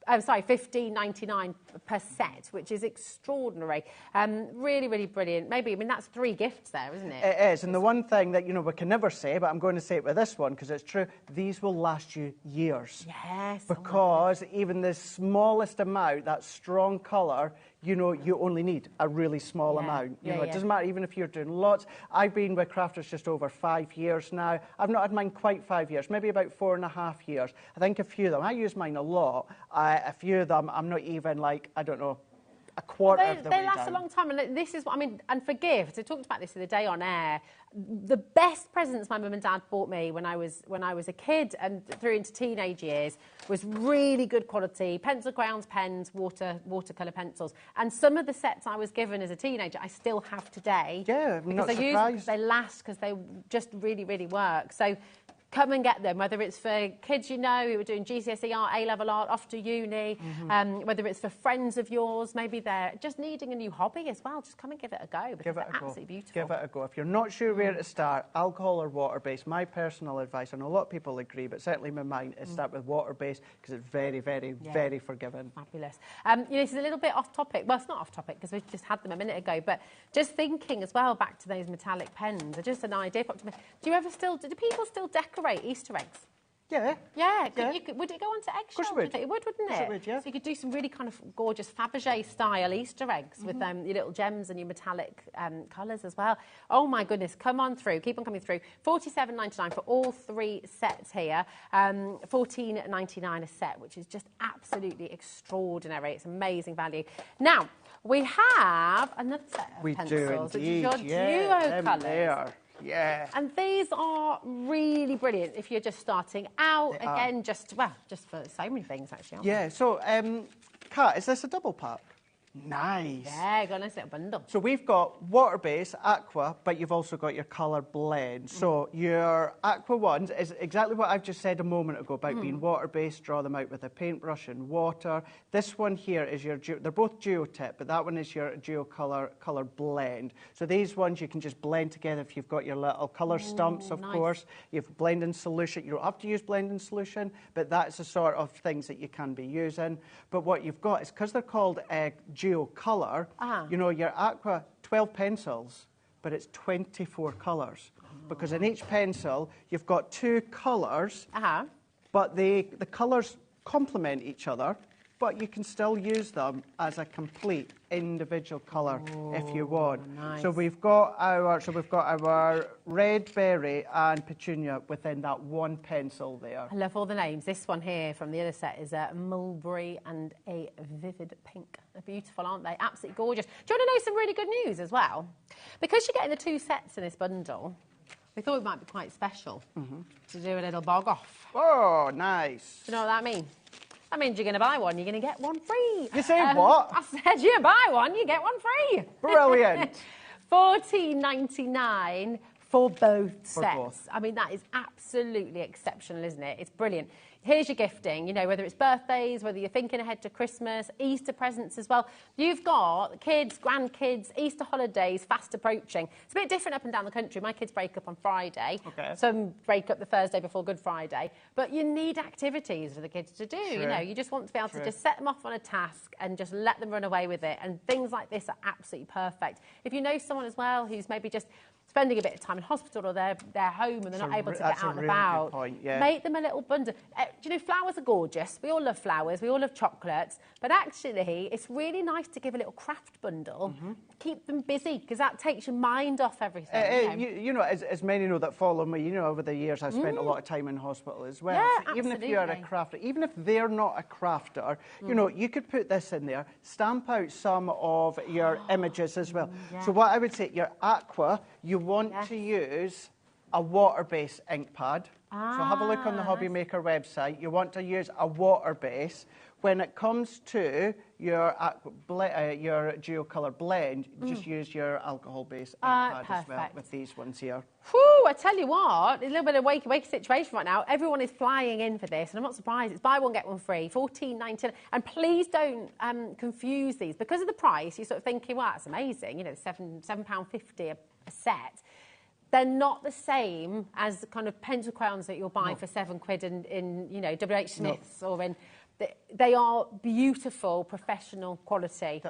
£15.99 per set, which is extraordinary. Really, really brilliant. Maybe, I mean, that's 3 gifts there, isn't it? It is. And the one thing that, you know, we can never say, but I'm going to say it with this one because it's true, these will last you years. Yes. Because even the smallest amount, that strong colour, you know, you only need a really small amount. You know, it doesn't matter, even if you're doing lots. I've been with Crafters just over 5 years now. I've not had mine quite 5 years, maybe about 4.5 years. I think a few of them, I use mine a lot. A few of them, I'm not even like, I don't know, a quarter of the way They last down. a long time, and this is what I mean. And for gifts, I talked about this the other day on air. The best presents my mum and dad bought me when I was a kid and through into teenage years was really good quality pencil crayons, pens, watercolour pencils. And some of the sets I was given as a teenager, I still have today. Yeah, I'm not because I use them because they last, because they just really, really work. So come and get them, whether it's for kids you know who are doing GCSE art, A-level art, off to uni, whether it's for friends of yours, maybe they're just needing a new hobby as well. Just come and give it a go because they're absolutely beautiful. Give it a go. If you're not sure where to start, alcohol or water-based, my personal advice, I know a lot of people agree, but certainly my mind is start with water-based because it's very, very, very forgiving. Fabulous. You know, this is a little bit off topic. Well, it's not off topic because we just had them a minute ago, but just thinking as well back to those metallic pens, just an idea popped to me. Do people still decorate Easter eggs? Yeah. Yeah, Yeah. would it go onto eggshells? Course it would. It would, wouldn't Course it? it would, yeah. So you could do some really kind of gorgeous Fabergé style Easter eggs with your little gems and your metallic colours as well. Oh my goodness, come on through, keep on coming through. $47.99 for all 3 sets here. $14.99 a set, which is just absolutely extraordinary. It's amazing value. Now, we have another set of pencils, which is your duo colours. Yeah. And these are really brilliant if you're just starting out. Again, just for so many things, actually. Yeah, so, Kat, is this a double pack? Nice. Yeah, got a nice little bundle. So we've got water-based, aqua, but you've also got your colour blend. So your aqua ones is exactly what I've just said a moment ago about being water-based, draw them out with a paintbrush and water. This one here is your, they're both duo-tip, but that one is your duo colour blend. So these ones you can just blend together if you've got your little colour stumps, of course. You've blending solution. You don't have to use blending solution, but that's the sort of things that you can be using. But what you've got is, because they're called duo colour, you know, your aqua, 12 pencils, but it's 24 colours. Because in each pencil, you've got 2 colours, but the colours complement each other, but you can still use them as a complete individual colour if you want. Nice. So we've got our red berry and petunia within that one pencil there. I love all the names. This one here from the other set is a mulberry and a vivid pink. They're beautiful, aren't they? Absolutely gorgeous. Do you want to know some really good news as well? Because you're getting the 2 sets in this bundle, we thought it might be quite special to do a little bog off. Oh, nice. Do you know what that means? That means you're going to buy one, you're going to get one free. You say what? I said you buy one, you get one free. Brilliant. $14.99 for both sets. Both. I mean, that is absolutely exceptional, isn't it? It's brilliant. Here's your gifting, you know, whether it's birthdays, whether you're thinking ahead to Christmas, Easter presents as well. You've got kids, grandkids, Easter holidays fast approaching. It's a bit different up and down the country. My kids break up on Friday. Okay. Some break up the Thursday before Good Friday. But you need activities for the kids to do, you know. You just want to be able to just set them off on a task and just let them run away with it. And things like this are absolutely perfect. If you know someone as well who's maybe just spending a bit of time in hospital or they're home and they're not able to get out and about, point, yeah. Make them a little bundle. Do you know, flowers are gorgeous. We all love flowers. We all love chocolates. But actually, it's really nice to give a little craft bundle. Keep them busy, because that takes your mind off everything. You know, as many know that follow me, you know, over the years I've spent a lot of time in hospital as well. Yeah, so even if you're a crafter, even if they're not a crafter, you know, you could put this in there, stamp out some of your images as well. So what I would say, your aqua, you want to use a water-based ink pad. So have a look on the HobbyMaker website. You want to use a water base. When it comes to your duo colour blend, just use your alcohol-based ink pad as well with these ones here. Whew, I tell you what, a little bit of wakey situation right now. Everyone is flying in for this, and I'm not surprised. It's buy one, get one free, $14.99. And please don't confuse these. Because of the price, you're sort of thinking, well, that's amazing, you know, £7.50 a set. They're not the same as the kind of pencil crayons that you'll buy for £7 in you know, WH Smith's or in... They are beautiful, professional quality.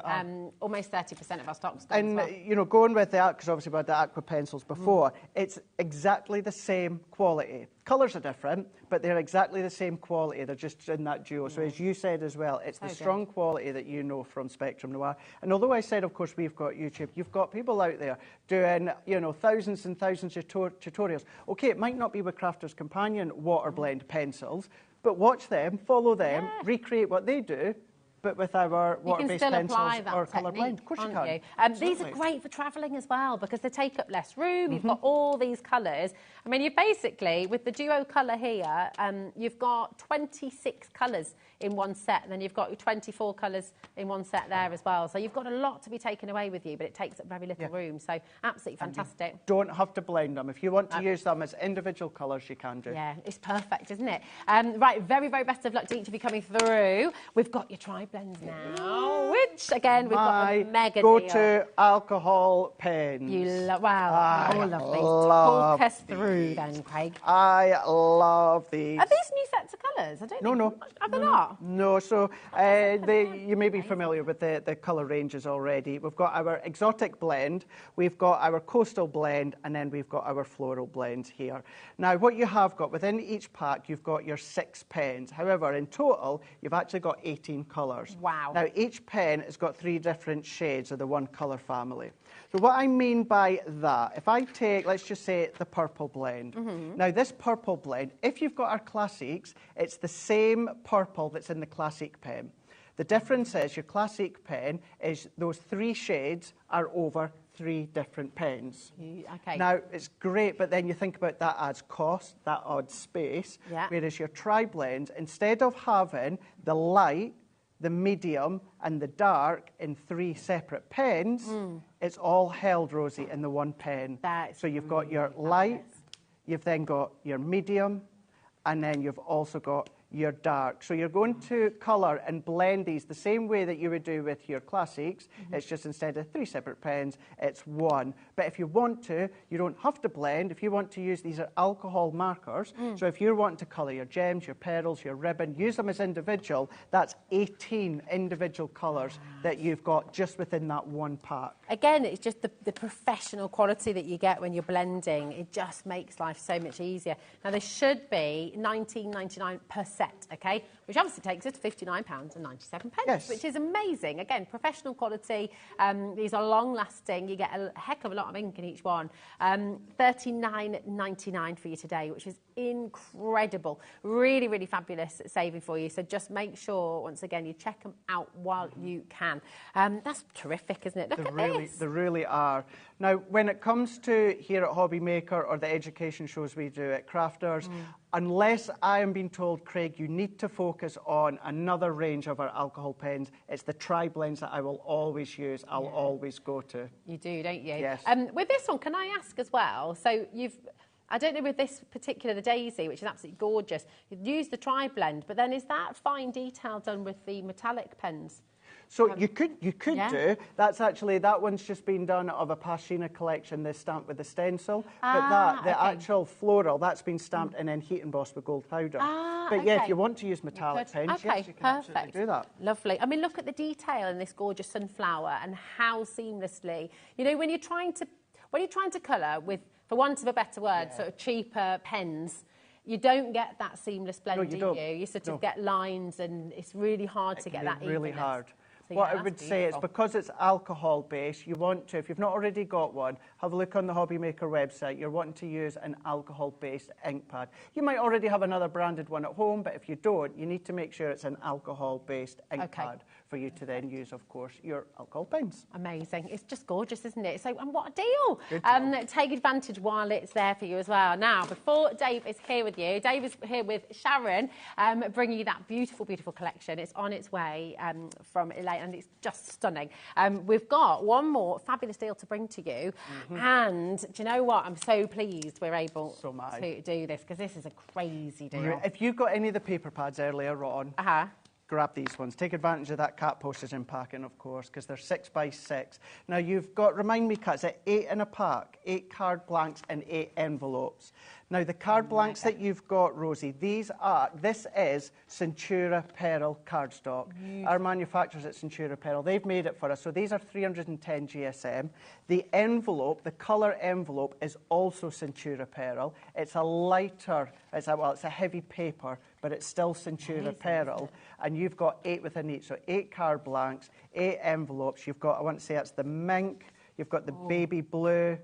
Almost 30% of our stock's gone. And, you know, going with that, because obviously we had the aqua pencils before, it's exactly the same quality. Colours are different, but they're exactly the same quality. They're just in that duo. So as you said as well, it's the strong quality that you know from Spectrum Noir. And although I said, of course, we've got YouTube, you've got people out there doing, you know, thousands and thousands of tutorials. OK, it might not be with Crafter's Companion water blend pencils, but watch them, follow them, recreate what they do, but with our water-based pencils or colour blend. Of course you can. These are great for travelling as well, because they take up less room. You've got all these colours. I mean, you basically, with the duo colour here, you've got 26 colours in one set, and then you've got your 24 colours in one set there as well. So you've got a lot to be taken away with you, but it takes up very little room. So absolutely fantastic. You don't have to blend them. If you want to use them as individual colours, you can do. Yeah, it's perfect, isn't it? Right, very, very best of luck to each of you coming through. We've got your tri-blends now, which, again, we've got a mega deal. Go-to alcohol pens. You love, wow, oh, lovely. Talk us through then, Craig. I love these. Are these new sets of colours? colours. I don't No, think... no. Are they not? No, so you may be familiar with the colour ranges already. We've got our exotic blend, we've got our coastal blend, and then we've got our floral blends here. Now, what you have got within each pack, you've got your 6 pens. However, in total, you've actually got 18 colours. Wow. Now, each pen has got 3 different shades of the one colour family. So what I mean by that, if I take, let's just say, the purple blend. Now, this purple blend, if you've got our Classiques, it's the same purple that's in the Classic pen. The difference is your Classic pen is those 3 shades are over 3 different pens. Okay. Now, it's great, but then you think about that adds cost, that adds space, whereas your tri-blends, instead of having the light, the medium and the dark in 3 separate pens, it's all held, Rosie, in the one pen. So you've got your light, you've then got your medium, and then you've also got your dark. So you're going to colour and blend these the same way that you would do with your Classics. It's just instead of 3 separate pens, it's 1. But if you want to, you don't have to blend. If you want to use, these are alcohol markers. So if you're wanting to colour your gems, your pearls, your ribbon, use them as individual, that's 18 individual colours that you've got just within that one pack. Again, it's just the professional quality that you get when you're blending. It just makes life so much easier. Now, there should be $19.99 per set, okay? Which obviously takes us to £59.97, Yes. which is amazing. Again, professional quality. These are long-lasting. You get a heck of a lot of ink in each one. $39.99 for you today, which is incredible. Really, really fabulous saving for you. So just make sure, once again, you check them out while you can. That's terrific, isn't it? Look at this. They really are. Now, when it comes to here at HobbyMaker or the education shows we do at Crafters, unless I am being told, Craig, you need to focus on another range of our alcohol pens, it's the tri-blends that I will always use, I'll always go to. You do, don't you? Yes. With this one, can I ask as well, so I don't know with this particular, the Daisy, which is absolutely gorgeous, you've used the tri-blend, but then is that fine detail done with the metallic pens? So you could do. That's actually, that one's just been done of a Pashina collection, the stamp with the stencil. But the actual floral, that's been stamped and then heat embossed with gold powder. But yeah, if you want to use metallic pens, yes, you can absolutely do that. Lovely. I mean, look at the detail in this gorgeous sunflower and how seamlessly, you know, when you're trying to colour with, for want of a better word, sort of cheaper pens, you don't get that seamless blend, do you? You sort of get lines and it's really hard to get that evenness. Really hard. So, what I would say is, because it's alcohol-based, you want to, if you've not already got one, have a look on the HobbyMaker website. You're wanting to use an alcohol-based ink pad. You might already have another branded one at home, but if you don't, you need to make sure it's an alcohol-based ink pad for you to then use, of course, your alcohol pens. Amazing. It's just gorgeous, isn't it? So, and what a deal. Take advantage while it's there for you as well. Now, before Dave is here with you, Dave is here with Sharon, bringing you that beautiful, beautiful collection. It's on its way from Elaine, and it's just stunning. We've got one more fabulous deal to bring to you. And do you know what? I'm so pleased we're able to do this, because this is a crazy deal. If you got any of the paper pads earlier on, grab these ones. Take advantage of that cat postage and packing, of course, because they're 6 by 6. Now, you've got, remind me, Kat, is it 8 in a pack? 8 card blanks and 8 envelopes. Now, the card blanks that you've got, Rosie, this is Centura Pearl cardstock. Our manufacturers at Centura Pearl, they've made it for us. So these are 310 GSM. The envelope, the colour envelope, is also Centura Pearl. It's a lighter, it's a heavy paper, but it's still Centura Pearl. And you've got 8 within each. So 8 card blanks, 8 envelopes. You've got, I want to say that's the mink, you've got the baby blue,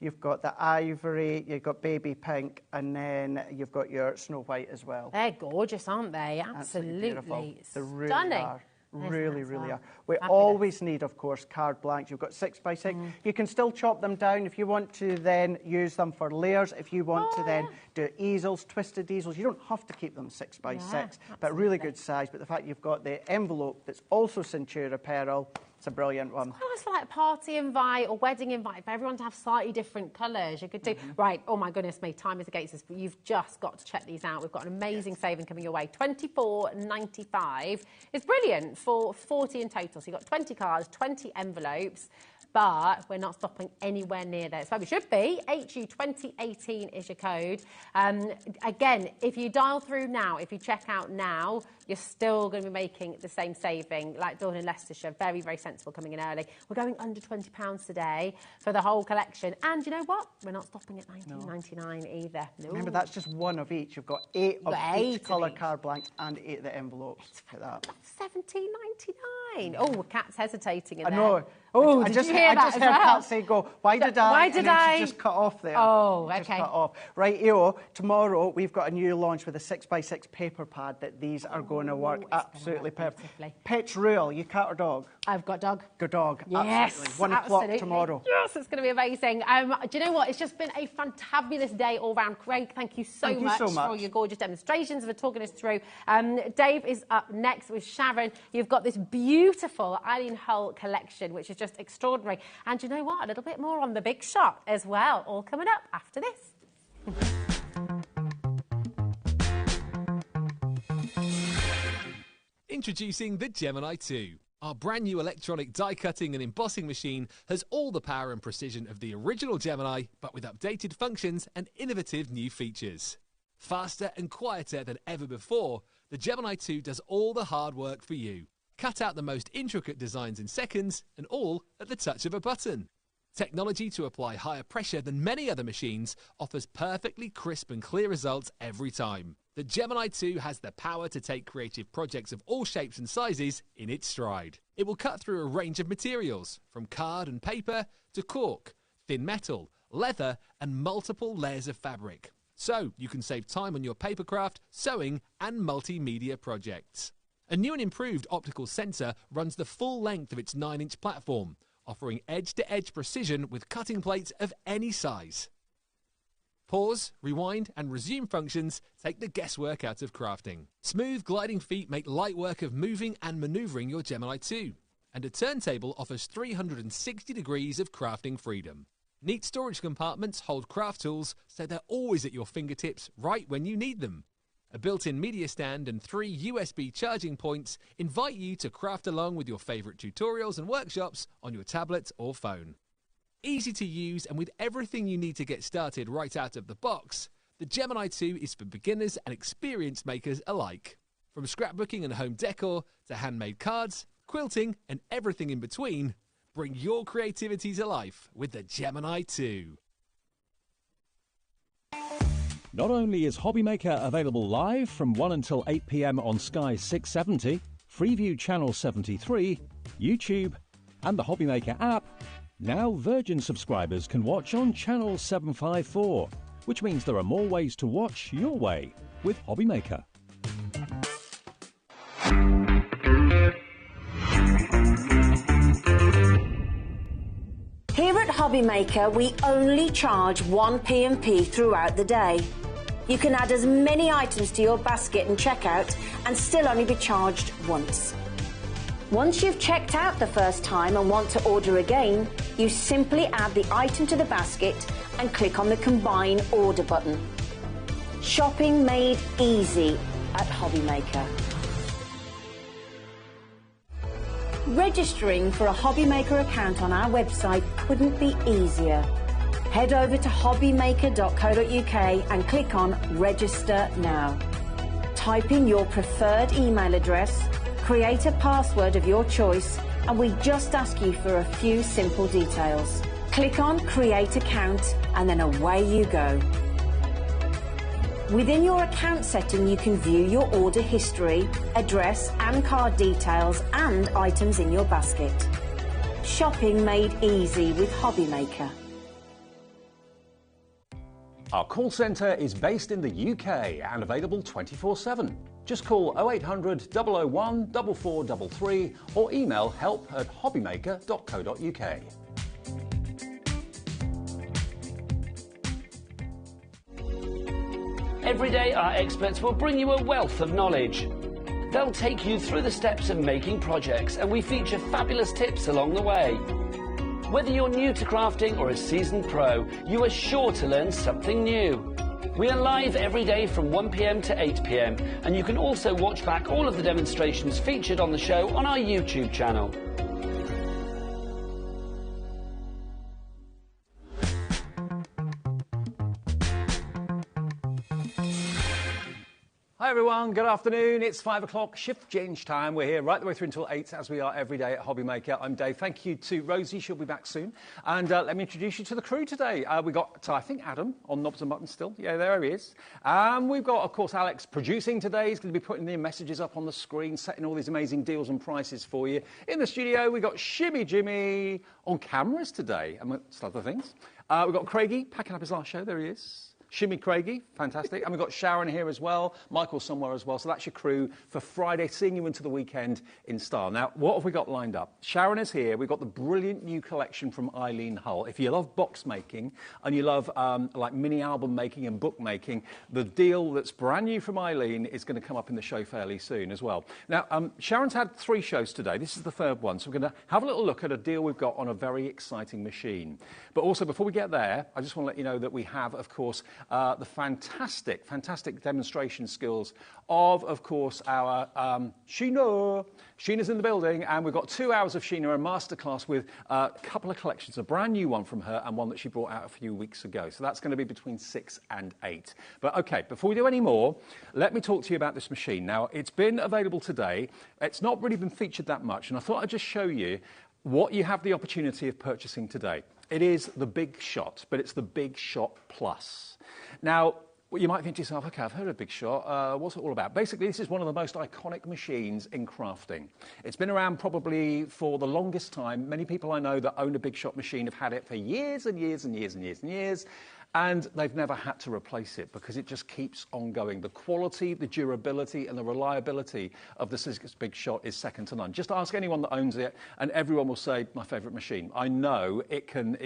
you've got the ivory, you've got baby pink, and then you've got your Snow White as well. They're gorgeous, aren't they? Absolutely Really stunning. Are. Really are. We always need, of course, card blanks. You've got 6 by 6. You can still chop them down if you want to then use them for layers. If you want to then do easels, twisted easels, you don't have to keep them 6 by 6, but really good size. But the fact you've got the envelope that's also Centura Pearl, it's a brilliant one. Oh, it's like a party invite or wedding invite for everyone to have slightly different colours. You could do, right, oh my goodness me, time is against us, but you've just got to check these out. We've got an amazing saving coming your way. $24.95. It's brilliant for 40 in total. So you've got 20 cards, 20 envelopes. but we're not stopping anywhere near there. It's where we should be. HU2018 is your code. Again, if you dial through now, if you check out now, you're still going to be making the same saving like Dawn in Leicestershire. Very, very sensible coming in early. We're going under £20 today for the whole collection. And you know what? We're not stopping at £19.99 either. No. Remember, that's just one of each. You've got 8 of each colour card blanks and 8 of the envelopes. Look at that. £17.99. Oh, Kat's hesitating in there. I know. Oh, I did just you hear that heard as well? Kat say, "Go, why did I?" Why did I? She just cut off there. Oh, okay. Just cut off. Right, Eo, tomorrow we've got a new launch with a 6x6 paper pad that these are going to work absolutely perfectly. Pet's Rule, you cat or dog? I've got dog. Good dog. Yes, absolutely. 1 o'clock tomorrow. Yes, it's going to be amazing. Do you know what? It's just been a fantabulous day all round. Craig, thank you so much for your gorgeous demonstrations, for talking us through. Dave is up next with Sharon. You've got this beautiful Eileen Hull collection, which is just extraordinary. And you know what? A little bit more on the big shot as well, all coming up after this. Introducing the Gemini 2. Our brand new electronic die cutting and embossing machine has all the power and precision of the original Gemini, but with updated functions and innovative new features. Faster and quieter than ever before, the Gemini 2 does all the hard work for you. Cut out the most intricate designs in seconds, and all at the touch of a button. Technology to apply higher pressure than many other machines offers perfectly crisp and clear results every time. The Gemini 2 has the power to take creative projects of all shapes and sizes in its stride. It will cut through a range of materials, from card and paper to cork, thin metal, leather and multiple layers of fabric. So you can save time on your papercraft, sewing and multimedia projects. A new and improved optical sensor runs the full length of its 9-inch platform, offering edge-to-edge precision with cutting plates of any size. Pause, rewind and resume functions take the guesswork out of crafting. Smooth gliding feet make light work of moving and manoeuvring your Gemini 2. And a turntable offers 360 degrees of crafting freedom. Neat storage compartments hold craft tools so they're always at your fingertips right when you need them. A built-in media stand and 3 USB charging points invite you to craft along with your favourite tutorials and workshops on your tablet or phone. Easy to use and with everything you need to get started right out of the box, the Gemini 2 is for beginners and experienced makers alike. From scrapbooking and home decor to handmade cards, quilting and everything in between, bring your creativity to life with the Gemini 2. Not only is HobbyMaker available live from 1 until 8 p.m. on Sky 670, Freeview Channel 73, YouTube, and the HobbyMaker app, now Virgin subscribers can watch on Channel 754, which means there are more ways to watch your way with HobbyMaker. Here at HobbyMaker, we only charge 1 P&P throughout the day. You can add as many items to your basket and checkout and still only be charged once. Once you've checked out the first time and want to order again, you simply add the item to the basket and click on the Combine Order button. Shopping made easy at HobbyMaker. Registering for a HobbyMaker account on our website couldn't be easier. Head over to hobbymaker.co.uk and click on Register Now. Type in your preferred email address, create a password of your choice, and we just ask you for a few simple details. Click on Create Account and then away you go. Within your account setting, you can view your order history, address and card details and items in your basket. Shopping made easy with HobbyMaker. Our call centre is based in the UK and available 24/7. Just call 0800 001 4433 or email help@hobbymaker.co.uk. Every day, our experts will bring you a wealth of knowledge. They'll take you through the steps of making projects, and we feature fabulous tips along the way. Whether you're new to crafting or a seasoned pro, you are sure to learn something new. We are live every day from 1 p.m. to 8 p.m, and you can also watch back all of the demonstrations featured on the show on our YouTube channel. Hi everyone, good afternoon. It's 5 o'clock, shift change time. We're here right the way through until 8, as we are every day at HobbyMaker. I'm Dave. Thank you to Rosie, she'll be back soon. And let me introduce you to the crew today. We got, I think, Adam on knobs and buttons still. Yeah, there he is. We've got, of course, Alex producing today. He's going to be putting the messages up on the screen, setting all these amazing deals and prices for you. In the studio, we've got Shimmy Jimmy on cameras today, amongst other things. We've got Craigie packing up his last show. There he is. Shimmy Craigie, fantastic. And we've got Sharon here as well, Michael somewhere as well. So that's your crew for Friday, seeing you into the weekend in style. Now, what have we got lined up? Sharon is here. We've got the brilliant new collection from Eileen Hull. If you love box making and you love like mini album making and book making, the deal that's brand new from Eileen is going to come up in the show fairly soon as well. Now, Sharon's had 3 shows today. This is the 3rd one. So we're going to have a little look at a deal we've got on a very exciting machine. But also, before we get there, I just want to let you know that we have, of course, the fantastic demonstration skills of course, our Sheena. Sheena's in the building, and we've got 2 hours of Sheena, a masterclass with a couple of collections, a brand new one from her and one that she brought out a few weeks ago. So that's going to be between 6 and 8. But okay, before we do any more, let me talk to you about this machine. Now, it's been available today. It's not really been featured that much, and I thought I'd just show you what you have the opportunity of purchasing today. It is the Big Shot, but it's the Big Shot Plus. Now, you might think to yourself, okay, I've heard of Big Shot, what's it all about? Basically, this is one of the most iconic machines in crafting. It's been around probably for the longest time. Many people I know that own a Big Shot machine have had it for years and years and years and years and years, and they've never had to replace it because it just keeps on going. The quality, the durability, and the reliability of the Sizzix Big Shot is second to none. Just ask anyone that owns it, and everyone will say, my favourite machine. I know it can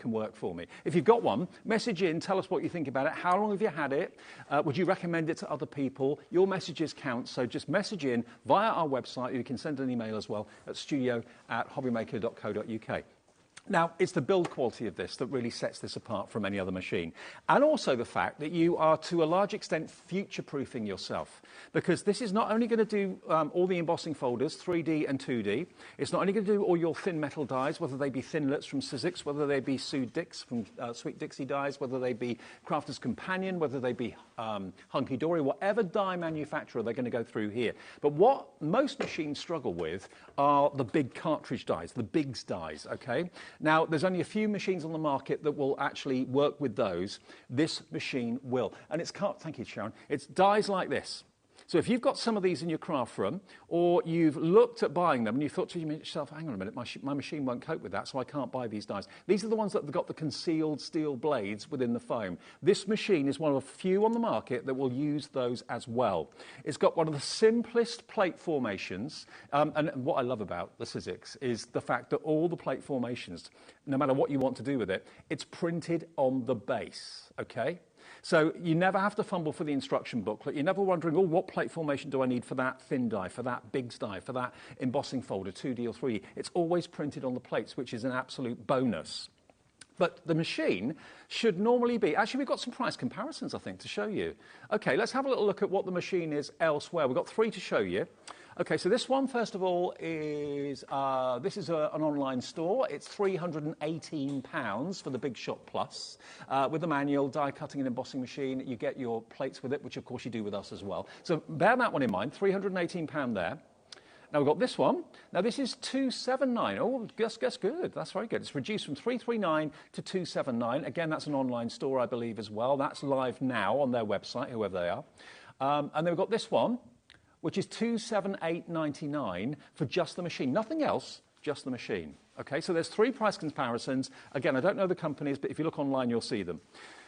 work for me. If you've got one, message in, tell us what you think about it. How long have you had it? Would you recommend it to other people? Your messages count, so just message in via our website. You can send an email as well at studio@hobbymaker.co.uk. Now, it's the build quality of this that really sets this apart from any other machine. And also the fact that you are, to a large extent, future-proofing yourself. Because this is not only going to do all the embossing folders, 3D and 2D. It's not only going to do all your thin metal dies, whether they be Thinlits from Sizzix, whether they be Sue Dix from Sweet Dixie dies, whether they be Crafter's Companion, whether they be Hunky Dory, whatever die manufacturer, they're going to go through here. But what most machines struggle with are the big cartridge dies, the bigs dies, okay? Now, there's only a few machines on the market that will actually work with those. This machine will. And it's, thank you, Sharon, it's dies like this. So if you've got some of these in your craft room, or you've looked at buying them and you thought to yourself, hang on a minute, my machine won't cope with that, so I can't buy these dies. These are the ones that have got the concealed steel blades within the foam. This machine is one of the few on the market that will use those as well. It's got one of the simplest plate formations, and what I love about the Sizzix is the fact that all the plate formations, no matter what you want to do with it, it's printed on the base, okay? So you never have to fumble for the instruction booklet. You're never wondering, oh, what plate formation do I need for that thin die, for that bigs die, for that embossing folder, 2D or 3D. It's always printed on the plates, which is an absolute bonus. But the machine should normally be... Actually, we've got some price comparisons, I think, to show you. OK, let's have a little look at what the machine is elsewhere. We've got 3 to show you. OK, so this one, first of all, is this is an online store. It's £318 for the Big Shot Plus. With the manual, die cutting and embossing machine, you get your plates with it, which, of course, you do with us as well. So bear that one in mind, £318 there. Now, we've got this one. Now, this is £279. Oh, that's good. That's very good. It's reduced from £339 to £279. Again, that's an online store, I believe, as well. That's live now on their website, whoever they are. And then we've got this one, which is £278.99 for just the machine. Nothing else, just the machine. Okay, so there's 3 price comparisons. Again, I don't know the companies, but if you look online, you'll see them.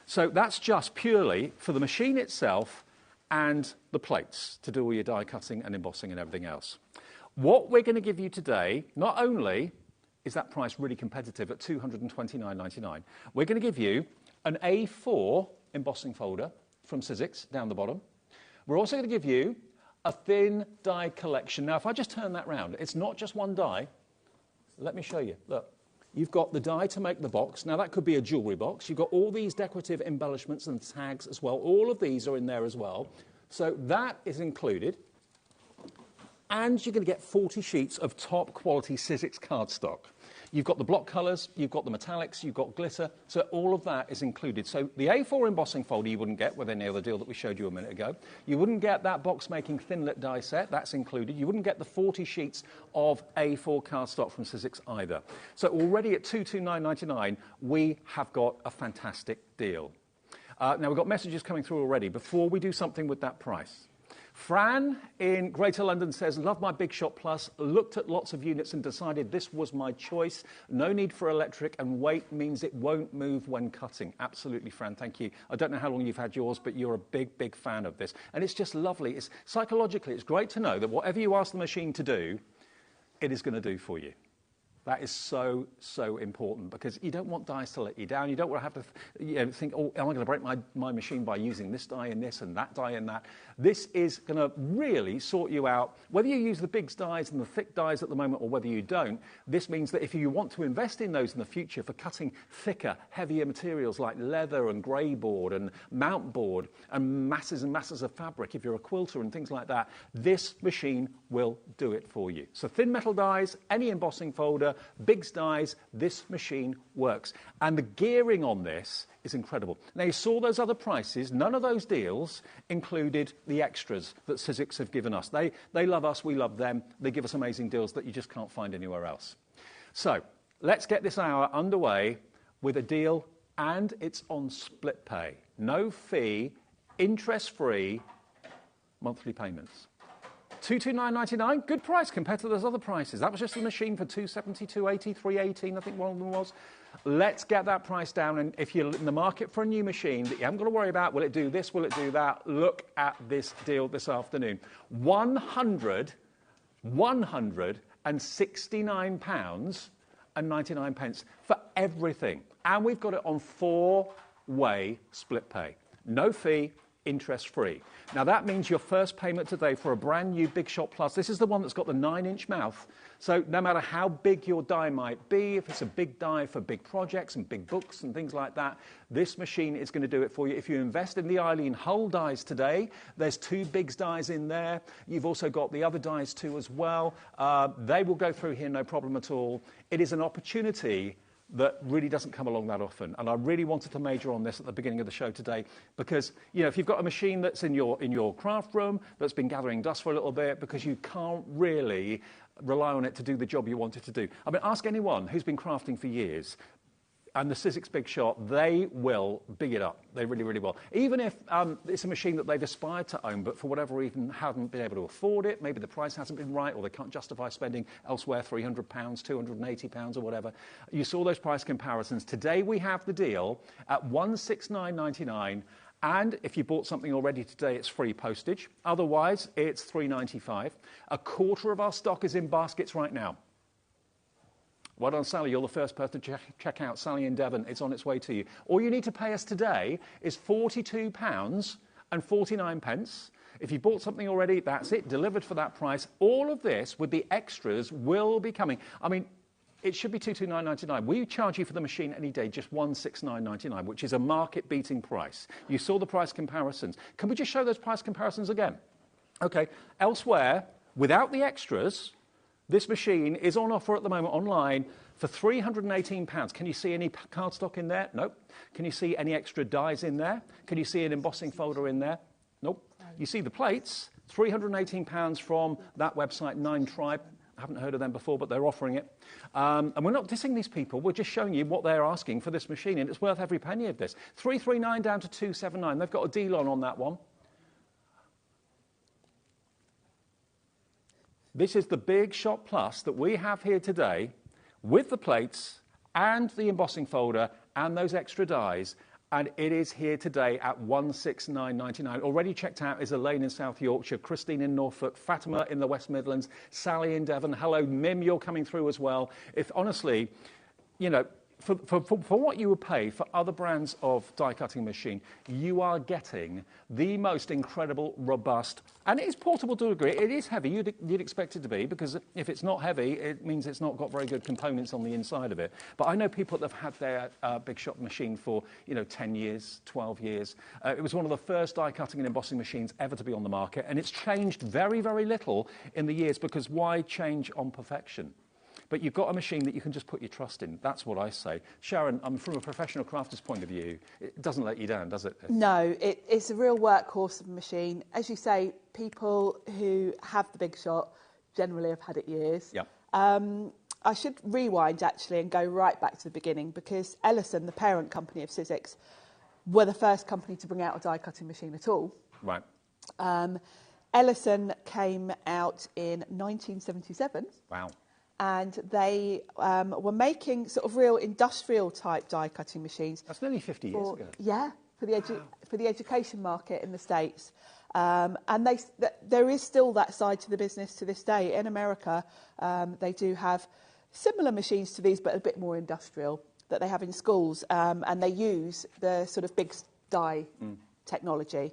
So that's just purely for the machine itself and the plates to do all your die cutting and embossing and everything else. What we're going to give you today, not only is that price really competitive at £229.99, we're going to give you an A4 embossing folder from Sizzix down the bottom. We're also going to give you a thin die collection. Now, if I just turn that round, it's not just one die. Let me show you. Look, you've got the die to make the box. Now, that could be a jewellery box. You've got all these decorative embellishments and tags as well. All of these are in there as well. So that is included. And you're going to get 40 sheets of top quality Sizzix cardstock. You've got the block colours, you've got the metallics, you've got glitter, so all of that is included. So the A4 embossing folder you wouldn't get with any other deal that we showed you a minute ago. You wouldn't get that box-making thin-lit die set, that's included. You wouldn't get the 40 sheets of A4 cardstock from Sizzix either. So already at $229.99, we have got a fantastic deal. Now, we've got messages coming through already. Before we do something with that price, Fran in Greater London says, love my Big Shot Plus, looked at lots of units and decided this was my choice. No need for electric, and weight means it won't move when cutting. Absolutely, Fran, thank you. I don't know how long you've had yours, but you're a big, big fan of this. And it's just lovely. Psychologically, it's great to know that whatever you ask the machine to do, it is going to do for you. That is so, so important, because you don't want dies to let you down. You don't want to have to think, oh, am I going to break my machine by using this die in this and that die in that? This is going to really sort you out. Whether you use the big dies and the thick dies at the moment or whether you don't, this means that if you want to invest in those in the future for cutting thicker, heavier materials like leather and grey board and mount board and masses of fabric, if you're a quilter and things like that, this machine will do it for you. So thin metal dies, any embossing folder, big dies, this machine works. And the gearing on this is incredible. Now, you saw those other prices. None of those deals included the extras that Sizzix have given us. They love us, we love them. They give us amazing deals that you just can't find anywhere else. So let's get this hour underway with a deal, and it's on split pay. No fee, interest-free monthly payments. $229.99, good price compared to those other prices. That was just the machine for $270, $280, $318, I think one of them was. Let's get that price down, and if you're in the market for a new machine that you haven't got to worry about, will it do this, will it do that, look at this deal this afternoon. £169.99 for everything. And we've got it on 4-way split pay. No fee, interest-free. Now, that means your first payment today for a brand new Big Shot Plus, this is the one that's got the 9-inch mouth, so no matter how big your die might be, if it's a big die for big projects and big books and things like that, this machine is going to do it for you. If you invest in the Eileen Hull dies today, there's 2 big dies in there. You've also got the other dies too as well. They will go through here no problem at all. It is an opportunity that really doesn't come along that often. And I really wanted to major on this at the beginning of the show today because, if you've got a machine that's in your craft room that's been gathering dust for a little bit because you can't really rely on it to do the job you want it to do. I mean, ask anyone who's been crafting for years, and the Sizzix Big Shot, they will big it up. They really, really will. Even if it's a machine that they've aspired to own, but for whatever reason haven't been able to afford it, maybe the price hasn't been right, or they can't justify spending elsewhere £300, £280 or whatever. You saw those price comparisons. Today we have the deal at $169.99, and if you bought something already today, it's free postage. Otherwise, it's $3.95. A quarter of our stock is in baskets right now. Well done, Sally. You're the first person to check out. Sally in Devon. It's on its way to you. All you need to pay us today is £42.49. If you bought something already, that's it. Delivered for that price. All of this with the extras will be coming. I mean, it should be $229.99. We charge you for the machine any day just $169.99, which is a market-beating price. You saw the price comparisons. Can we just show those price comparisons again? Okay. Elsewhere, without the extras, this machine is on offer at the moment online for £318. Can you see any cardstock in there? Nope. Can you see any extra dies in there? Can you see an embossing folder in there? Nope. You see the plates, £318 from that website, 9 Tribe. I haven't heard of them before, but they're offering it. And we're not dissing these people. We're just showing you what they're asking for this machine, and it's worth every penny of this. $339 down to $279. They've got a deal on that one. This is the Big Shot Plus that we have here today with the plates and the embossing folder and those extra dies, and it is here today at $169.99. Already checked out is Elaine in South Yorkshire, Christine in Norfolk, Fatima in the West Midlands, Sally in Devon. Hello, Mim, you're coming through as well. If honestly, for what you would pay for other brands of die-cutting machine, you are getting the most incredible, robust, and it is portable to a degree. It is heavy. You'd expect it to be, because if it's not heavy, it means it's not got very good components on the inside of it. But I know people that have had their Big Shot machine for 10 years, 12 years. It was one of the first die-cutting and embossing machines ever to be on the market, and it's changed very, very little in the years, because why change on perfection? but you've got a machine that you can just put your trust in. That's what I say. Sharon, from a professional crafter's point of view, it doesn't let you down, does it? No, it's a real workhorse of a machine. As you say, people who have the Big Shot generally have had it years. Yep. I should rewind, actually, and go right back to the beginning, because Ellison, the parent company of Sizzix, were the first company to bring out a die-cutting machine at all. Right. Ellison came out in 1977. Wow. And they were making sort of real industrial-type die-cutting machines. That's nearly 50 years ago. Yeah, for the education market in the States. And there is still that side to the business to this day. In America, they do have similar machines to these, but a bit more industrial, that they have in schools. And they use the sort of big die technology.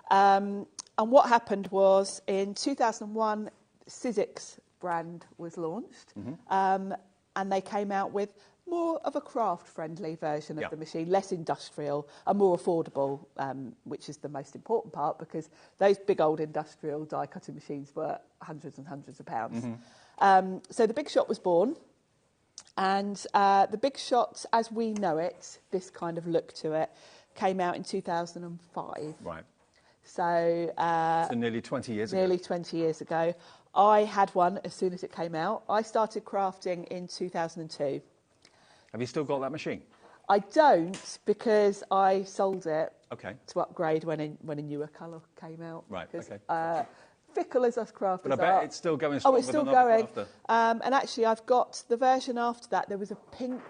And what happened was, in 2001, Sizzix brand was launched. And they came out with more of a craft-friendly version of the machine, less industrial and more affordable, which is the most important part, because those big old industrial die-cutting machines were hundreds and hundreds of pounds. So the Big Shot was born, and the Big Shot, as we know it, this kind of look to it, came out in 2005. Right. So nearly 20 years ago. Nearly 20 years ago. I had one as soon as it came out. I started crafting in 2002. Have you still got that machine? I don't, because I sold it to upgrade when a newer colour came out. Right, okay. Fickle as us crafters But I bet it's still going strong. Oh, it's still going. And actually, I've got the version after that. There was a pink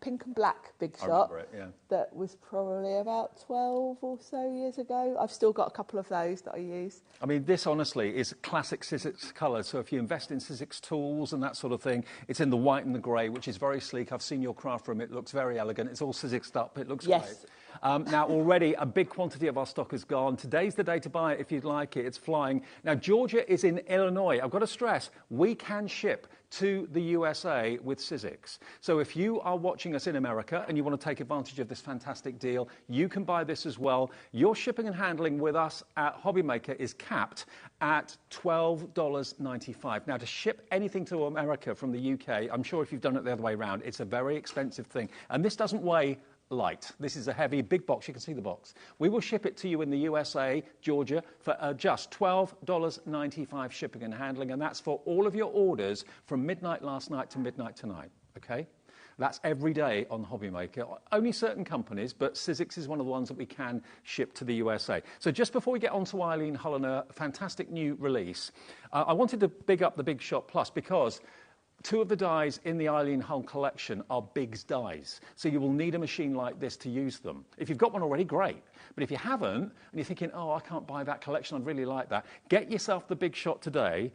and black Big Shot. I remember it, yeah. That was probably about 12 or so years ago. I've still got a couple of those that I use. I mean, this honestly is classic Sizzix colour. So if you invest in Sizzix tools and that sort of thing, it's in the white and the grey, which is very sleek. I've seen your craft room. It looks very elegant. It's all Sizzixed up. It looks great. Now, already a big quantity of our stock is gone. Today's the day to buy it if you'd like it. It's flying. Now, Georgia is in Illinois. I've got to stress, we can ship to the USA with Sizzix. So if you are watching us in America and you want to take advantage of this fantastic deal, you can buy this as well. Your shipping and handling with us at HobbyMaker is capped at $12.95. Now, to ship anything to America from the UK, I'm sure if you've done it the other way around, it's a very expensive thing. And this doesn't weigh light. This is a heavy, big box. You can see the box. We will ship it to you in the USA, Georgia, for just $12.95 shipping and handling, and that's for all of your orders from midnight last night to midnight tonight, okay? That's every day on HobbyMaker. Only certain companies, but Sizzix is one of the ones that we can ship to the USA. So just before we get on to Eileen Hull and her fantastic new release, I wanted to big up the Big Shot Plus because two of the dies in the Eileen Hull collection are Big's dies, so you will need a machine like this to use them. If you've got one already, great. But if you haven't, and you're thinking, oh, I can't buy that collection, I'd really like that, get yourself the Big Shot today.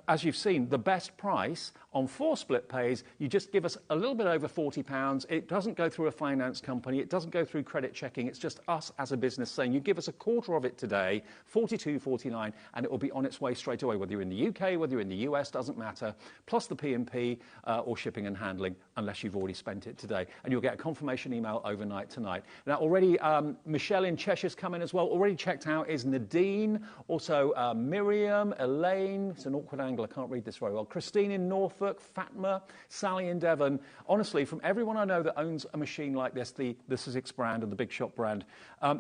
As you've seen, the best price on 4 split pays, you just give us a little bit over £40. It doesn't go through a finance company. It doesn't go through credit checking. It's just us as a business saying, you give us a quarter of it today, $42.49, and it will be on its way straight away, whether you're in the UK, whether you're in the US, doesn't matter, plus the P&P or shipping and handling, unless you've already spent it today. And you'll get a confirmation email overnight tonight. Now, already Michelle in Cheshire's come in as well. Already checked out is Nadine, also Miriam, Elaine, it's an awkward angle, I can't read this very well, Christine in Norfolk, Fatma, Sally in Devon. Honestly, from everyone I know that owns a machine like this, the Sizzix brand and the Big Shot brand,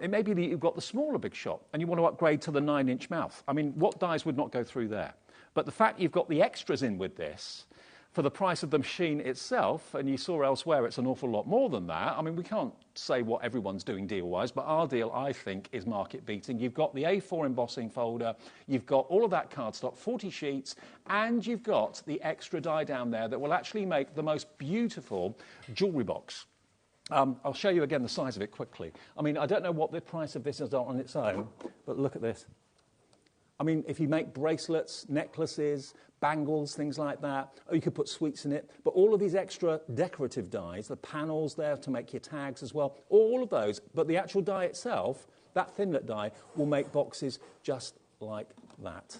it may be that you've got the smaller Big Shot and you want to upgrade to the 9-inch mouth. I mean, what dies would not go through there? But the fact you've got the extras in with this, for the price of the machine itself, and you saw elsewhere it's an awful lot more than that. I mean, we can't say what everyone's doing deal-wise, but our deal, I think, is market-beating. You've got the A4 embossing folder, you've got all of that cardstock, 40 sheets, and you've got the extra die down there that will actually make the most beautiful jewellery box. I'll show you again the size of it quickly. I mean, I don't know what the price of this is on its own, but look at this. I mean, if you make bracelets, necklaces, bangles, things like that, or you could put sweets in it, but all of these extra decorative dies, the panels there to make your tags as well, all of those, but the actual die itself, that thinlet die, will make boxes just like that.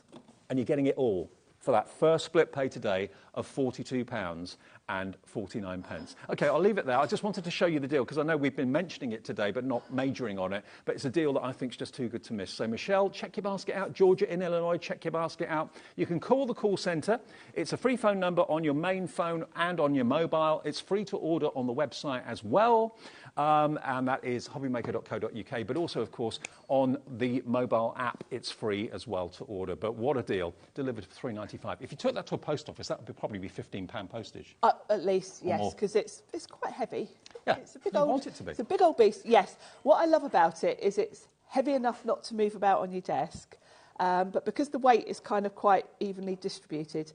And you're getting it all for that first split pay today of £42.49. OK, I'll leave it there. I just wanted to show you the deal because I know we've been mentioning it today but not majoring on it, but it's a deal that I think is just too good to miss. So Michelle, check your basket out. Georgia in Illinois, check your basket out. You can call the call centre. It's a free phone number on your main phone and on your mobile. It's free to order on the website as well. And that is hobbymaker.co.uk, but also, of course, on the mobile app, it's free as well to order. But what a deal, delivered for £3.95. If you took that to a post office, that would probably be £15 postage. At least, yes, because it's quite heavy. Yeah, it's a big you old, want it to be. It's a big old beast, yes. What I love about it is it's heavy enough not to move about on your desk, but because the weight is kind of quite evenly distributed,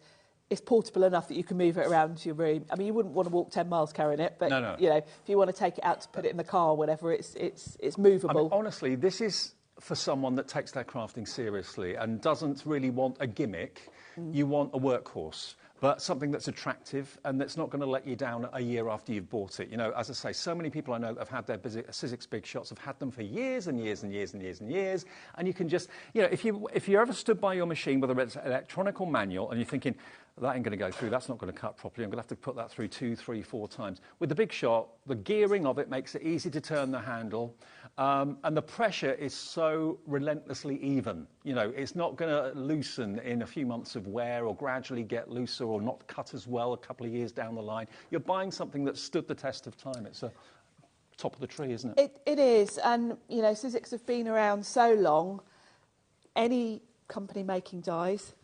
it's portable enough that you can move it around your room. I mean, you wouldn't want to walk 10 miles carrying it, but no. you know, if you want to take it out to put it in the car or whatever, it's movable. I mean, honestly, this is for someone that takes their crafting seriously and doesn't really want a gimmick. You want a workhorse, but something that's attractive and that's not going to let you down a year after you've bought it. You know, as I say, so many people I know that have had their Sizzix Big Shots have had them for years and years and years and years and years. And you can just, you know, if you ever stood by your machine, whether it's electronic or manual, and you're thinking, that ain't going to go through, that's not going to cut properly, I'm going to have to put that through 2, 3, 4 times. With the Big Shot, the gearing of it makes it easy to turn the handle, and the pressure is so relentlessly even. You know, it's not going to loosen in a few months of wear or gradually get looser or not cut as well a couple of years down the line. You're buying something that stood the test of time. It's a top of the tree, isn't it? It is, and, you know, Sizzix have been around so long. Any company making dies,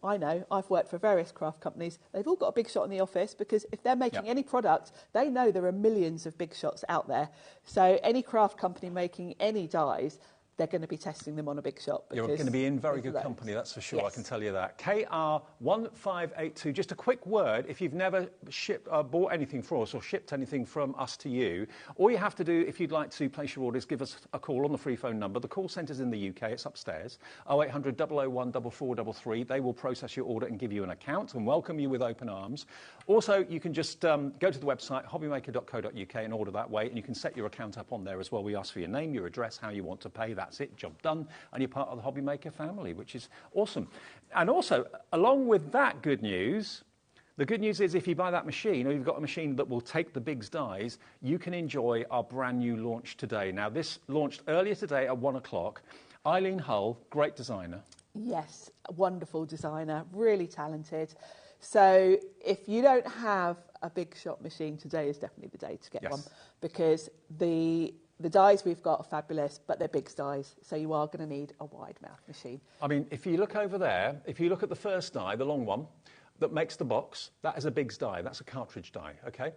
I know, I've worked for various craft companies, they've all got a Big Shot in the office because if they're making any product, they know there are millions of Big Shots out there. So any craft company making any dies, they're going to be testing them on a Big Shot. You're going to be in very good company, that's for sure, yes. I can tell you that. KR1582, just a quick word, if you've never bought anything for us or shipped anything from us to you, all you have to do, if you'd like to place your orders, give us a call on the free phone number. The call centre's in the UK, it's upstairs, 0800 001 4433. They will process your order and give you an account and welcome you with open arms. Also, you can just go to the website, hobbymaker.co.uk, and order that way, and you can set your account up on there as well. We ask for your name, your address, how you want to pay. That's it, job done, and you're part of the HobbyMaker family, which is awesome. And also, along with that good news, the good news is if you buy that machine, or you've got a machine that will take the Biggs dies, you can enjoy our brand new launch today. Now, this launched earlier today at 1 o'clock. Eileen Hull, great designer. Yes, wonderful designer, really talented. So if you don't have a Big Shot machine, today is definitely the day to get one, because the dies we've got are fabulous, but they're Biggs dies, so you are going to need a wide mouth machine. I mean, if you look over there, if you look at the first die, the long one, that makes the box, that is a Biggs die, that's a cartridge die, okay?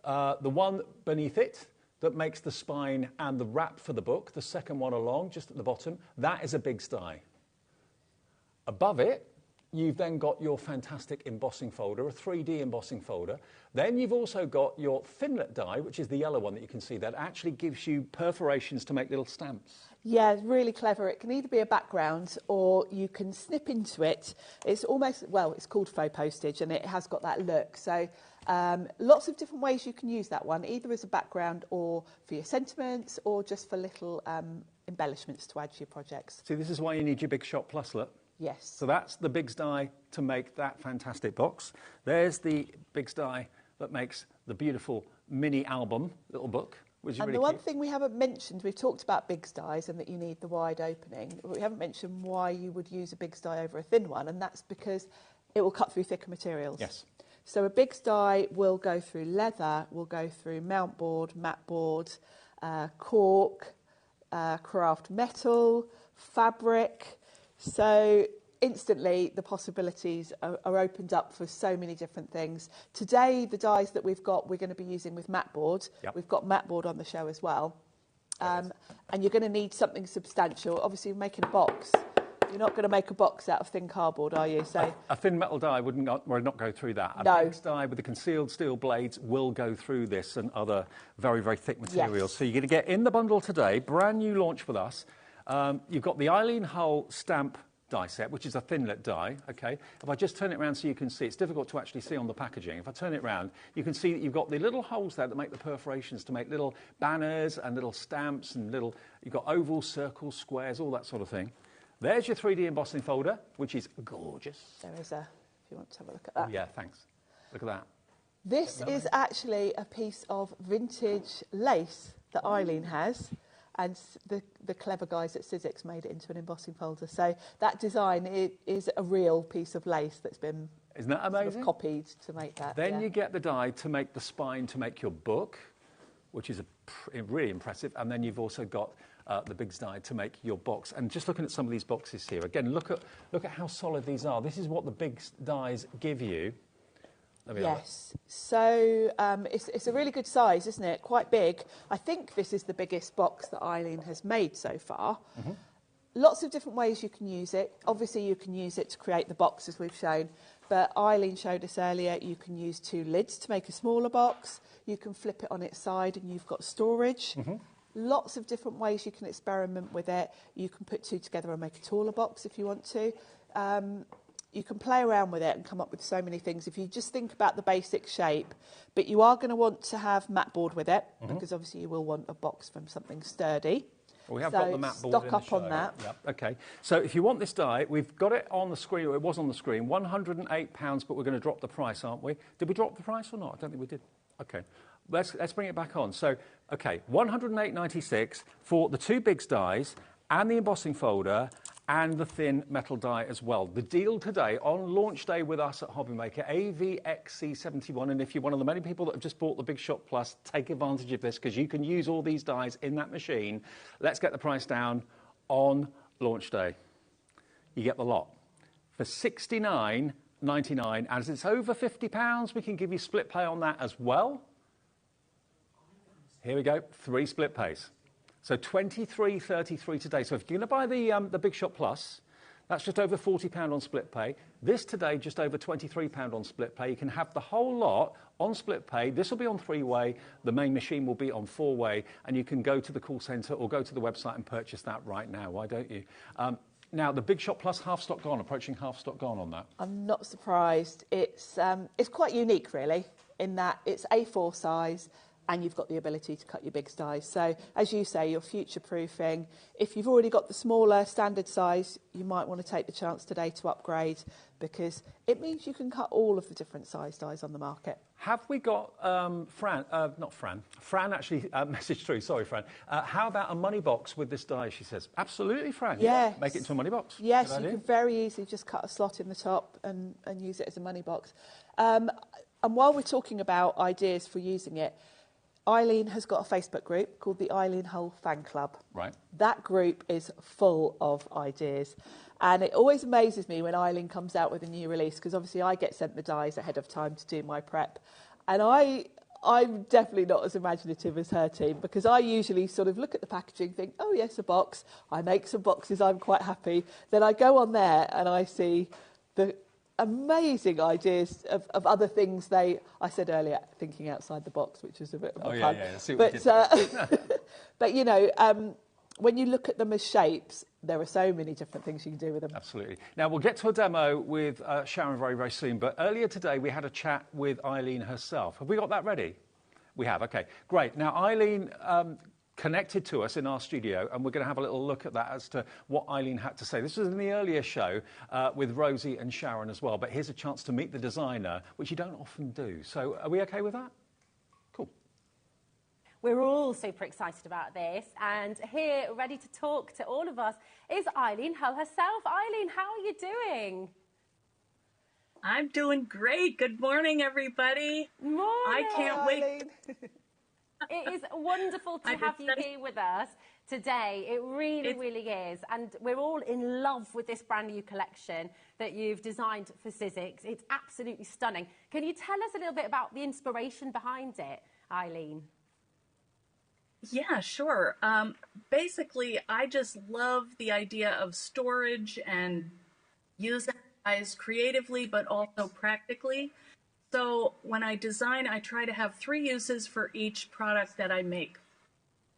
The one beneath it, that makes the spine and the wrap for the book, the second one along, just at the bottom, that is a Biggs die. Above it, you've then got your fantastic embossing folder, a 3D embossing folder. Then you've also got your Thinlet die, which is the yellow one that you can see that actually gives you perforations to make little stamps. Yeah, it's really clever. It can either be a background or you can snip into it. It's almost, well, it's called faux postage and it has got that look. So lots of different ways you can use that one, either as a background or for your sentiments or just for little embellishments to add to your projects. See, this is why you need your Big Shot Plus, look. Yes. So that's the Biggs die to make that fantastic box. There's the Biggs die that makes the beautiful mini album, little book, which is really the one cute. thing we haven't mentioned, we've talked about Biggs dies and that you need the wide opening, but we haven't mentioned why you would use a Biggs die over a thin one, and that's because it will cut through thicker materials. Yes. So a Biggs die will go through leather, will go through mount board, mat board, cork, craft metal, fabric. So instantly the possibilities are opened up for so many different things. Today, the dies that we're going to be using with mat board. Yep. We've got mat board on the show as well. And you're going to need something substantial. Obviously, you're making a box. You're not going to make a box out of thin cardboard, are you? So a thin metal die would not go through that. No. A Biggs die with the concealed steel blades will go through this and other very, very thick materials. Yes. So you're going to get in the bundle today, brand new launch with us. You've got the Eileen Hull stamp die set, which is a Thinlet die, okay? If I just turn it around so you can see, it's difficult to actually see on the packaging. If I turn it around, you can see that you've got the little holes there that make the perforations to make little banners and little stamps and you've got ovals, circles, squares, all that sort of thing. There's your 3D embossing folder, which is gorgeous. there is a if you want to have a look at that. Oh, yeah, thanks. Look at that. This is actually a piece of vintage lace that Eileen has, and the clever guys at Sizzix made it into an embossing folder. So that design is a real piece of lace that's been Isn't that amazing? sort of copied to make that. Then you get the die to make the spine to make your book, which is really impressive. And then you've also got the Biggs die to make your box. And just looking at some of these boxes here, again, look at how solid these are. This is what the Biggs dies give you. Yes, so it's a really good size, isn't it? Quite big. I think this is the biggest box that Eileen has made so far. Mm-hmm. Lots of different ways you can use it. Obviously, you can use it to create the box, as we've shown. But Eileen showed us earlier, you can use 2 lids to make a smaller box. You can flip it on its side and you've got storage. Mm-hmm. Lots of different ways you can experiment with it. You can put 2 together and make a taller box if you want to. You can play around with it and come up with so many things if you just think about the basic shape. But you are going to want to have mat board with it, because obviously you will want a box from something sturdy. Well, we have got the mat board stock in the up show. on that. Yep. Okay. So if you want this die, we've got it on the screen, or it was on the screen, £108, but we're going to drop the price, aren't we? Did we drop the price or not? I don't think we did. Okay. Let's bring it back on. So, okay, £108.96 for the 2 Biggs dies and the embossing folder and the thin metal die as well. The deal today on launch day with us at HobbyMaker, AVXC71, and if you're one of the many people that have just bought the Big Shot Plus, take advantage of this because you can use all these dies in that machine. Let's get the price down on launch day. You get the lot for £69.99, as it's over £50, we can give you split pay on that as well. Here we go, 3 split pays. So £23.33 today. So if you're going to buy the Big Shot Plus, that's just over £40 on split pay. This today, just over £23 on split pay. You can have the whole lot on split pay. This will be on 3-way. The main machine will be on 4-way. And you can go to the call centre or go to the website and purchase that right now. Why don't you? Now, the Big Shot Plus, half stock gone, approaching half stock gone on that. I'm not surprised. It's quite unique, really, in that it's A4 size, and you've got the ability to cut your big dies. So, as you say, you're future-proofing. If you've already got the smaller standard size, you might want to take the chance today to upgrade, because it means you can cut all of the different size dies on the market. Have we got Fran actually messaged through, sorry Fran, how about a money box with this die, she says. Absolutely, Fran. Yes. Yeah. Make it into a money box. Yes, you can very easily just cut a slot in the top and use it as a money box. And while we're talking about ideas for using it, Eileen has got a Facebook group called the Eileen Hull Fan Club. Right. That group is full of ideas. And it always amazes me when Eileen comes out with a new release, because obviously I get sent the dies ahead of time to do my prep. And I'm definitely not as imaginative as her team, because I usually sort of look at the packaging, think, oh yes, a box. I make some boxes, I'm quite happy. Then I go on there and I see the amazing ideas of other things I said earlier, thinking outside the box, which was a bit of fun. Yeah. See what But you know, when you look at them as shapes, there are so many different things you can do with them. Absolutely. Now, we'll get to a demo with Sharon very, very soon, but earlier today we had a chat with Eileen herself. Have we got that ready? We have, okay. Great. Now, Eileen connected to us in our studio, and we're going to have a little look at that as to what Eileen had to say. This was in the earlier show with Rosie and Sharon as well, but here's a chance to meet the designer, which you don't often do. So are we okay with that? Cool. We're all super excited about this, and here, ready to talk to all of us, is Eileen Hull herself. Eileen, how are you doing? I'm doing great. Good morning, everybody. Morning. I can't wait. It is wonderful to have you here with us today. It really is. And we're all in love with this brand new collection that you've designed for Sizzix. It's absolutely stunning. Can you tell us a little bit about the inspiration behind it, Eileen? Yeah, sure. Basically, I just love the idea of storage and using dies creatively, but also practically. So when I design, I try to have 3 uses for each product that I make.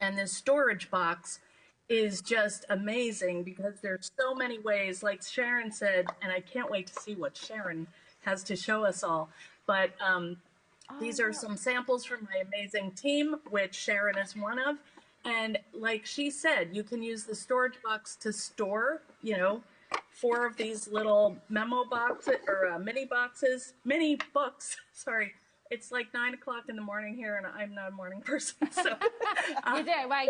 And this storage box is just amazing because there's so many ways, like Sharon said, and I can't wait to see what Sharon has to show us all. But these are some samples from my amazing team, which Sharon is one of. And like she said, you can use the storage box to store, you know, 4 of these little memo boxes or mini books. Sorry, it's like 9 o'clock in the morning here, and I'm not a morning person. So you do well.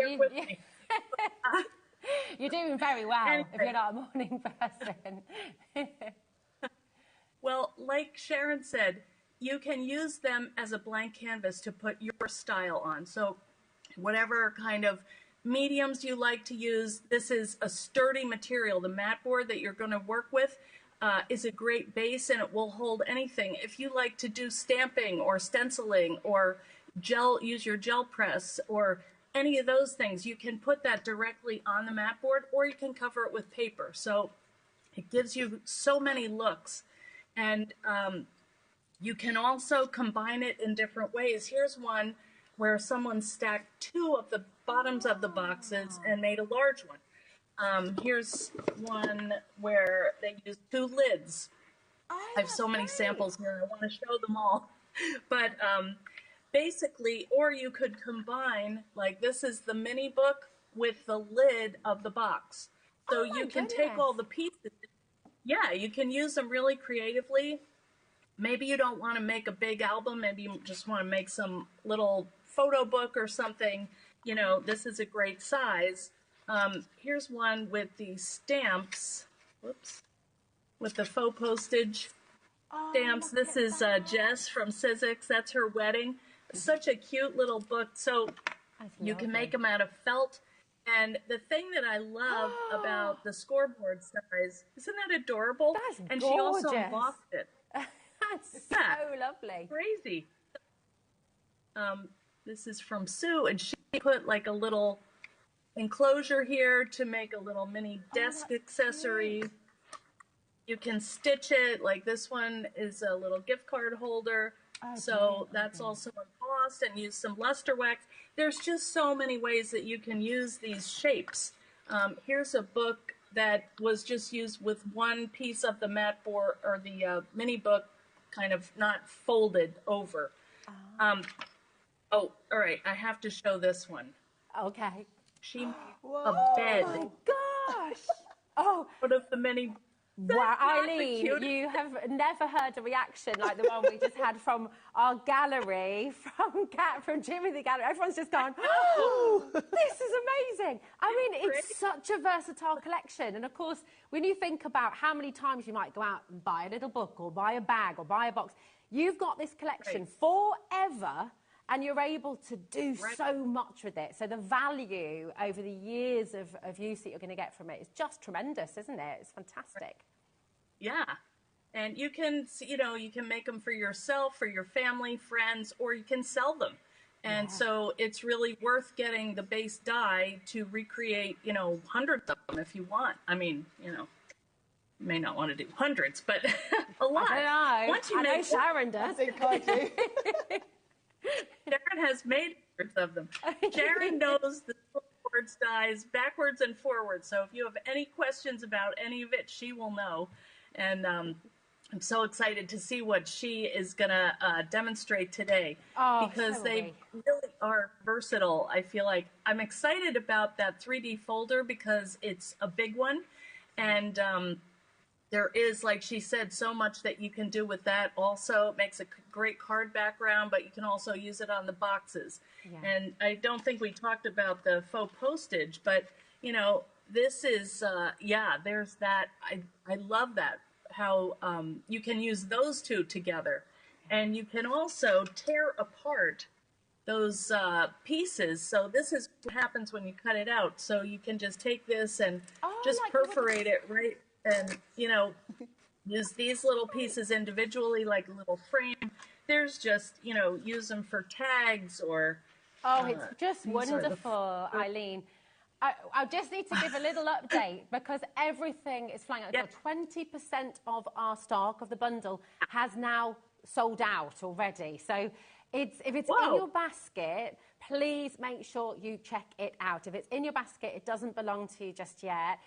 You're doing very well anyway. If you're not a morning person. Well, like Sharon said, you can use them as a blank canvas to put your style on. So whatever kind of mediums you like to use, this is a sturdy material. The mat board that you're going to work with is a great base, and it will hold anything. If you like to do stamping or stenciling or use your gel press or any of those things, you can put that directly on the mat board, or you can cover it with paper. So it gives you so many looks. And you can also combine it in different ways. Here's one where someone stacked 2 of the bottoms of the boxes and made a large one. Here's one where they used 2 lids. I have so many samples here. I want to show them all. But basically, or you could combine, like this is the mini book with the lid of the box. So you can take all the pieces. Yeah, you can use them really creatively. Maybe you don't want to make a big album. Maybe you just want to make some little photo book or something. You know, this is a great size. Here's one with the stamps. Whoops. With the faux postage stamps. This is Jess from Sizzix. That's her wedding. Such a cute little book. So you can make them out of felt. And the thing that I love about the scoreboard size, isn't that adorable? That's and gorgeous. She also embossed it. That's so lovely. Crazy. This is from Sue, and she put like a little enclosure here to make a little mini desk accessory. Cute. You can stitch it, like this one is a little gift card holder. So that's also embossed, and use some luster wax. There's just so many ways that you can use these shapes. Here's a book that was just used with one piece of the mat board or the mini book kind of not folded over. Oh, all right, I have to show this one. Okay. She made a bed. Oh my gosh. Oh. Out of the mini. Wow, Eileen, you have never heard a reaction like the one we just had from our gallery, from Jimmy the gallery. Everyone's just gone, oh, this is amazing. I mean, it's such a versatile collection. And of course, when you think about how many times you might go out and buy a little book or buy a bag or buy a box, you've got this collection forever. And you're able to do so much with it. So the value over the years of use that you're going to get from it is just tremendous, isn't it? It's fantastic. Yeah. And you can, you know, you can make them for yourself, for your family, friends, or you can sell them. And so it's really worth getting the base die to recreate, you know, hundreds of them if you want. I mean, you know, you may not want to do hundreds, but a lot. I know. Once you I know Sharon does. I think I do. Sharon has made hundreds of them. Sharon knows the boards dies backwards and forwards. So if you have any questions about any of it, she will know. And I'm so excited to see what she is going to demonstrate today, because they really are versatile. I feel like I'm excited about that 3D folder because it's a big one. And there is, like she said, so much that you can do with that. Also, it makes a great card background, but you can also use it on the boxes. Yeah. And I don't think we talked about the faux postage, but, you know, this is, there's that. I love that, how you can use those two together. And you can also tear apart those pieces. So this is what happens when you cut it out. So you can just take this and just perforate it right. And, you know, use these little pieces individually, like a little frame. There's just, you know, use them for tags or... it's just wonderful, Eileen. I just need to give a little update because everything is flying out. Yep. 20% of our stock of the bundle has now sold out already. So if it's in your basket, please make sure you check it out. If it's in your basket, it doesn't belong to you just yet.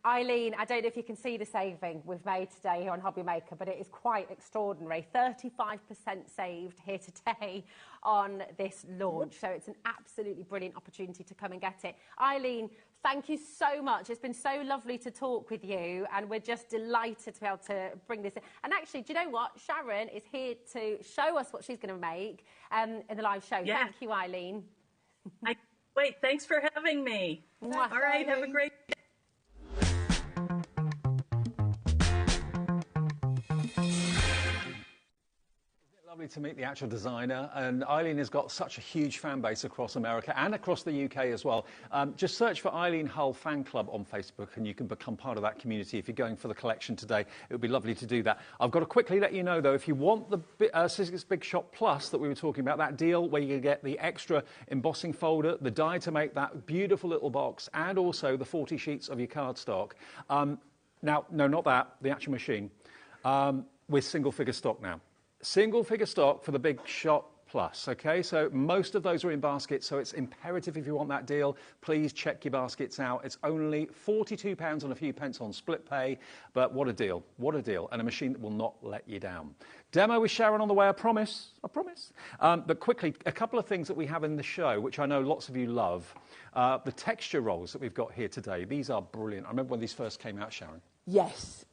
Eileen, I don't know if you can see the saving we've made today here on HobbyMaker, but it is quite extraordinary. 35% saved here today on this launch. So it's an absolutely brilliant opportunity to come and get it. Eileen, Thank you so much. It's been so lovely to talk with you, and we're just delighted to be able to bring this in. And actually, do you know what? Sharon is here to show us what she's going to make in the live show. Yeah. Thank you, Eileen. Wait, thanks for having me. Thanks, All right, have a great day. Lovely to meet the actual designer, and Eileen has got such a huge fan base across America and across the UK as well. Just search for Eileen Hull Fan Club on Facebook and you can become part of that community if you're going for the collection today. It would be lovely to do that. I've got to quickly let you know though, if you want the Sizzix Big Shop Plus that we were talking about, that deal where you can get the extra embossing folder, the die to make that beautiful little box, and also the 40 sheets of your cardstock. Now, no, not that, the actual machine. We're single figure stock now. Single figure stock for the Big Shop Plus, okay? So most of those are in baskets, so it's imperative if you want that deal, please check your baskets out. It's only £42 and a few pence on split pay, but what a deal, and a machine that will not let you down. Demo with Sharon on the way, I promise. But quickly, a couple of things that we have in the show, which I know lots of you love. The texture rolls that we've got here today, these are brilliant. I remember when these first came out, Sharon. Yes.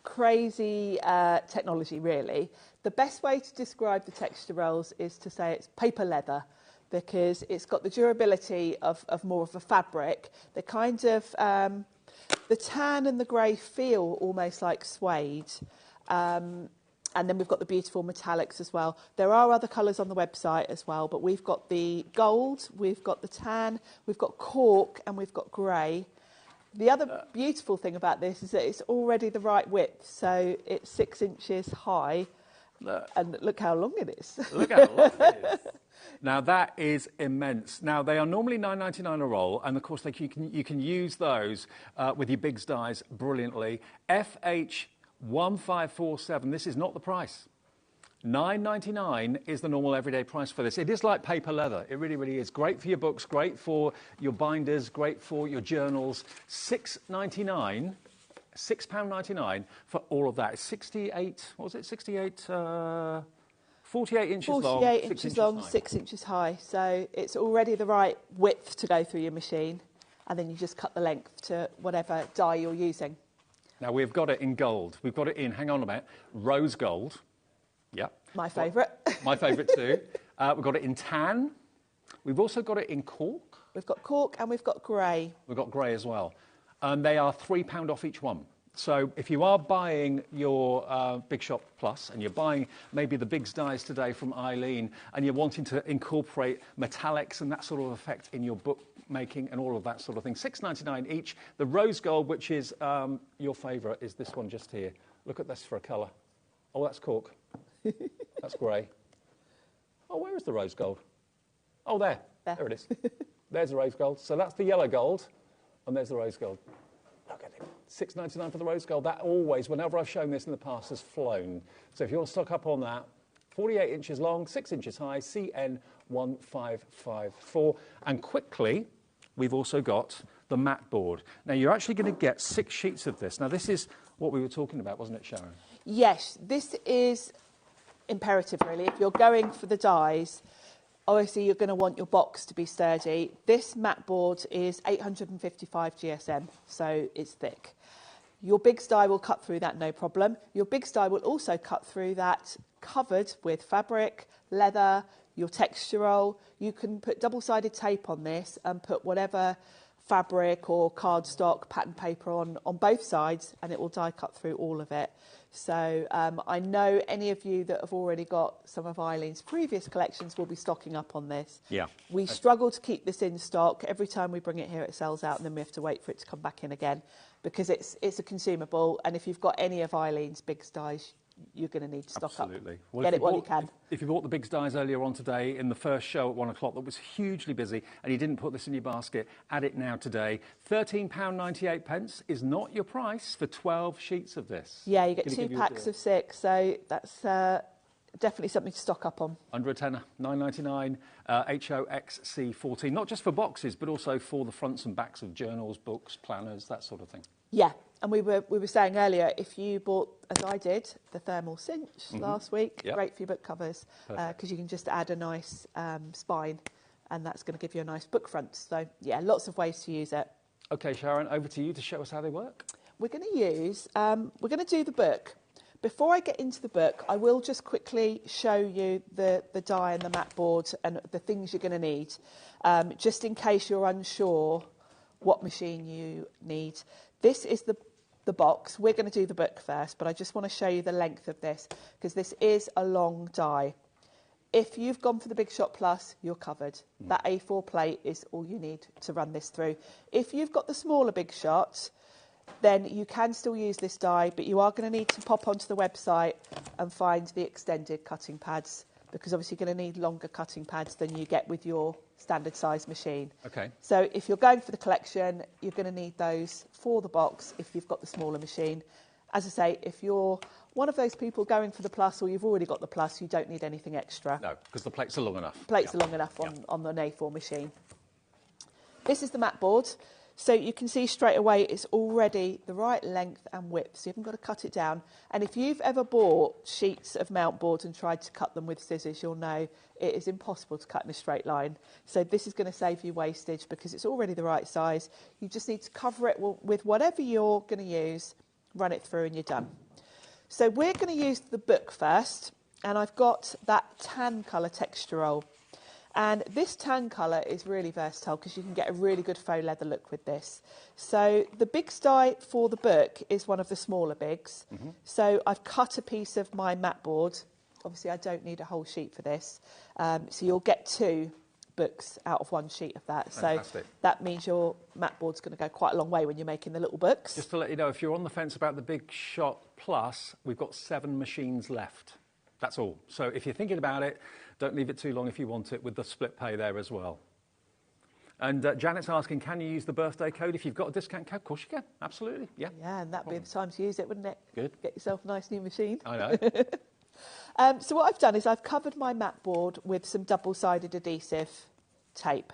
Crazy technology, really. The best way to describe the texture rolls is to say it's paper leather, because it's got the durability of more of a fabric. The kind of the tan and the grey feel almost like suede. And then we've got the beautiful metallics as well. There are other colours on the website as well, but we've got the gold, we've got the tan, we've got cork, and we've got grey. The other beautiful thing about this is that it's already the right width, so it's 6 inches high, and look how long it is. Look how long it is. Now that is immense. Now they are normally $9.99 a roll, and of course you can use those with your Biggs dies brilliantly. FH1547. This is not the price. $9.99 is the normal everyday price for this. It is like paper leather. It really, really is. Great for your books, great for your binders, great for your journals. £6.99 for all of that. It's 68, what was it, 68, 48 inches long. 48 inches long, 6 inches high. So it's already the right width to go through your machine. And then you just cut the length to whatever dye you're using. Now we've got it in gold. We've got it in, hang on a minute, rose gold. Yeah. My favourite. My favourite too. We've got it in tan. We've also got it in cork. We've got cork and we've got grey. We've got grey as well. They are £3 off each one. So if you are buying your Big Shop Plus and you're buying maybe the Biggs dies today from Eileen and you're wanting to incorporate metallics and that sort of effect in your book making and all of that sort of thing, £6.99 each. The rose gold, which is your favourite, is this one just here. Look at this for a colour. Oh, that's cork. That's grey. Oh, where is the rose gold? Oh, there. There it is. There's the rose gold. So that's the yellow gold, and there's the rose gold. Look at it. £6.99 for the rose gold. That always, whenever I've shown this in the past, has flown. So if you want to stock up on that, 48 inches long, 6 inches high, CN1554. And quickly, we've also got the mat board. Now, you're actually going to get 6 sheets of this. Now, this is what we were talking about, wasn't it, Sharon? Yes, this is imperative, really. If you're going for the dies, obviously you're going to want your box to be sturdy. This mat board is 855 GSM, so it's thick. Your Biggs die will cut through that, no problem. Your Biggs die will also cut through that covered with fabric, leather, your texture roll. You can put double-sided tape on this and put whatever fabric or cardstock, pattern paper on both sides, and it will die cut through all of it. So I know any of you that have already got some of Eileen's previous collections will be stocking up on this. Yeah. We struggle to keep this in stock. Every time we bring it here, it sells out, and then we have to wait for it to come back in again because it's a consumable. And if you've got any of Eileen's Biggs dies, you're going to need to stock Absolutely. up. Well, Get it while you can. If you bought the Biggs dies earlier on today in the first show at 1 o'clock that was hugely busy and you didn't put this in your basket, add it now today. £13.98 is not your price for 12 sheets of this. Yeah, you get 2 packs of 6, so that's definitely something to stock up on. Under a tenner, $9.99, HOXC14, not just for boxes, but also for the fronts and backs of journals, books, planners, that sort of thing. Yeah, and we were saying earlier, if you bought, as I did, the thermal cinch last week, great for your book covers, because you can just add a nice spine, and that's going to give you a nice book front. So, yeah, lots of ways to use it. OK, Sharon, over to you to show us how they work. We're going to use, we're going to do the book. Before I get into the book, I will just quickly show you the die and the mat board and the things you're going to need, just in case you're unsure what machine you need. This is the box. We're going to do the book first, but I just want to show you the length of this because this is a long die. If you've gone for the Big Shot Plus, you're covered. That A4 plate is all you need to run this through. If you've got the smaller Big Shot, then you can still use this die, but you are going to need to pop onto the website and find the extended cutting pads, because obviously you're going to need longer cutting pads than you get with your standard size machine. OK. So if you're going for the collection, you're going to need those for the box if you've got the smaller machine. As I say, if you're one of those people going for the Plus or you've already got the Plus, you don't need anything extra. No, because the plates are long enough. Plates are long enough on the A4 machine. This is the mat board. So you can see straight away it's already the right length and width, so you haven't got to cut it down. And if you've ever bought sheets of mount board and tried to cut them with scissors, you'll know it is impossible to cut in a straight line. So this is going to save you wastage because it's already the right size. You just need to cover it with whatever you're going to use, run it through and you're done. So we're going to use the book first, and I've got that tan colour texture roll. And this tan colour is really versatile because you can get a really good faux leather look with this. So the bigs die for the book is one of the smaller bigs. So I've cut a piece of my mat board. Obviously, I don't need a whole sheet for this. So you'll get 2 books out of 1 sheet of that. Fantastic. So that means your mat board's going to go quite a long way when you're making the little books. Just to let you know, if you're on the fence about the Big Shot Plus, we've got 7 machines left. That's all. So if you're thinking about it, don't leave it too long if you want it, with the split pay there as well. And Janet's asking, can you use the birthday code if you've got a discount code? Of course you can, absolutely, yeah. Yeah, and that'd be the time to use it, wouldn't it? Good. Get yourself a nice new machine. I know. So what I've done is I've covered my mat board with some double-sided adhesive tape.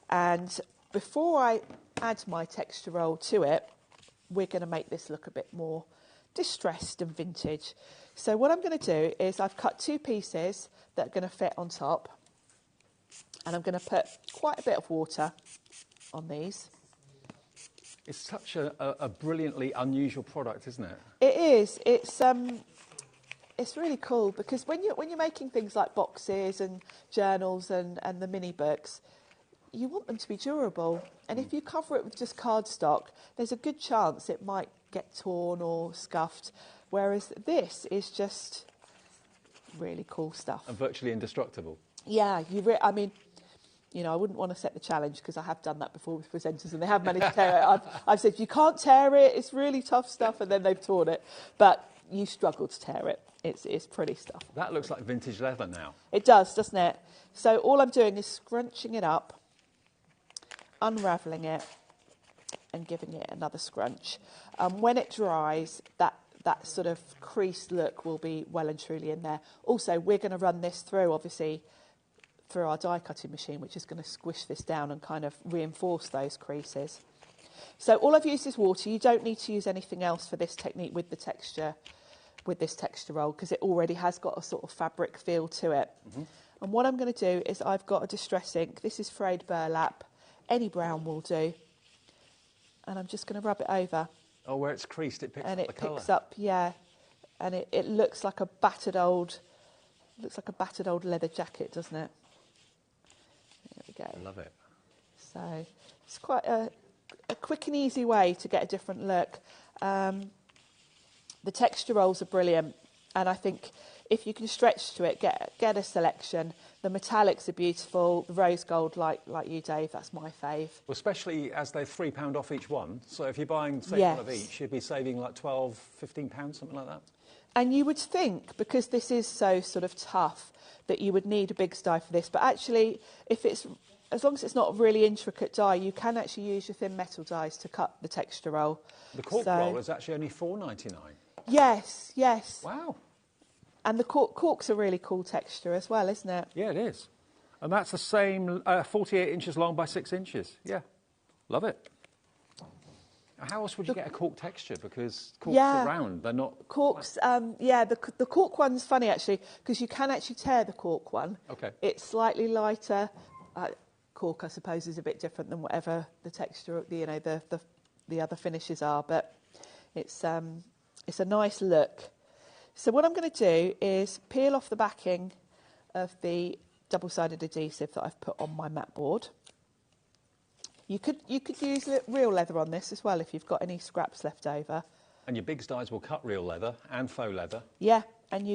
And before I add my texture roll to it, we're going to make this look a bit more distressed and vintage. So what I'm going to do is I've cut 2 pieces that are going to fit on top, and I'm going to put quite a bit of water on these. It's such a brilliantly unusual product, isn't it? It is. It's really cool because when you're making things like boxes and journals and the mini books, you want them to be durable. And if you cover it with just cardstock, there's a good chance it might get torn or scuffed. Whereas this is just really cool stuff. And virtually indestructible. Yeah, I mean, you know, I wouldn't want to set the challenge because I have done that before with presenters and they have managed to tear it. I've said, you can't tear it, it's really tough stuff, and then they've torn it. But you struggle to tear it. It's pretty stuff. That looks like vintage leather now. It does, doesn't it? So all I'm doing is scrunching it up, unravelling it, and giving it another scrunch. When it dries, that sort of creased look will be well and truly in there. Also, we're going to run this through, obviously, through our die cutting machine, which is going to squish this down and kind of reinforce those creases. So all I've used is water. You don't need to use anything else for this technique with the texture, with this texture roll, because it already has got a sort of fabric feel to it. And what I'm going to do is I've got a distress ink. This is frayed burlap. Any brown will do. And I'm just going to rub it over. Oh, where it's creased, it picks up the colour. And it picks up, yeah. And it looks like a battered old leather jacket, doesn't it? There we go. I love it. So it's quite a quick and easy way to get a different look. The texture rolls are brilliant, and I think if you can stretch to it, get a selection. The metallics are beautiful. The rose gold, like you, Dave, that's my fave. Well, especially as they're £3 off each one. So if you're buying, say, one of each, you'd be saving like £12, £15, something like that. And you would think, because this is so sort of tough, that you would need a big die for this. But actually, as long as it's not a really intricate die, you can actually use your thin metal dies to cut the texture roll. The cork roll is actually only £4.99. Yes, yes. Wow. And the cork's a really cool texture as well, isn't it? Yeah, it is. And that's the same, 48 inches long by 6 inches. Yeah, love it. How else would you get a cork texture? Because corks are round, they're not... Corks, the cork one's funny, actually, because you can actually tear the cork one. OK. It's slightly lighter. cork, I suppose, is a bit different than whatever the texture, the other finishes are, but it's a nice look. So what I'm going to do is peel off the backing of the double-sided adhesive that I've put on my mat board. You could use real leather on this as well if you've got any scraps left over. And your big dies will cut real leather and faux leather. Yeah, and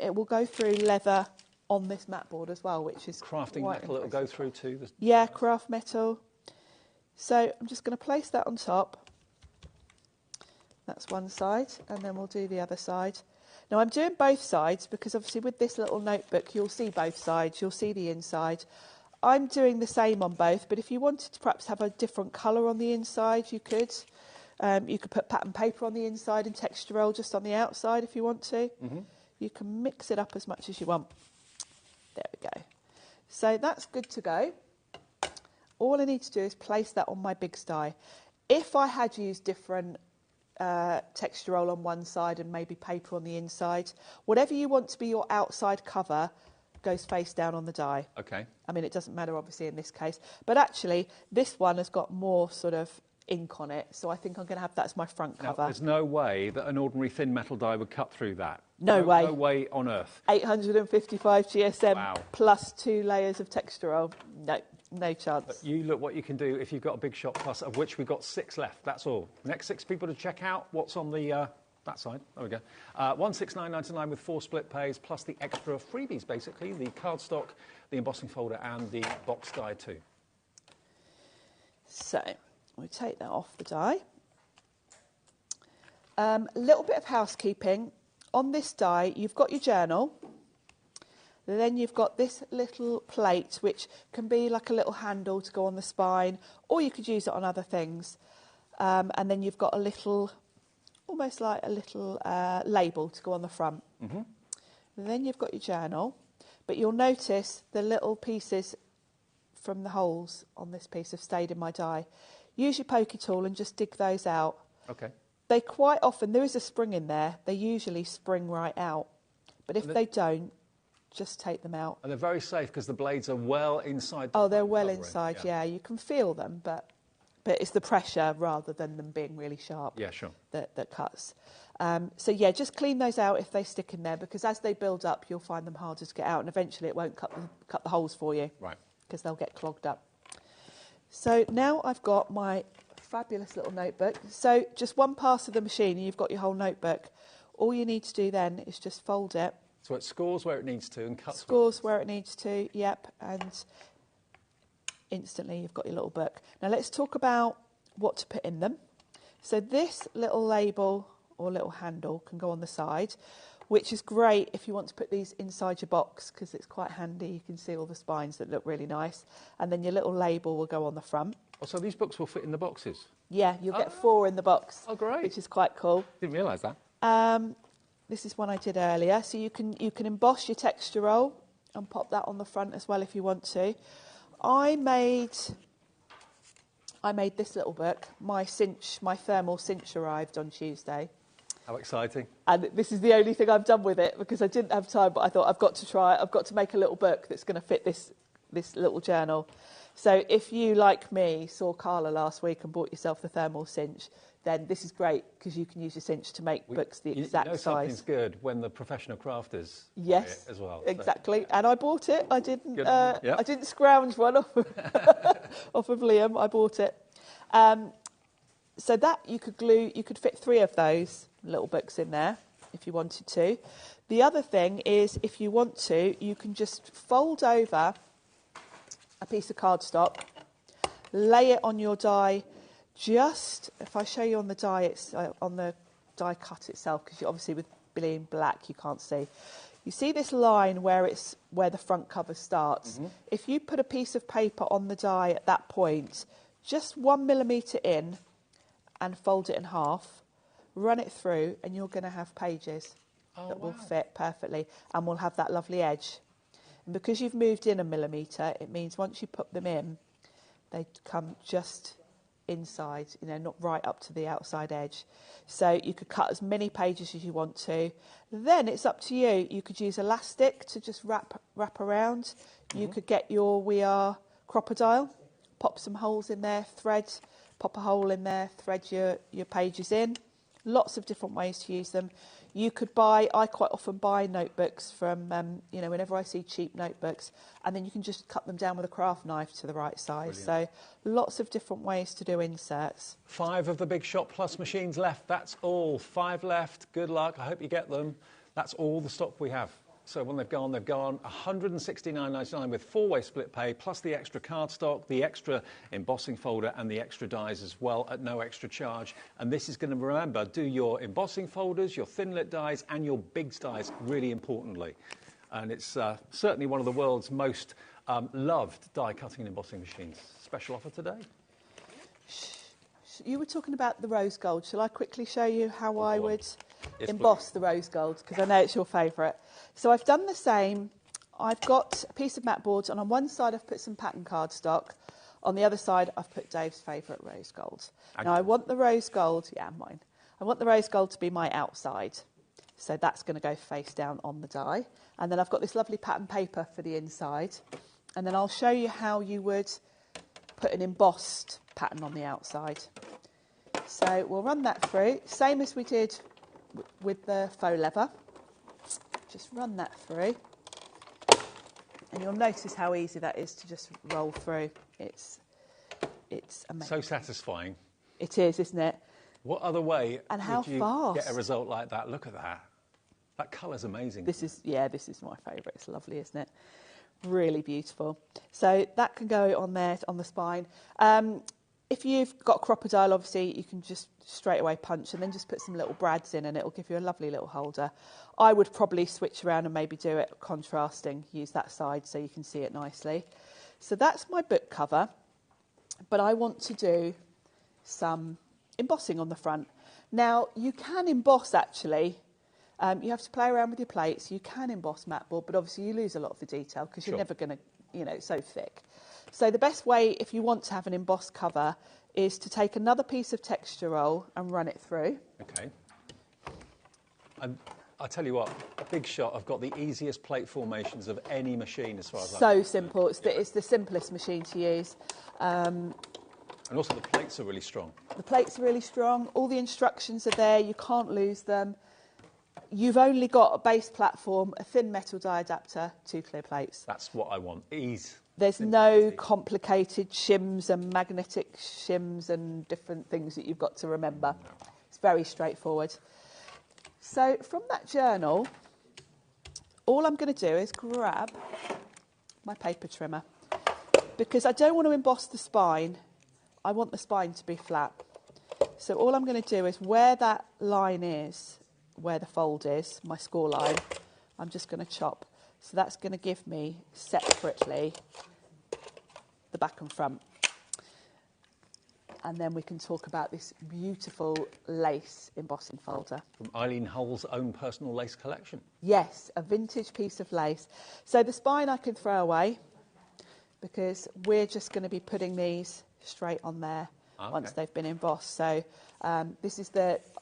it will go through leather on this mat board as well, which is crafting metal. It will go through too. Yeah, craft metal. So I'm just going to place that on top. That's one side, and then we'll do the other side. Now I'm doing both sides because obviously with this little notebook you'll see both sides, you'll see the inside. I'm doing the same on both, but if you wanted to perhaps have a different colour on the inside, you could. You could put pattern paper on the inside and textural just on the outside if you want to. Mm-hmm. You can mix it up as much as you want. There we go. So that's good to go. All I need to do is place that on my big die. If I had used different textural on one side and maybe paper on the inside, whatever you want to be your outside cover goes face down on the die. Okay. I mean, it doesn't matter obviously in this case, but actually this one has got more sort of ink on it, so I think I'm going to have that as my front cover. There's no way that an ordinary thin metal die would cut through that. No way. No way on earth. 855 GSM wow. plus 2 layers of textural. No chance. But you look what you can do if you've got a big shop plus, of which we've got 6 left. That's all. Next 6 people to check out what's on the that side. There we go. 169.99 with 4 split pays plus the extra freebies, basically the cardstock, the embossing folder, and the box die too. So we take that off the die. A little bit of housekeeping. On this die, you've got your journal. Then you've got this little plate, which can be like a little handle to go on the spine, or you could use it on other things. And then you've got a little, almost like a little label to go on the front. Mm-hmm. Then you've got your journal, but you'll notice the little pieces from the holes on this piece have stayed in my die. Use your pokey tool and just dig those out. Okay. They quite often, there is a spring in there, they usually spring right out. But if they don't, just take them out. And they're very safe because the blades are well inside. Oh, they're well inside, yeah. You can feel them, but it's the pressure rather than them being really sharp. Yeah, sure. That cuts. So yeah, just clean those out if they stick in there, because as they build up, you'll find them harder to get out, and eventually it won't cut the holes for you. Right. Because they'll get clogged up. So now I've got my fabulous little notebook. So just one pass of the machine and you've got your whole notebook. All you need to do then is just fold it. So it scores where it needs to and cuts. Scores where it needs to, yep. And instantly you've got your little book. Now let's talk about what to put in them. So this little label or little handle can go on the side, which is great if you want to put these inside your box because it's quite handy. You can see all the spines that look really nice. And then your little label will go on the front. Oh, so these books will fit in the boxes? Yeah, you'll get 4 in the box. Oh, great. Which is quite cool. Didn't realise that. This is one I did earlier. So you can emboss your texture roll and pop that on the front as well if you want to. I made this little book. My thermal cinch arrived on Tuesday. How exciting. And this is the only thing I've done with it because I didn't have time, but I thought I've got to try it. I've got to make a little book that's going to fit this little journal. So if you, like me, saw Carla last week and bought yourself the thermal cinch, then this is great because you can use your cinch to make books the exact size. Something's good when the professional crafters buy it as well. Exactly. So. And I bought it. I didn't. Yep. I didn't scrounge one off of Liam. I bought it. So that you could fit 3 of those little books in there if you wanted to. The other thing is, if you want to, you can just fold over a piece of cardstock, lay it on your die. Just, if I show you on the die, it's on the die cut itself, because obviously with being black you can't see. You see this line where the front cover starts. Mm-hmm. If you put a piece of paper on the die at that point, just 1 millimetre in, and fold it in half, run it through, and you're going to have pages that will fit perfectly, and will have that lovely edge. And because you've moved in 1 millimetre, it means once you put them in, they come just inside, not right up to the outside edge. So you could cut as many pages as you want to. Then it's up to you. You could use elastic to just wrap around. Mm-hmm. You could get your We Are Crocodile, pop some holes in there, thread, pop a hole in there, thread your pages in. Lots of different ways to use them. You could buy, I quite often buy notebooks from, you know, whenever I see cheap notebooks, and then you can just cut them down with a craft knife to the right size. Brilliant. So lots of different ways to do inserts. 5 of the Big Shot Plus machines left. That's all. 5 left. Good luck. I hope you get them. That's all the stock we have. So when they've gone, they've gone. £169.99 with 4-way split pay, plus the extra cardstock, the extra embossing folder and the extra dies as well at no extra charge. And this is going to, remember, do your embossing folders, your thin-lit dies and your bigs dies, really importantly. And it's certainly one of the world's most loved die cutting and embossing machines. Special offer today. You were talking about the rose gold. Shall I quickly show you how I would emboss please. the rose gold? Because I know it's your favourite. So I've done the same. I've got a piece of mat board, and on one side I've put some pattern cardstock. On the other side I've put Dave's favourite rose gold. Now I want the rose gold, mine. I want the rose gold to be my outside. So that's going to go face down on the die. And then I've got this lovely pattern paper for the inside. And then I'll show you how you would put an embossed pattern on the outside. So we'll run that through, same as we did with the faux leather. Just run that through. And you'll notice how easy that is to just roll through. It's amazing. So satisfying. It is, isn't it? What other way and how would you fast. get a result like that? Look at that. That colour's amazing. This is my favourite. It's lovely, isn't it? Really beautiful. So that can go on there on the spine. If you've got crocodile, obviously, you can just straight away punch and then just put some little brads in and it'll give you a lovely little holder. I would probably switch around and maybe do it contrasting, use that side so you can see it nicely. So that's my book cover, but I want to do some embossing on the front. Now, you can emboss actually. You have to play around with your plates. You can emboss mat board, but obviously you lose a lot of the detail because you're never going to, it's so thick. So the best way, if you want to have an embossed cover, is to take another piece of texture roll and run it through. Okay. And I'll tell you what, Big Shot have got the easiest plate formations of any machine as far as So simple. It's the simplest machine to use. And also the plates are really strong. The plates are really strong. All the instructions are there. You can't lose them. You've only got a base platform, a thin metal die adapter, 2 clear plates. That's what I want. Ease. There's no complicated shims and magnetic shims and different things that you've got to remember. No. It's very straightforward. So from that journal, all I'm going to do is grab my paper trimmer because I don't want to emboss the spine. I want the spine to be flat. So all I'm going to do is where that line is, where the fold is, my score line, I'm just going to chop. So that's going to give me separately the back and front. And then we can talk about this beautiful lace embossing folder. From Eileen Hull's own personal lace collection. Yes, a vintage piece of lace. So the spine I can throw away because we're just going to be putting these straight on there once they've been embossed. So this is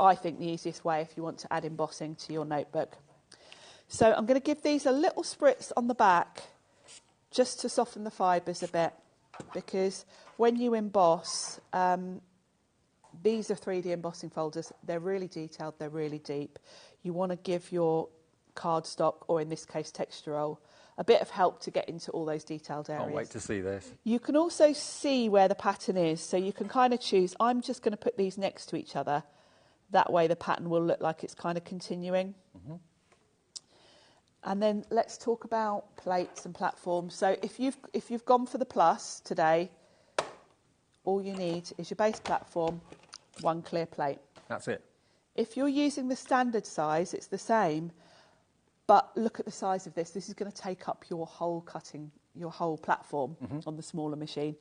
I think the easiest way if you want to add embossing to your notebook. So I'm going to give these a little spritz on the back just to soften the fibres a bit because when you emboss, these are 3D embossing folders. They're really detailed, they're really deep. You want to give your cardstock, or in this case texture roll, a bit of help to get into all those detailed areas. Can't wait to see this. You can also see where the pattern is, so you can kind of choose, I'm just going to put these next to each other. That way the pattern will look like it's kind of continuing. Mm-hmm. And then let's talk about plates and platforms. So if you've gone for the plus today, all you need is your base platform, 1 clear plate. That's it. If you're using the standard size, it's the same, but look at the size of this. This is going to take up your whole platform on the smaller machine.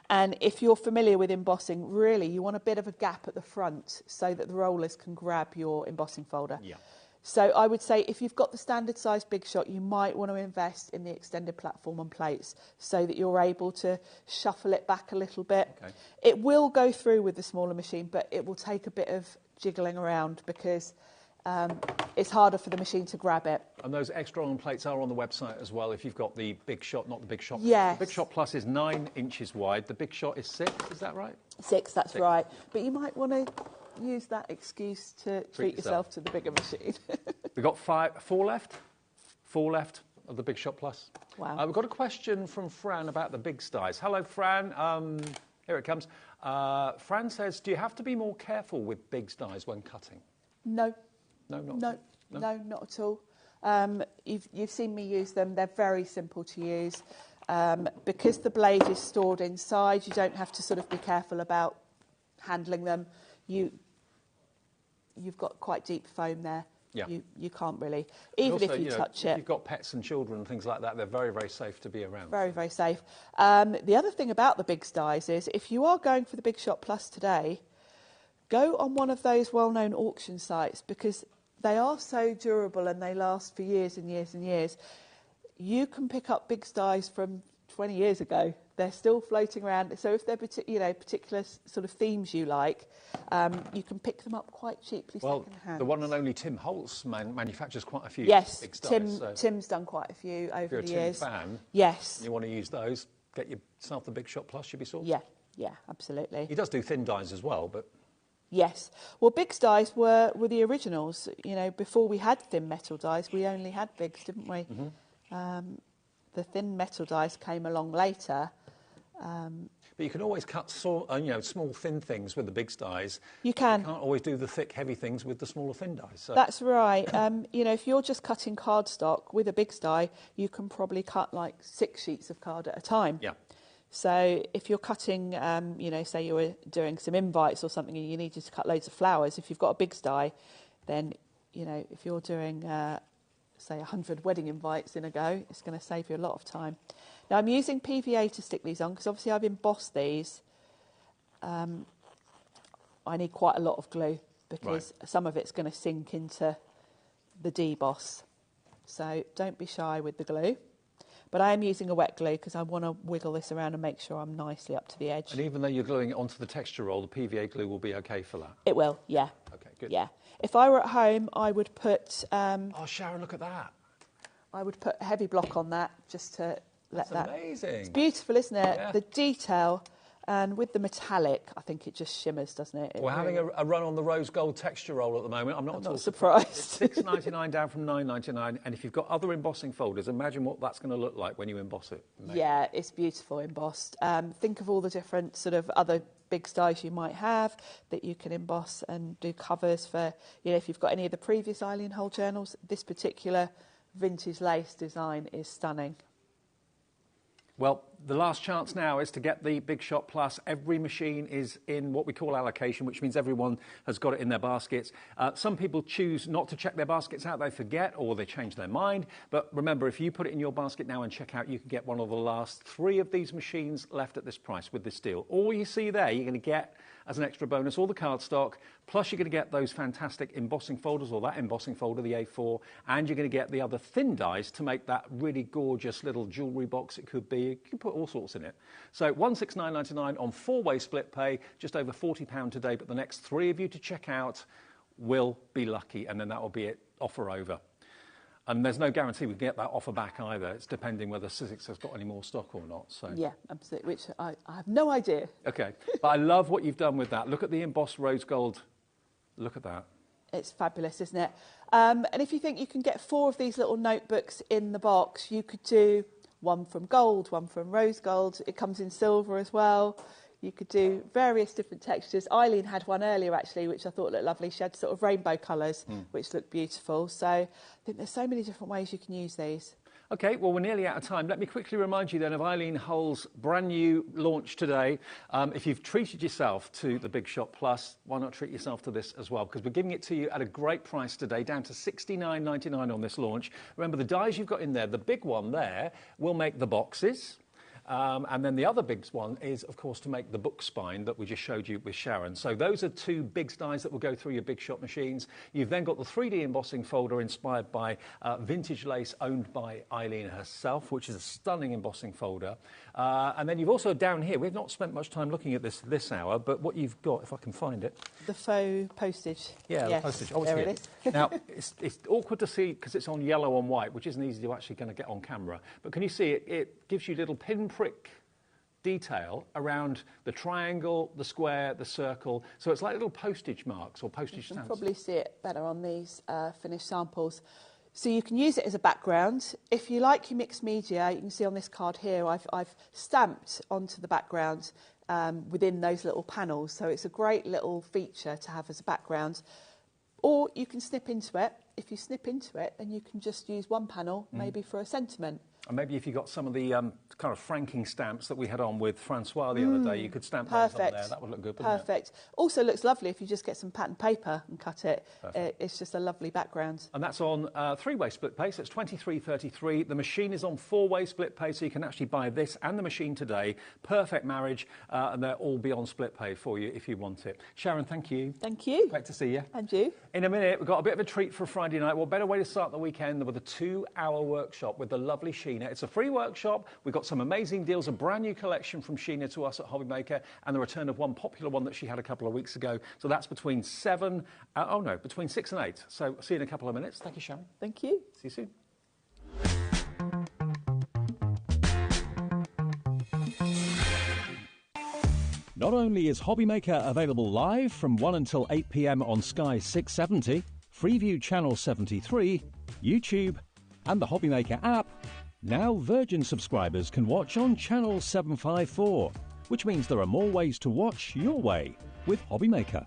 And if you're familiar with embossing, really you want a bit of a gap at the front so that the rollers can grab your embossing folder. Yeah. So I would say if you've got the standard size Big Shot, you might want to invest in the extended platform and plates so that you're able to shuffle it back a little bit. Okay. It will go through with the smaller machine, but it will take a bit of jiggling around because it's harder for the machine to grab it. And those extra on plates are on the website as well if you've got the Big Shot, not the Big Shot. Yes. The Big Shot Plus is 9 inches wide. The Big Shot is 6, is that right? 6, that's right. But you might want to use that excuse to treat yourself to the bigger machine. We've got 4 left. 4 left of the Big Shot Plus. Wow. We've got a question from Fran about the big styes. Hello, Fran. Here it comes. Fran says, do you have to be more careful with big styes when cutting? No. No, not at all. You've seen me use them. They're very simple to use. Because the blade is stored inside, you don't have to sort of be careful about handling them. You've got quite deep foam there. Yeah. You can't really, even also, if you touch it. If you've got pets and children and things like that, they're very, very safe to be around. Very, very safe. The other thing about the big styes is if you are going for the Big Shot Plus today, go on one of those well-known auction sites because they are so durable and they last for years and years and years. You can pick up big styes from 20 years ago. They're still floating around. So if they're particular sort of themes you like, you can pick them up quite cheaply second-hand. The one and only Tim Holtz manufactures quite a few big styes. Tim's done quite a few over the years. If you're a Tim fan, yes, and you want to use those, get yourself the Big Shot Plus, you'll be sorted. Yeah, absolutely. He does do thin dies as well, but... Yes. Well, big dies were the originals. Before we had thin metal dies, we only had bigs, didn't we? Mm-hmm. The thin metal dies came along later. But you can always cut small, thin things with the big dies. You can. You can't always do the thick, heavy things with the smaller, thin dies. So. That's right. If you're just cutting cardstock with a big die, you can probably cut like 6 sheets of card at a time. Yeah. So if you're cutting, say you were doing some invites or something and you needed to cut loads of flowers, if you've got a big die, then, if you're doing, say, 100 wedding invites in a go, it's going to save you a lot of time. Now, I'm using PVA to stick these on because obviously I've embossed these. I need quite a lot of glue because some of it's going to sink into the deboss. So don't be shy with the glue. But I am using a wet glue because I want to wiggle this around and make sure I'm nicely up to the edge. And even though you're gluing it onto the texture roll, the PVA glue will be okay for that? It will, yeah. Okay, good. Yeah. If I were at home, I would put... oh, Sharon, look at that. I would put a heavy block on that just to let that... That's amazing. It's beautiful, isn't it? Yeah. The detail... And with the metallic, I think it just shimmers, doesn't it? We're having a run on the rose gold texture roll at the moment. I'm not surprised. It's $6.99 down from $9.99. And if you've got other embossing folders, imagine what that's going to look like when you emboss it. Amazing. Yeah, it's beautiful embossed. Think of all the different sort of other big styles you might have that you can emboss and do covers for, if you've got any of the previous Eileen Hull journals, this particular vintage lace design is stunning. Well, the last chance now is to get the Big Shot Plus. Every machine is in what we call allocation, which means everyone has got it in their baskets. Some people choose not to check their baskets out. They forget or they change their mind. But remember, if you put it in your basket now and check out, you can get one of the last 3 of these machines left at this price with this deal. All you see there, you're going to get as an extra bonus all the cardstock, plus you're going to get those fantastic embossing folders, or that embossing folder, the A4, and you're going to get the other thin dies to make that really gorgeous little jewellery box it could be. You can put all sorts in it. So $169.99 on 4-way split pay, just over £40 today, but the next 3 of you to check out will be lucky, and then that will be it, offer over. And there's no guarantee we get that offer back either. It's depending whether Sizzix has got any more stock or not. So. Yeah, absolutely, which I have no idea. OK, but I love what you've done with that. Look at the embossed rose gold. Look at that. It's fabulous, isn't it? And if you think you can get 4 of these little notebooks in the box, you could do one from gold, one from rose gold. It comes in silver as well. You could do various different textures. Eileen had one earlier, actually, which I thought looked lovely. She had sort of rainbow colours, which looked beautiful. So I think there's so many different ways you can use these. OK, well, we're nearly out of time. Let me quickly remind you then of Eileen Hull's brand new launch today. If you've treated yourself to the Big Shot Plus, why not treat yourself to this as well? Because we're giving it to you at a great price today, down to $69.99 on this launch. Remember, the dies you've got in there, the big one there, will make the boxes. And then the other big one is, of course, to make the book spine that we just showed you with Sharon. So those are two big dies that will go through your big shot machines. You've then got the 3D embossing folder inspired by vintage lace owned by Eileen herself, which is a stunning embossing folder. And then you've also down here, we've not spent much time looking at this hour, but what you've got, if I can find it. The faux postage. Yeah, yes, the postage. Oh, there here. it is. Now, it's awkward to see because it's on yellow on white, which isn't easy to actually going to get on camera. But can you see it? It gives you little pinprick detail around the triangle, the square, the circle. So it's like little postage marks or postage stamps. You can probably see it better on these finished samples. So you can use it as a background. If you like your mixed media, you can see on this card here, I've stamped onto the background within those little panels. So it's a great little feature to have as a background. Or you can snip into it. If you snip into it, then you can just use one panel, maybe for a sentiment. And maybe if you got some of the kind of franking stamps that we had on with Francois the other day, you could stamp those on there. That would look good, wouldn't it? Perfect. Also looks lovely if you just get some pattern paper and cut it. It's just a lovely background. And that's on 3-way split pay, so it's 23.33. The machine is on 4-way split pay, so you can actually buy this and the machine today. Perfect marriage, and they'll all be on split pay for you if you want it. Sharon, thank you. Thank you. Great to see you. And you. In a minute, we've got a bit of a treat for Friday night. What better way to start the weekend than with a 2-hour workshop with the lovely Sheena. It's a free workshop. We've got some amazing deals, a brand new collection from Sheena to us at HobbyMaker, and the return of one popular one that she had a couple of weeks ago. So that's between 6 and 8. So see you in a couple of minutes. Thank you, Sharon. Thank you. See you soon. Not only is HobbyMaker available live from 1 until 8 p.m. on Sky 670, Freeview Channel 73, YouTube, and the HobbyMaker app, now Virgin subscribers can watch on Channel 754, which means there are more ways to watch your way with HobbyMaker.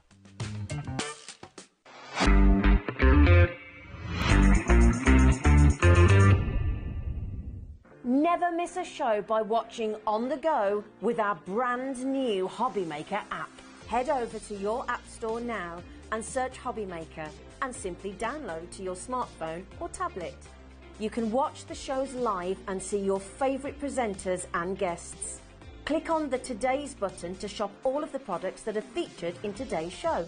Never miss a show by watching on the go with our brand new HobbyMaker app. Head over to your app store now and search HobbyMaker and simply download to your smartphone or tablet. You can watch the shows live and see your favourite presenters and guests. Click on the Today's button to shop all of the products that are featured in today's show.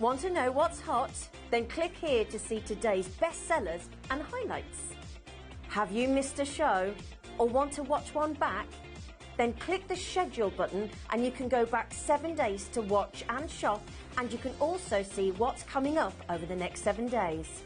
Want to know what's hot? Then click here to see today's bestsellers and highlights. Have you missed a show or want to watch one back? Then click the schedule button and you can go back 7 days to watch and shop, and you can also see what's coming up over the next 7 days.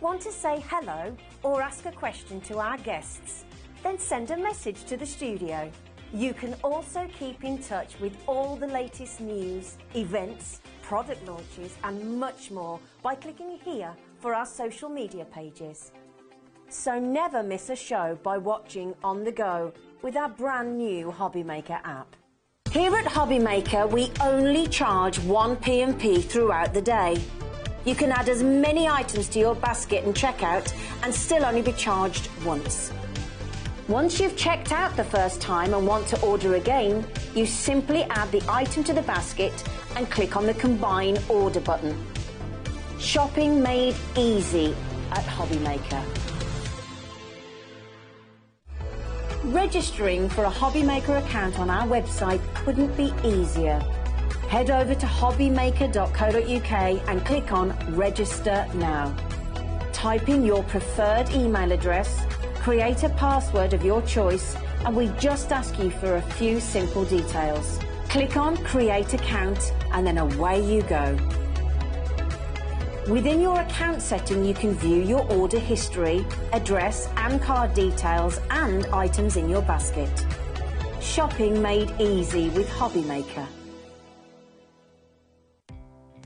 Want to say hello or ask a question to our guests? Then send a message to the studio. You can also keep in touch with all the latest news, events, product launches and much more by clicking here for our social media pages. So never miss a show by watching on the go with our brand new HobbyMaker app. Here at HobbyMaker, we only charge 1 P&P throughout the day. You can add as many items to your basket and checkout and still only be charged once. Once you've checked out the first time and want to order again, you simply add the item to the basket and click on the Combine Order button. Shopping made easy at HobbyMaker. Registering for a HobbyMaker account on our website couldn't be easier. Head over to hobbymaker.co.uk and click on Register Now. Type in your preferred email address, create a password of your choice, and we just ask you for a few simple details. Click on Create Account and then away you go. Within your account setting, you can view your order history, address and card details and items in your basket. Shopping made easy with HobbyMaker.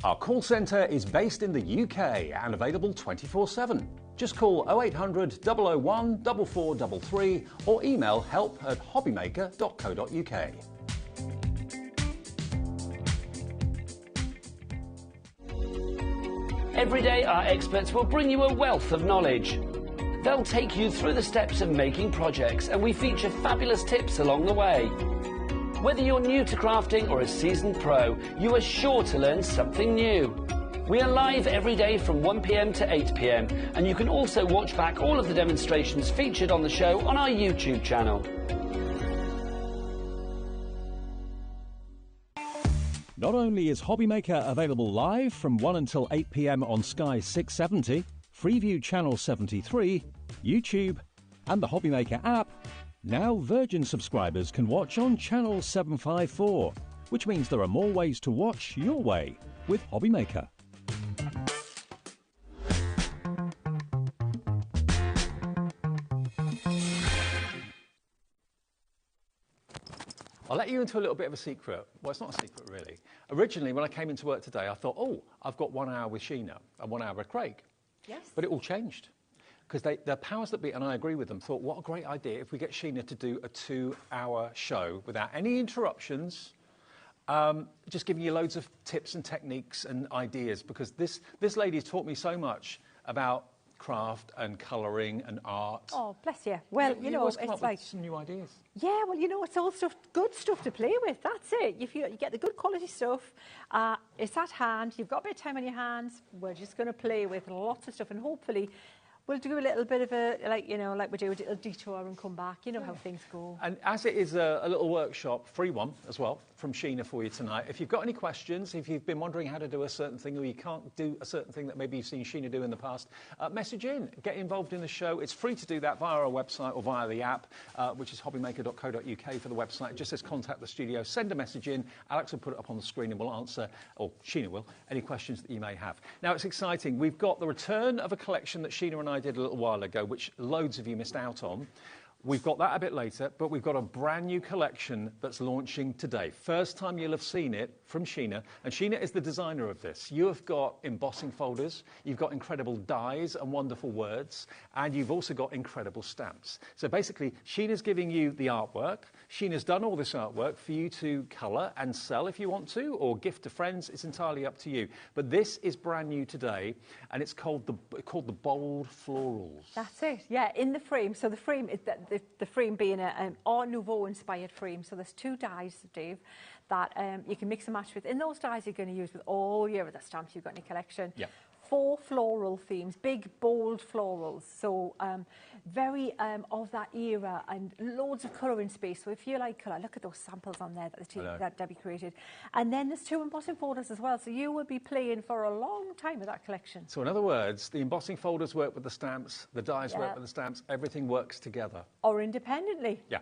Our call centre is based in the UK and available 24/7. Just call 0800 001 4433 or email help@hobbymaker.co.uk. Every day, our experts will bring you a wealth of knowledge. They'll take you through the steps of making projects, and we feature fabulous tips along the way. Whether you're new to crafting or a seasoned pro, you are sure to learn something new. We are live every day from 1 p.m. to 8 p.m, and you can also watch back all of the demonstrations featured on the show on our YouTube channel. Not only is HobbyMaker available live from 1 until 8 p.m. on Sky 670, Freeview Channel 73, YouTube, and the HobbyMaker app, now Virgin subscribers can watch on Channel 754, which means there are more ways to watch your way with HobbyMaker. I'll let you into a little bit of a secret. Well, it's not a secret, really. Originally, when I came into work today, I thought, oh, I've got 1 hour with Sheena and 1 hour with Craig. Yes. But it all changed. Because the powers that be, and I agree with them, thought, what a great idea if we get Sheena to do a 2-hour show without any interruptions, just giving you loads of tips and techniques and ideas. Because this lady's taught me so much about craft and colouring and art. Oh, bless you. Well, you know, always come it's up like with some new ideas. Yeah, well, you know, it's all good stuff to play with. That's it. You get the good quality stuff. It's at hand. You've got a bit of time on your hands. We're just going to play with lots of stuff, and hopefully we'll do a little bit of a, like we do a little detour and come back. You know how things go. And as it is a little workshop, free one as well, from Sheena for you tonight. If you've got any questions, if you've been wondering how to do a certain thing or you can't do a certain thing that maybe you've seen Sheena do in the past, message in, get involved in the show. It's free to do that via our website or via the app, which is hobbymaker.co.uk for the website. It just says contact the studio, send a message in. Alex will put it up on the screen and we'll answer, or Sheena will, any questions that you may have. Now, it's exciting. We've got the return of a collection that Sheena and I did a little while ago, which loads of you missed out on. We've got that a bit later, but we've got a brand new collection that's launching today. First time you'll have seen it from Sheena, and Sheena is the designer of this. You have got embossing folders, you've got incredible dies and wonderful words, and you've also got incredible stamps. So basically, Sheena's giving you the artwork. Sheena's done all this artwork for you to colour and sell if you want to, or gift to friends. It's entirely up to you. But this is brand new today, and it's called the Bold Florals. That's it, yeah, in the frame. So the frame is the frame being an Art Nouveau inspired frame. So there's 2 dies, Dave, that you can mix and match with. And those dies you're going to use with all your other stamps you've got in your collection. Yeah. 4 floral themes, big, bold florals. So very of that era and loads of colour in space. So if you like colour, look at those samples on there that Debbie created. And then there's 2 embossing folders as well. So you will be playing for a long time with that collection. So in other words, the embossing folders work with the stamps, the dies work with the stamps, everything works together. Or independently. Yeah.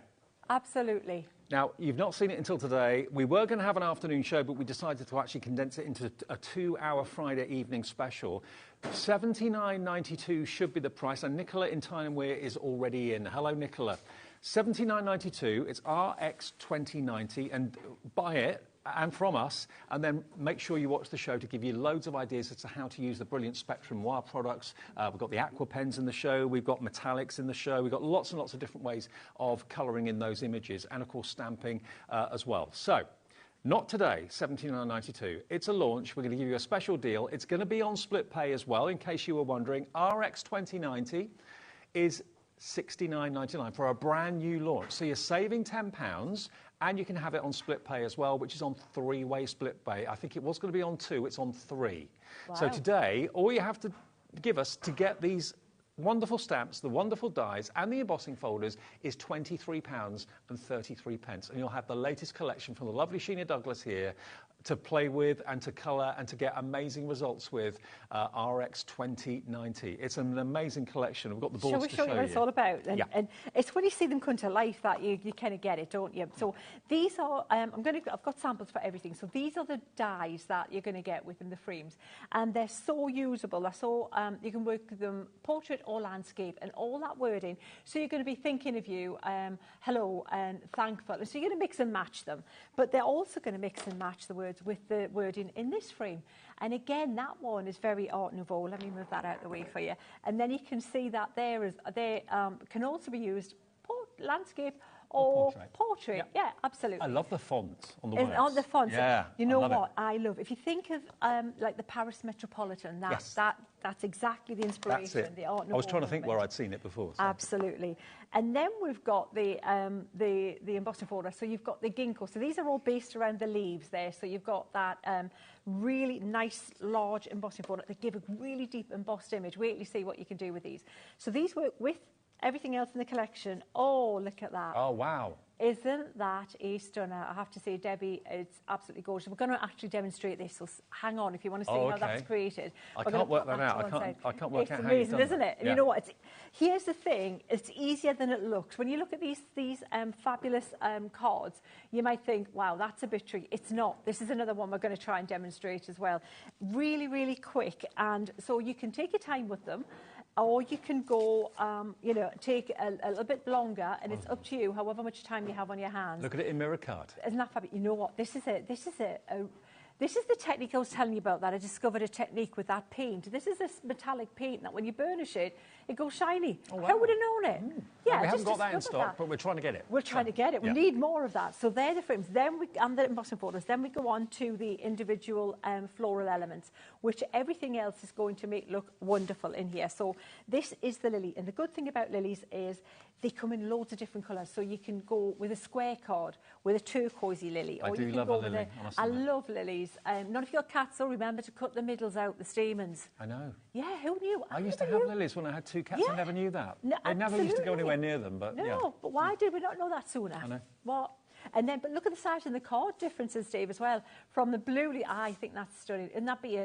Absolutely. Now, you've not seen it until today. We were going to have an afternoon show, but we decided to actually condense it into a 2-hour Friday evening special. $79.92 should be the price, and Nicola in Tynemweir is already in. Hello, Nicola. $79.92. It's RX 2090, and buy it. And from us, and then make sure you watch the show to give you loads of ideas as to how to use the brilliant Spectrum Noir products. We've got the aqua pens in the show, we've got metallics in the show, we've got lots and lots of different ways of colouring in those images, and of course stamping as well. So, not today, $79.92. It's a launch. We're going to give you a special deal. It's going to be on split pay as well, in case you were wondering. RX 2090 is $69.99 for a brand new launch. So you're saving £10, and you can have it on split pay as well, which is on 3-way split pay. I think it was going to be on 2, it's on 3. Wow. So today, all you have to give us to get these wonderful stamps, the wonderful dies, and the embossing folders is £23.33. And you'll have the latest collection from the lovely Sheena Douglas here to play with and to colour and to get amazing results with RX 2090. It's an amazing collection. We've got the boards to show you. Shall we show you what it's all about? And, and it's when you see them come to life that you kind of get it, don't you? So these are, I've got samples for everything. So these are the dies that you're going to get within the frames. And they're so usable. They're so, you can work with them portrait or landscape and all that wording. So you're going to be thinking of you, hello and thankful. And so you're going to mix and match them. But they're also going to mix and match the words with the wording in this frame. And again, that one is very Art Nouveau. Let me move that out of the way for you. And then you can see that they can also be used landscape or portrait. Yeah, absolutely. I love the font on the words. On the font. Yeah, you know what? I love. If you think of like the Paris Metropolitan, that's exactly the inspiration. That's it. The Art Nouveau I was trying to think where I'd seen it before. So. Absolutely. And then we've got the embossing folder. So you've got the ginkgo. So these are all based around the leaves there. So you've got that really nice large embossing folder that give a really deep embossed image. Wait till you see what you can do with these. So these work with Everything else in the collection. Oh, look at that. Oh, wow. Isn't that a stunner? I have to say, Debbie, it's absolutely gorgeous. We're going to actually demonstrate this, so hang on if you want to see how that's created. I can't work that out. I can't work out how you've done that. It's amazing, isn't it? And you know what? Here's the thing. It's easier than it looks. When you look at these fabulous cards, you might think, wow, that's a bit tricky. It's not. This is another one we're going to try and demonstrate as well. Really, really quick. And so you can take your time with them. Or you can go, you know, take a little bit longer, and it's up to you, however much time you have on your hands. Look at it in mirror card. Isn't that fabulous? You know what? This is it. This is the technique I was telling you about, that I discovered a technique with that paint. This is this metallic paint that when you burnish it, it goes shiny. Oh, wow. How would I have known it? Yeah, well, we haven't got that in stock, but we're trying to get it. We're trying to get it. We need more of that. So they're the frames. Then and the embossing borders. Then we go on to the individual floral elements, which everything else is going to make look wonderful in here. So this is the lily. And the good thing about lilies is they come in loads of different colours. So you can go with a square card, with a turquoisey lily. I do love a lily. I love lilies. Not if you've got cats, so remember to cut the middles out, the stamens. I know. Yeah, who knew? I used to have lilies when I had 2 cats. I never knew that. No, I never used to go anywhere near them, but but why did we not know that sooner? I know. What? And then, but look at the size and the card differences, Dave, as well. From the blue, I think that's stunning. And that be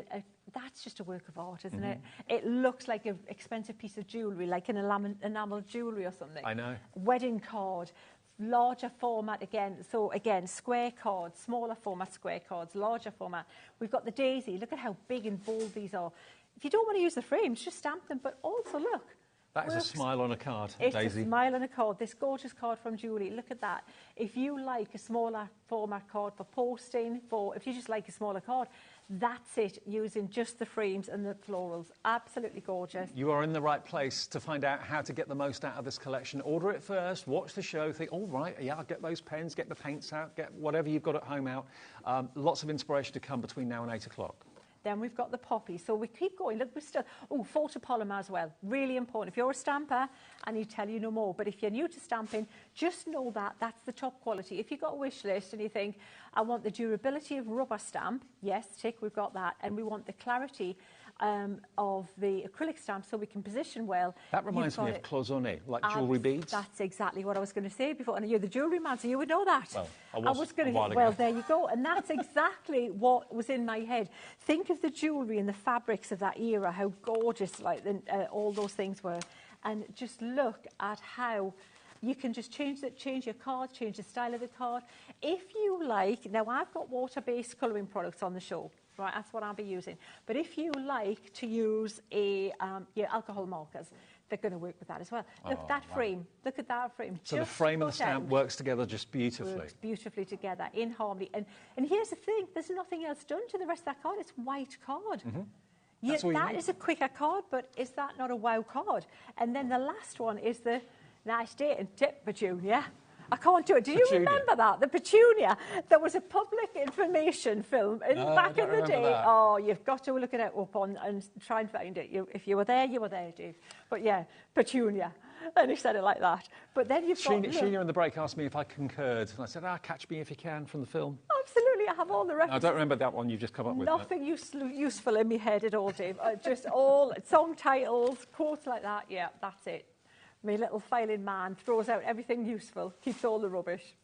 that's just a work of art, isn't it? It looks like an expensive piece of jewellery, like an enamel jewellery or something. I know. Wedding card. Larger format again. So again, square cards, smaller format square cards, larger format. We've got the daisy. Look at how big and bold these are. If you don't want to use the frames, just stamp them. But also look. That is a smile on a card, it's Daisy. It's a smile on a card. This gorgeous card from Julie. Look at that. If you like a smaller format card for posting, if you just like a smaller card, that's it, using just the frames and the florals. Absolutely gorgeous. You are in the right place to find out how to get the most out of this collection. Order it first, watch the show, think, all right, yeah, I'll get those pens, get the paints out, get whatever you've got at home out. Lots of inspiration to come between now and 8 o'clock. Then we've got the poppy. So we keep going. Look, we're still... Oh, photopolymer as well. Really important. If you're a stamper, I need to tell you no more. But if you're new to stamping, just know that that's the top quality. If you've got a wish list and you think, I want the durability of rubber stamp, yes, tick, we've got that. And we want the clarity of the acrylic stamp so we can position well. That reminds me of cloisonné, like jewellery beads. That's exactly what I was going to say before. And you're the jewellery man, so you would know that. Well, I was going to. Well, there you go. And that's exactly what was in my head. Think of the jewellery and the fabrics of that era, how gorgeous all those things were. And just look at how you can just change your card, change the style of the card. If you like, now I've got water-based colouring products on the show. Right, that's what I'll be using. But if you like to use your alcohol markers, they're going to work with that as well. Look, that frame. Look at that frame. So the frame and the stamp works together just beautifully. Works beautifully together, in harmony. And here's the thing, there's nothing else done to the rest of that card. It's white card. That is a quicker card, but is that not a wow card? And then the last one is the nice date and tip petunia. I can't do it. Do you remember that? The petunia. There was a public information film back in the day. That. Oh, you've got to look it up and try and find it. If you were there, Dave. But yeah, petunia. And he said it like that. But then you've got... Sheena in the break asked me if I concurred. And I said, catch me if you can from the film. Absolutely, I have all the references. I don't remember that one you've just come up with. Nothing useful in my head at all, Dave. Just all song titles, quotes like that. Yeah, that's it. My little filing man throws out everything useful, keeps all the rubbish.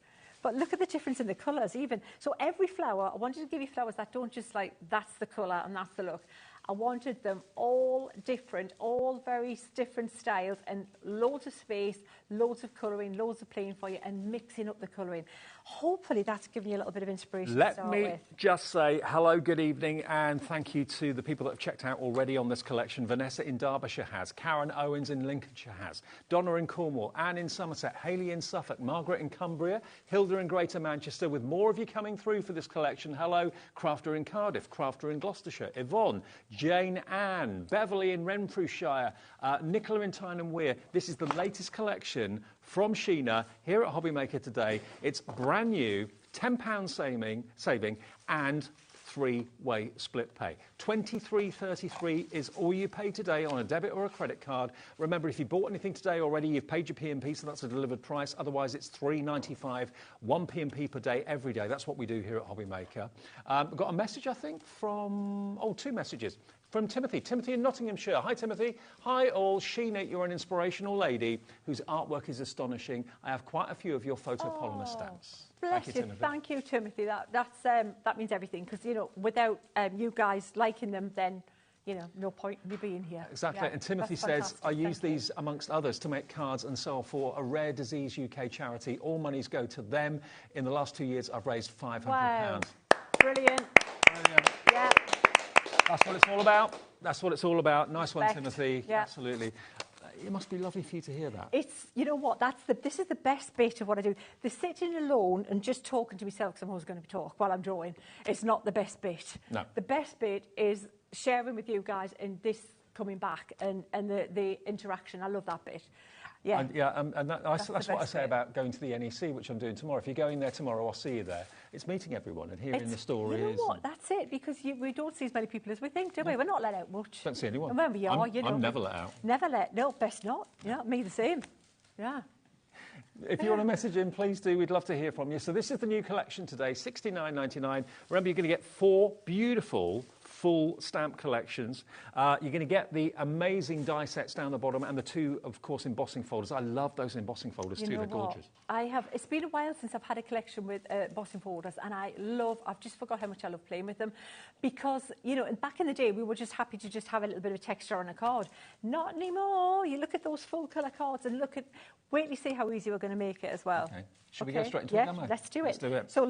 But look at the difference in the colours even. So every flower, I wanted to give you flowers that don't just like, that's the colour and that's the look. I wanted them all different, all very different styles and loads of space, loads of colouring, loads of playing for you and mixing up the colouring. Hopefully that's given you a little bit of inspiration to start with. Let me just say hello, good evening, and thank you to the people that have checked out already on this collection. Vanessa in Derbyshire has, Karen Owens in Lincolnshire has, Donna in Cornwall, Anne in Somerset, Hayley in Suffolk, Margaret in Cumbria, Hilda in Greater Manchester, with more of you coming through for this collection. Hello, Crafter in Cardiff, Crafter in Gloucestershire, Yvonne, Jane Ann, Beverley in Renfrewshire, Nicola in Tyne Wear. This is the latest collection from Sheena here at HobbyMaker today. It's brand new, £10 saving and 3-way split pay. $23.33 is all you pay today on a debit or a credit card. Remember, if you bought anything today already, you've paid your P&P, so that's a delivered price. Otherwise, it's $3.95, 1 P&P per day, every day. That's what we do here at HobbyMaker. We've got a message, I think, from... Oh, 2 messages. From Timothy. Timothy in Nottinghamshire. Hi, Timothy. Hi, all. Sheena, you're an inspirational lady whose artwork is astonishing. I have quite a few of your photopolymer stamps. Bless Thank you, you. Timothy. Thank you, Timothy. That means everything, because, you know, without you guys liking them, then, you know, no point in me being here. Exactly. Yeah, and Timothy says, I use these, amongst others, to make cards and sell for a rare disease UK charity. All monies go to them. In the last 2 years, I've raised £500. Wow. Brilliant. Brilliant. Yeah. That's what it's all about. That's what it's all about. Nice one, Respect. Timothy. Yeah. Absolutely. It must be lovely for you to hear that. It's, you know what, this is the best bit of what I do. The sitting alone and just talking to myself, because I'm always going to talk while I'm drawing, it's not the best bit. No. The best bit is sharing with you guys and this coming back and the interaction. I love that bit. Yeah, That's what I say about going to the NEC, which I'm doing tomorrow. If you go in there tomorrow, I'll see you there. It's meeting everyone and hearing the stories. You know what? That's it, because we don't see as many people as we think, do we? We're not let out much. Don't see anyone. And when we are, I'm never let out. No, best not. Yeah, me the same. Yeah. If you want to message in, please do. We'd love to hear from you. So this is the new collection today, $69.99. Remember, you're going to get 4 beautiful full stamp collections. You're going to get the amazing die sets down the bottom and the 2, of course, embossing folders. I love those embossing folders too. They're gorgeous. It's been a while since I've had a collection with embossing folders, and I've just forgot how much I love playing with them, because, you know, back in the day, we were just happy to just have a little bit of texture on a card. Not anymore. You look at those full colour cards and wait till you see how easy we're going to make it as well. Okay. Should we go straight into it, demo? Let's do it. Let's do it. So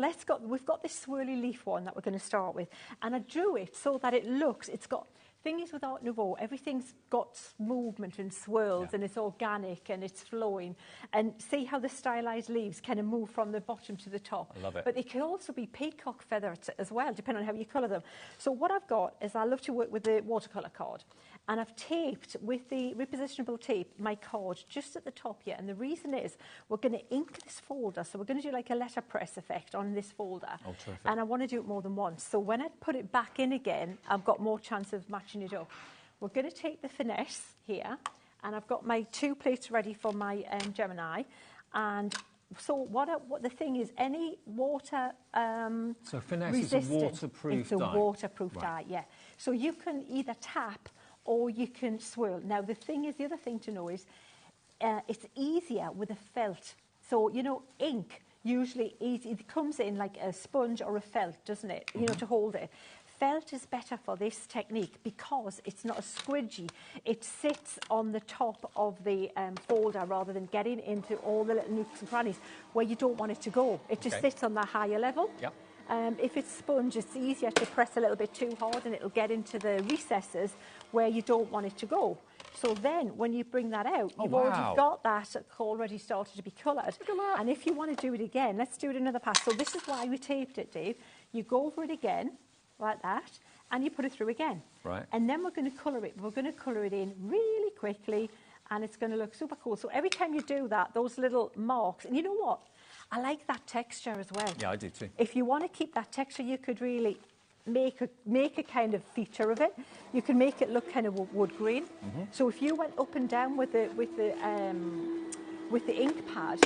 we've got this swirly leaf one that we're going to start with, and I drew it so that it's got, thing is with Art Nouveau, everything's got movement and swirls, and it's organic and it's flowing, and see how the stylized leaves kind of move from the bottom to the top. I love it. But they can also be peacock feathers as well, depending on how you colour them. So what I've got is I love to work with the watercolour card. And I've taped with the repositionable tape my card just at the top here. And the reason is we're going to ink this folder. So we're going to do like a letterpress effect on this folder. Oh, terrific. And I want to do it more than once. So when I put it back in again, I've got more chance of matching it up. We're going to take the finesse here. And I've got my 2 plates ready for my Gemini. And so what the thing is, any water so finesse resistant, is a waterproof die. die. It's a waterproof die, yeah. So you can either tap or you can swirl. Now, the other thing to know is it's easier with a felt. So, you know, ink usually it comes in like a sponge or a felt, doesn't it? You know, to hold it. Felt is better for this technique because it's not a squidgy. It sits on the top of the folder rather than getting into all the little nooks and crannies where you don't want it to go. It just sits on the higher level. Yep. If it's sponge, it's easier to press a little bit too hard and it'll get into the recesses where you don't want it to go. So then, when you bring that out, you've already got that already started to be coloured. And if you want to do it again, let's do it another pass. So this is why we taped it, Dave. You go over it again, like that, and you put it through again. Right. And then we're going to colour it. We're going to colour it in really quickly, and it's going to look super cool. So every time you do that, those little marks, and you know what? I like that texture as well. Yeah, I do too. If you want to keep that texture, you could really make a kind of feature of it. You can make it look kind of wood green. So if you went up and down with the ink pad,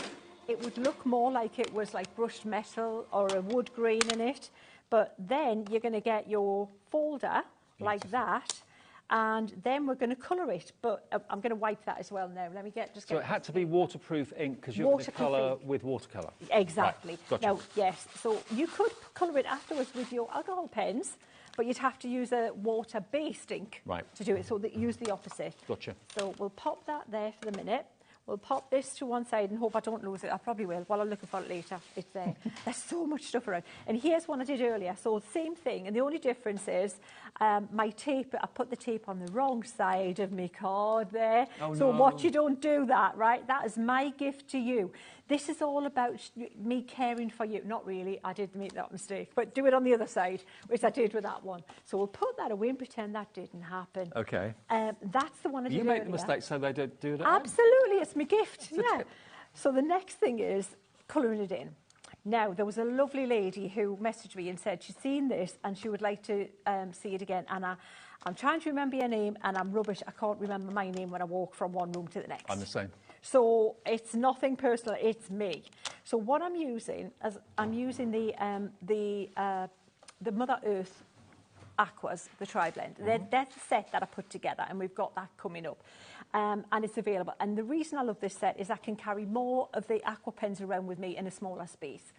it would look more like it was like brushed metal or a wood grain in it. But then you're going to get your folder like that. And then we're going to colour it, but I'm going to wipe that as well now. Let me So it had to be waterproof ink because you're going to colour with watercolour. Exactly. Right. Gotcha. Now, yes, so you could colour it afterwards with your alcohol pens, but you'd have to use a water-based ink to do it, so that use the opposite. Gotcha. So we'll pop that there for the minute. We'll pop this to one side and hope I don't lose it. I probably will. While I'm looking for it later, it's there. There's so much stuff around. And here's one I did earlier. So same thing. And the only difference is my tape, I put the tape on the wrong side of my card there. Oh, so no. watch you don't do that, right? That is my gift to you. This is all about me caring for you. Not really. I did make that mistake. But do it on the other side, which I did with that one. So we'll put that away and pretend that didn't happen. Okay. That's the one I did You earlier. make the mistake so they do it. Absolutely. It's my gift. It's a tip. So the next thing is colouring it in. Now, there was a lovely lady who messaged me and said she'd seen this and she would like to see it again. And I'm trying to remember your name, and I'm rubbish. I can't remember my name when I walk from one room to the next. I'm the same. So it's nothing personal, it's me. So what I'm using, I'm using the Mother Earth Aquas, the tri-blend. That's the set that I put together, and we've got that coming up. And it's available. And the reason I love this set is I can carry more of the aqua pens around with me in a smaller space.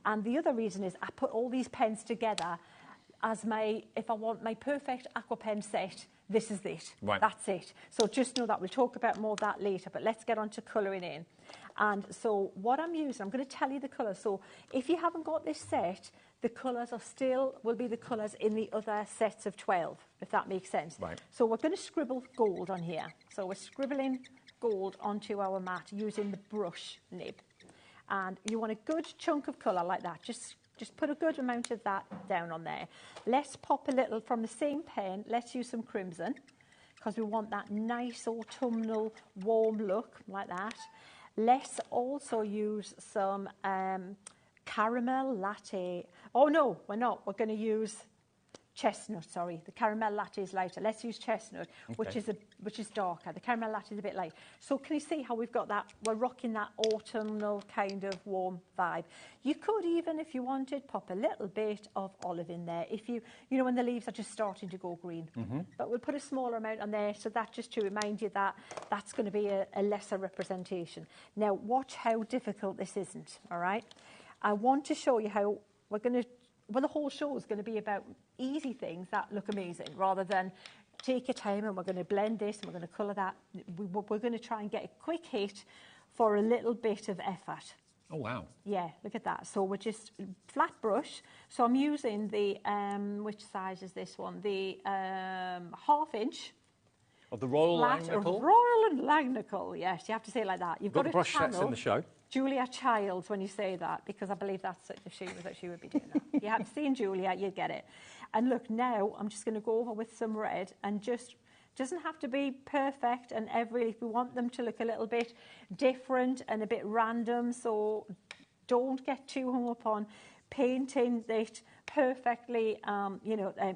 And the other reason is I put all these pens together as if I want my perfect aqua pen set, this is it. Right. That's it. So just know that. We'll talk about more of that later, but let's get on to colouring in. And so what I'm using, I'm going to tell you the colours. So if you haven't got this set, the colours will be the colours in the other sets of 12, if that makes sense. Right. So we're going to scribble gold on here. So we're scribbling gold onto our mat using the brush nib. And you want a good chunk of colour like that. Just put a good amount of that down on there. Let's pop a little from the same pen. Let's use some crimson because we want that nice autumnal warm look like that. Let's also use some caramel latte. Oh no, we're not. We're going to use chestnut, sorry. The caramel latte is lighter. Let's use chestnut, okay. which is darker. The caramel latte is a bit light. So can you see how we've got that? We're rocking that autumnal kind of warm vibe. You could even, if you wanted, pop a little bit of olive in there. If you know, when the leaves are just starting to go green. But we'll put a smaller amount on there, so that just to remind you that that's going to be a lesser representation. Now, watch how difficult this isn't, all right? I want to show you how we're going to, well, the whole show is going to be about easy things that look amazing, rather than take your time and we're going to blend this and we're going to colour that. We're going to try and get a quick hit for a little bit of effort. Oh, wow. Yeah, look at that. So we're just flat brush. So I'm using the, which size is this one? The 1/2 inch. Of the Royal Langnickel? Royal and Langnickel, yes, you have to say it like that. You've got the brush sets in the show. Julia Childs when you say that, because I believe that's if she was that she would be doing that. You have seen Julia, you'd get it. And look, now I'm just going to go over with some red, and just doesn't have to be perfect, and if we want them to look a little bit different and a bit random, so don't get too hung up on painting it perfectly,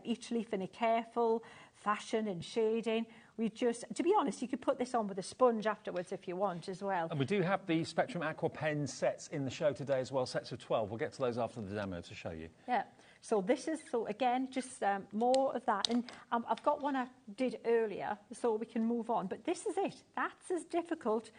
each leaf in a careful fashion and shading. We just, to be honest, you could put this on with a sponge afterwards if you want as well. And we do have the Spectrum Aqua Pen sets in the show today as well, sets of 12. We'll get to those after the demo to show you. Yeah. So this is, so again, just more of that. And I've got one I did earlier, so we can move on. But this is it. That's as difficult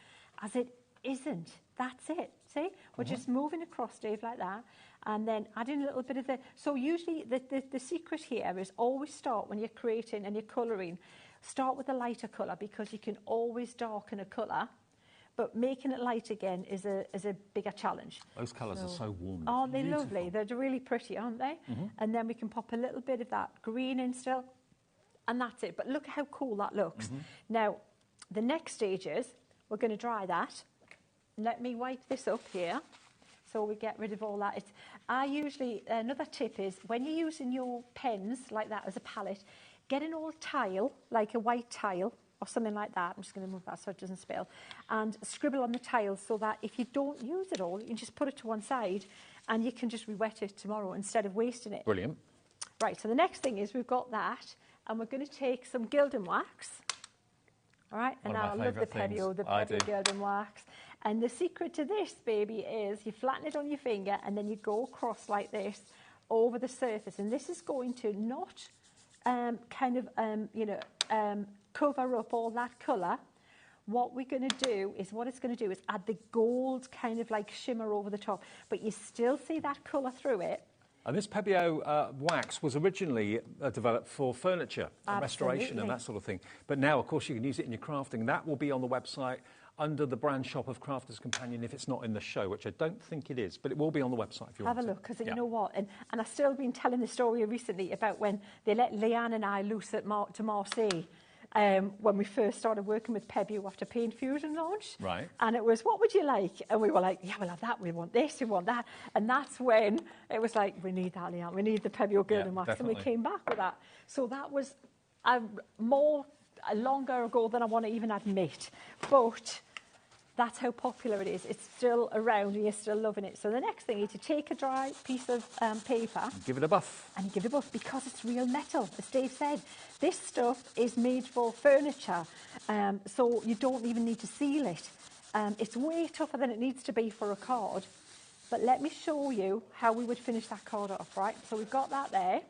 as it isn't. That's it. See? We're just moving across, Dave, like that. And then adding a little bit of the... So usually the secret here is always start when you're creating and you're colouring. Start with a lighter colour, because you can always darken a colour, but making it light again is a bigger challenge. Those colours are so warm. Aren't they lovely? They're really pretty, aren't they? And then we can pop a little bit of that green in still, and that's it. But look how cool that looks. Now, the next stage is we're going to dry that. Let me wipe this up here so we get rid of all that. Another tip is when you're using your pens like that as a palette, get an old tile, like a white tile or something like that. I'm just going to move that so it doesn't spill. And scribble on the tile so that if you don't use it all, you can just put it to one side and you can just re-wet it tomorrow instead of wasting it. Brilliant. Right, so the next thing is we've got that, and we're going to take some Gilding Wax. All right, and now I love the Pebble Gilding Wax. And the secret to this, baby, is you flatten it on your finger and then you go across like this over the surface. And this is going to not... cover up all that colour. What it's going to do is add the gold kind of like shimmer over the top, but you still see that colour through it. And this Pebble wax was originally developed for furniture and restoration and that sort of thing. But now, of course, you can use it in your crafting. That will be on the website under the brand shop of Crafter's Companion if it's not in the show, which I don't think it is, but it will be on the website if you want to. Have a look, because you know what, and I've still been telling the story recently about when they let Leanne and I loose to Marseille when we first started working with Pebble after Paint Fusion launch. Right. And it was, what would you like? And we were like, yeah, we'll have that, we want this, we want that. And that's when it was like, we need that, Leanne, we need the Pebble Gilding Wax. Definitely. And we came back with that. So that was longer ago than I want to even admit. But That's how popular it is. It's still around and you're still loving it. So the next thing is to take a dry piece of paper. Give it a buff. And give it a buff because it's real metal, as Dave said. This stuff is made for furniture, so you don't even need to seal it. It's way tougher than it needs to be for a card. But let me show you how we would finish that card off, right? So we've got that there.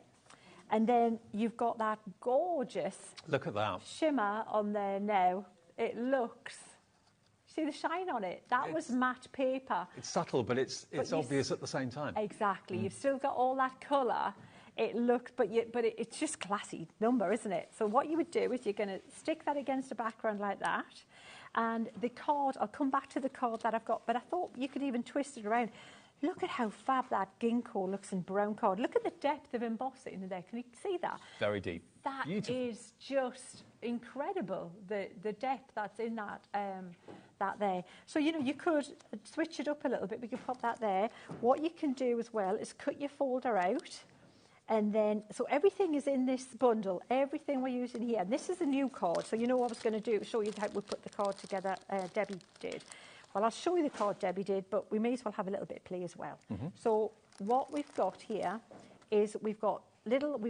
And then you've got that gorgeous Look at that. shimmer on there now. It looks... See the shine on it? That was matte paper. It's subtle, but it's obvious at the same time. Exactly. You've still got all that colour. It looks, it's just classy number, isn't it? So what you would do is you're going to stick that against a background like that. And the card, I'll come back to the card that I've got, but I thought you could even twist it around. Look at how fab that ginkgo looks in brown card. Look at the depth of embossing in there. Can you see that? Very deep. That Beautiful. is just incredible, the depth that's in that there. So, you know, you could switch it up a little bit. We could pop that there. What you can do as well is cut your folder out. And then, so everything is in this bundle, everything we're using here. And this is a new card. So you know what I was going to do, show you how we put the card together, Debbie did. Well, I'll show you the card Debbie did, but we may as well have a little bit of play as well. So what we've got here is we've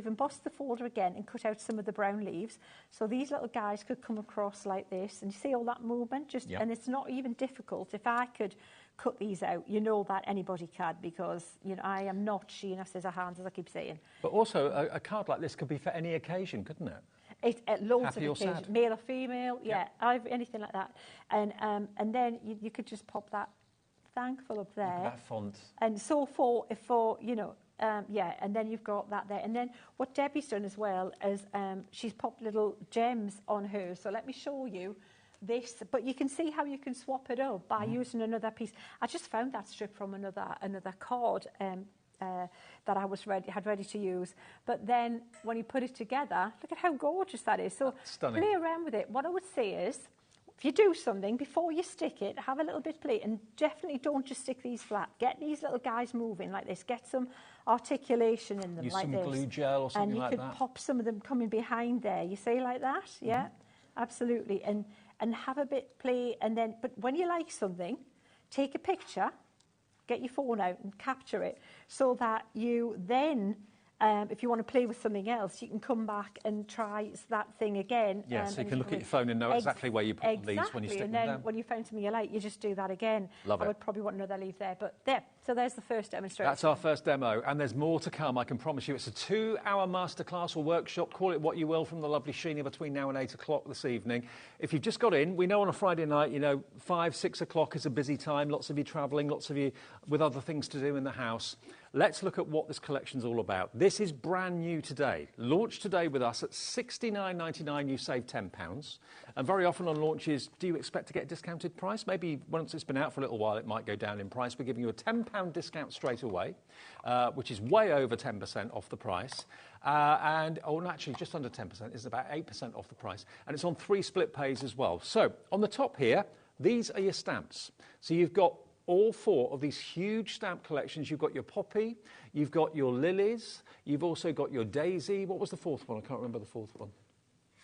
embossed the folder again and cut out some of the brown leaves. So these little guys could come across like this, and you see all that movement? And it's not even difficult. If I could cut these out, you know that anybody can, because, you know, I am not Sheena Scissorhands, as I keep saying. But also, a card like this could be for any occasion, couldn't it? Loads Happy of or occasions, sad? male or female, anything like that. And then you could just pop that thankful up there. That font. And so for you know, and then you've got that there. And then what Debbie's done as well is she's popped little gems on hers. So let me show you this. But you can see how you can swap it up by using another piece. I just found that strip from another card that I had ready to use. But then when you put it together, look at how gorgeous that is. So stunning. Play around with it. What I would say is, if you do something, before you stick it, have a little bit of play, and definitely don't just stick these flat. Get these little guys moving like this. Get some articulation in them Use like some this. glue gel or something like that. And you could pop some of them coming behind there. You see like that? Yeah, absolutely. And have a bit play, and then, but when you like something, take a picture, get your phone out and capture it, so that you then, if you want to play with something else, you can come back and try that thing again. Yeah, so you can look at your phone and know exactly where you put these when you stick them down. And then when you find something you like, you just do that again. Love it. I would probably want another leaf there, but there. So there's the first demonstration. That's our first demo, and there's more to come, I can promise you. It's a 2-hour masterclass or workshop, call it what you will, from the lovely Sheena between now and 8 o'clock this evening. If you've just got in, we know on a Friday night, you know, 5, 6 o'clock is a busy time, lots of you travelling, lots of you with other things to do in the house. Let's look at what this collection's all about. This is brand new today. Launched today with us at $69.99, you save £10. And very often on launches, do you expect to get a discounted price? Maybe once it's been out for a little while, it might go down in price. We're giving you a £10 discount straight away, which is way over 10% off the price. Actually, just under 10%. It's about 8% off the price. And it's on 3 split pays as well. So on the top here, these are your stamps. So you've got all 4 of these huge stamp collections. You've got your poppy, you've got your lilies, you've also got your daisy. What was the 4th one? I can't remember the 4th one.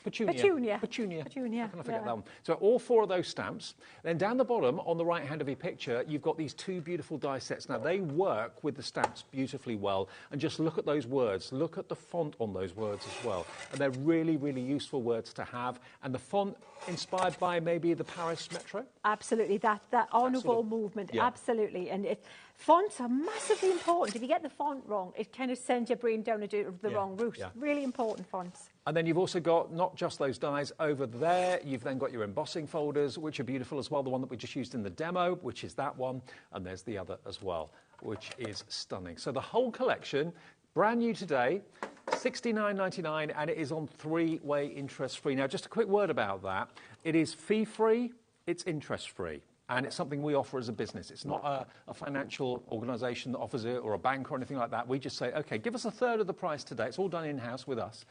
Petunia. How can I forget that one? So all 4 of those stamps. Then down the bottom, on the right hand of your picture, you've got these 2 beautiful die sets. Now, they work with the stamps beautifully well. And just look at those words. Look at the font on those words as well. And they're really, really useful words to have. And the font inspired by maybe the Paris Metro? Absolutely, that en nouveau movement, yeah. Absolutely. And fonts are massively important. If you get the font wrong, it kind of sends your brain down the wrong route. Yeah. Really important fonts. And then you've also got not just those dies over there, you've then got your embossing folders, which are beautiful as well. The one that we just used in the demo, which is that one, and there's the other as well, which is stunning. So the whole collection, brand new today, $69.99, and it is on 3-way interest-free. Now, just a quick word about that. It is fee-free, it's interest-free. And it's something we offer as a business. It's not a financial organisation that offers it, or a bank or anything like that. We just say, OK, give us a third of the price today. It's all done in-house with us.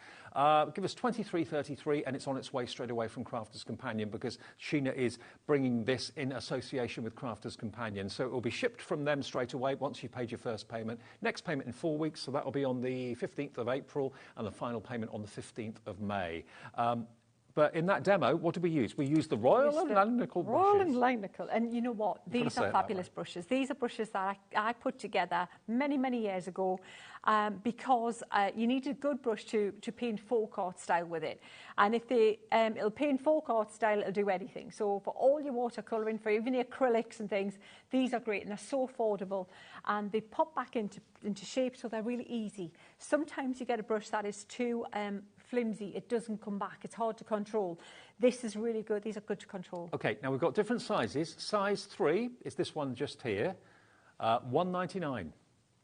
Give us $23.33, and it's on its way straight away from Crafters Companion, because Sheena is bringing this in association with Crafters Companion. So it will be shipped from them straight away once you've paid your first payment. Next payment in 4 weeks, so that will be on the 15th of April, and the final payment on the 15th of May. But in that demo, what did we use? We used the Royal and Langnickel brushes. Royal and Langnickel. And you know what? These are fabulous brushes. These are brushes that I put together many, many years ago because you need a good brush to paint folk art style with it. And if it'll paint folk art style, it'll do anything. So for all your watercolouring, for even your acrylics and things, these are great and they're so affordable. And they pop back into shape, so they're really easy. Sometimes you get a brush that is too flimsy, it doesn't come back, it's hard to control. This is really good, these are good to control. Okay, now we've got different sizes. Size 3 is this one just here, $1.99.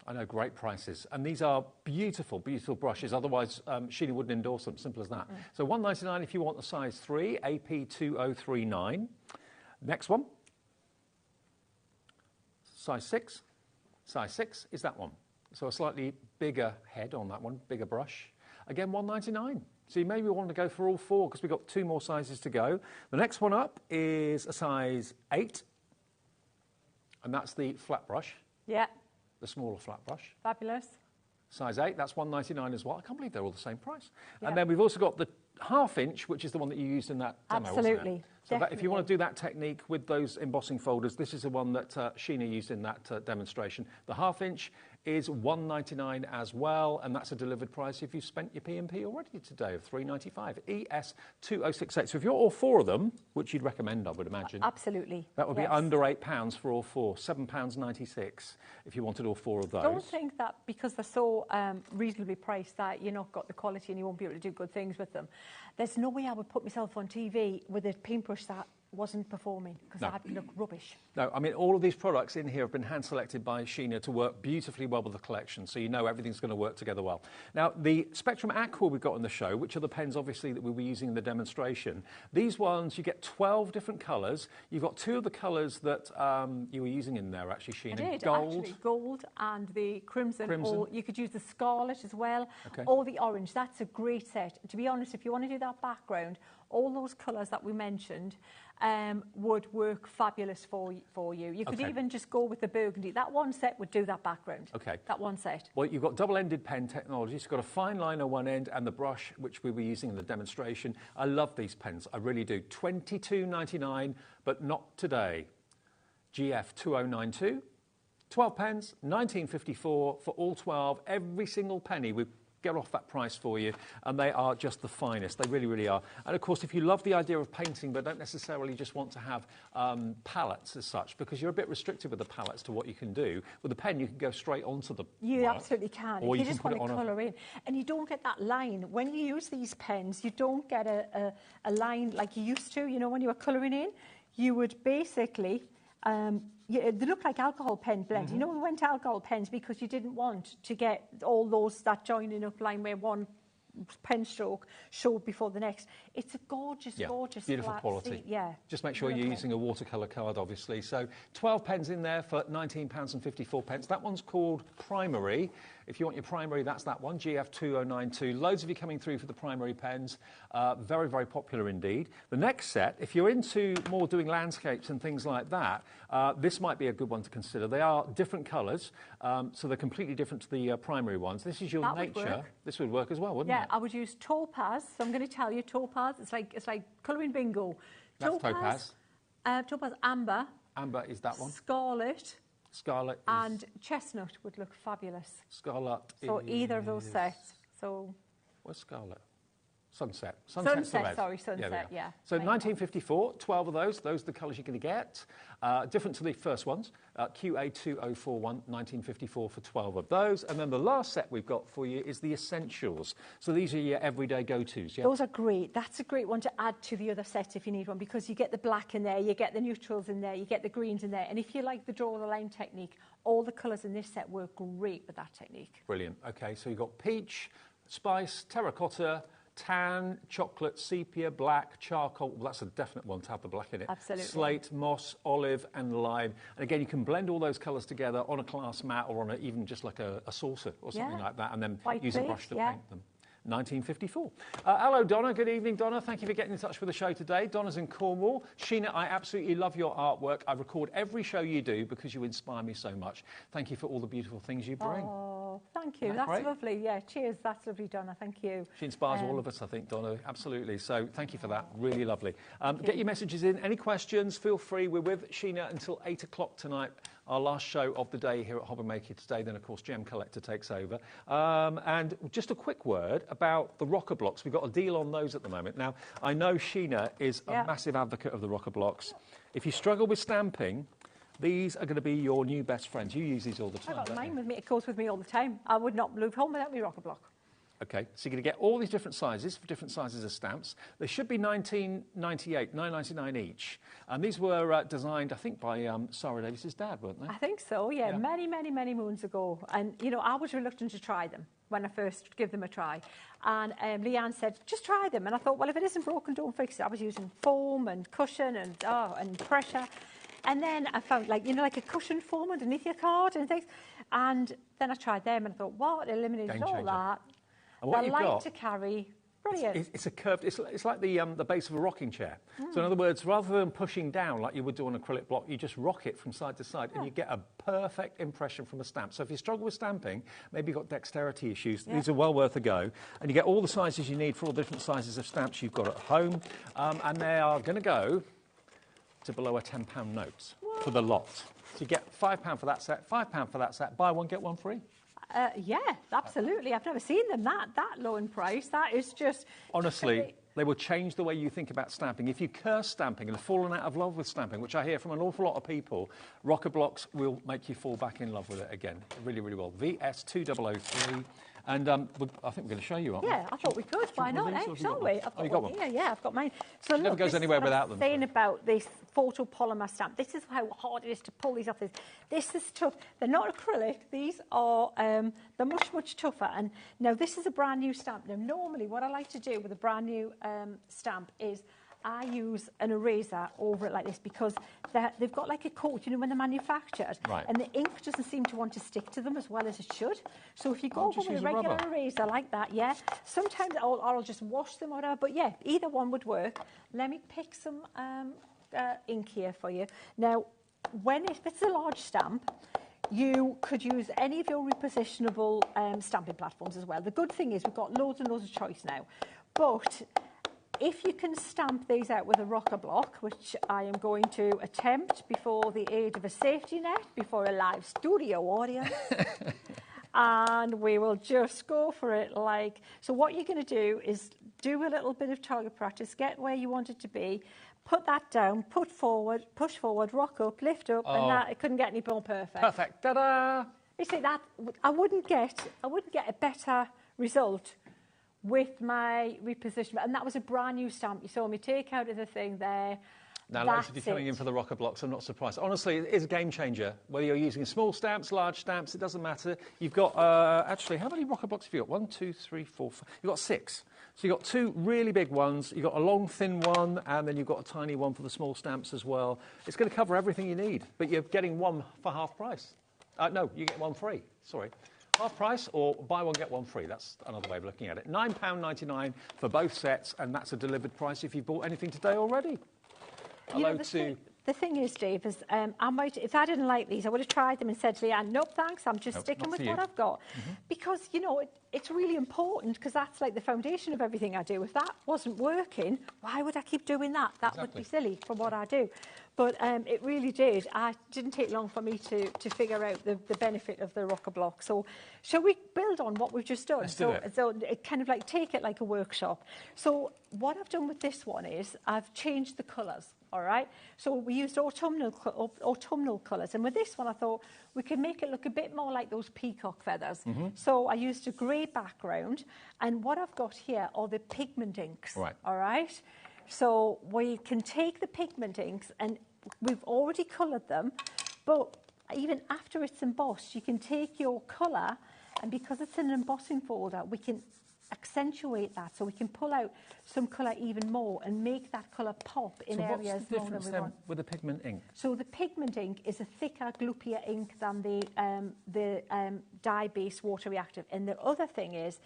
I know, great prices. And these are beautiful, beautiful brushes, otherwise Sheena wouldn't endorse them, simple as that. So $1.99 if you want the size 3, AP2039. Next one, size 6. Size 6 is that one. So a slightly bigger head on that one, bigger brush. Again, $1.99. So you maybe want to go for all 4 because we've got 2 more sizes to go. The next one up is a size 8. And that's the flat brush. Yeah. The smaller flat brush. Fabulous. Size 8, that's $1.99 as well. I can't believe they're all the same price. Yeah. And then we've also got the 1/2 inch, which is the one that you used in that demo, Absolutely. wasn't it? So that, if you want to do that technique with those embossing folders, this is the one that Sheena used in that demonstration. The 1/2 inch is $1.99 as well, and that's a delivered price if you've spent your P&P already today of $3.95. ES2068. So if you're all 4 of them, which you'd recommend, I would imagine. Absolutely. That would be under £8 for all 4, £7.96 if you wanted all 4 of those. Don't think that because they're so reasonably priced that you're not got the quality and you won't be able to do good things with them. There's no way I would put myself on TV with a paintbrush that wasn't performing because I'd look rubbish. No, I mean, all of these products in here have been hand-selected by Sheena to work beautifully well with the collection, so you know everything's going to work together well. Now, the Spectrum Aqua we've got on the show, which are the pens, obviously, that we were using in the demonstration, these ones, you get 12 different colours. You've got 2 of the colours that you were using in there, actually, Sheena. I did, gold. actually, gold and the crimson. Or you could use the scarlet as well, okay, or the orange. That's a great set. To be honest, if you want to do that background, all those colours that we mentioned would work fabulous for you. You could even just go with the burgundy. That one set would do that background. Okay. That one set. Well, you've got double-ended pen technology. So you've got a fine liner one end and the brush, which we were using in the demonstration. I love these pens. I really do. $22.99, but not today. GF2092. 12 pens, $19.54 for all 12. Every single penny we get off that price for you, and they are just the finest. They really, really are. And of course, if you love the idea of painting but don't necessarily just want to have palettes as such, because you're a bit restricted with the palettes to what you can do, with a pen you can go straight onto the You work, absolutely can. or If you can just put want it to on colour in. And you don't get that line. When you use these pens, you don't get a line like you used to. You know, when you were colouring in, you would basically... they look like alcohol pen blend. You know, we went to alcohol pens because you didn't want to get all that joining up line where one pen stroke showed before the next. It's a gorgeous, gorgeous, beautiful flat quality. Yeah. Just make sure you're using a watercolour card, obviously. So 12 pens in there for £19.54. That one's called Primary. If you want your primary, that's that one, GF2092. Loads of you coming through for the primary pens. Very, very popular indeed. The next set, if you're into more doing landscapes and things like that, this might be a good one to consider. They are different colours, so they're completely different to the primary ones. This is your nature. This would work as well, wouldn't it? Yeah, I would use topaz. So I'm going to tell you, topaz, it's like colouring bingo. That's topaz. Topaz, amber. Amber is that one. Scarlet. Scarlet is... And chestnut would look fabulous. Scarlet So either of those sets. So... What's scarlet? Sunset. Sunset, sorry, sunset, yeah. So 1954, 12 of those. Those are the colours you're going to get. Different to the first ones. QA2041, 1954 for 12 of those. And then the last set we've got for you is the Essentials. So these are your everyday go-tos, yeah? Those are great. That's a great one to add to the other set if you need one, because you get the black in there, you get the neutrals in there, you get the greens in there. And if you like the draw the line technique, all the colours in this set work great with that technique. Brilliant. OK, so you've got peach, spice, terracotta, tan, chocolate, sepia, black, charcoal. Well, that's a definite one to have the black in it. Absolutely. Slate, moss, olive and lime. And again, you can blend all those colours together on a glass mat or on even just like a saucer or something like that, and then use a brush to paint them. 1954. Hello, Donna. Good evening, Donna. Thank you for getting in touch with the show today. Donna's in Cornwall. Sheena, I absolutely love your artwork. I record every show you do because you inspire me so much. Thank you for all the beautiful things you bring. Oh, thank you. That's great? lovely. Yeah, cheers. That's lovely, Donna. Thank you. She inspires all of us, I think, Donna. Absolutely. So thank you for that. Really lovely. Get your messages in. Any questions, feel free. We're with Sheena until 8 o'clock tonight. Our last show of the day here at HobbyMaker today. Then, of course, Gem Collector takes over. And just a quick word about the rocker blocks. We've got a deal on those at the moment. Now, I know Sheena is a massive advocate of the rocker blocks. If you struggle with stamping, these are going to be your new best friends. You use these all the time, I've got don't mine you? with me. It goes with me all the time. I would not move home without my rocker block. OK, so you're going to get all these different sizes for different sizes of stamps. They should be $19.98, $9.99 each. And these were designed, I think, by Sarah Davis's dad, weren't they? I think so, yeah. Many, many, many moons ago. And, you know, I was reluctant to try them when I first gave them a try. And Leanne said, just try them. And I thought, well, if it isn't broken, don't fix it. I was using foam and cushion and pressure. And then I found, like, you know, like a cushion foam underneath your card and things. And then I tried them and I thought, what? Eliminated all that. And what They're light to carry. Brilliant. It's a curved, it's like the base of a rocking chair. So in other words, rather than pushing down like you would do on an acrylic block, you just rock it from side to side and you get a perfect impression from a stamp. So if you struggle with stamping, maybe you've got dexterity issues, these are well worth a go. And you get all the sizes you need for all the different sizes of stamps you've got at home. And they are going to go to below a £10 note for the lot. So you get £5 for that set, £5 for that set, buy one, get one free. Yeah, absolutely. I've never seen them that low in price. That is just... Honestly, they will change the way you think about stamping. If you curse stamping and have fallen out of love with stamping, which I hear from an awful lot of people, rocker blocks will make you fall back in love with it again. Really, really will. VS2003. And I think we're going to show you, aren't we? Yeah, I thought we could. Why not, shall we? Oh, you got one? Yeah, I've got mine. So It never goes anywhere without them. Saying about this photopolymer stamp. This is how hard it is to pull these off. This is tough. They're not acrylic. These are, they're much, much tougher. And now this is a brand new stamp. Now, normally what I like to do with a brand new stamp is I use an eraser over it like this because they've got like a coat, you know, when they're manufactured. Right. And the ink doesn't seem to want to stick to them as well as it should. So if you go over with a regular eraser like that, sometimes I'll just wash them or whatever. But yeah, either one would work. Let me pick some ink here for you. Now, if it's a large stamp, you could use any of your repositionable stamping platforms as well. The good thing is we've got loads and loads of choice now. But if you can stamp these out with a rocker block, which I am going to attempt before the aid of a safety net, before a live studio audience, and we will just go for it like... So what you're going to do is do a little bit of target practice, get where you want it to be, put that down, push forward, rock up, lift up, and it couldn't get any more perfect. Perfect. Ta-da! You see, that I wouldn't get a better result with my repositionment, and that was a brand new stamp. You saw me take out of the thing there. Now, loads of you coming in for the rocker blocks, I'm not surprised. Honestly, it is a game changer. Whether you're using small stamps, large stamps, it doesn't matter. You've got, actually, how many rocker blocks have you got? 1, 2, 3, 4, 5. You've got 6. So you've got 2 really big ones. You've got a long, thin one, and then you've got a tiny one for the small stamps as well. It's going to cover everything you need, but you're getting one for half price. No, you get one free. Sorry. Half price or buy one, get one free. That's another way of looking at it. £9.99 for both sets, and that's a delivered price if you've bought anything today already. Hello to... The thing is, Dave, is if I didn't like these, I would have tried them and said to Leanne, nope, thanks, I'm just sticking with what I've got. Because, you know, it's really important, because that's like the foundation of everything I do. If that wasn't working, why would I keep doing that? That would be silly for what I do. But it really did. It didn't take long for me to figure out the benefit of the rocker block. So shall we build on what we've just done? Let's do it. So it kind of like take it like a workshop. So what I've done with this one is I've changed the colours. All right, so we used autumnal colours, and with this one I thought we could make it look a bit more like those peacock feathers. So I used a grey background, and what I've got here are the pigment inks. Right. All right, so we can take the pigment inks, and we've already coloured them, but even after it's embossed, you can take your colour, and because it's in an embossing folder, we can accentuate that, so we can pull out some colour even more and make that colour pop in areas more than we want. So what's the difference then with the pigment ink? So the pigment ink is a thicker, gloopier ink than the dye-based water reactive. And the other thing is,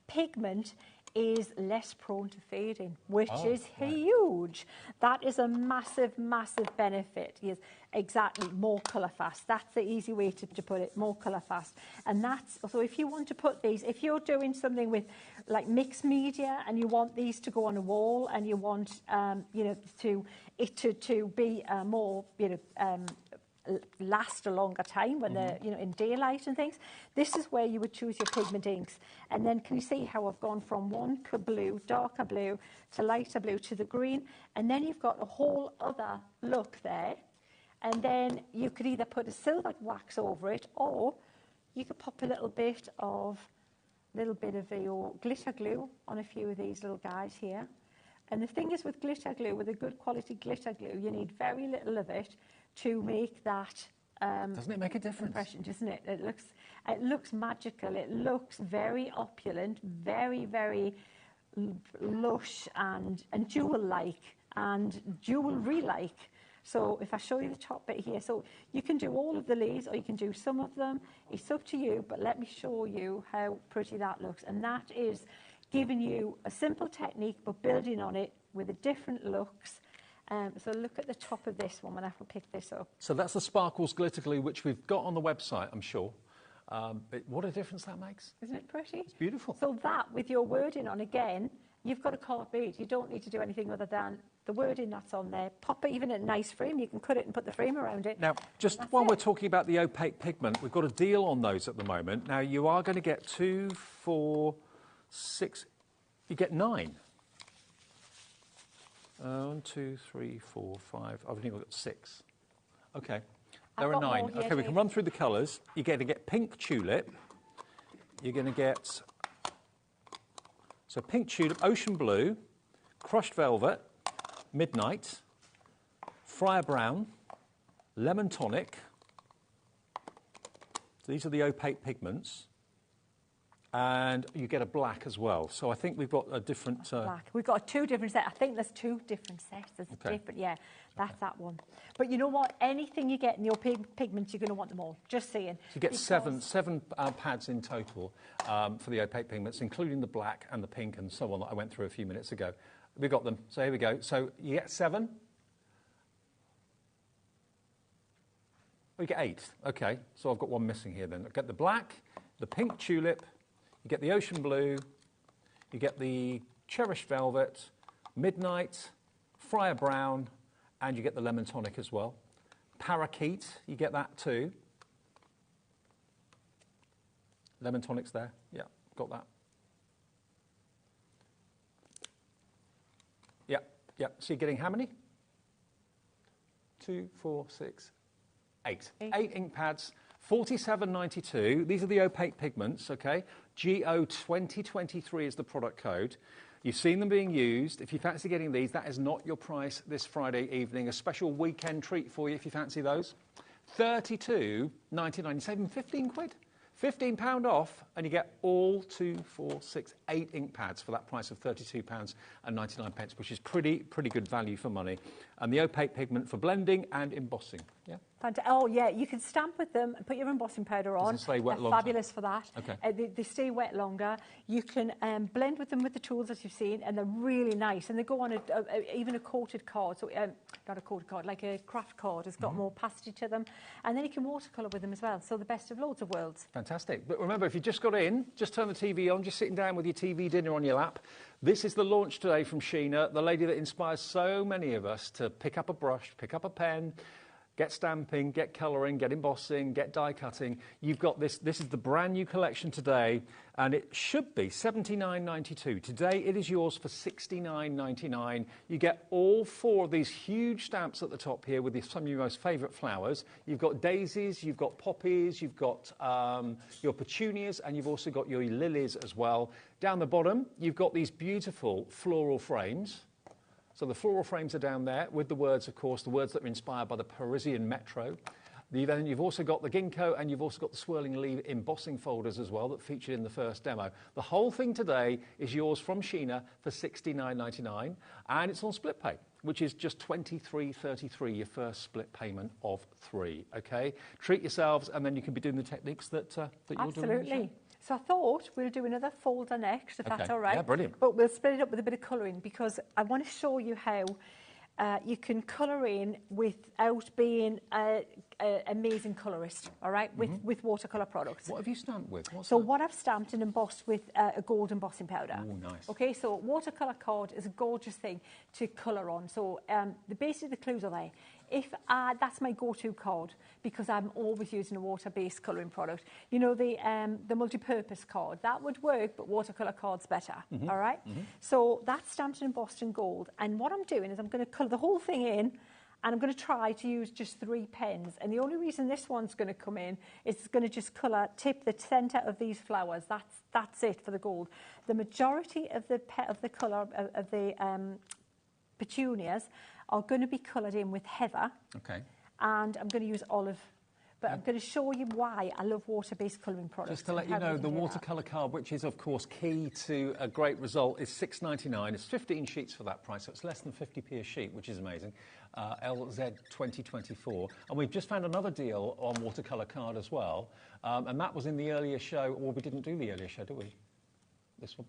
pigment is less prone to fading, which is huge. That is a massive, massive benefit. Yes, exactly, more colour fast. That's the easy way to put it, more colour fast. And that's, so if you want to put these, if you're doing something with like mixed media and you want these to go on a wall and you want, you know, to be more, you know, last a longer time when they're, you know, in daylight and things. This is where you would choose your pigment inks. And then can you see how I've gone from one blue, darker blue, to lighter blue to the green, and then you've got a whole other look there. And then you could either put a silver wax over it, or you could pop a little bit of your glitter glue on a few of these little guys here. And the thing is with glitter glue, with a good quality glitter glue, you need very little of it to make that doesn't it make a difference? Impression, doesn't it? It looks magical. It looks very opulent, very, very lush and jewel-like and jewelry-like. So if I show you the top bit here, so you can do all of the leaves or you can do some of them. It's up to you, but let me show you how pretty that looks. And that is giving you a simple technique, but building on it with the different looks. So look at the top of this one when I pick this up. So that's the Sparkles Glitter Glue, which we've got on the website, I'm sure. But what a difference that makes. Isn't it pretty? It's beautiful. So that, with your wording on again, you've got a card bead. You don't need to do anything other than the wording that's on there. Pop it even in a nice frame. You can cut it and put the frame around it. Now, just while we're talking about the opaque pigment, we've got a deal on those at the moment. Now, you are going to get 2, 4, 6... You get 9. 1, 2, 3, 4, 5. I've only got 6. Okay. There are 9. Okay, we can run through the colours. You're going to get pink tulip. You're going to get... So pink tulip, ocean blue, crushed velvet, midnight, friar brown, lemon tonic. These are the opaque pigments. And you get a black as well. So I think we've got a different... Black. We've got 2 different sets. I think there's 2 different sets. There's different, yeah, that's that one. But you know what? Anything you get in your pigments, you're going to want them all. Just saying. So you get seven pads in total for the opaque pigments, including the black and the pink and so on that I went through a few minutes ago. We got them. So here we go. So you get 7. We get 8. Okay. So I've got one missing here then. I get the black, the pink tulip, you get the ocean blue, you get the cherished velvet, midnight, friar brown, and you get the lemon tonic as well. Parakeet, you get that too. Lemon tonic's there. Yeah, got that. Yeah. So you're getting how many? 2, 4, 6, 8. 8 ink pads. $47.92. These are the opaque pigments, okay? GO 2023 is the product code. You've seen them being used. If you fancy getting these, that is not your price this Friday evening. A special weekend treat for you if you fancy those. $32.99. You're saving 15 quid. £15 off, and you get all 2, 4, 6, 8 ink pads for that price of £32.99, which is pretty good value for money. And the opaque pigment for blending and embossing. Yeah. Oh, yeah, you can stamp with them and put your embossing powder on. Does it stay wet They're longer? fabulous for that. Okay. They stay wet longer. You can blend with them with the tools that you've seen, and they're really nice. And they go on even a coated card, so not a coated card, like a craft card. It's got more opacity to them. And then you can watercolour with them as well. So the best of loads of worlds. Fantastic. But remember, if you just got in, just turn the TV on, just sitting down with your TV dinner on your lap. This is the launch today from Sheena, the lady that inspires so many of us to pick up a brush, pick up a pen, get stamping, get colouring, get embossing, get die cutting. You've got this. This is the brand new collection today, and it should be $79.92. Today it is yours for $69.99. You get all 4 of these huge stamps at the top here with some of your most favourite flowers. You've got daisies, you've got poppies, you've got your petunias, and you've also got your lilies as well. Down the bottom, you've got these beautiful floral frames. So the floral frames are down there with the words, of course, the words that were inspired by the Parisian metro. Then you've also got the ginkgo, and you've also got the swirling leaf embossing folders as well that featured in the first demo. The whole thing today is yours from Sheena for $69.99, and it's on split pay, which is just $23.33, your first split payment of 3. Okay, treat yourselves, and then you can be doing the techniques that you're doing. Absolutely. So I thought we'll do another folder next, if that's all right. Yeah, brilliant. But we'll split it up with a bit of colouring, because I want to show you how you can colour in without being an amazing colourist, all right, with watercolour products. What have you stamped with? What I've stamped and embossed with a gold embossing powder. Oh, nice. Okay, so watercolour card is a gorgeous thing to colour on. So basically the clues are there. That's my go-to card, because I'm always using a water-based colouring product. You know, the multi-purpose card, that would work, but watercolour card's better, all right? So that's stamped and embossed in gold. And what I'm doing is I'm going to colour the whole thing in, and I'm going to try to use just 3 pens. And the only reason this one's going to come in is it's going to just tip the centre of these flowers. That's it for the gold. The majority of the colour of the petunias are going to be coloured in with heather. Okay. And I'm going to use olive. But I'm going to show you why I love water-based colouring products. Just to let you know, the watercolour card, which is, of course, key to a great result, is £6.99. It's 15 sheets for that price, so it's less than 50p a sheet, which is amazing. LZ 2024. And we've just found another deal on watercolour card as well. And that was in the earlier show. Well, we didn't do the earlier show, did we? This one?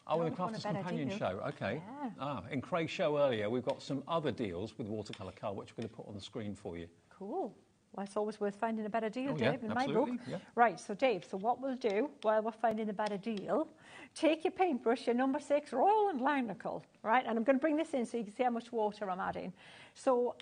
Oh, in the Crafters Companion show, OK. Yeah. In Craig's show earlier, we've got some other deals with watercolour card, which we're going to put on the screen for you. Cool. Well, it's always worth finding a better deal, Dave, in my book. Yeah. Right, so Dave, so what we'll do while we're finding a better deal, take your paintbrush, your number 6 Royal and Linocle, right? And I'm going to bring this in so you can see how much water I'm adding. So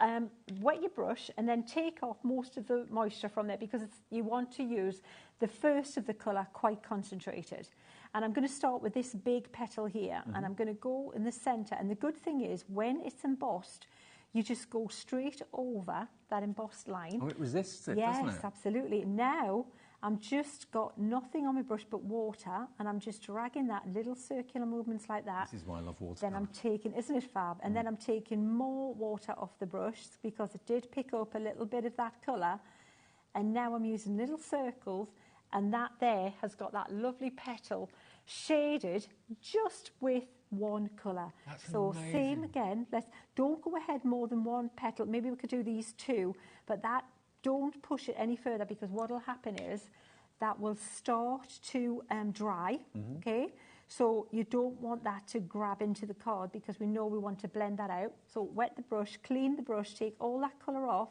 wet your brush and then take off most of the moisture from there, because you want to use the first of the colour quite concentrated. And I'm going to start with this big petal here, and I'm going to go in the centre. And the good thing is, when it's embossed, you just go straight over that embossed line. Oh, it resists it, doesn't it? Yes, absolutely. Now, I'm just got nothing on my brush but water, and I'm just dragging that little circular movements like that. This is why I love water. Then I'm taking, isn't it fab? And then I'm taking more water off the brush, because it did pick up a little bit of that colour. And now I'm using little circles, and that there has got that lovely petal shaded just with one colour. So amazing. Same again, don't go ahead more than one petal. Maybe we could do these 2, but don't push it any further, because what will happen is that will start to dry, okay? So you don't want that to grab into the card, because we know we want to blend that out. So wet the brush, clean the brush, take all that colour off,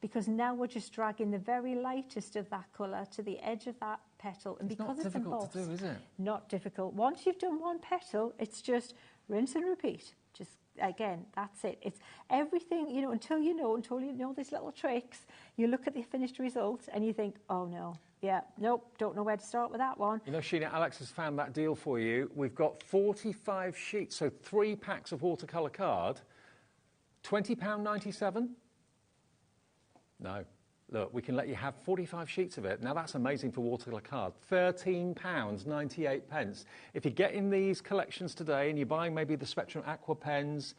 because now we're just dragging the very lightest of that colour to the edge of that petal. And because it's embossed, not difficult to do, is it? Not difficult. Once you've done one petal, it's just rinse and repeat. Just, again, that's it. It's everything, you know, until you know these little tricks, you look at the finished results and you think, oh no, yeah, nope, don't know where to start with that one. You know, Sheena, Alex has found that deal for you. We've got 45 sheets, so 3 packs of watercolour card, £20.97. No. Look, we can let you have 45 sheets of it. Now, that's amazing for watercolour card. £13.98. If you're getting these collections today and you're buying maybe the Spectrum Aqua pens,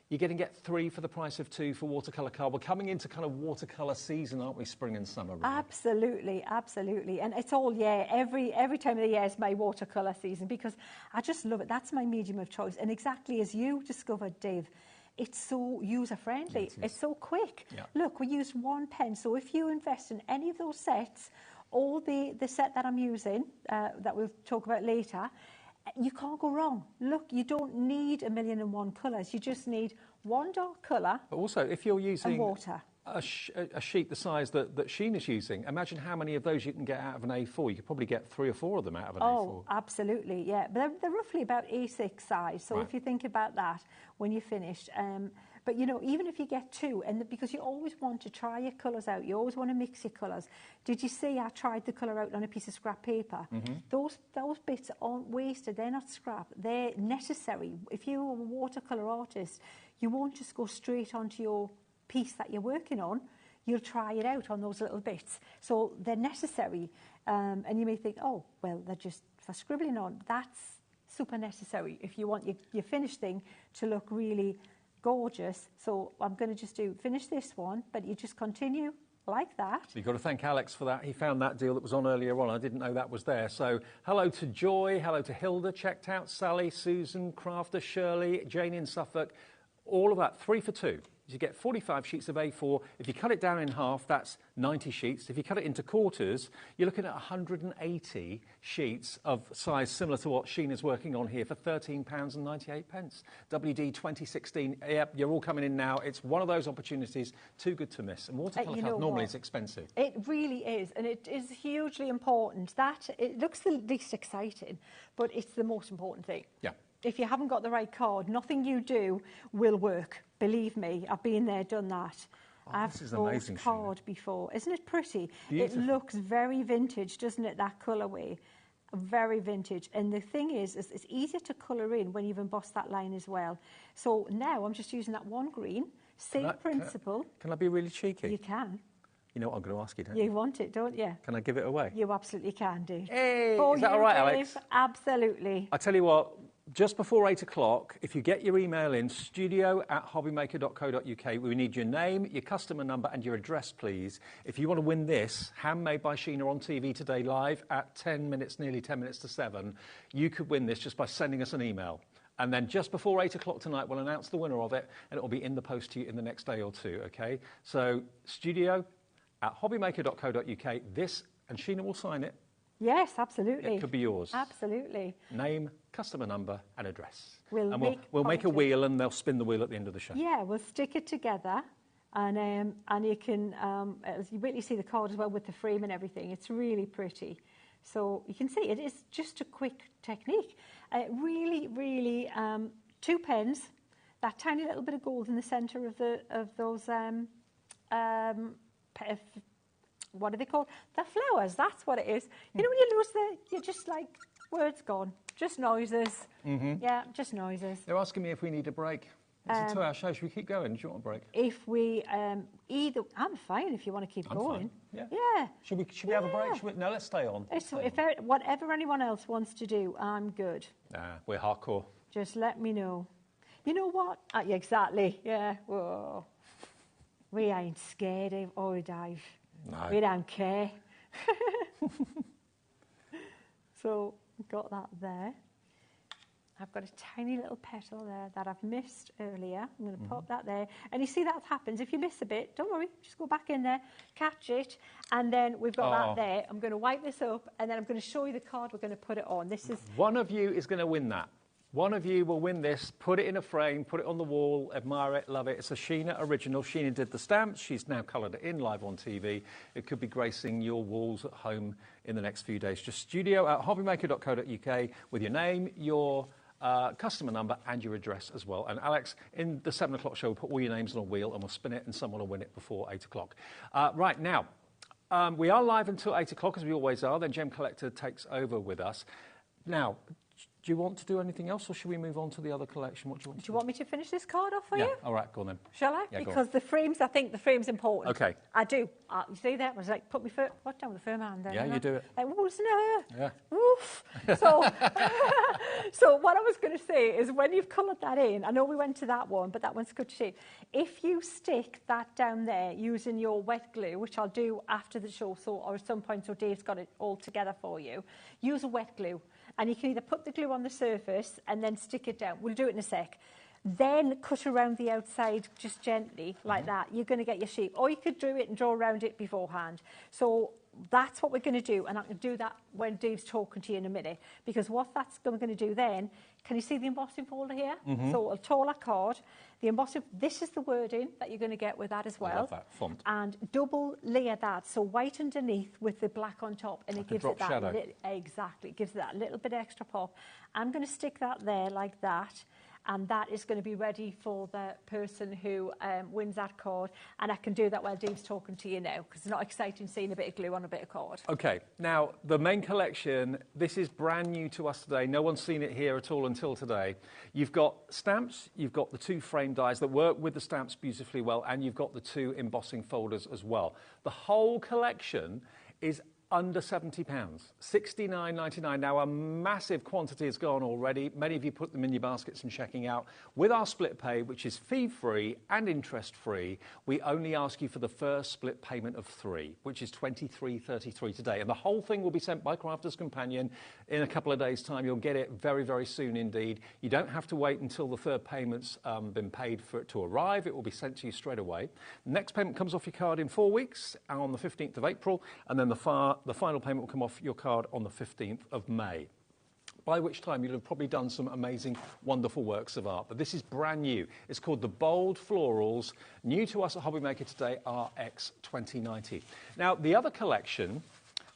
you're going to get 3 for the price of 2 for watercolour card. We're coming into kind of watercolour season, aren't we? Spring and summer, really. Absolutely, absolutely. And it's all year. Every time of the year is my watercolour season, because I just love it. That's my medium of choice. And exactly as you discovered, Dave, it's so user-friendly. It's so quick. Yeah. Look, we use 1 pen. So if you invest in any of those sets, or the set that I'm using, that we'll talk about later, you can't go wrong. Look, you don't need 1,000,001 colours. You just need 1 dark colour. But also, if you're using and water. A sheet the size that Sheena's using, imagine how many of those you can get out of an A4. You could probably get 3 or 4 of them out of an A4. Oh, absolutely, yeah. But they're roughly about A6 size. So if you think about that when you're finished. But, you know, even if you get 2, and because you always want to try your colours out, you always want to mix your colours. Did you see I tried the colour out on a piece of scrap paper? Those bits aren't wasted. They're not scrap. They're necessary. If you're a watercolour artist, you won't just go straight onto your piece that you're working on. You'll try it out on those little bits. So they're necessary. And you may think, oh, well, they're just for scribbling on. That's super necessary if you want your finished thing to look really gorgeous. So I'm going to just finish this one, but you just continue like that. You've got to thank Alex for that. He found that deal that was on earlier on. I didn't know that was there. So hello to Joy, hello to Hilda, checked out, Sally, Susan, Crafter, Shirley, Jane in Suffolk. All of that, 3 for 2. You get 45 sheets of A4. If you cut it down in half, that's 90 sheets. If you cut it into quarters, you're looking at 180 sheets of size similar to what Sheena's working on here for £13.98. WD 2016. Yep, you're all coming in now. It's one of those opportunities too good to miss. And watercolour card normally is expensive. It really is, and it is hugely important. That it looks the least exciting, but it's the most important thing. Yeah. If you haven't got the right card, nothing you do will work. Believe me, I've been there, done that. I've bought a card before. Isn't it pretty? Beautiful. It looks very vintage, doesn't it, that colourway? Very vintage. And the thing is it's easier to colour in when you've embossed that line as well. So now I'm just using that one green, same principle. Can I be really cheeky? You can. You know what I'm going to ask you, don't you? You want it, don't you? Can I give it away? You absolutely can, Dave. Hey, is that all right, Alex? Absolutely. I tell you what, just before 8 o'clock, if you get your email in, studio@hobbymaker.co.uk, we need your name, your customer number and your address, please. If you want to win this, handmade by Sheena on TV today live at nearly 10 minutes to 7, you could win this just by sending us an email. And then just before 8 o'clock tonight, we'll announce the winner of it, and it will be in the post to you in the next day or two, OK? So, studio@hobbymaker.co.uk, this, and Sheena will sign it. Yes, absolutely. It could be yours. Absolutely. Name, customer number and address. We'll make a wheel and they'll spin the wheel at the end of the show. Yeah, we'll stick it together and you can you really see the card as well with the frame and everything. It's really pretty. So you can see it is just a quick technique. Really, 2 pens, that tiny little bit of gold in the centre of those what are they called? The flowers, that's what it is. You know when you lose you're just like, words gone. Just noises. Mm-hmm. Yeah, just noises. They're asking me if we need a break. It's a 2-hour show. Should we keep going? Do you want a break? If we, I'm fine if you want to keep going. Fine. Yeah. Yeah. Should we have a break? No, let's stay on. Whatever anyone else wants to do, I'm good. Nah, we're hardcore. Just let me know. You know what? Yeah, exactly. Yeah. Whoa. We ain't scared of Dave. No. We don't care. So, got that there. I've got a tiny little petal there that I've missed earlier. I'm going to pop that there. And you see that happens. If you miss a bit, don't worry. Just go back in there, catch it. And then we've got that there. I'm going to wipe this up and then I'm going to show you the card we're going to put it on. This is... One of you is going to win that. One of you will win this, put it in a frame, put it on the wall, admire it, love it. It's a Sheena original. Sheena did the stamps. She's now coloured it in live on TV. It could be gracing your walls at home in the next few days. Just studio@hobbymaker.co.uk with your name, your customer number and your address as well. And Alex, in the 7 o'clock show, we'll put all your names on a wheel and we'll spin it and someone will win it before 8 o'clock. Right, now, we are live until 8 o'clock, as we always are. Then Gem Collector takes over with us. Now, do you want to do anything else, or should we move on to the other collection? What do you want? Do you want me to finish this card off for you? All right, go on then. Shall I? Yeah, because the frames, I think the frame's important. Okay. I do. You see that? I was like, put me down with a firm hand there. Yeah, you do it. Like, wasn't it? Yeah. Oof. So, so what I was going to say is when you've coloured that in, I know we went to that one, but that one's good shape. If you stick that down there using your wet glue, which I'll do after the show, or at some point, so Dave's got it all together for you, use a wet glue. And you can either put the glue on the surface and then stick it down. We'll do it in a sec. Then cut around the outside just gently, like that. You're going to get your shape. Or you could do it and draw around it beforehand. So that's what we're going to do. And I can do that when Dave's talking to you in a minute. Because what that's going to do then, can you see the embossing folder here? So a taller card. The embossing, this is the wording that you're going to get with that as well. I love that font. And double layer that, so white underneath with the black on top, and like it gives it that shadow. Exactly, it gives it that little bit extra pop. I'm going to stick that there like that, and that is going to be ready for the person who wins that card. And I can do that while Dave's talking to you now, because it's not exciting seeing a bit of glue on a bit of card. Okay, now the main collection, this is brand new to us today. No one's seen it here at all until today. You've got stamps, you've got the 2 frame dies that work with the stamps beautifully well, and you've got the 2 embossing folders as well. The whole collection is under £70, £69.99. Now, a massive quantity has gone already. Many of you put them in your baskets and checking out. With our split pay, which is fee-free and interest-free, we only ask you for the first split payment of 3, which is £23.33 today. And the whole thing will be sent by Crafter's Companion in a couple of days' time. You'll get it very, very soon indeed. You don't have to wait until the third payment's been paid for it to arrive. It will be sent to you straight away. The next payment comes off your card in 4 weeks on the 15th of April, and then the final payment will come off your card on the 15th of May. By which time you'll have probably done some amazing, wonderful works of art. But this is brand new. It's called the Bold Florals, new to us at HobbyMaker today, RX 2090. Now, the other collection,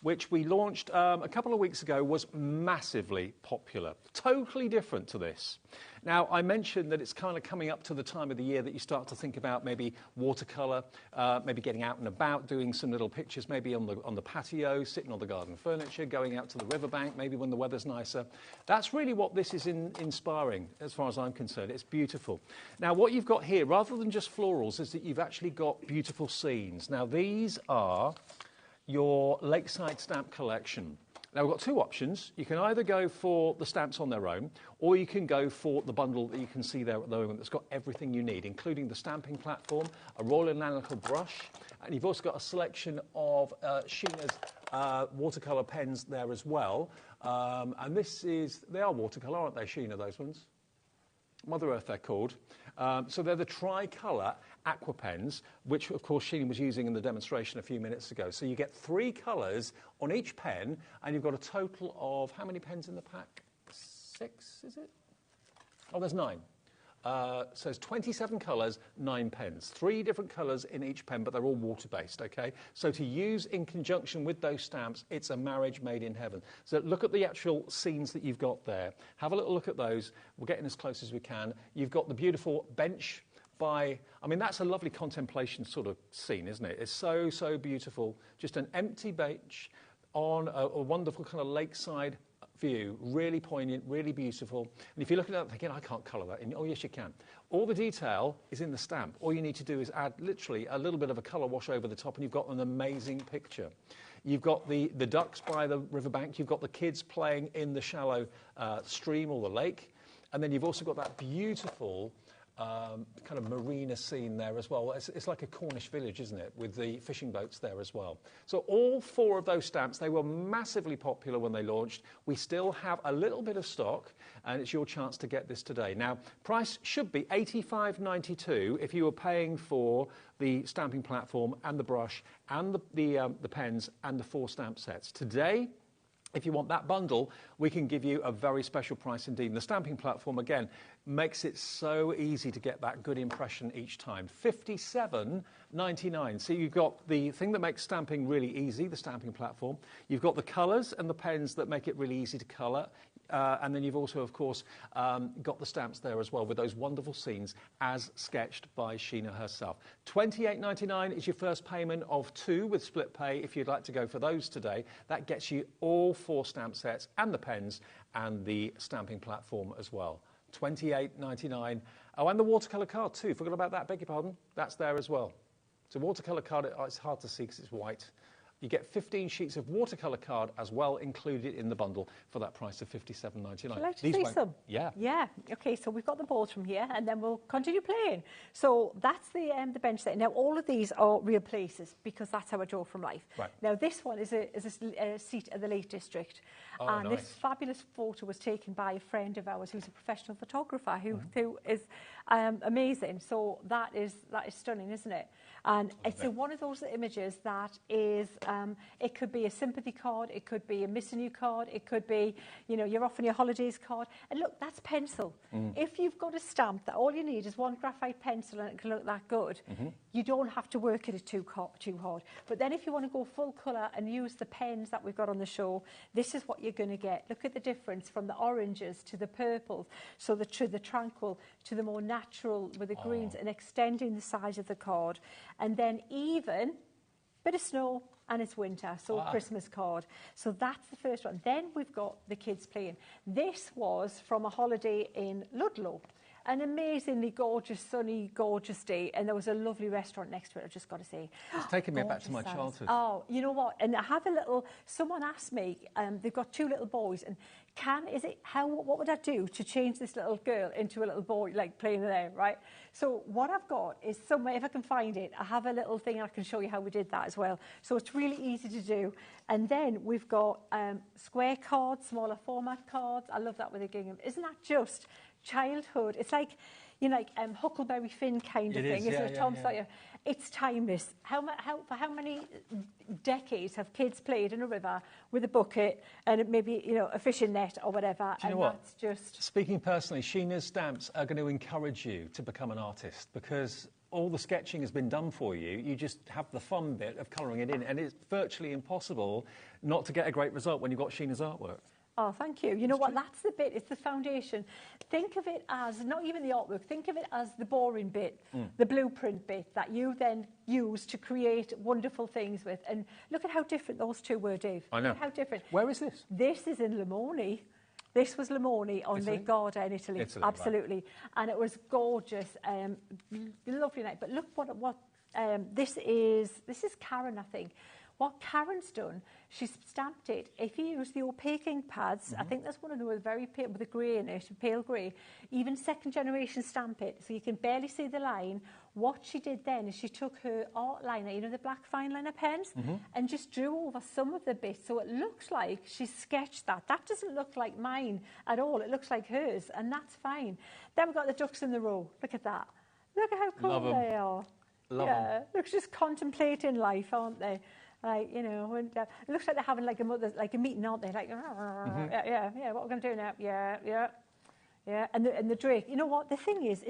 which we launched a couple of weeks ago, was massively popular. Totally different to this. Now, I mentioned that it's kind of coming up to the time of the year that you start to think about maybe watercolour, maybe getting out and about, doing some little pictures, maybe on the patio, sitting on the garden furniture, going out to the riverbank, maybe when the weather's nicer. That's really what this is inspiring, as far as I'm concerned. It's beautiful. Now, what you've got here, rather than just florals, is that you've actually got beautiful scenes. Now, these are your Lakeside stamp collection. Now, we've got 2 options. You can either go for the stamps on their own, or you can go for the bundle that you can see there at the moment that's got everything you need, including the stamping platform, a Royal and Nanical brush, and you've also got a selection of Sheena's watercolour pens there as well. And they are watercolour, aren't they, Sheena, those ones? Mother Earth, they're called. So they're the tricolour aqua pens, which, of course, Sheena was using in the demonstration a few minutes ago. So you get 3 colours on each pen, and you've got a total of how many pens in the pack? 6, is it? Oh, there's 9. So it's 27 colours, 9 pens. 3 different colours in each pen, but they're all water-based, OK? So to use in conjunction with those stamps, it's a marriage made in heaven. So look at the actual scenes that you've got there. Have a little look at those. We're getting as close as we can. You've got the beautiful bench I mean, that's a lovely contemplation sort of scene, isn't it? It's so, so beautiful. Just an empty bench on a wonderful kind of lakeside view, really poignant, really beautiful. And if you look at that thinking, I can't colour that in. Oh, yes, you can. All the detail is in the stamp. All you need to do is add literally a little bit of a colour wash over the top, and you've got an amazing picture. You've got the ducks by the riverbank. You've got the kids playing in the shallow stream or the lake. And then you've also got that beautiful kind of marina scene there as well. It's like a Cornish village, isn't it, with the fishing boats there as well. So all 4 of those stamps, they were massively popular when they launched. We still have a little bit of stock, and it's your chance to get this today. Now, price should be $85.92 if you were paying for the stamping platform and the brush and the pens and the 4 stamp sets. Today, if you want that bundle, we can give you a very special price indeed. And the stamping platform, again, makes it so easy to get that good impression each time. $57.99. So you've got the thing that makes stamping really easy, the stamping platform. You've got the colours and the pens that make it really easy to colour. And then you've also, of course, got the stamps there as well with those wonderful scenes as sketched by Sheena herself. $28.99 is your first payment of 2 with split pay if you'd like to go for those today. That gets you all 4 stamp sets and the pens and the stamping platform as well. $28.99. Oh, and the watercolour card too. Forgot about that, beg your pardon. That's there as well. So watercolour card, it's hard to see because it's white. You get 15 sheets of watercolour card as well included in the bundle for that price of $57.99. Shall I just see some? Yeah. Yeah. OK, so we've got the balls from here, and then we'll continue playing. So that's the bench set. Now, all of these are real places because that's how I draw from life. Right. Now, this one is a seat at the Lake District. Oh, and nice. This fabulous photo was taken by a friend of ours who's a professional photographer who is amazing. So that is stunning, isn't it? And it's one of those images that is, it could be a sympathy card, it could be a missing you card, it could be, you know, you're off on your holidays card. And look, that's pencil. If you've got a stamp that all you need is one graphite pencil and it can look that good, you don't have to work at it too hard. But then if you want to go full colour and use the pens that we've got on the show, this is what you're going to get. Look at the difference from the oranges to the purples, so to the tranquil, to the more natural with the greens, and extending the size of the card. And then even bit of snow and it's winter, so Christmas card. So that's the first one. Then we've got the kids playing. This was from a holiday in Ludlow. an amazingly gorgeous, sunny, gorgeous day, and there was a lovely restaurant next to it, I've just got to say. It's taking me back to my childhood. Oh, you know what? And I have a little, someone asked me, they've got 2 little boys, and what would I do to change this little girl into a little boy, like playing there, right? So what I've got is somewhere, if I can find it, I have a little thing I can show you how we did that as well. So it's really easy to do. And then we've got square cards, smaller format cards. I love that with a gingham. Isn't that just childhood? It's like, you know, like Huckleberry Finn kind of thing, isn't it? Tom Sawyer. It's timeless. For how many decades have kids played in a river with a bucket and maybe, you know, a fishing net or whatever? Do you know what? That's just... Speaking personally, Sheena's stamps are going to encourage you to become an artist, because all the sketching has been done for you. You just have the fun bit of colouring it in, and it's virtually impossible not to get a great result when you've got Sheena's artwork. Oh, thank you. You know what? That's the bit. It's the foundation. Think of it as, not even the artwork, think of it as the boring bit, the blueprint bit that you then use to create wonderful things with. And look at how different those 2 were, Dave. I know. Look at how different. Where is this? This is in Limone. This was Limone on Lake Garda in Italy. Absolutely. Right. And it was gorgeous. Lovely night. But look what this is Karen, I think. What Karen's done, she's stamped it. If you use the opaque ink pads, I think that's one of them with very pale, with a grey in it, pale grey, even second generation stamp it, so you can barely see the line. What she did then is she took her art liner, you know, the black fine liner pens, and just drew over some of the bits, so it looks like she's sketched that. That doesn't look like mine at all. It looks like hers, and that's fine. Then we've got the ducks in the row. Look at that. Look at how cool they are. Love them. Look, just contemplating life, aren't they? Like, you know, and, it looks like they're having like a meeting, aren't they? Like, yeah, what we're going to do now? Yeah. And the drake, you know what? The thing is,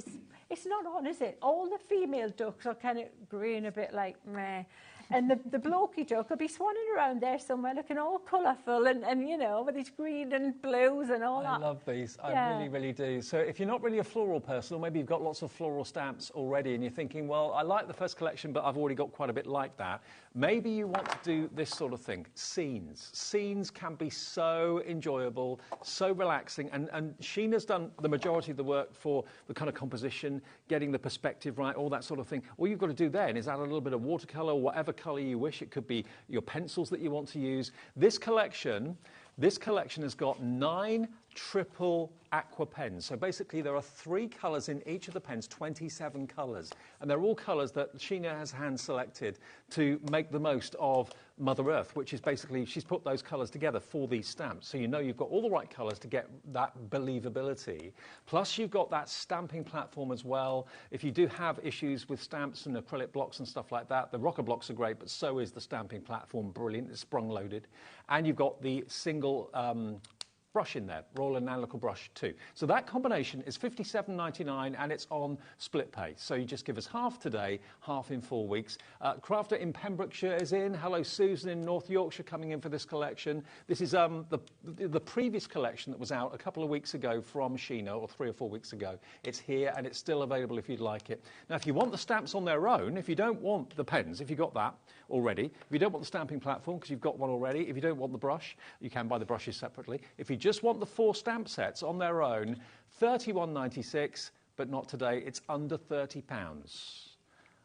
it's not on, is it? All the female ducks are kind of green, a bit like meh. And the blokey duck will be swanning around there somewhere looking all colourful and, you know, with his green and blues and all that. I love these. I really, really do. So if you're not really a floral person, or maybe you've got lots of floral stamps already and you're thinking, well, I like the first collection, but I've already got quite a bit like that. Maybe you want to do this sort of thing. Scenes. Scenes can be so enjoyable, so relaxing. And Sheena's done the majority of the work for the kind of composition, getting the perspective right, all that sort of thing. All you've got to do then is add a little bit of watercolour, whatever colour you wish. It could be your pencils that you want to use. This collection has got 9 triple aqua pens. So basically there are 3 colours in each of the pens, 27 colours. And they're all colours that Sheena has hand selected to make the most of Mother Earth, which is basically, she's put those colours together for these stamps. So you know you've got all the right colours to get that believability. Plus you've got that stamping platform as well. If you do have issues with stamps and acrylic blocks and stuff like that, the rocker blocks are great, but so is the stamping platform, brilliant. It's sprung loaded. And you've got the single brush in there, roller and analytical brush too. So that combination is $57.99 and it's on split pay. So you just give us half today, half in 4 weeks. Crafter in Pembrokeshire is in. Hello, Susan in North Yorkshire coming in for this collection. This is the previous collection that was out a couple of weeks ago from Sheena, or 3 or 4 weeks ago. It's here and it's still available if you'd like it. Now, if you want the stamps on their own, if you don't want the pens, if you've got that already, if you don't want the stamping platform because you've got one already, if you don't want the brush, you can buy the brushes separately. If you just want the 4 stamp sets on their own, $31.96, but not today. It's under £30.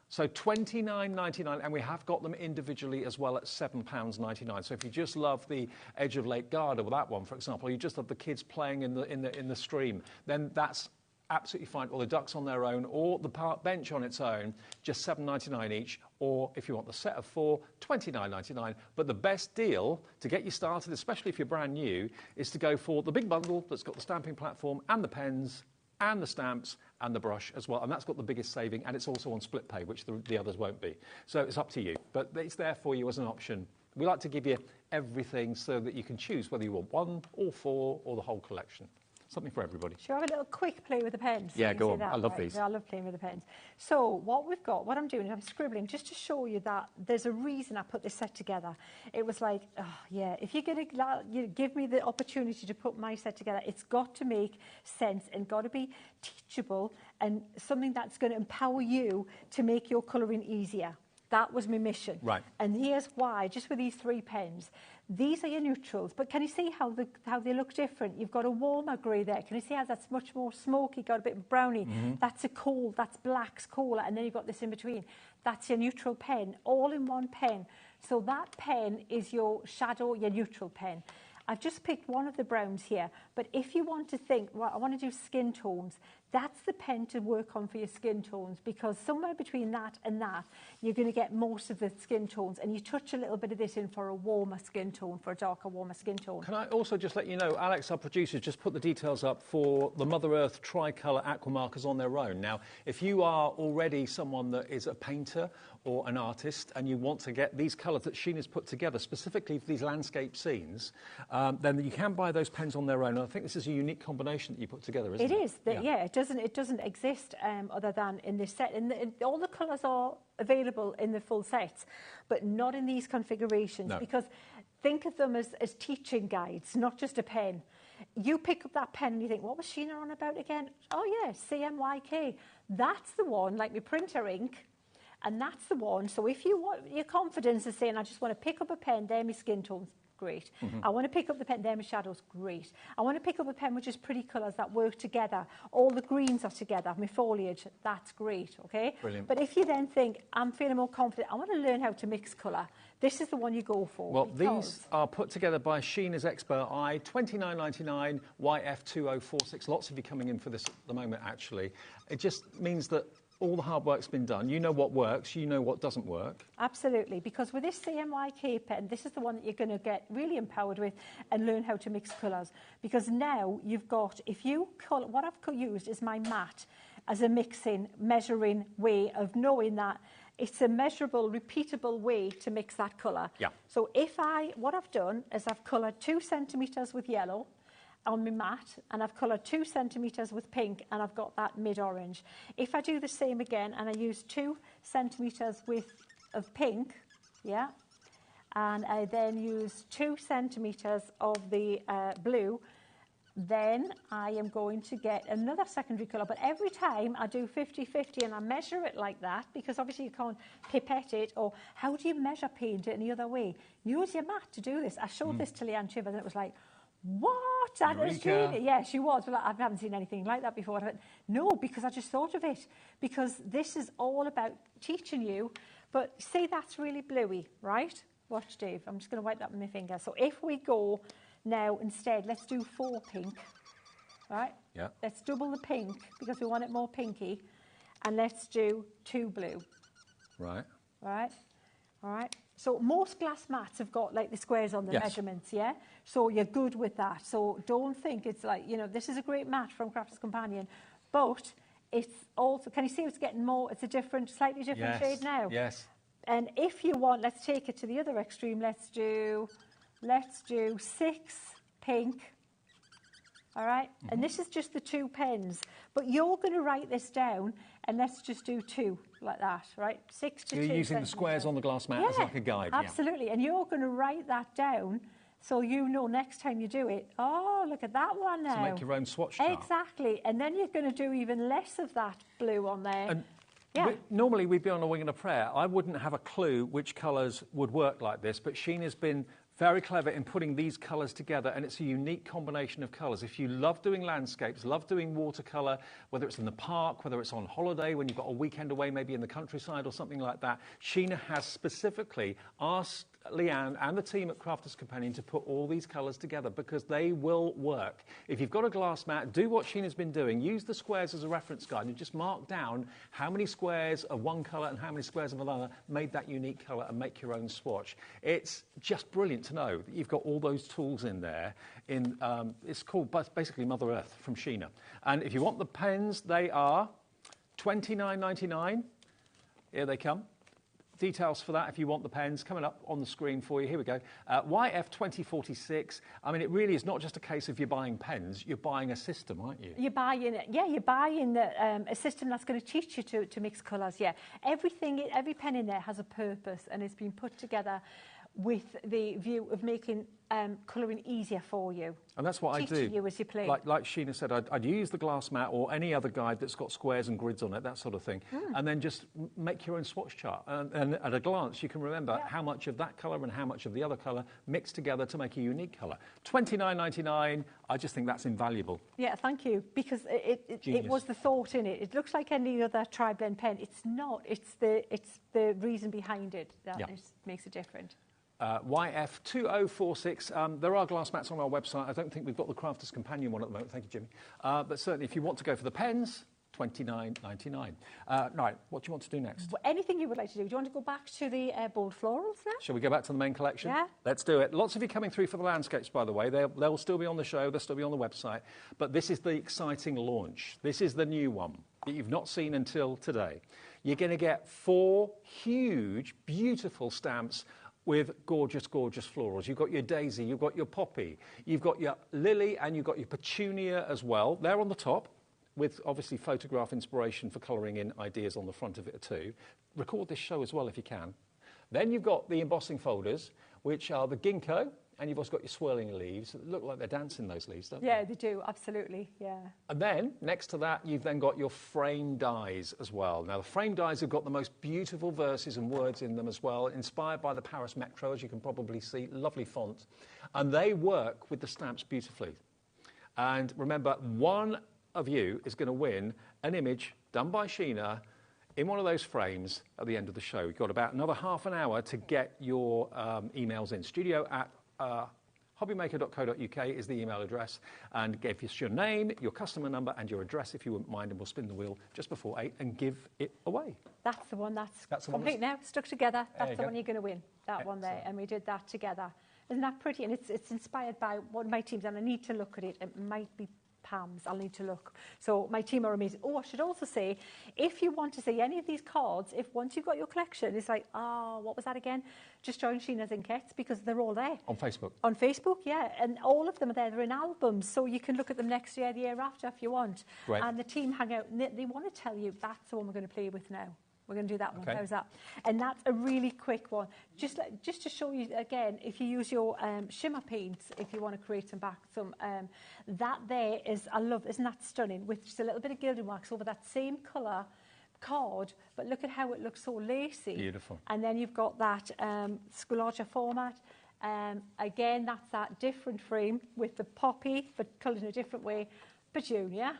So $29.99, and we have got them individually as well at £7.99. So if you just love the edge of Lake Garda, with that one, for example, you just love the kids playing in the stream, then that's absolutely fine. Or the ducks on their own, or the park bench on its own, just $7.99 each. Or if you want the set of 4, $29.99. But the best deal to get you started, especially if you're brand new, is to go for the big bundle that's got the stamping platform and the pens and the stamps and the brush as well. And that's got the biggest saving, and it's also on split pay, which the others won't be. So it's up to you. But it's there for you as an option. We like to give you everything so that you can choose whether you want 1 or 4 or the whole collection. Something for everybody. Shall I have a little quick play with the pens? Yeah, go on. I love these. I love playing with the pens. So what we've got, what I'm doing is I'm scribbling just to show you that there's a reason I put this set together. It was like, oh, yeah, if you're going to give me the opportunity to put my set together, it's got to make sense and got to be teachable and something that's going to empower you to make your colouring easier. That was my mission. Right. And here's why, just with these 3 pens. These are your neutrals, but can you see how they look different? You've got a warmer grey there. Can you see how that's much more smoky, got a bit browny? That's a cool, that's black's cooler, and then you've got this in between. That's your neutral pen, all in one pen. So that pen is your shadow, your neutral pen. I've just picked one of the browns here, but if you want to think, well, I want to do skin tones, that's the pen to work on for your skin tones, because somewhere between that and that, you're going to get most of the skin tones, and you touch a little bit of this in for a warmer skin tone, for a darker, warmer skin tone. Can I also just let you know, Alex, our producer, just put the details up for the Mother Earth Tricolour aqua markers on their own. Now, if you are already someone that is a painter or an artist and you want to get these colours that Sheena's put together, specifically for these landscape scenes, then you can buy those pens on their own. And I think this is a unique combination that you put together, isn't it? It is. Yeah, it doesn't exist other than in this set. And all the colours are available in the full sets, but not in these configurations. No. Because think of them as teaching guides, not just a pen. You pick up that pen and you think, what was Sheena on about again? Oh, yeah, CMYK. That's the one, like my printer ink. And that's the one. So if you want your confidence is saying, I just want to pick up a pen, they're my skin tones, great. I want to pick up the pen, they're my shadows, great. I want to pick up a pen with just pretty colours that work together. All the greens are together, my foliage, that's great, okay? Brilliant. But if you then think, I'm feeling more confident, I want to learn how to mix colour, this is the one you go for. Well, these are put together by Sheena's Expert Eye, $29.99, YF2046. Lots of you coming in for this at the moment, actually. It just means that all the hard work's been done. You know what works, you know what doesn't work. Absolutely, because with this CMYK pen, this is the one that you're going to get really empowered with and learn how to mix colours. Because now you've got, what I've used is my mat as a mixing, measuring way of knowing that it's a measurable, repeatable way to mix that colour. Yeah. So what I've done is I've coloured 2 centimetres with yellow on my mat, and I've coloured 2 centimetres with pink, and I've got that mid-orange. If I do the same again, and I use 2 centimetres of pink, yeah, and I then use 2 centimetres of the blue, then I am going to get another secondary colour. But every time I do 50-50 and I measure it like that, because obviously you can't pipette it, or how do you measure paint it any other way? Use your mat to do this. I showed this to Leanne Chivers, and it was like, what? That is really, yeah, she was. Well, I haven't seen anything like that before. I went, no, because I just thought of it. Because this is all about teaching you. But see, that's really bluey, right? Watch, Dave. I'm just going to wipe that with my finger. So if we go now instead, let's do 4 pink. Right? Yeah. Let's double the pink because we want it more pinky. And let's do 2 blue. Right. Right? All right. So most glass mats have got like the squares on the measurements, yeah? So you're good with that. So don't think it's like, this is a great mat from Crafter's Companion, but it's also, can you see it's getting more, it's a slightly different shade now? Yes. And if you want, let's take it to the other extreme. Let's do 6 pink. All right? And this is just the 2 pens. But you're going to write this down, and let's just do 2 like that, right? 6 to 2. You're using the squares on the glass mat as like a guide. Absolutely. And you're going to write that down so you know next time you do it, oh, look at that one now. To make your own swatch chart. Exactly. And then you're going to do even less of that blue on there. And yeah. Normally we'd be on a wing and a prayer. I wouldn't have a clue which colours would work like this, but Sheena's been very clever in putting these colours together, and it's a unique combination of colours. If you love doing landscapes, love doing watercolour, whether it's in the park, whether it's on holiday, when you've got a weekend away, maybe in the countryside or something like that, Sheena has specifically asked Leanne and the team at Crafter's Companion to put all these colours together because they will work. If you've got a glass mat, do what Sheena's been doing. Use the squares as a reference guide and just mark down how many squares of one colour and how many squares of another made that unique colour and make your own swatch. It's just brilliant to know that you've got all those tools in there. It's called basically Mother Earth from Sheena. And if you want the pens, they are $29.99. Here they come. Details for that if you want the pens coming up on the screen for you. Here we go. YF2046. I mean, it really is not just a case of you're buying pens, you're buying a system, aren't you? You're buying a system that's going to teach you to mix colours, yeah. Every pen in there has a purpose and it's been put together with the view of making colouring easier for you. And that's what I do. Teaching you as you play. Like Sheena said, I'd use the glass mat or any other guide that's got squares and grids on it, that sort of thing, and then just make your own swatch chart. And at a glance, you can remember how much of that colour and how much of the other colour mixed together to make a unique colour. $29.99, I just think that's invaluable. Yeah, thank you, because it was the thought in it. It looks like any other tri-blend pen. It's not. It's the reason behind it that makes it different. YF2046. There are glass mats on our website. I don't think we've got the Crafter's Companion one at the moment. Thank you, Jimmy. But certainly, if you want to go for the pens, $29.99. Right, what do you want to do next? Anything you would like to do. Do you want to go back to the bold florals now? Shall we go back to the main collection? Yeah. Let's do it. Lots of you coming through for the landscapes, by the way. They'll still be on the show. They'll still be on the website. But this is the exciting launch. This is the new one that you've not seen until today. You're going to get 4 huge, beautiful stamps with gorgeous, gorgeous florals. You've got your daisy, you've got your poppy, you've got your lily, and you've got your petunia as well. They're on the top, with obviously photograph inspiration for colouring in ideas on the front of it too. Record this show as well if you can. Then you've got the embossing folders, which are the ginkgo, and you've also got your swirling leaves. That look like they're dancing, those leaves, don't they? Yeah, they do, absolutely, yeah. And then, next to that, you've then got your frame dies as well. Now, the frame dies have got the most beautiful verses and words in them as well, inspired by the Paris Metro, as you can probably see, lovely font. And they work with the stamps beautifully. And remember, one of you is going to win an image done by Sheena in one of those frames at the end of the show. We've got about another half an hour to get your emails in. Studio@hobbymaker.co.uk is the email address, and give us your name, your customer number, and your address if you wouldn't mind, and we'll spin the wheel just before 8 and give it away. That's the one that's the one complete now, stuck together. That's the go. one you're going to win, that one there, and we did that together. Isn't that pretty? And it's inspired by one of my teams, and I need to look at it. It might be Pam's. I'll need to look. So my team are amazing. Oh, I should also say, if you want to see any of these cards, if once you've got your collection, it's like, what was that again? Just join Sheena's Inkets, because they're all there. On Facebook? On Facebook, yeah. And all of them are there. They're in albums, so you can look at them next year, the year after, if you want. Great. And the team hang out, and they want to tell you, that's the one we're going to play with now. We're going to do that one. Okay. How's that? And that's a really quick one. Just to show you again, if you use your shimmer paints, if you want to create some that there is, I love, isn't that stunning? With just a little bit of gilding wax over that same colour card, but look at how it looks so lacy. Beautiful. And then you've got that larger format. Again, that's that different frame with the poppy, but coloured in a different way, petunia.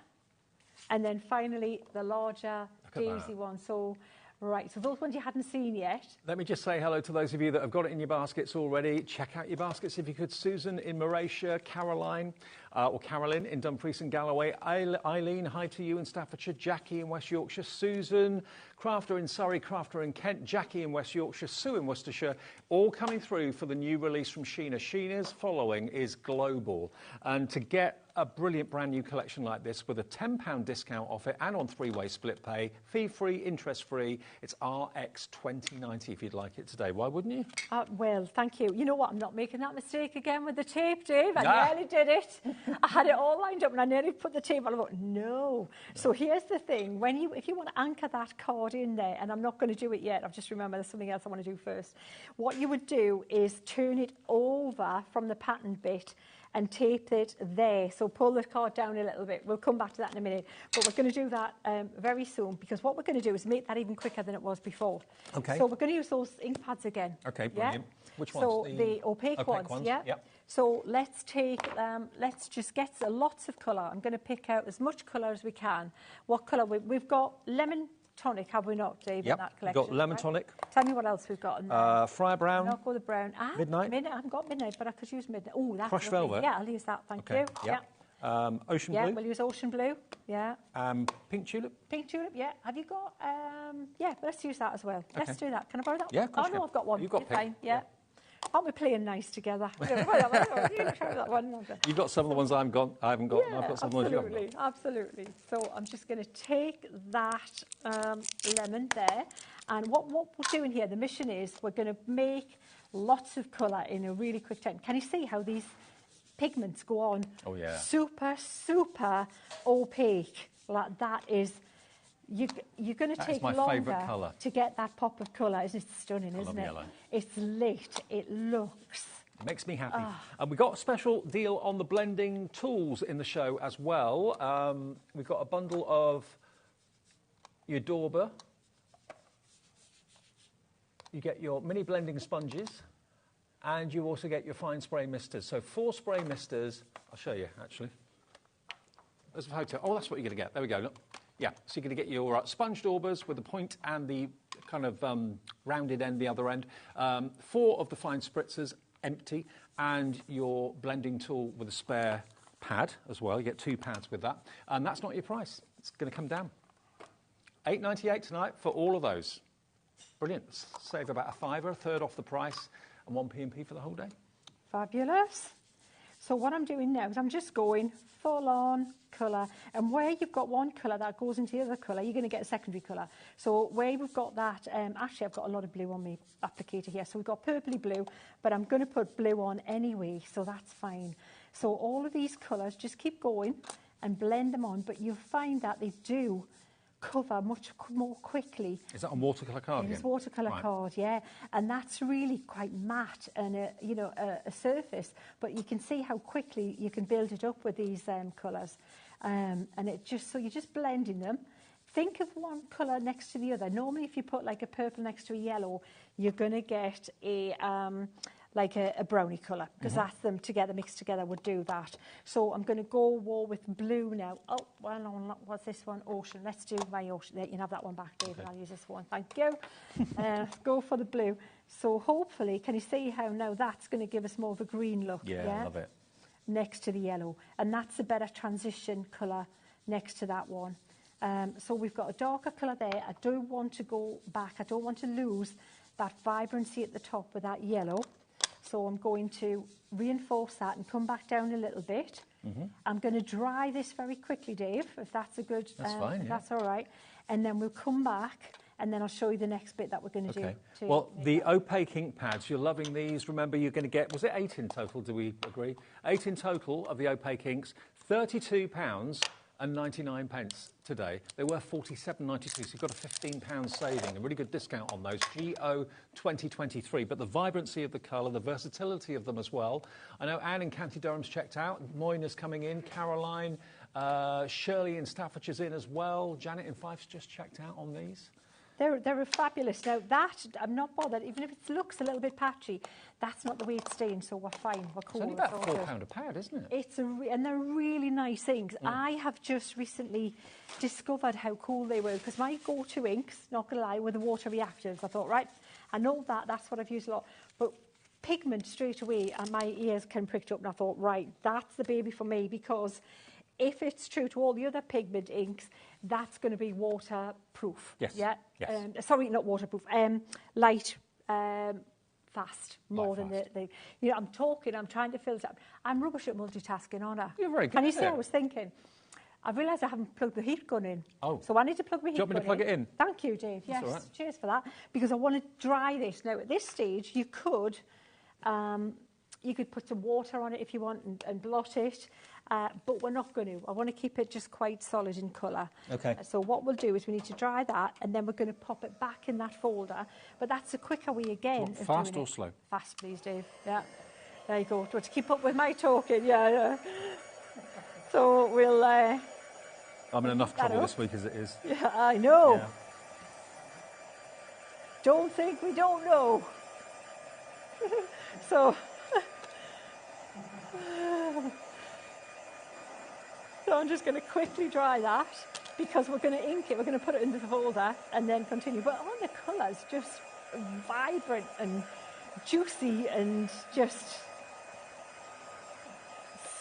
And then finally, the larger daisy one. So, right, so those ones you hadn't seen yet. Let me just say hello to those of you that have got it in your baskets already. Check out your baskets if you could. Susan in Mauritius, Caroline, or Carolyn in Dumfries and Galloway, Eileen, hi to you in Staffordshire, Jackie in West Yorkshire, Susan, Crafter in Surrey, Crafter in Kent, Jackie in West Yorkshire, Sue in Worcestershire, all coming through for the new release from Sheena. Sheena's following is global. And to get a brilliant brand new collection like this with a £10 discount off it and on 3-way split pay, fee-free, interest-free, it's RX2090 if you'd like it today. Why wouldn't you? Well, thank you. You know what? I'm not making that mistake again with the tape, Dave. I nearly did it. I had it all lined up and I nearly put the tape on. I thought, no. So here's the thing. If you want to anchor that card in there, and I'm not going to do it yet, I've just remembered there's something else I want to do first. What you would do is turn it over from the pattern bit and tape it there. So pull the card down a little bit. We'll come back to that in a minute. But we're going to do that very soon, because what we're going to do is make that even quicker than it was before. Okay. So we're going to use those ink pads again. Okay, brilliant. Yeah? Which ones? So the opaque ones, yeah? Yep. So let's take, let's just get lots of colour. I'm going to pick out as much colour as we can. What colour? We've got lemon tonic, have we not, Dave, in that collection? We've got lemon tonic. Tell me what else we've got in there. Friar brown. Not go the brown. Midnight. I haven't got midnight, but I could use midnight. Oh, that's Crushed lovely. velvet. Yeah, I'll use that, thank Okay, you. yeah. Ocean yeah, blue. we'll use ocean blue. Yeah. Pink tulip. Pink tulip, yeah. Have you got, yeah, let's use that as well. Okay. Let's do that. Can I borrow that? Yeah, of course you no, can. I've got one. You've got It's pink. fine, yeah. Aren't we playing nice together? You've got some of the ones I haven't got. Yeah, I've got some of the ones you haven't got. absolutely. So I'm just going to take that lemon there, and what we're doing here, the mission is we're going to make lots of colour in a really quick time. Can you see how these pigments go on? Oh, yeah. Super, super opaque. Like that is... You're going to That is take my longer favourite colour. to get that pop of colour. Isn't it stunning, isn't it? yellow. It's lit. It looks. It makes me happy. And we've got a special deal on the blending tools in the show as well. We've got a bundle of your dauber. You get your mini blending sponges, and you also get your fine spray misters. So 4 spray misters. I'll show you, actually. There's a photo. Oh, that's what you're going to get. There we go. Look. Yeah, so you're going to get your sponge daubers with the point and the kind of rounded end, the other end. 4 of the fine spritzers, empty, and your blending tool with a spare pad as well. You get 2 pads with that. And that's not your price. It's going to come down. $8.98 tonight for all of those. Brilliant. Save about a fiver, a third off the price, and 1 P&P for the whole day. Fabulous. So what I'm doing now is I'm just going full on colour, and where you've got one colour that goes into the other colour, you're going to get a secondary colour. So where we've got that, actually I've got a lot of blue on my applicator here, so we've got purpley blue, but I'm going to put blue on anyway, so that's fine. So all of these colours, just keep going and blend them on, but you'll find that they do cover much more quickly. Is that on watercolour card again? It's watercolour card, yeah. And that's really quite matte and a surface, but you can see how quickly you can build it up with these colours. And it just, so you're just blending them. Think of one colour next to the other. Normally if you put like a purple next to a yellow, you're going to get a like a brownie colour, because that's them together, mixed together would do that. So I'm going to go more with blue now. Oh, well, no, what's this one? Ocean. Let's do my ocean. You can have that one back, David. Okay. I'll use this one. Thank you. Go for the blue. So hopefully, can you see how now that's going to give us more of a green look? Yeah, I love it. Next to the yellow. And that's a better transition colour next to that one. So we've got a darker colour there. I don't want to go back. I don't want to lose that vibrancy at the top with that yellow. So I'm going to reinforce that and come back down a little bit. I'm going to dry this very quickly, Dave, if that's a good... That's fine, if yeah. that's all right. And then we'll come back and then I'll show you the next bit that we're going to do. Well, the opaque ink pads, you're loving these. Remember, you're going to get, was it 8 in total, do we agree? 8 in total of the opaque inks, £32 and 99 pence today. They were £47.92, so you've got a £15 saving, a really good discount on those, GO 2023. But the vibrancy of the colour, the versatility of them as well. I know Anne in County Durham's checked out, Moyna's coming in, Caroline, Shirley in Staffordshire's in as well, Janet in Fife's just checked out on these. They're fabulous. Now that, I'm not bothered, even if it looks a little bit patchy, that's not the way it's staying, so we're fine, we're cool. It's only about £4 a pad, isn't it? And they're really nice inks. I have just recently discovered how cool they were, because my go-to inks, not going to lie, were the water reactives. I thought, right, I know that's what I've used a lot, but pigment straight away, and my ears kind of pricked up, and I thought, right, that's the baby for me, because if it's true to all the other pigment inks, that's going to be waterproof. Yes. Yeah. Yes. Sorry, not waterproof. Light, fast, more than the. You know, I'm trying to filter up. I'm rubbish at multitasking, aren't I? You're very good. Can you see? I was thinking. I realised I haven't plugged the heat gun in. Oh. So I need to plug my heat gun in. Do you want me to plug it in? Thank you, Dave. Yes. All right. Cheers for that. Because I want to dry this now. At this stage, you could put some water on it if you want and blot it. But we're not going to. I want to keep it just quite solid in colour. Okay. So what we'll do is we need to dry that, and then we're going to pop it back in that folder. But that's a quicker way again. Of fast doing or it. slow? Fast, please, Dave. Yeah. There you go. Do you want to keep up with my talking? Yeah. So we'll... I'm in enough trouble this week as it is. Yeah, I know. Yeah. Don't think we don't know. So I'm just going to quickly dry that, because we're going to ink it, we're going to put it into the folder and then continue. But all the colours, just vibrant and juicy and just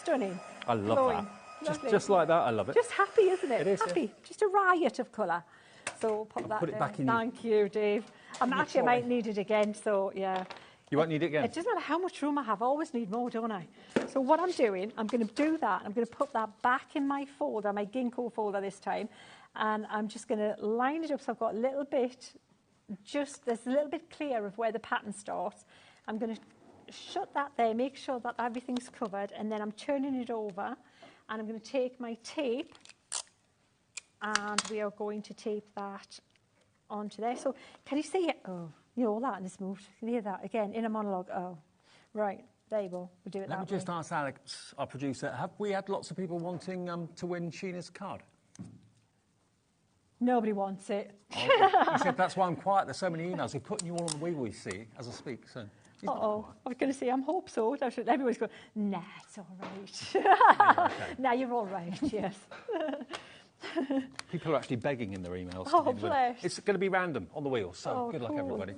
stunning. I love glowing. that. Just like that, I love it. Just happy, isn't it? It is, happy. yeah. Just a riot of colour. So pop that put it there. back in. Thank you, Dave. I might need it again, so yeah. You won't need it again? It doesn't matter how much room I have. I always need more, don't I? So what I'm doing, I'm going to do that. I'm going to put that back in my folder, my ginkgo folder this time. And I'm just going to line it up so I've got a little bit, there's a little bit clear of where the pattern starts. I'm going to shut that there, make sure that everything's covered. And then I'm turning it over. And I'm going to take my tape and we are going to tape that onto there. So can you see it? Oh, you know, all that and it's moved. Can you hear that? Again, in a monologue. Oh, right. There you go. We'll do it that way. Let me just ask Alex, our producer, have we had lots of people wanting to win Sheena's card? Nobody wants it. Oh, he said that's why I'm quiet. There's so many emails. He's putting you all on the wheel, we see, as I speak. So uh-oh. I was going to say, I hope so. Everybody's going, nah, it's all right. Yeah, okay. Nah, you're all right, yes. People are actually begging in their emails. Oh, bless. It's going to be random on the wheel, so good luck, cool. everybody.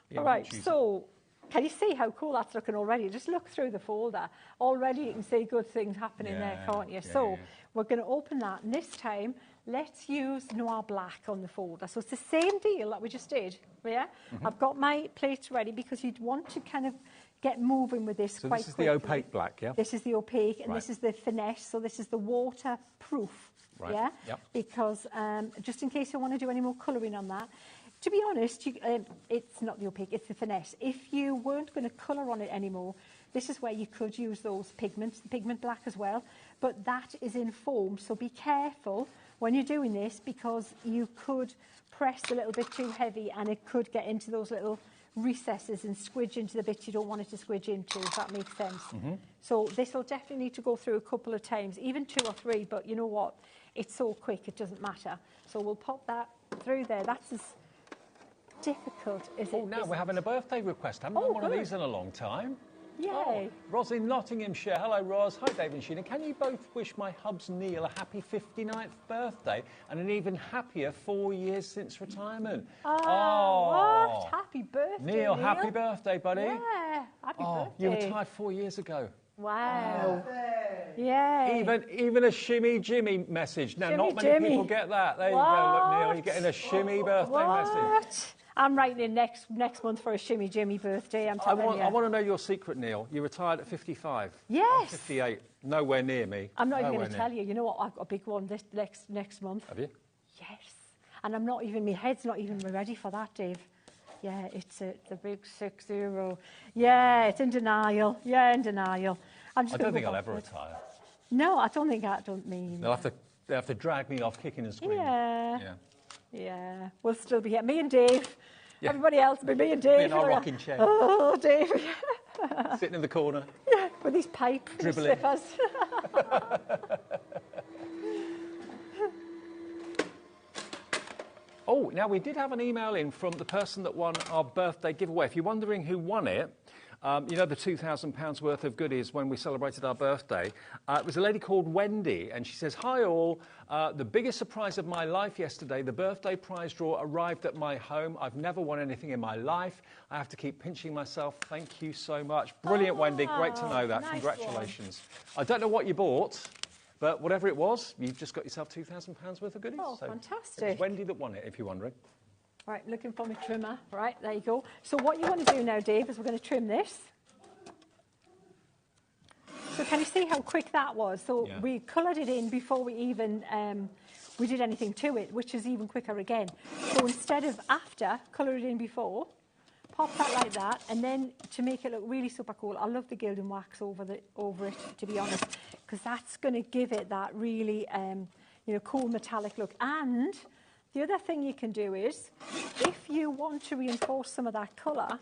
Yeah, all right, so can you see how cool that's looking already? Just look through the folder. Already you can see good things happening there, can't you? We're going to open that, and this time, let's use Noir Black on the folder. So it's the same deal that we just did, yeah? I've got my plates ready because you'd want to kind of get moving with this quite quickly. So this is the opaque black, yeah? This is the opaque, and this is the finesse, so this is the waterproof, yeah? Yep. Because just in case you want to do any more colouring on that, to be honest, it's not the opaque, it's the finesse. If you weren't going to colour on it anymore, this is where you could use those pigments, the pigment black as well, but that is in foam, so be careful when you're doing this because you could press a little bit too heavy and it could get into those little recesses and squidge into the bits you don't want it to squidge into, if that makes sense. So this will definitely need to go through a couple of times, even 2 or 3, but you know what? It's so quick, it doesn't matter. So we'll pop that through there. That's as difficult as it is. Oh, now we're having a birthday request. Haven't done one of these in a long time. Yay. Oh, Ros in Nottinghamshire. Hello, Ros. Hi, Dave and Sheena. Can you both wish my hubs Neil a happy 59th birthday and an even happier 4 years since retirement? What? Happy birthday, Neil. Happy birthday, buddy. Yeah, happy birthday. You retired 4 years ago. Wow. Yeah. Even a shimmy Jimmy message. Now, not many people get that. There you go, look, Neil. You're getting a shimmy birthday message. I'm writing in next month for a shimmy Jimmy birthday. I want to know your secret, Neil. You retired at 55. Yes. I'm 58. Nowhere near me. I'm not even going to tell you. You know what? I've got a big one this next month. Have you? Yes. And my head's not even ready for that, Dave. Yeah, it's the big 6-0. Yeah, it's in denial. Yeah, in denial. I don't think I'll ever retire. No, I don't mean. They'll have to drag me off kicking and screaming. Yeah, we'll still be here. Me and Dave. Yeah. Everybody else will be me and Dave. In our rocking chair. Oh, Dave. Sitting in the corner. Yeah, with these pipe slippers. Oh, now we did have an email in from the person that won our birthday giveaway. If you're wondering who won it, you know the £2,000 worth of goodies when we celebrated our birthday. It was a lady called Wendy, and she says, "Hi all, the biggest surprise of my life yesterday, the birthday prize draw arrived at my home. I've never won anything in my life. I have to keep pinching myself. Thank you so much." Brilliant, Wendy. Great to know that. Nice. Congratulations. One. I don't know what you bought, but whatever it was, you've just got yourself £2,000 worth of goodies. Oh, so fantastic. It was Wendy that won it, if you're wondering. Right, looking for my trimmer. Right, there you go. So what you want to do now, Dave, is we're going to trim this. So can you see how quick that was? So we coloured it in before we even we did anything to it, which is even quicker again. So instead of after, colour it in before, pop that like that, and then to make it look really super cool, I love the gilding wax over it, to be honest, because that's going to give it that really cool metallic look. And the other thing you can do is, if you want to reinforce some of that colour,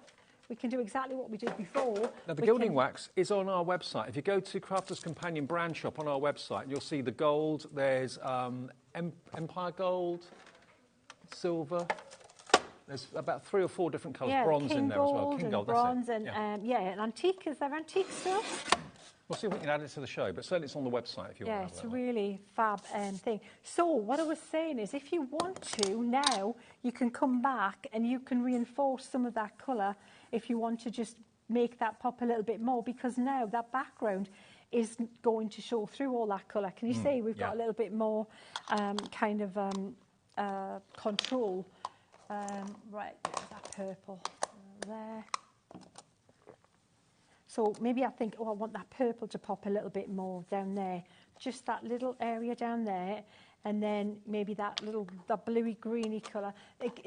we can do exactly what we did before. Now, the gilding wax is on our website. If you go to Crafter's Companion brand shop on our website, you'll see the gold. There's Empire Gold, silver. There's about 3 or 4 different colours. Bronze in there as well. King gold, bronze, that's it. And and antique. Is there antique stuff? We'll see if we can add it to the show, but certainly it's on the website if you want to have it's a really fab thing. So what I was saying is, if you want to now, you can come back and you can reinforce some of that colour if you want to just make that pop a little bit more, because now that background is going to show through all that colour. Can you see we've got a little bit more control. Right, there's that purple there. So maybe I think, I want that purple to pop a little bit more down there. Just that little area down there. And then maybe that bluey greeny colour.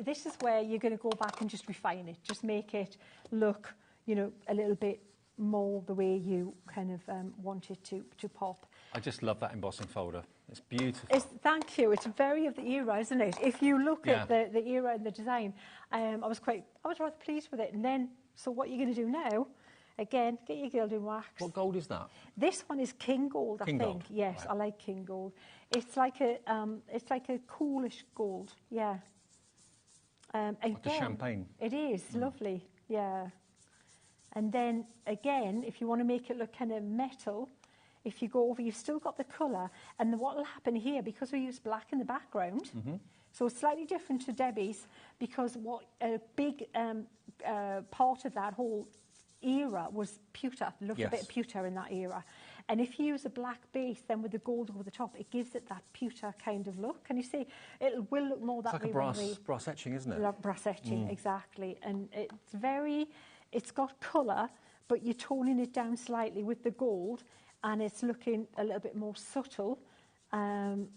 This is where you're going to go back and just refine it. Just make it look, a little bit more the way you kind of want it to pop. I just love that embossing folder. It's beautiful. Thank you. It's very of the era, isn't it? If you look Yeah. at the era and the design, I was rather pleased with it. And then, so what you're going to do now, again, get your gilding wax. What gold is that? This one is king gold, I King think. gold, Yes, right. I like king gold. It's like a coolish gold. Yeah. Again, Like a champagne. It is lovely. Yeah. And then again, if you want to make it look kind of metal, if you go over, you've still got the colour. And what will happen here, because we use black in the background, so it's slightly different to Debbie's, because what a big part of that whole era was pewter. Loved a bit of pewter in that era. And if you use a black base, then with the gold over the top, it gives it that pewter kind of look. Can you see? It will look more that It's way. like a brass etching, isn't it? Like brass etching, exactly. And it's got colour, but you're toning it down slightly with the gold, and it's looking a little bit more subtle. And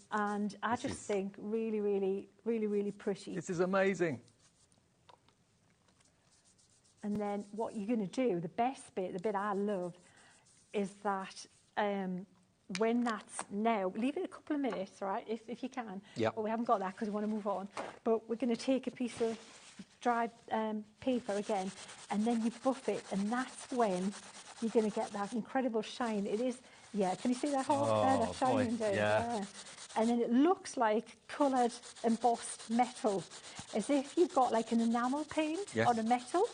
I just think really, really, really, really pretty. This is amazing. And then what you're going to do, the best bit, the bit I love, is that when that's now, leave it a couple of minutes, right, if you can. Yeah. But we haven't got that because we want to move on. But we're going to take a piece of dry paper again, and then you buff it, and that's when you're going to get that incredible shine. It is, can you see that half there, that shining down? yeah. And then it looks like coloured embossed metal, as if you've got like an enamel paint on a metal.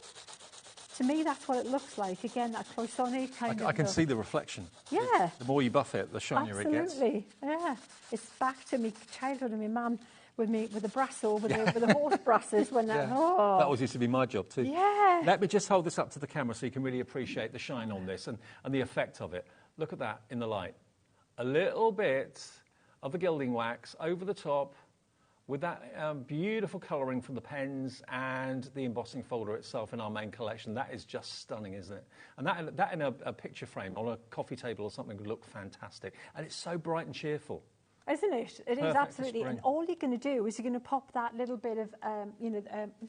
To me, that's what it looks like. Again, that cloisonne kind of... I can see the reflection. Yeah. The more you buff it, the shinier it gets. Absolutely, yeah. It's back to me childhood and my mum with the brasso, with the horse brasses when that... Oh. That always used to be my job too. Yeah. Let me just hold this up to the camera so you can really appreciate the shine on this and the effect of it. Look at that in the light. A little bit of the gilding wax over the top with that beautiful colouring from the pens and the embossing folder itself in our main collection. That is just stunning, isn't it? And that in a picture frame on a coffee table or something would look fantastic. And it's so bright and cheerful. Isn't it? It is Perfect absolutely. for spring. And all you're going to do is you're going to pop that little bit of, in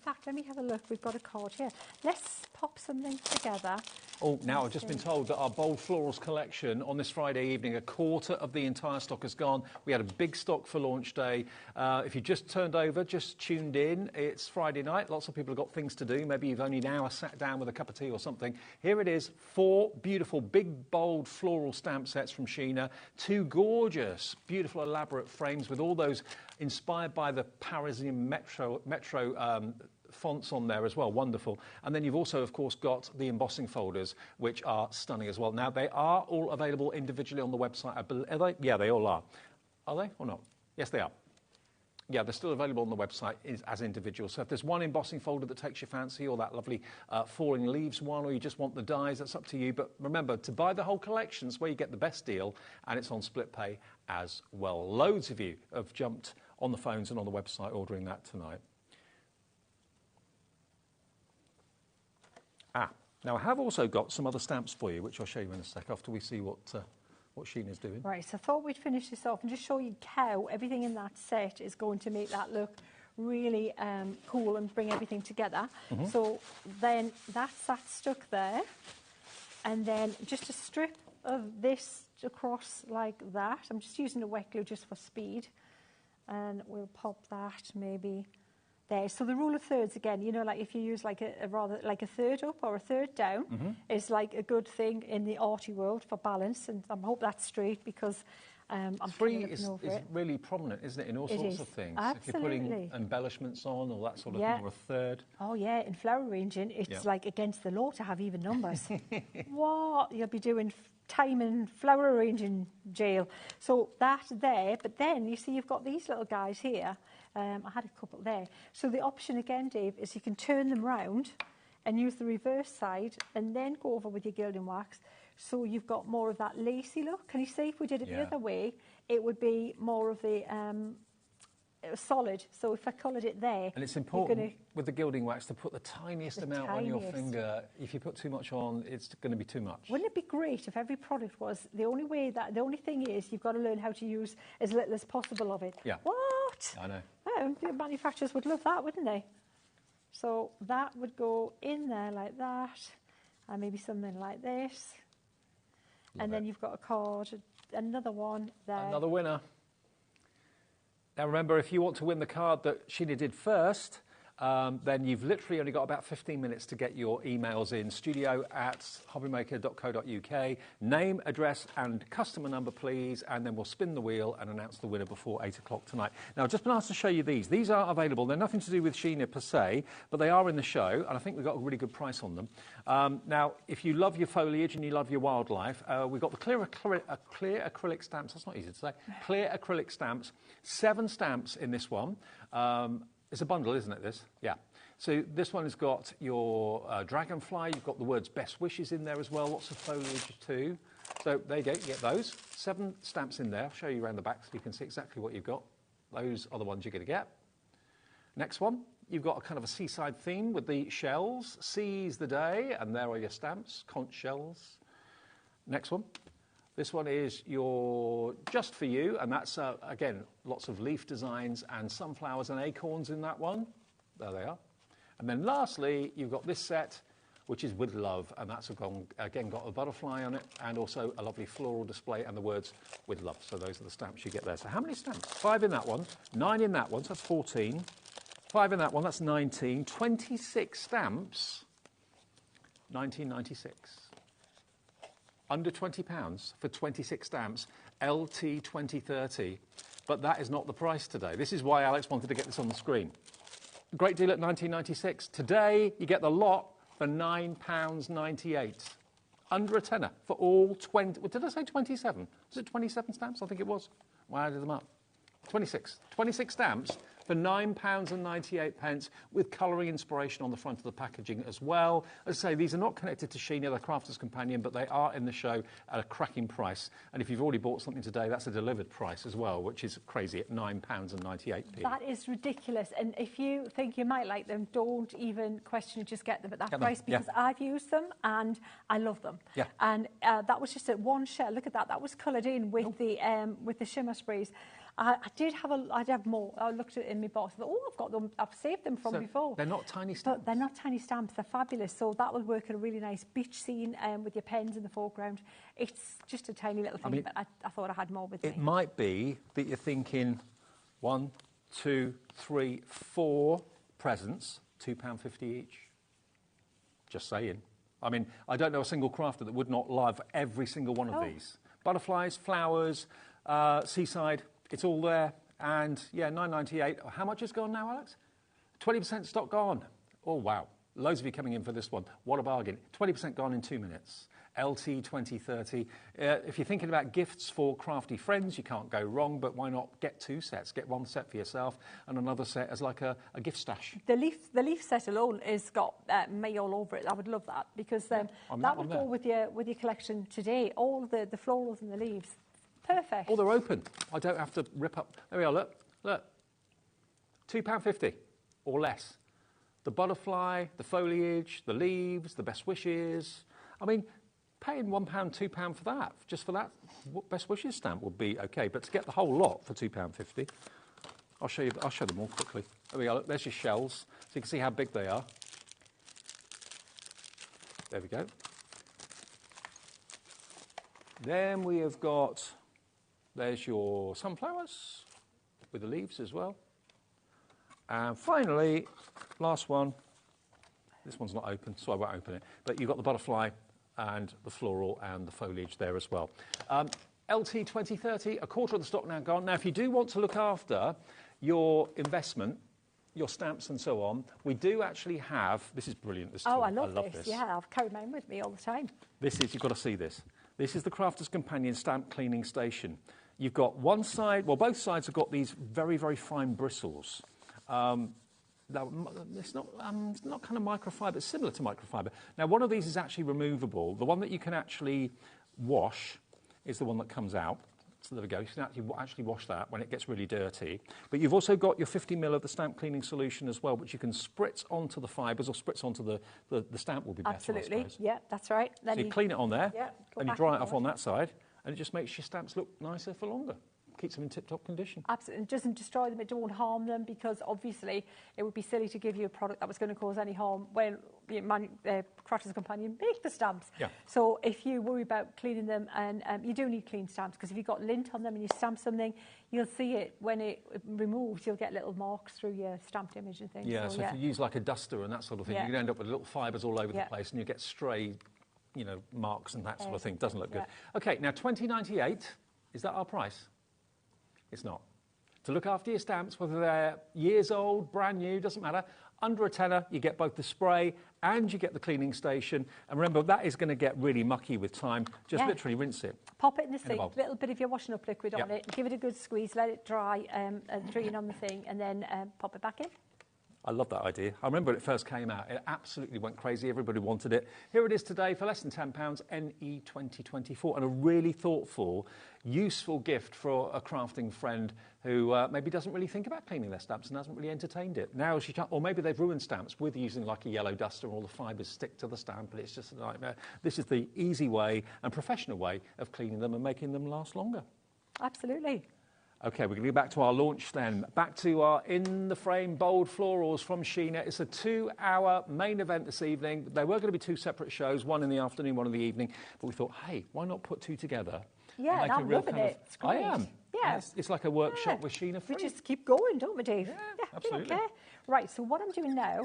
fact, let me have a look. We've got a card here. Let's pop something together. Oh, now I've just been told that our Bold Florals collection on this Friday evening, a quarter of the entire stock has gone. We had a big stock for launch day. If you just turned over, just tuned in, it's Friday night. Lots of people have got things to do. Maybe you've only now sat down with a cup of tea or something. Here it is, 4 beautiful, big, bold floral stamp sets from Sheena. 2 gorgeous, beautiful, elaborate frames with all those inspired by the Parisian metro fonts on there as well, wonderful. And then you've also, of course, got the embossing folders, which are stunning as well. Now, they are all available individually on the website. Are they? Yeah, they all are. Are they or not? Yes, they are. Yeah, they're still available on the website as individuals. So if there's one embossing folder that takes your fancy, or that lovely falling leaves one, or you just want the dies, that's up to you. But remember, to buy the whole collection is where you get the best deal, and it's on split pay as well. Loads of you have jumped on the phones and on the website ordering that tonight. Now I have also got some other stamps for you, which I'll show you in a sec after we see what Sheena's doing. Right, so I thought we'd finish this off and just show you how everything in that set is going to make that look really cool and bring everything together. So then that's that stuck there. And then just a strip of this across like that. I'm just using a wet glue just for speed. And we'll pop that maybe there. So the rule of thirds again, you know, like if you use like a rather like a third up or a third down is like a good thing in the arty world for balance. And I hope that's straight because I'm 3 is really prominent, isn't it, in all sorts of things. Absolutely. If you're putting embellishments on or that sort of thing, or a third. Oh yeah, in flower arranging, it's like against the law to have even numbers. What? You'll be doing time in flower arranging jail. So that there, but then you see you've got these little guys here. I had a couple there. So the option again, Dave, is you can turn them round and use the reverse side and then go over with your gilding wax. So you've got more of that lacy look. Can you see if we did it the other way, it would be more of the solid. So if I coloured it there... And it's important with the gilding wax to put the tiniest amount on your finger. If you put too much on, it's going to be too much. Wouldn't it be great if every product was... The only thing is you've got to learn how to use as little as possible of it. Yeah. What? I know. Oh, the manufacturers would love that, wouldn't they? So that would go in there like that, and maybe something like this. and then you've got a card, another one there. Another winner. Now remember, if you want to win the card that Sheena did first, then you've literally only got about 15 minutes to get your emails in. studio@hobbymaker.co.uk. Name, address and customer number, please, and then we'll spin the wheel and announce the winner before 8 o'clock tonight. Now, I've just been asked to show you these. These are available. They're nothing to do with Sheena per se, but they are in the show, and I think we've got a really good price on them. Now, if you love your foliage and you love your wildlife, we've got the clear acrylic stamps. That's not easy to say. Clear acrylic stamps. 7 stamps in this one. It's a bundle, isn't it, this? Yeah. So this one has got your dragonfly. You've got the words best wishes in there as well. Lots of foliage too. So there you go. You get those. 7 stamps in there. I'll show you around the back so you can see exactly what you've got. Those are the ones you're going to get. Next one, you've got a kind of a seaside theme with the shells. Seize the day, and there are your stamps. Conch shells. Next one. This one is your Just For You, and that's, again, lots of leaf designs and sunflowers and acorns in that one. There they are. And then lastly, you've got this set, which is With Love, and that's, again, got a butterfly on it and also a lovely floral display and the words With Love. So those are the stamps you get there. So how many stamps? 5 in that one, 9 in that one, so that's 14. 5 in that one, that's 19. 26 stamps, 1996. Under £20 for 26 stamps, LT 2030. But that is not the price today. This is why Alex wanted to get this on the screen. Great deal at 1996. Today, you get the lot for £9.98. Under a tenner for all 20... Did I say 27? Was it 27 stamps? I think it was. Well, I added them up. 26. 26 stamps for £9.98 with colouring inspiration on the front of the packaging as well. As I say, these are not connected to Sheena, the Crafter's Companion, but they are in the show at a cracking price. And if you've already bought something today, that's a delivered price as well, which is crazy at £9.98. That is ridiculous. And if you think you might like them, don't even question it, just get them at that price, because I've used them and I love them. Yeah. And that was just at one shell. Look at that. That was coloured in with the shimmer sprays. I'd have more. I looked at it in my box. I thought, I've got them. I've saved them from before. They're not tiny stamps. But they're not tiny stamps. They're fabulous. So that will work at a really nice beach scene with your pens in the foreground. It's just a tiny little thing, but I thought I had more with me. It might be that you're thinking 1, 2, 3, 4 presents, £2.50 each. Just saying. I mean, I don't know a single crafter that would not love every single one of these. Butterflies, flowers, seaside. It's all there, and yeah, £9.98. How much is gone now, Alex? 20% stock gone. Oh, wow. Loads of you coming in for this one. What a bargain. 20% gone in 2 minutes. LT 2030. If you're thinking about gifts for crafty friends, you can't go wrong, but why not get 2 sets? Get 1 set for yourself and another set as like a gift stash. The leaf set alone has got me all over it. I would love that, because that would go with your collection today. All the florals and the leaves. Perfect. Oh, they're open. I don't have to rip up. There we are, look. £2.50 or less. The butterfly, the foliage, the leaves, the best wishes. I mean, paying £1, £2 for that, just for that best wishes stamp would be okay. But to get the whole lot for £2.50, I'll show them all quickly. There we go, look, there's your shells. So you can see how big they are. There we go. Then we have got... There's your sunflowers with the leaves as well. And finally, last one. This one's not open, so I won't open it. But you've got the butterfly and the floral and the foliage there as well. LT 2030, a quarter of the stock now gone. Now, if you do want to look after your investment, your stamps and so on, we do actually have... This is brilliant, this tool. I love this. Yeah, I've carried mine with me all the time. This is, you've got to see this. This is the Crafter's Companion stamp cleaning station. You've got one side, well, both sides have got these very, very fine bristles. It's not kind of microfiber, it's similar to microfiber. Now, one of these is actually removable. The one that you can actually wash is the one that comes out. So there we go, you can actually wash that when it gets really dirty. But you've also got your 50ml of the stamp cleaning solution as well, which you can spritz onto the fibres or spritz onto the stamp will be better, Absolutely, I suppose. Yeah, that's right. Then so you clean it on there, yeah, and you dry it off on that side, and it just makes your stamps look nicer for longer. keeps them in tip-top condition. Absolutely. It doesn't destroy them, it won't harm them, because obviously it would be silly to give you a product that was going to cause any harm when Crafters Companion make the stamps. Yeah. So if you worry about cleaning them, and you do need clean stamps, because if you've got lint on them and you stamp something, you'll see it when it removes, you'll get little marks through your stamped image and things. Yeah, so if you use like a duster and that sort of thing, you can end up with little fibres all over the place, and you get stray, you know, marks and that sort of thing. Doesn't look good. Okay, now $20.98, is that our price? It's not. To look after your stamps, whether they're years old, brand new, doesn't matter. Under a tenner, you get both the spray and you get the cleaning station. And remember, that is going to get really mucky with time. Just literally rinse it. Pop it in the sink, a little bit of your washing up liquid on it, give it a good squeeze, let it dry, drain on the thing, and then pop it back in. I love that idea. I remember when it first came out, it absolutely went crazy. Everybody wanted it. Here it is today for less than £10, NE 2024, and a really thoughtful, useful gift for a crafting friend who maybe doesn't really think about cleaning their stamps and hasn't really entertained it. Now she can't, or maybe they've ruined stamps with using like a yellow duster and all the fibres stick to the stamp and it's just a nightmare. This is the easy way and professional way of cleaning them and making them last longer. Absolutely. OK, we're going to go back to our launch then. Back to our in-the-frame bold florals from Sheena. It's a 2-hour main event this evening. There were going to be 2 separate shows, one in the afternoon, one in the evening. But we thought, hey, why not put 2 together? Yeah, and I'm loving it. It's great. I am. Yeah. It's like a workshop with Sheena free. We just keep going, don't we, Dave? Yeah, absolutely. Okay. Right, so what I'm doing now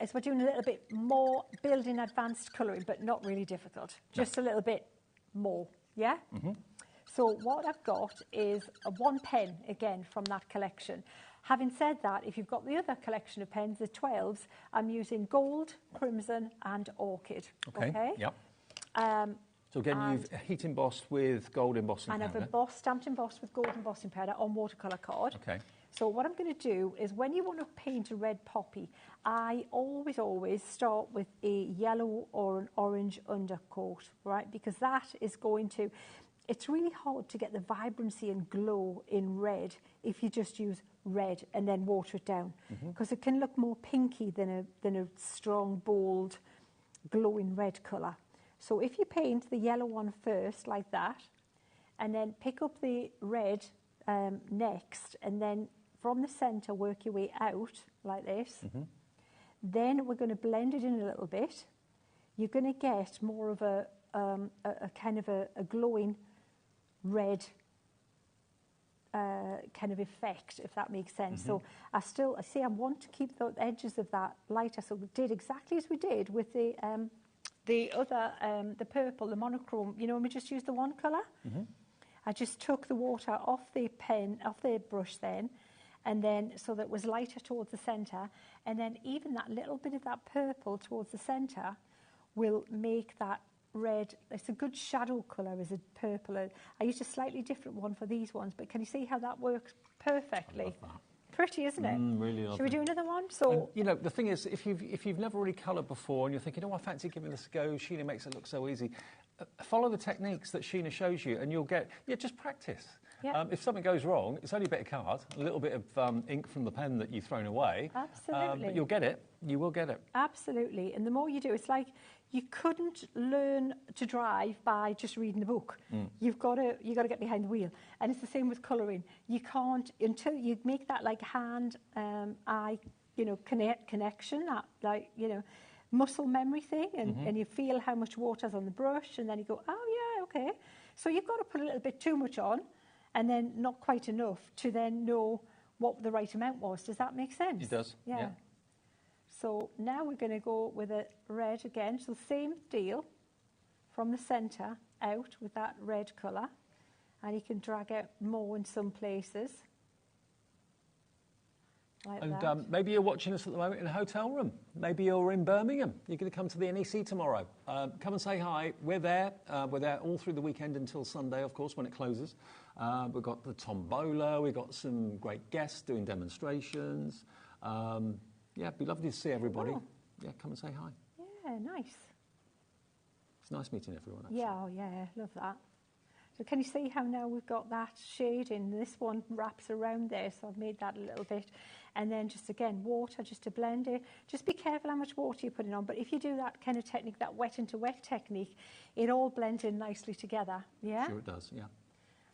is we're doing a little bit more building advanced colouring, but not really difficult. Just a little bit more, yeah? Mm-hmm. So what I've got is a 1 pen, again, from that collection. Having said that, if you've got the other collection of pens, the 12s, I'm using gold, crimson and orchid. Okay? Yep. So again, you've heat embossed with gold embossing powder. And I've stamped embossed with gold embossing powder on watercolour card. Okay. So what I'm going to do is when you want to paint a red poppy, I always start with a yellow or an orange undercoat, right? Because that is going to... It's really hard to get the vibrancy and glow in red if you just use red and then water it down, because it can look more pinky than a strong, bold, glowing red colour. So if you paint the yellow one first, like that, and then pick up the red next, and then from the centre work your way out like this, then we're going to blend it in a little bit. You're going to get more of a kind of a glowing red kind of effect, if that makes sense. So I want to keep the edges of that lighter. So we did exactly as we did with the other, the purple, the monochrome. You know, when we just used the one colour, I just took the water off the brush then, and then so that it was lighter towards the centre, and then even that little bit of that purple towards the centre will make that red. It's a good shadow colour as a purple. I used a slightly different one for these ones, but can you see how that works perfectly? I love that. Pretty, isn't it? Really lovely. Should we do another one? So, and, you know, the thing is, if you've never really coloured before and you're thinking, oh, I fancy giving this a go, Sheena makes it look so easy, follow the techniques that Sheena shows you and you'll get, just practice. Yeah. If something goes wrong, it's only a bit of card, a little bit of ink from the pen that you've thrown away. Absolutely. But you'll get it. You will get it. Absolutely. And the more you do, it's like you couldn't learn to drive by just reading the book. You've got to get behind the wheel. And it's the same with colouring. You can't, until you make that like hand-eye, connection, that like, muscle memory thing, and you feel how much water's on the brush, and then you go, oh yeah, okay. So you've got to put a little bit too much on, and then not quite enough to then know what the right amount was. Does that make sense? It does, yeah. So now we're going to go with a red again. So same deal, from the centre out with that red colour, and you can drag out more in some places. Like that. Maybe you're watching us at the moment in a hotel room. Maybe you're in Birmingham. You're going to come to the NEC tomorrow. Come and say hi. We're there. We're there all through the weekend until Sunday, of course, when it closes. We've got the tombola. We've got some great guests doing demonstrations. It'd be lovely to see everybody. Oh. Yeah, come and say hi. Yeah, nice. It's nice meeting everyone, actually. Yeah, love that. So can you see how now we've got that shade in? This one wraps around there, so I've made that a little bit. And then just again, water just to blend it. Just be careful how much water you're putting on. But if you do that kind of technique, that wet into wet technique, it all blends in nicely together. Yeah? Sure it does, yeah.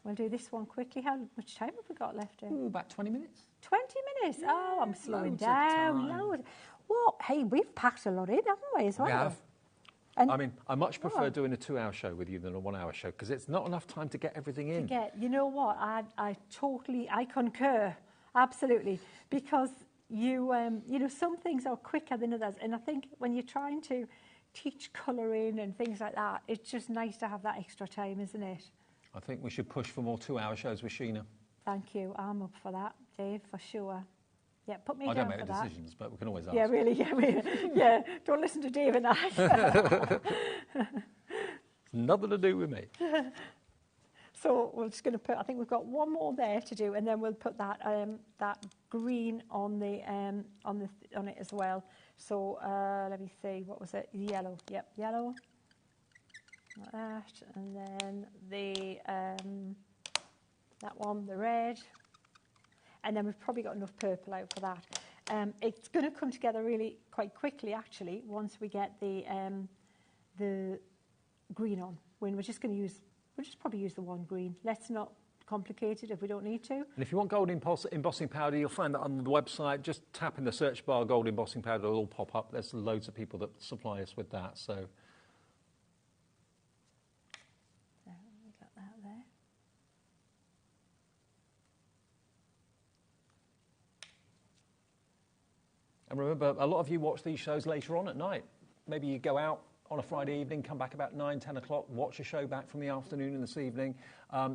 We'll do this one quickly. How much time have we got left? Ooh, about 20 minutes. 20 minutes? Yeah, oh, I'm slowing loads of down. time. Loads. Well, hey, we've packed a lot in, haven't we, as well? We have. And I mean, I much prefer doing a 2-hour show with you than a 1-hour show because it's not enough time to get everything in. You know what? I concur, absolutely, because you know, some things are quicker than others, and I think when you're trying to teach colouring and things like that, it's just nice to have that extra time, isn't it? I think we should push for more 2-hour shows with Sheena. Thank you. I'm up for that, Dave, for sure. Yeah, put me I down don't make for the that. decisions, but we can always ask. Yeah, really, yeah. Don't listen to Dave and I. Nothing to do with me. So we're just going to put. I think we've got one more there to do, and then we'll put that that green on it as well. So let me see. What was it? Yellow. Yep, yellow. Like that, and then the that one, the red. And then we've probably got enough purple out for that. It's going to come together really quite quickly, actually, once we get the green on. When we'll just probably use the one green. Let's not complicate it if we don't need to. And if you want gold embossing powder, you'll find that on the website. Just tap in the search bar, gold embossing powder, it'll all pop up. There's loads of people that supply us with that. So. We got that there. And remember, a lot of you watch these shows later on at night. Maybe you go out on a Friday evening, come back about 9, 10 o'clock, watch a show back from the afternoon and this evening.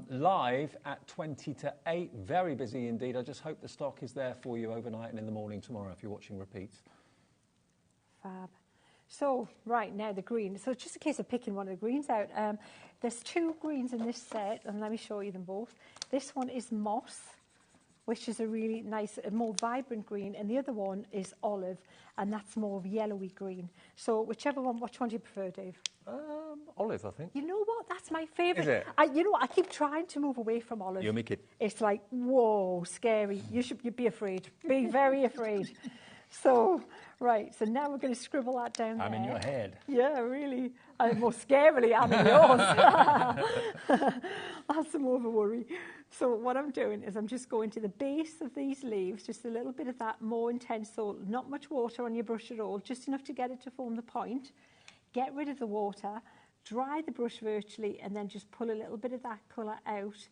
Live at 20 to 8, very busy indeed. I just hope the stock is there for you overnight and in the morning tomorrow if you're watching repeats. Fab. So, right, now the green. So just in case of picking one of the greens out, there's 2 greens in this set, and let me show you them both. This one is moss, which is a really nice, a more vibrant green, and the other one is olive, and that's more of yellowy green. So whichever one, which one do you prefer, Dave? Olive, I think. You know what? That's my favourite. Is it? You know what? I keep trying to move away from olive. You'll make it. It's like, whoa, scary. You'd be afraid. Be very afraid. So, right, so now we're going to scribble that down I'm there. in your head. Yeah, really. And more scarily, I'm in yours. That's more of a worry. So what I'm doing is I'm just going to the base of these leaves, just a little bit of that more intense, so not much water on your brush at all, just enough to get it to form the point. Get rid of the water, dry the brush virtually, and then just pull a little bit of that colour out,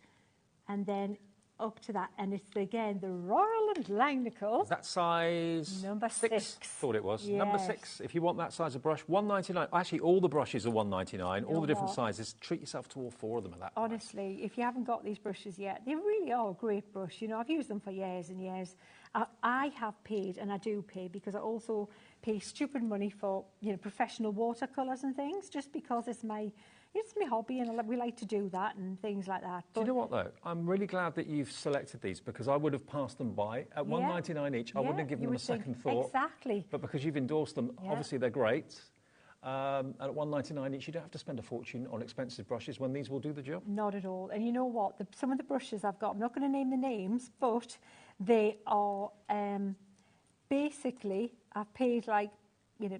and then up to that. And it's, again, the Royal and Langnickel. Is that size? Number 6. Thought it was. Yes. Number 6. If you want that size of brush, $1.99. Actually, all the brushes are $1.99. All the different what? sizes. Treat yourself to all 4 of them at that price. Honestly, if you haven't got these brushes yet, they really are a great brush. You know, I've used them for years and years. I have paid, and I do pay, because I also pay stupid money for, you know, professional watercolours and things, just because it's my hobby, and we like to do that and things like that. Do you know what, though? I'm really glad that you've selected these, because I would have passed them by. At $1.99 each, I wouldn't have given them a second thought. Exactly. But because you've endorsed them, obviously they're great. And at $1.99 each, you don't have to spend a fortune on expensive brushes when these will do the job. Not at all. And you know what? Some of the brushes I've got, I'm not going to name the names, but they are basically, I've paid like, you know,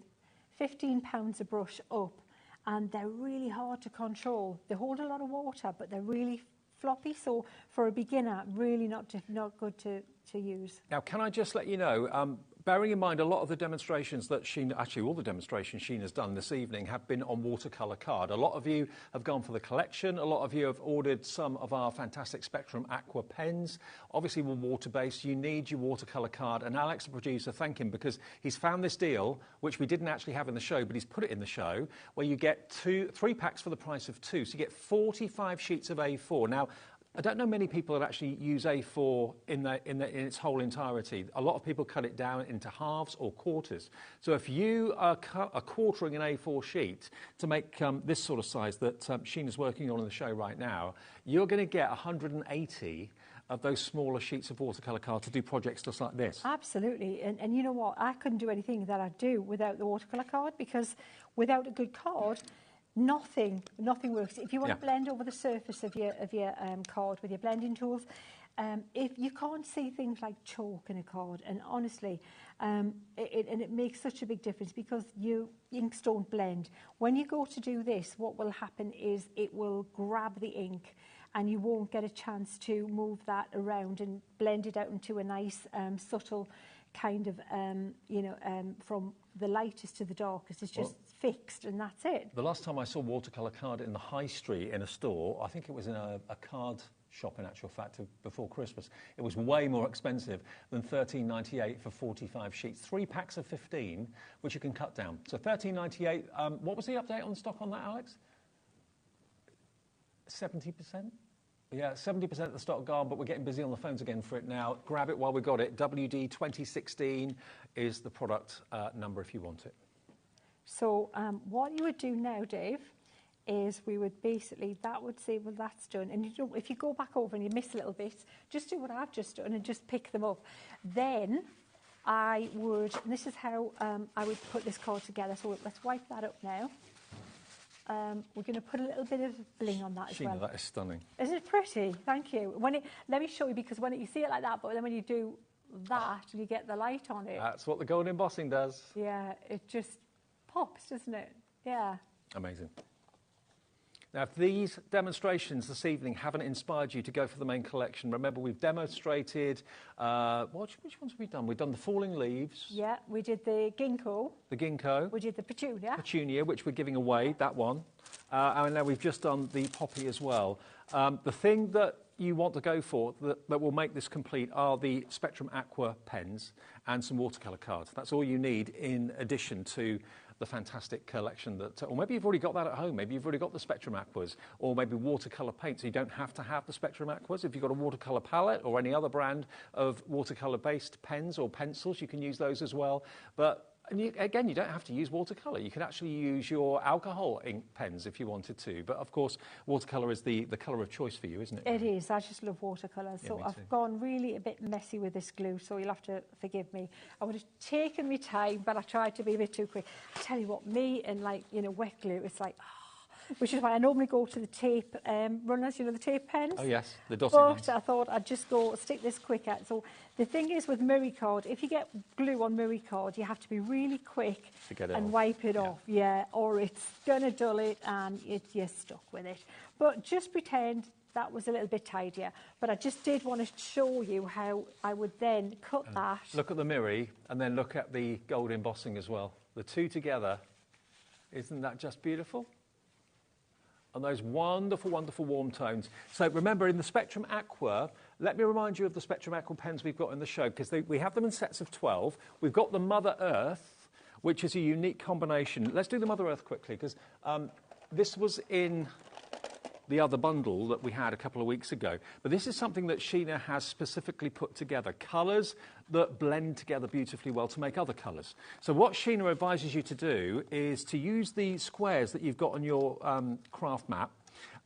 £15 a brush up, and they're really hard to control. They hold a lot of water, but they're really floppy. So for a beginner, really not good to use. Now, can I just let you know, bearing in mind a lot of the demonstrations that Sheena, actually all the demonstrations Sheena's done this evening have been on watercolour card. A lot of you have gone for the collection. A lot of you have ordered some of our fantastic Spectrum Aqua pens. Obviously, we're water-based. You need your watercolour card. And Alex, the producer, thank him, because he's found this deal, which we didn't actually have in the show, but he's put it in the show, where you get 3 packs for the price of 2. So you get 45 sheets of A4. Now, I don't know many people that actually use A4 in its whole entirety. A lot of people cut it down into halves or quarters. So if you are quartering an A4 sheet to make this sort of size that Sheena's working on in the show right now, you're going to get 180 of those smaller sheets of watercolour card to do projects just like this. Absolutely. And you know what? I couldn't do anything that I do without the watercolour card, because without a good card, nothing works. If you want to blend over the surface of your card with your blending tools, if you can't see things like chalk in a card, and honestly, it makes such a big difference, because inks don't blend. When you go to do this, what will happen is it will grab the ink, and you won't get a chance to move that around and blend it out into a nice subtle kind of, from the lightest to the darkest. It's just fixed, and that's it. The last time I saw watercolour card in the high street in a store, I think it was in a card shop in actual fact before Christmas. It was way more expensive than $13.98 for 45 sheets. 3 packs of 15, which you can cut down. So $13.98. What was the update on stock on that, Alex? 70%? Yeah, 70% of the stock gone, but we're getting busy on the phones again for it now. Grab it while we got it. WD 2016 is the product number if you want it. So what you would do now, Dave, is we would basically, that would say, well, that's done. And if you go back over and you miss little bits, just do what I've just done and just pick them up. Then I would, and this is how I would put this card together. So let's wipe that up now. We're going to put a little bit of bling on that as well. Sheena, that is stunning. Isn't it pretty? Thank you. Let me show you, because you see it like that, but then when you do that, you get the light on it. That's what the gold embossing does. Yeah, it just pops, doesn't it? Yeah. Amazing. Now, if these demonstrations this evening haven't inspired you to go for the main collection, remember we've demonstrated, which ones have we done? We've done the falling leaves. Yeah, we did the ginkgo. The ginkgo. We did the petunia. Petunia, which we're giving away, that one. And now we've just done the poppy as well. The thing that you want to go for that will make this complete are the Spectrum Aqua pens and some watercolour cards. That's all you need in addition to the fantastic collection that, or maybe you've already got that at home, maybe you've already got the Spectrum Aquas, or maybe watercolour paint, so you don't have to have the Spectrum Aquas. If you've got a watercolour palette or any other brand of watercolour based pens or pencils, you can use those as well. But again, you don't have to use watercolour. You can actually use your alcohol ink pens if you wanted to. But of course, watercolour is the colour of choice for you, isn't it? It is. I just love watercolour. So I've gone really a bit messy with this glue, so you'll have to forgive me. I would have taken my time, but I tried to be a bit too quick. I tell you what, me and wet glue, it's like, which is why I normally go to the tape runners, the tape pens. Oh, yes, the dotting But I thought I'd just stick this quicker. So the thing is with Murray card, if you get glue on Murray card, you have to be really quick and wipe it off, or it's going to dull it and you're stuck with it. But just pretend that was a little bit tidier. But I just did want to show you how I would then cut that. Look at the Murray and then look at the gold embossing as well. The two together, isn't that just beautiful? And those wonderful, wonderful warm tones. So remember, in the Spectrum Aqua, let me remind you of the Spectrum Aqua pens we've got in the show, because we have them in sets of 12. We've got the Mother Earth, which is a unique combination. Let's do the Mother Earth quickly, because this was in the other bundle that we had a couple of weeks ago. But this is something that Sheena has specifically put together, colours that blend together beautifully well to make other colours. So what Sheena advises you to do is to use the squares that you've got on your craft map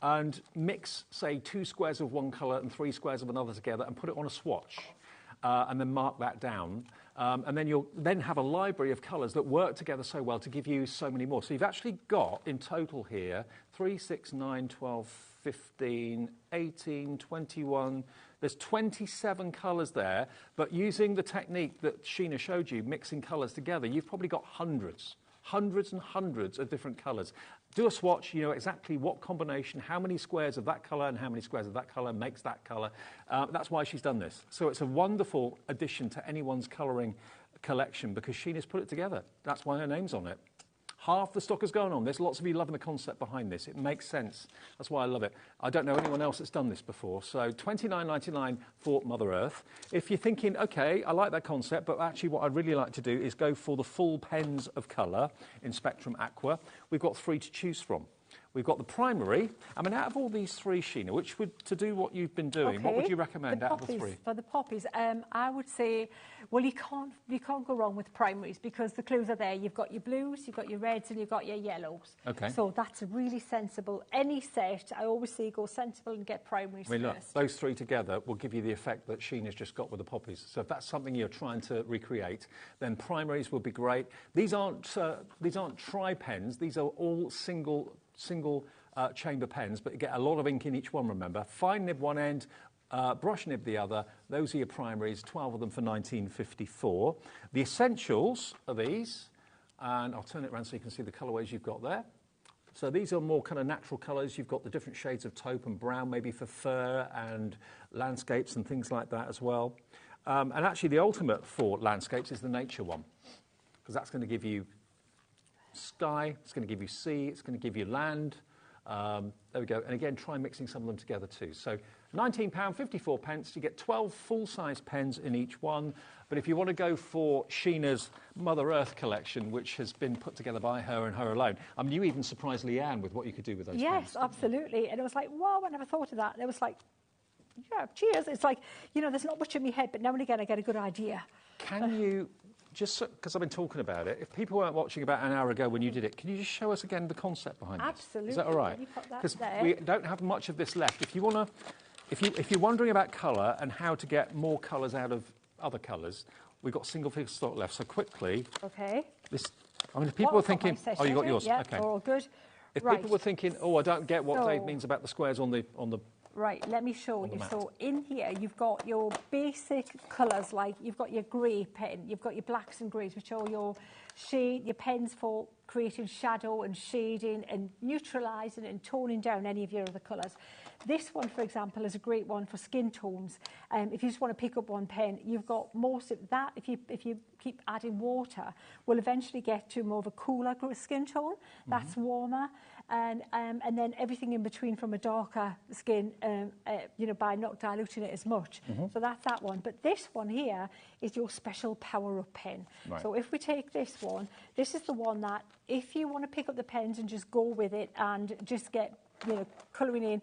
and mix, say, 2 squares of one colour and 3 squares of another together and put it on a swatch. And then mark that down. And then you'll then have a library of colours that work together so well to give you so many more. So you've actually got, in total here, 3, 6, 9, 12, 15, 18, 21... There's 27 colours there, but using the technique that Sheena showed you, mixing colours together, you've probably got hundreds and hundreds of different colours. Do a swatch, you know exactly what combination, how many squares of that colour and how many squares of that colour makes that colour. That's why she's done this. So it's a wonderful addition to anyone's colouring collection because Sheena's put it together. That's why her name's on it. Half the stock has gone on this. Lots of you loving the concept behind this. It makes sense. That's why I love it. I don't know anyone else that's done this before. So $29.99 for Mother Earth. If you're thinking, OK, I like that concept, but actually what I'd really like to do is go for the full pens of colour in Spectrum Aqua, we've got 3 to choose from. We've got the primary. I mean, out of all these 3, Sheena, which would, to do what you've been doing, what would you recommend out of the 3? For the poppies, I would say, well, you can't go wrong with primaries because the clues are there. You've got your blues, you've got your reds, and you've got your yellows. Okay. So that's a really sensible. Any set, I always say, go sensible and get primaries first. Look, those 3 together will give you the effect that Sheena's just got with the poppies. So if that's something you're trying to recreate, then primaries will be great. These aren't tri-pens. These are all single chamber pens, but you get a lot of ink in each one, remember. Fine nib one end, brush nib the other. Those are your primaries, 12 of them for $19.54. The essentials are these, and I'll turn it around so you can see the colourways you've got there. So these are more kind of natural colours. You've got the different shades of taupe and brown, maybe for fur and landscapes and things like that as well. And actually the ultimate for landscapes is the nature one, because that's going to give you sky, it's going to give you sea, it's going to give you land. There we go. And again, try mixing some of them together too. So £19.54, you get 12 full-size pens in each one. But if you want to go for Sheena's Mother Earth collection, which has been put together by her and her alone, I mean, you even surprised Leanne with what you could do with those pens. Yes, absolutely. And it was like, wow, I never thought of that. And it was like, yeah, cheers. It's like, you know, there's not much in my head, but now and again I get a good idea. Can you, just because I've been talking about it, if people weren't watching about an hour ago when you did it, can you just show us again the concept behind it? Absolutely. Is that all right? Because we don't have much of this left. If you want to, if you're wondering about colour and how to get more colours out of other colours, we've got single figure stock left. So quickly, okay. This, I mean, if people are thinking, oh, you got yours. Yeah, okay. all good. If people were thinking, oh, I don't get what Dave means about the squares on the Right, let me show you. So in here, you've got your basic colours, like you've got your grey pen, you've got your blacks and greys, which are your shade, your pens for creating shadow and shading and neutralising and toning down any of your other colours. This one, for example, is a great one for skin tones. If you just want to pick up one pen, you've got most of that. If you keep adding water, we'll eventually get to more of a cooler skin tone. That's warmer. And then everything in between from a darker skin, you know, by not diluting it as much. So that's that one. But this one here is your special power-up pen. Right. So if we take this one, this is the one that if you want to pick up the pens and just go with it and just get, you know, colouring in,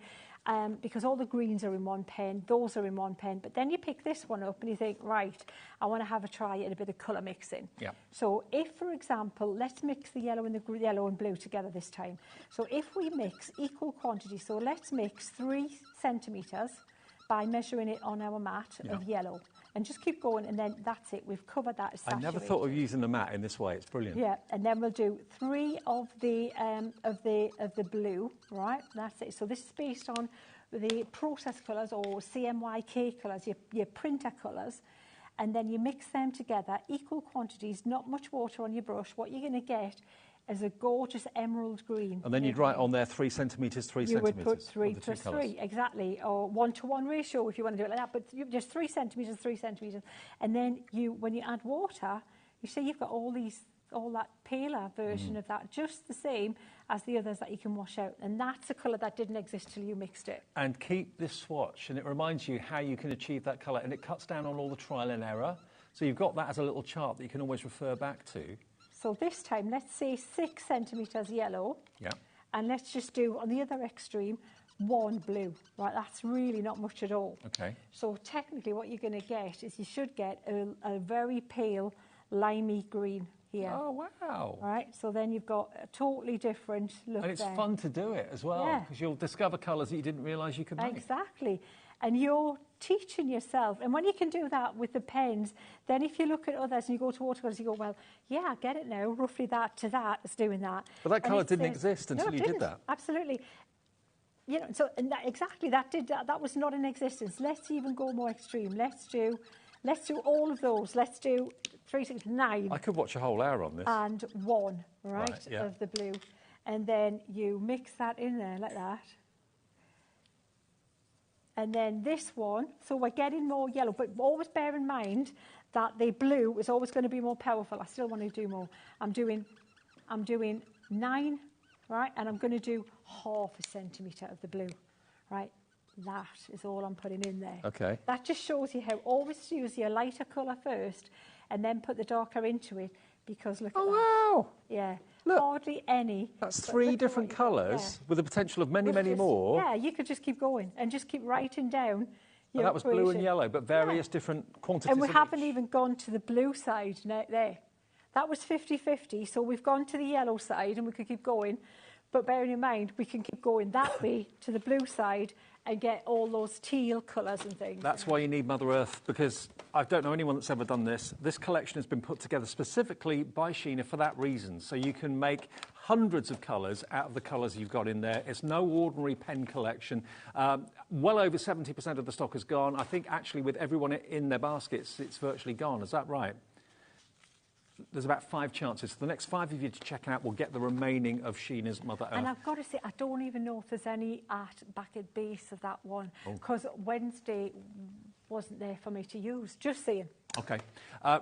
because all the greens are in one pen, those are in one pen, but then you pick this one up and you think, right, I want to have a try at a bit of colour mixing. Yeah. So if, for example, let's mix the yellow and the yellow and blue together this time. So if we mix equal quantities, so let's mix 3 centimetres by measuring it on our mat of yellow. And just keep going, and then that's it. We've covered that. I never thought of using the mat in this way. It's brilliant. Yeah, and then we'll do 3 of the blue, right? That's it. So this is based on the process colours or CMYK colours, your printer colours, and then you mix them together, equal quantities, not much water on your brush. What you're going to get is a gorgeous emerald green. And then you'd write on there 3 centimetres, 3 centimetres. You would put 3 plus 3, exactly, or 1-to-1 ratio if you want to do it like that, but just 3 centimetres, 3 centimetres. And then when you add water, you see you've got all that paler version of that, just the same as the others that you can wash out. And that's a colour that didn't exist till you mixed it. And keep this swatch, and it reminds you how you can achieve that colour, and it cuts down on all the trial and error. So you've got that as a little chart that you can always refer back to. So this time, let's say 6 centimetres yellow. Yeah. And let's just do, on the other extreme, 1 blue. Right, that's really not much at all. Okay. So technically what you're going to get is you should get a very pale, limey green here. Oh, wow. Right, so then you've got a totally different look. And it's there. fun to do it as well, because you'll discover colours that you didn't realise you could make. Exactly. And you're teaching yourself. And when you can do that with the pens, then if you look at others and you go to watercolours, you go, well, yeah, I get it now. Roughly that to that is doing that. But that colour didn't exist until you did that. Absolutely. You know, so and that was not in existence. Let's even go more extreme. Let's do all of those. Let's do 3, 6, 9. I could watch a whole hour on this. And 1, right, of the blue. And then you mix that in there like that. And then this one, so we're getting more yellow, but always bear in mind that the blue is always going to be more powerful. I still want to do more. I'm doing 9, right, and I'm going to do 1/2 centimetre of the blue, right. That is all I'm putting in there. Okay. That just shows you how always use your lighter colour first, and then put the darker into it. Because look at that. Wow! Yeah. Look, hardly any. That's 3 different colours with the potential of many more. Yeah, you could just keep going and just keep writing down your that was equation. Blue and yellow, but various different quantities. And we haven't even gone to the blue side there. That was 50-50, so we've gone to the yellow side and we could keep going. But bearing in mind, we can keep going that way to the blue side and get all those teal colours and things. That's why you need Mother Earth, because I don't know anyone that's ever done this. This collection has been put together specifically by Sheena for that reason. So you can make hundreds of colours out of the colours you've got in there. It's no ordinary pen collection. Well over 70% of the stock is gone. I think actually with everyone in their baskets, it's virtually gone. Is that right? There's about 5 chances. So the next 5 of you to check out will get the remaining of Sheena's Mother Earth. And I've got to say, I don't even know if there's any back at base of that one, because Wednesday wasn't there for me to use. Just saying. Okay.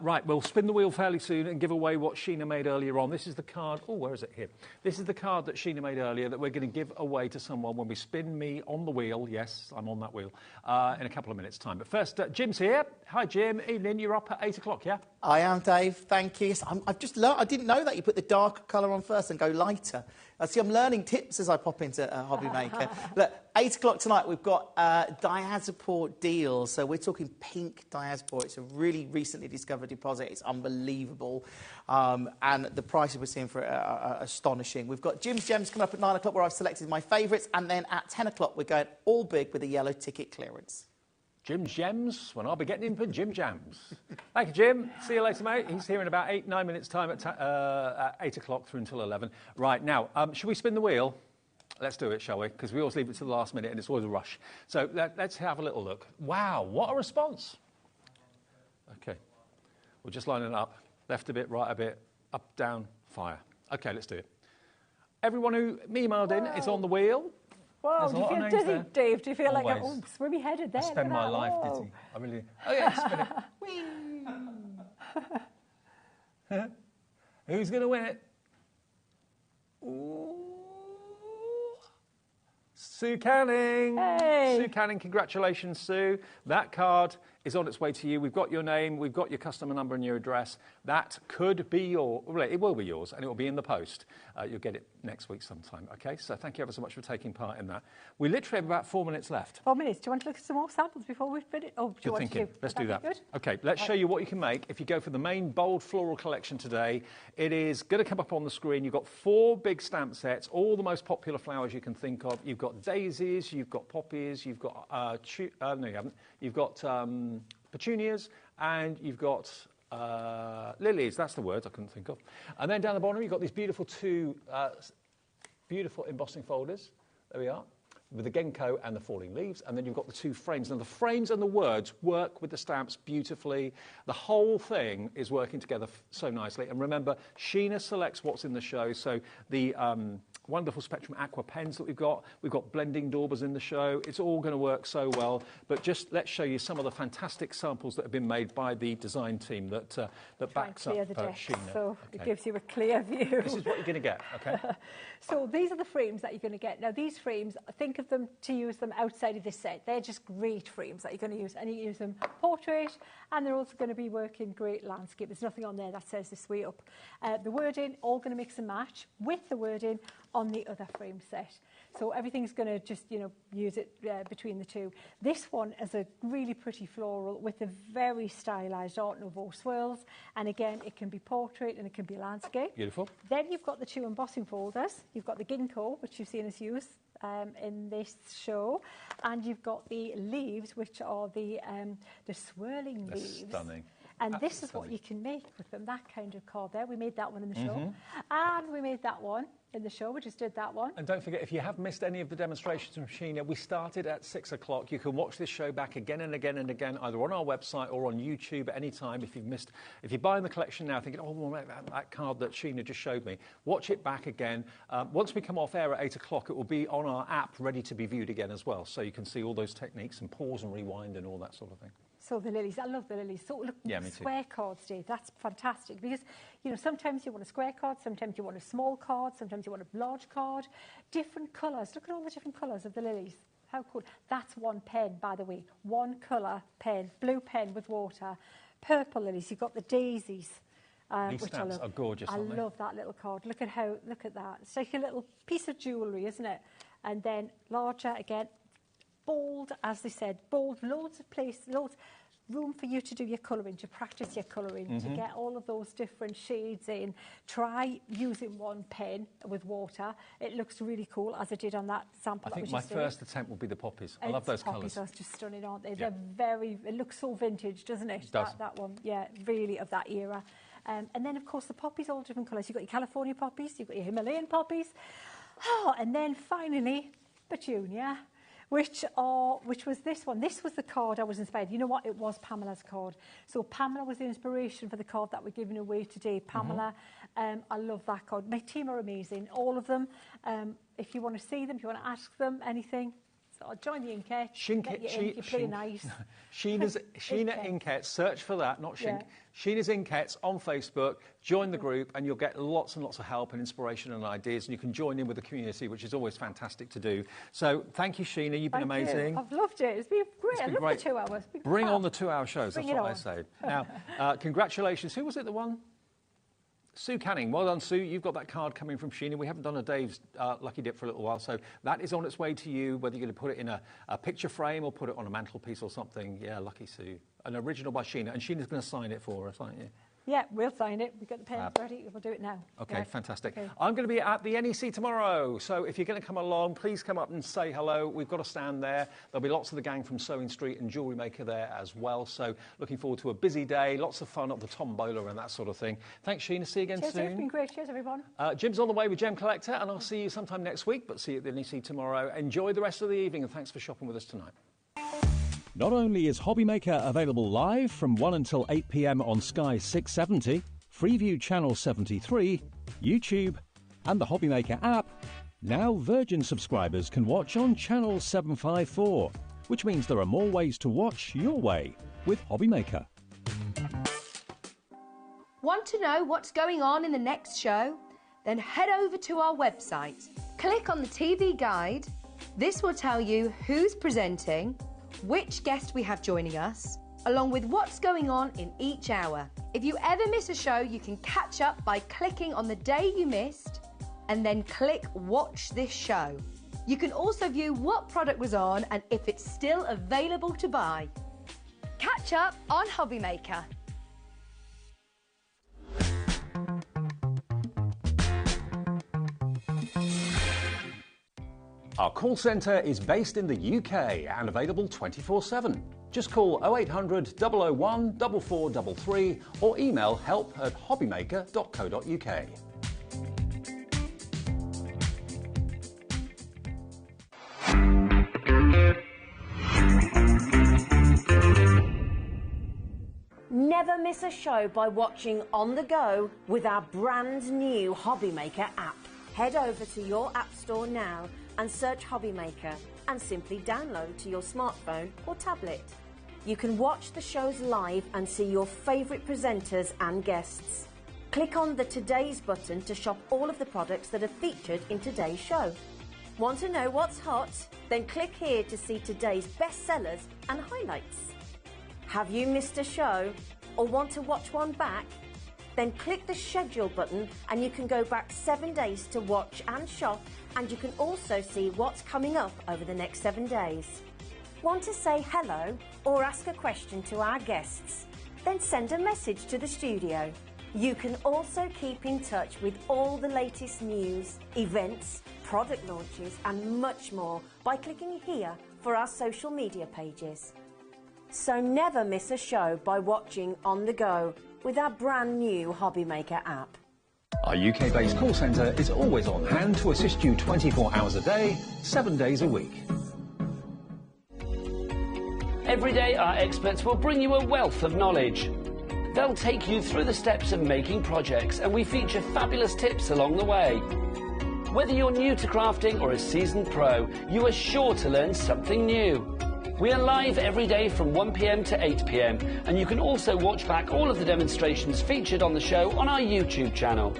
Right, we'll spin the wheel fairly soon and give away what Sheena made earlier on. This is the card. Oh, where is it? Here. This is the card that Sheena made earlier that we're going to give away to someone when we spin me on the wheel. Yes, I'm on that wheel. In a couple of minutes' time. But first, Jim's here. Hi, Jim. Evening. You're up at 8 o'clock, yeah? I am, Dave. Thank you. Yes, I've just learned. I didn't know that you put the darker colour on first and go lighter. See, I'm learning tips as I pop into HobbyMaker. Look, 8 o'clock tonight, we've got diazepam deals. So we're talking pink diazepam. It's a really recently discovered deposit. It's unbelievable. And the prices we're seeing for it are astonishing. We've got Jim's Gems coming up at 9 o'clock, where I've selected my favourites. And then at 10 o'clock, we're going all big with a yellow ticket clearance. Jim's Gems, when I'll be getting in for Jim Jams. Thank you, Jim. See you later, mate. He's here in about 9 minutes' time at 8 o'clock through until 11. Right, now, should we spin the wheel? Let's do it, shall we? Because we always leave it to the last minute and it's always a rush. So let's have a little look. Wow, what a response. OK. We're just lining it up. Left a bit, right a bit, up, down, fire. OK, let's do it. Everyone who emailed in is on the wheel. Wow, do you feel dizzy, Dave? Do you feel like, oh, swimmy headed there? I spend my life dizzy. I really. Oh, yeah, spin it. Who's going to win it? Ooh. Sue Canning. Hey. Sue Canning, congratulations, Sue. That card is on its way to you. We've got your name, we've got your customer number and your address. That could be it will be yours, and it will be in the post. You'll get it next week sometime, OK? So thank you ever so much for taking part in that. We literally have about 4 minutes left. 4 minutes. Do you want to look at some more samples before we finish? Oh, do you want to do? Let's do that. Good? OK, let's show you what you can make. If you go for the main bold floral collection today, it is going to come up on the screen. You've got 4 big stamp sets, all the most popular flowers you can think of. You've got daisies, you've got poppies, you've got no, you haven't. You've got petunias, and you've got lilies. That's the word I couldn't think of. And then down the bottom, you've got these beautiful 2 beautiful embossing folders. There we are, with the Genko and the falling leaves. And then you've got the 2 frames. Now, the frames and the words work with the stamps beautifully. The whole thing is working together so nicely. And remember, Sheena selects what's in the show. So the wonderful Spectrum Aqua pens that we've got blending daubers in the show. It's all going to work so well. But just let's show you some of the fantastic samples that have been made by the design team that backs up Sheena. So it gives you a clear view. This is what you're going to get, OK? So these are the frames that you're going to get. Now, these frames, think of them to use them outside of this set. They're just great frames that you're going to use. And you use them portrait, and they're also going to be working great landscape. There's nothing on there that says this way up. The wording, all going to mix and match with the wording on the other frame set. So everything's going to just, use it between the 2. This one is a really pretty floral with a very stylised Art Nouveau swirls. And again, it can be portrait and it can be landscape. Beautiful. Then you've got the 2 embossing folders. You've got the ginkgo, which you've seen us use in this show. And you've got the leaves, which are the swirling leaves. Stunning. And this is what you can make with them, that kind of card there. We made that one in the show. And we made that one in the show. We just did that one. And don't forget, if you have missed any of the demonstrations from Sheena, we started at 6 o'clock. You can watch this show back again and again and again, either on our website or on YouTube at any time. If you're buying the collection now thinking, oh, well, that card that Sheena just showed me, watch it back again. Once we come off air at 8 o'clock, it will be on our app ready to be viewed again as well. So you can see all those techniques and pause and rewind and all that sort of thing. So the lilies, I love the lilies. So look, yeah, me square cards, Dave, that's fantastic because, sometimes you want a square card, sometimes you want a small card, sometimes you want a large card, different colours. Look at all the different colours of the lilies. How cool. That's 1 pen, by the way, 1 colour pen, blue pen with water, purple lilies. You've got the daisies. These which stamps are gorgeous, aren't they? I love that little card. Look at that. It's like a little piece of jewellery, isn't it? And then larger again. Bold, as they said, bold, loads room for you to do your colouring, to practice your colouring, to get all of those different shades in. Try using 1 pen with water. It looks really cool, as I did on that sample. I think my first attempt will be the poppies. I love those colours. Poppies are just stunning, aren't they? Yeah. It looks so vintage, doesn't it? It does. That one, yeah, really of that era. And then, of course, the poppies, all different colours. You've got your California poppies, you've got your Himalayan poppies. Oh, and then finally, petunia. which was this one. This was the card I was inspired. You know what? It was Pamela's card. So Pamela was the inspiration for the card that we're giving away today. Pamela, I love that card. My team are amazing, all of them. If you want to see them, if you want to ask them anything, so I'll join the Inkette. Sheena Inkette, search for that, not Shink. Yeah. Sheena's Inkette on Facebook. Join the group and you'll get lots and lots of help and inspiration and ideas, and you can join in with the community, which is always fantastic to do. So thank you, Sheena. You've been amazing. I've loved it. It's been great. I love the 2 hours. Bring on the 2-hour shows. That's what I say. Now, congratulations. Who was it that won? Sue Canning. Well done, Sue. You've got that card coming from Sheena. We haven't done a Dave's Lucky Dip for a little while, so that is on its way to you, whether you're going to put it in a picture frame or put it on a mantelpiece or something. Yeah, lucky Sue. An original by Sheena, and Sheena's going to sign it for us, aren't you? Yeah, we'll sign it. We've got the pen ready. We'll do it now. Okay, yeah. Fantastic. Okay. I'm going to be at the NEC tomorrow, so if you're going to come along, please come up and say hello. We've got a stand there. There'll be lots of the gang from Sewing Street and Jewellery Maker there as well, so looking forward to a busy day, lots of fun at the tombola and that sort of thing. Thanks, Sheena. See you again soon. It's been great. Cheers, everyone. Jim's on the way with Gem Collector, and I'll see you sometime next week, but see you at the NEC tomorrow. Enjoy the rest of the evening, and thanks for shopping with us tonight. Not only is HobbyMaker available live from 1 until 8 p.m. on Sky 670, Freeview Channel 73, YouTube, and the HobbyMaker app, now Virgin subscribers can watch on Channel 754, which means there are more ways to watch your way with HobbyMaker. Want to know what's going on in the next show? Then head over to our website. Click on the TV guide. This will tell you who's presenting, which guest we have joining us, along with what's going on in each hour. If you ever miss a show, you can catch up by clicking on the day you missed and then click Watch This Show. You can also view what product was on and if it's still available to buy. Catch up on HobbyMaker. Our call centre is based in the UK and available 24/7. Just call 0800 001 4433 or email help@hobbymaker.co.uk. Never miss a show by watching on the go with our brand new HobbyMaker app. Head over to your app store now and search HobbyMaker and simply download to your smartphone or tablet. You can watch the shows live and see your favourite presenters and guests. Click on the Today's button to shop all of the products that are featured in today's show. Want to know what's hot? Then click here to see today's bestsellers and highlights. Have you missed a show or want to watch one back? Then click the schedule button and you can go back 7 days to watch and shop, and you can also see what's coming up over the next 7 days. Want to say hello or ask a question to our guests? Then send a message to the studio. You can also keep in touch with all the latest news, events, product launches and much more by clicking here for our social media pages. So never miss a show by watching on the go with our brand new HobbyMaker app. Our UK-based call centre is always on hand to assist you 24 hours a day, 7 days a week. Every day our experts will bring you a wealth of knowledge. They'll take you through the steps of making projects, and we feature fabulous tips along the way. Whether you're new to crafting or a seasoned pro, you are sure to learn something new. We are live every day from 1 p.m. to 8 p.m, and you can also watch back all of the demonstrations featured on the show on our YouTube channel.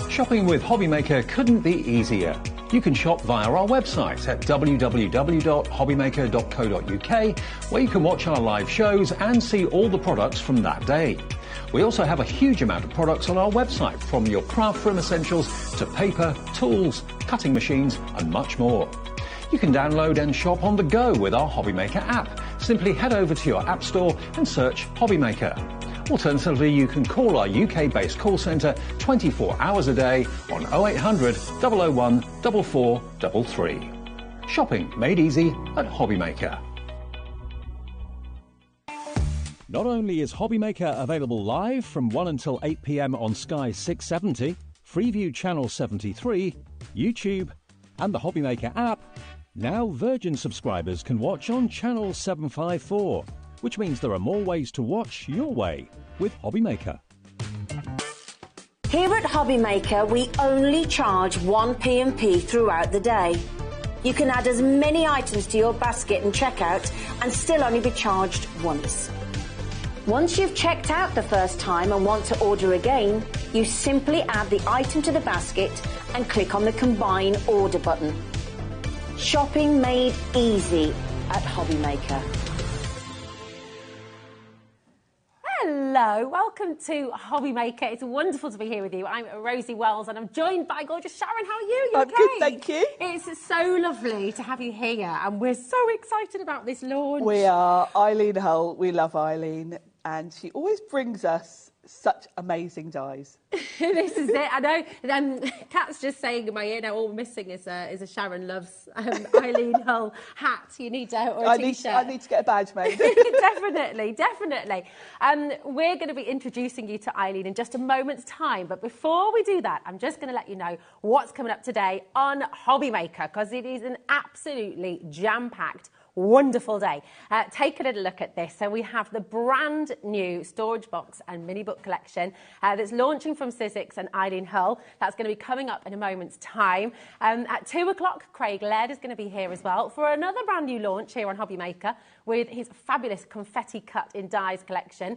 Shopping with HobbyMaker couldn't be easier. You can shop via our website at www.hobbymaker.co.uk, where you can watch our live shows and see all the products from that day. We also have a huge amount of products on our website, from your craft room essentials to paper, tools, cutting machines and much more. You can download and shop on the go with our HobbyMaker app. Simply head over to your app store and search HobbyMaker. Alternatively, you can call our UK-based call centre 24 hours a day on 0800 001 4433. Shopping made easy at HobbyMaker. Not only is HobbyMaker available live from 1 until 8 p.m. on Sky 670, Freeview Channel 73, YouTube, and the HobbyMaker app, now Virgin subscribers can watch on Channel 754, which means there are more ways to watch your way with HobbyMaker. Here at HobbyMaker, we only charge 1 P&P throughout the day. You can add as many items to your basket and checkout and still only be charged once. Once you've checked out the first time and want to order again, you simply add the item to the basket and click on the Combine Order button. Shopping made easy at HobbyMaker. Hello, welcome to HobbyMaker. It's wonderful to be here with you. I'm Rosie Wells and I'm joined by gorgeous Sharon. How are you? You I'm okay? good, thank you. It's so lovely to have you here and we're so excited about this launch. We are. Eileen Hull, we love Eileen, and she always brings us such amazing dies. This is it. I know. Kat's just saying in my ear now, all we're missing is a Sharon Loves Eileen Hull hat. You need or a t-shirt. I need to get a badge made. Definitely, definitely. We're going to be introducing you to Eileen in just a moment's time. But before we do that, I'm just going to let you know what's coming up today on HobbyMaker, because it is an absolutely jam-packed, wonderful day. Take a little look at this. So we have the brand new storage box and mini book collection that's launching from Sizzix and Eileen Hull. That's going to be coming up in a moment's time. At 2 o'clock, Craig Laird is going to be here as well for another brand new launch here on HobbyMaker with his fabulous confetti cut in dies collection.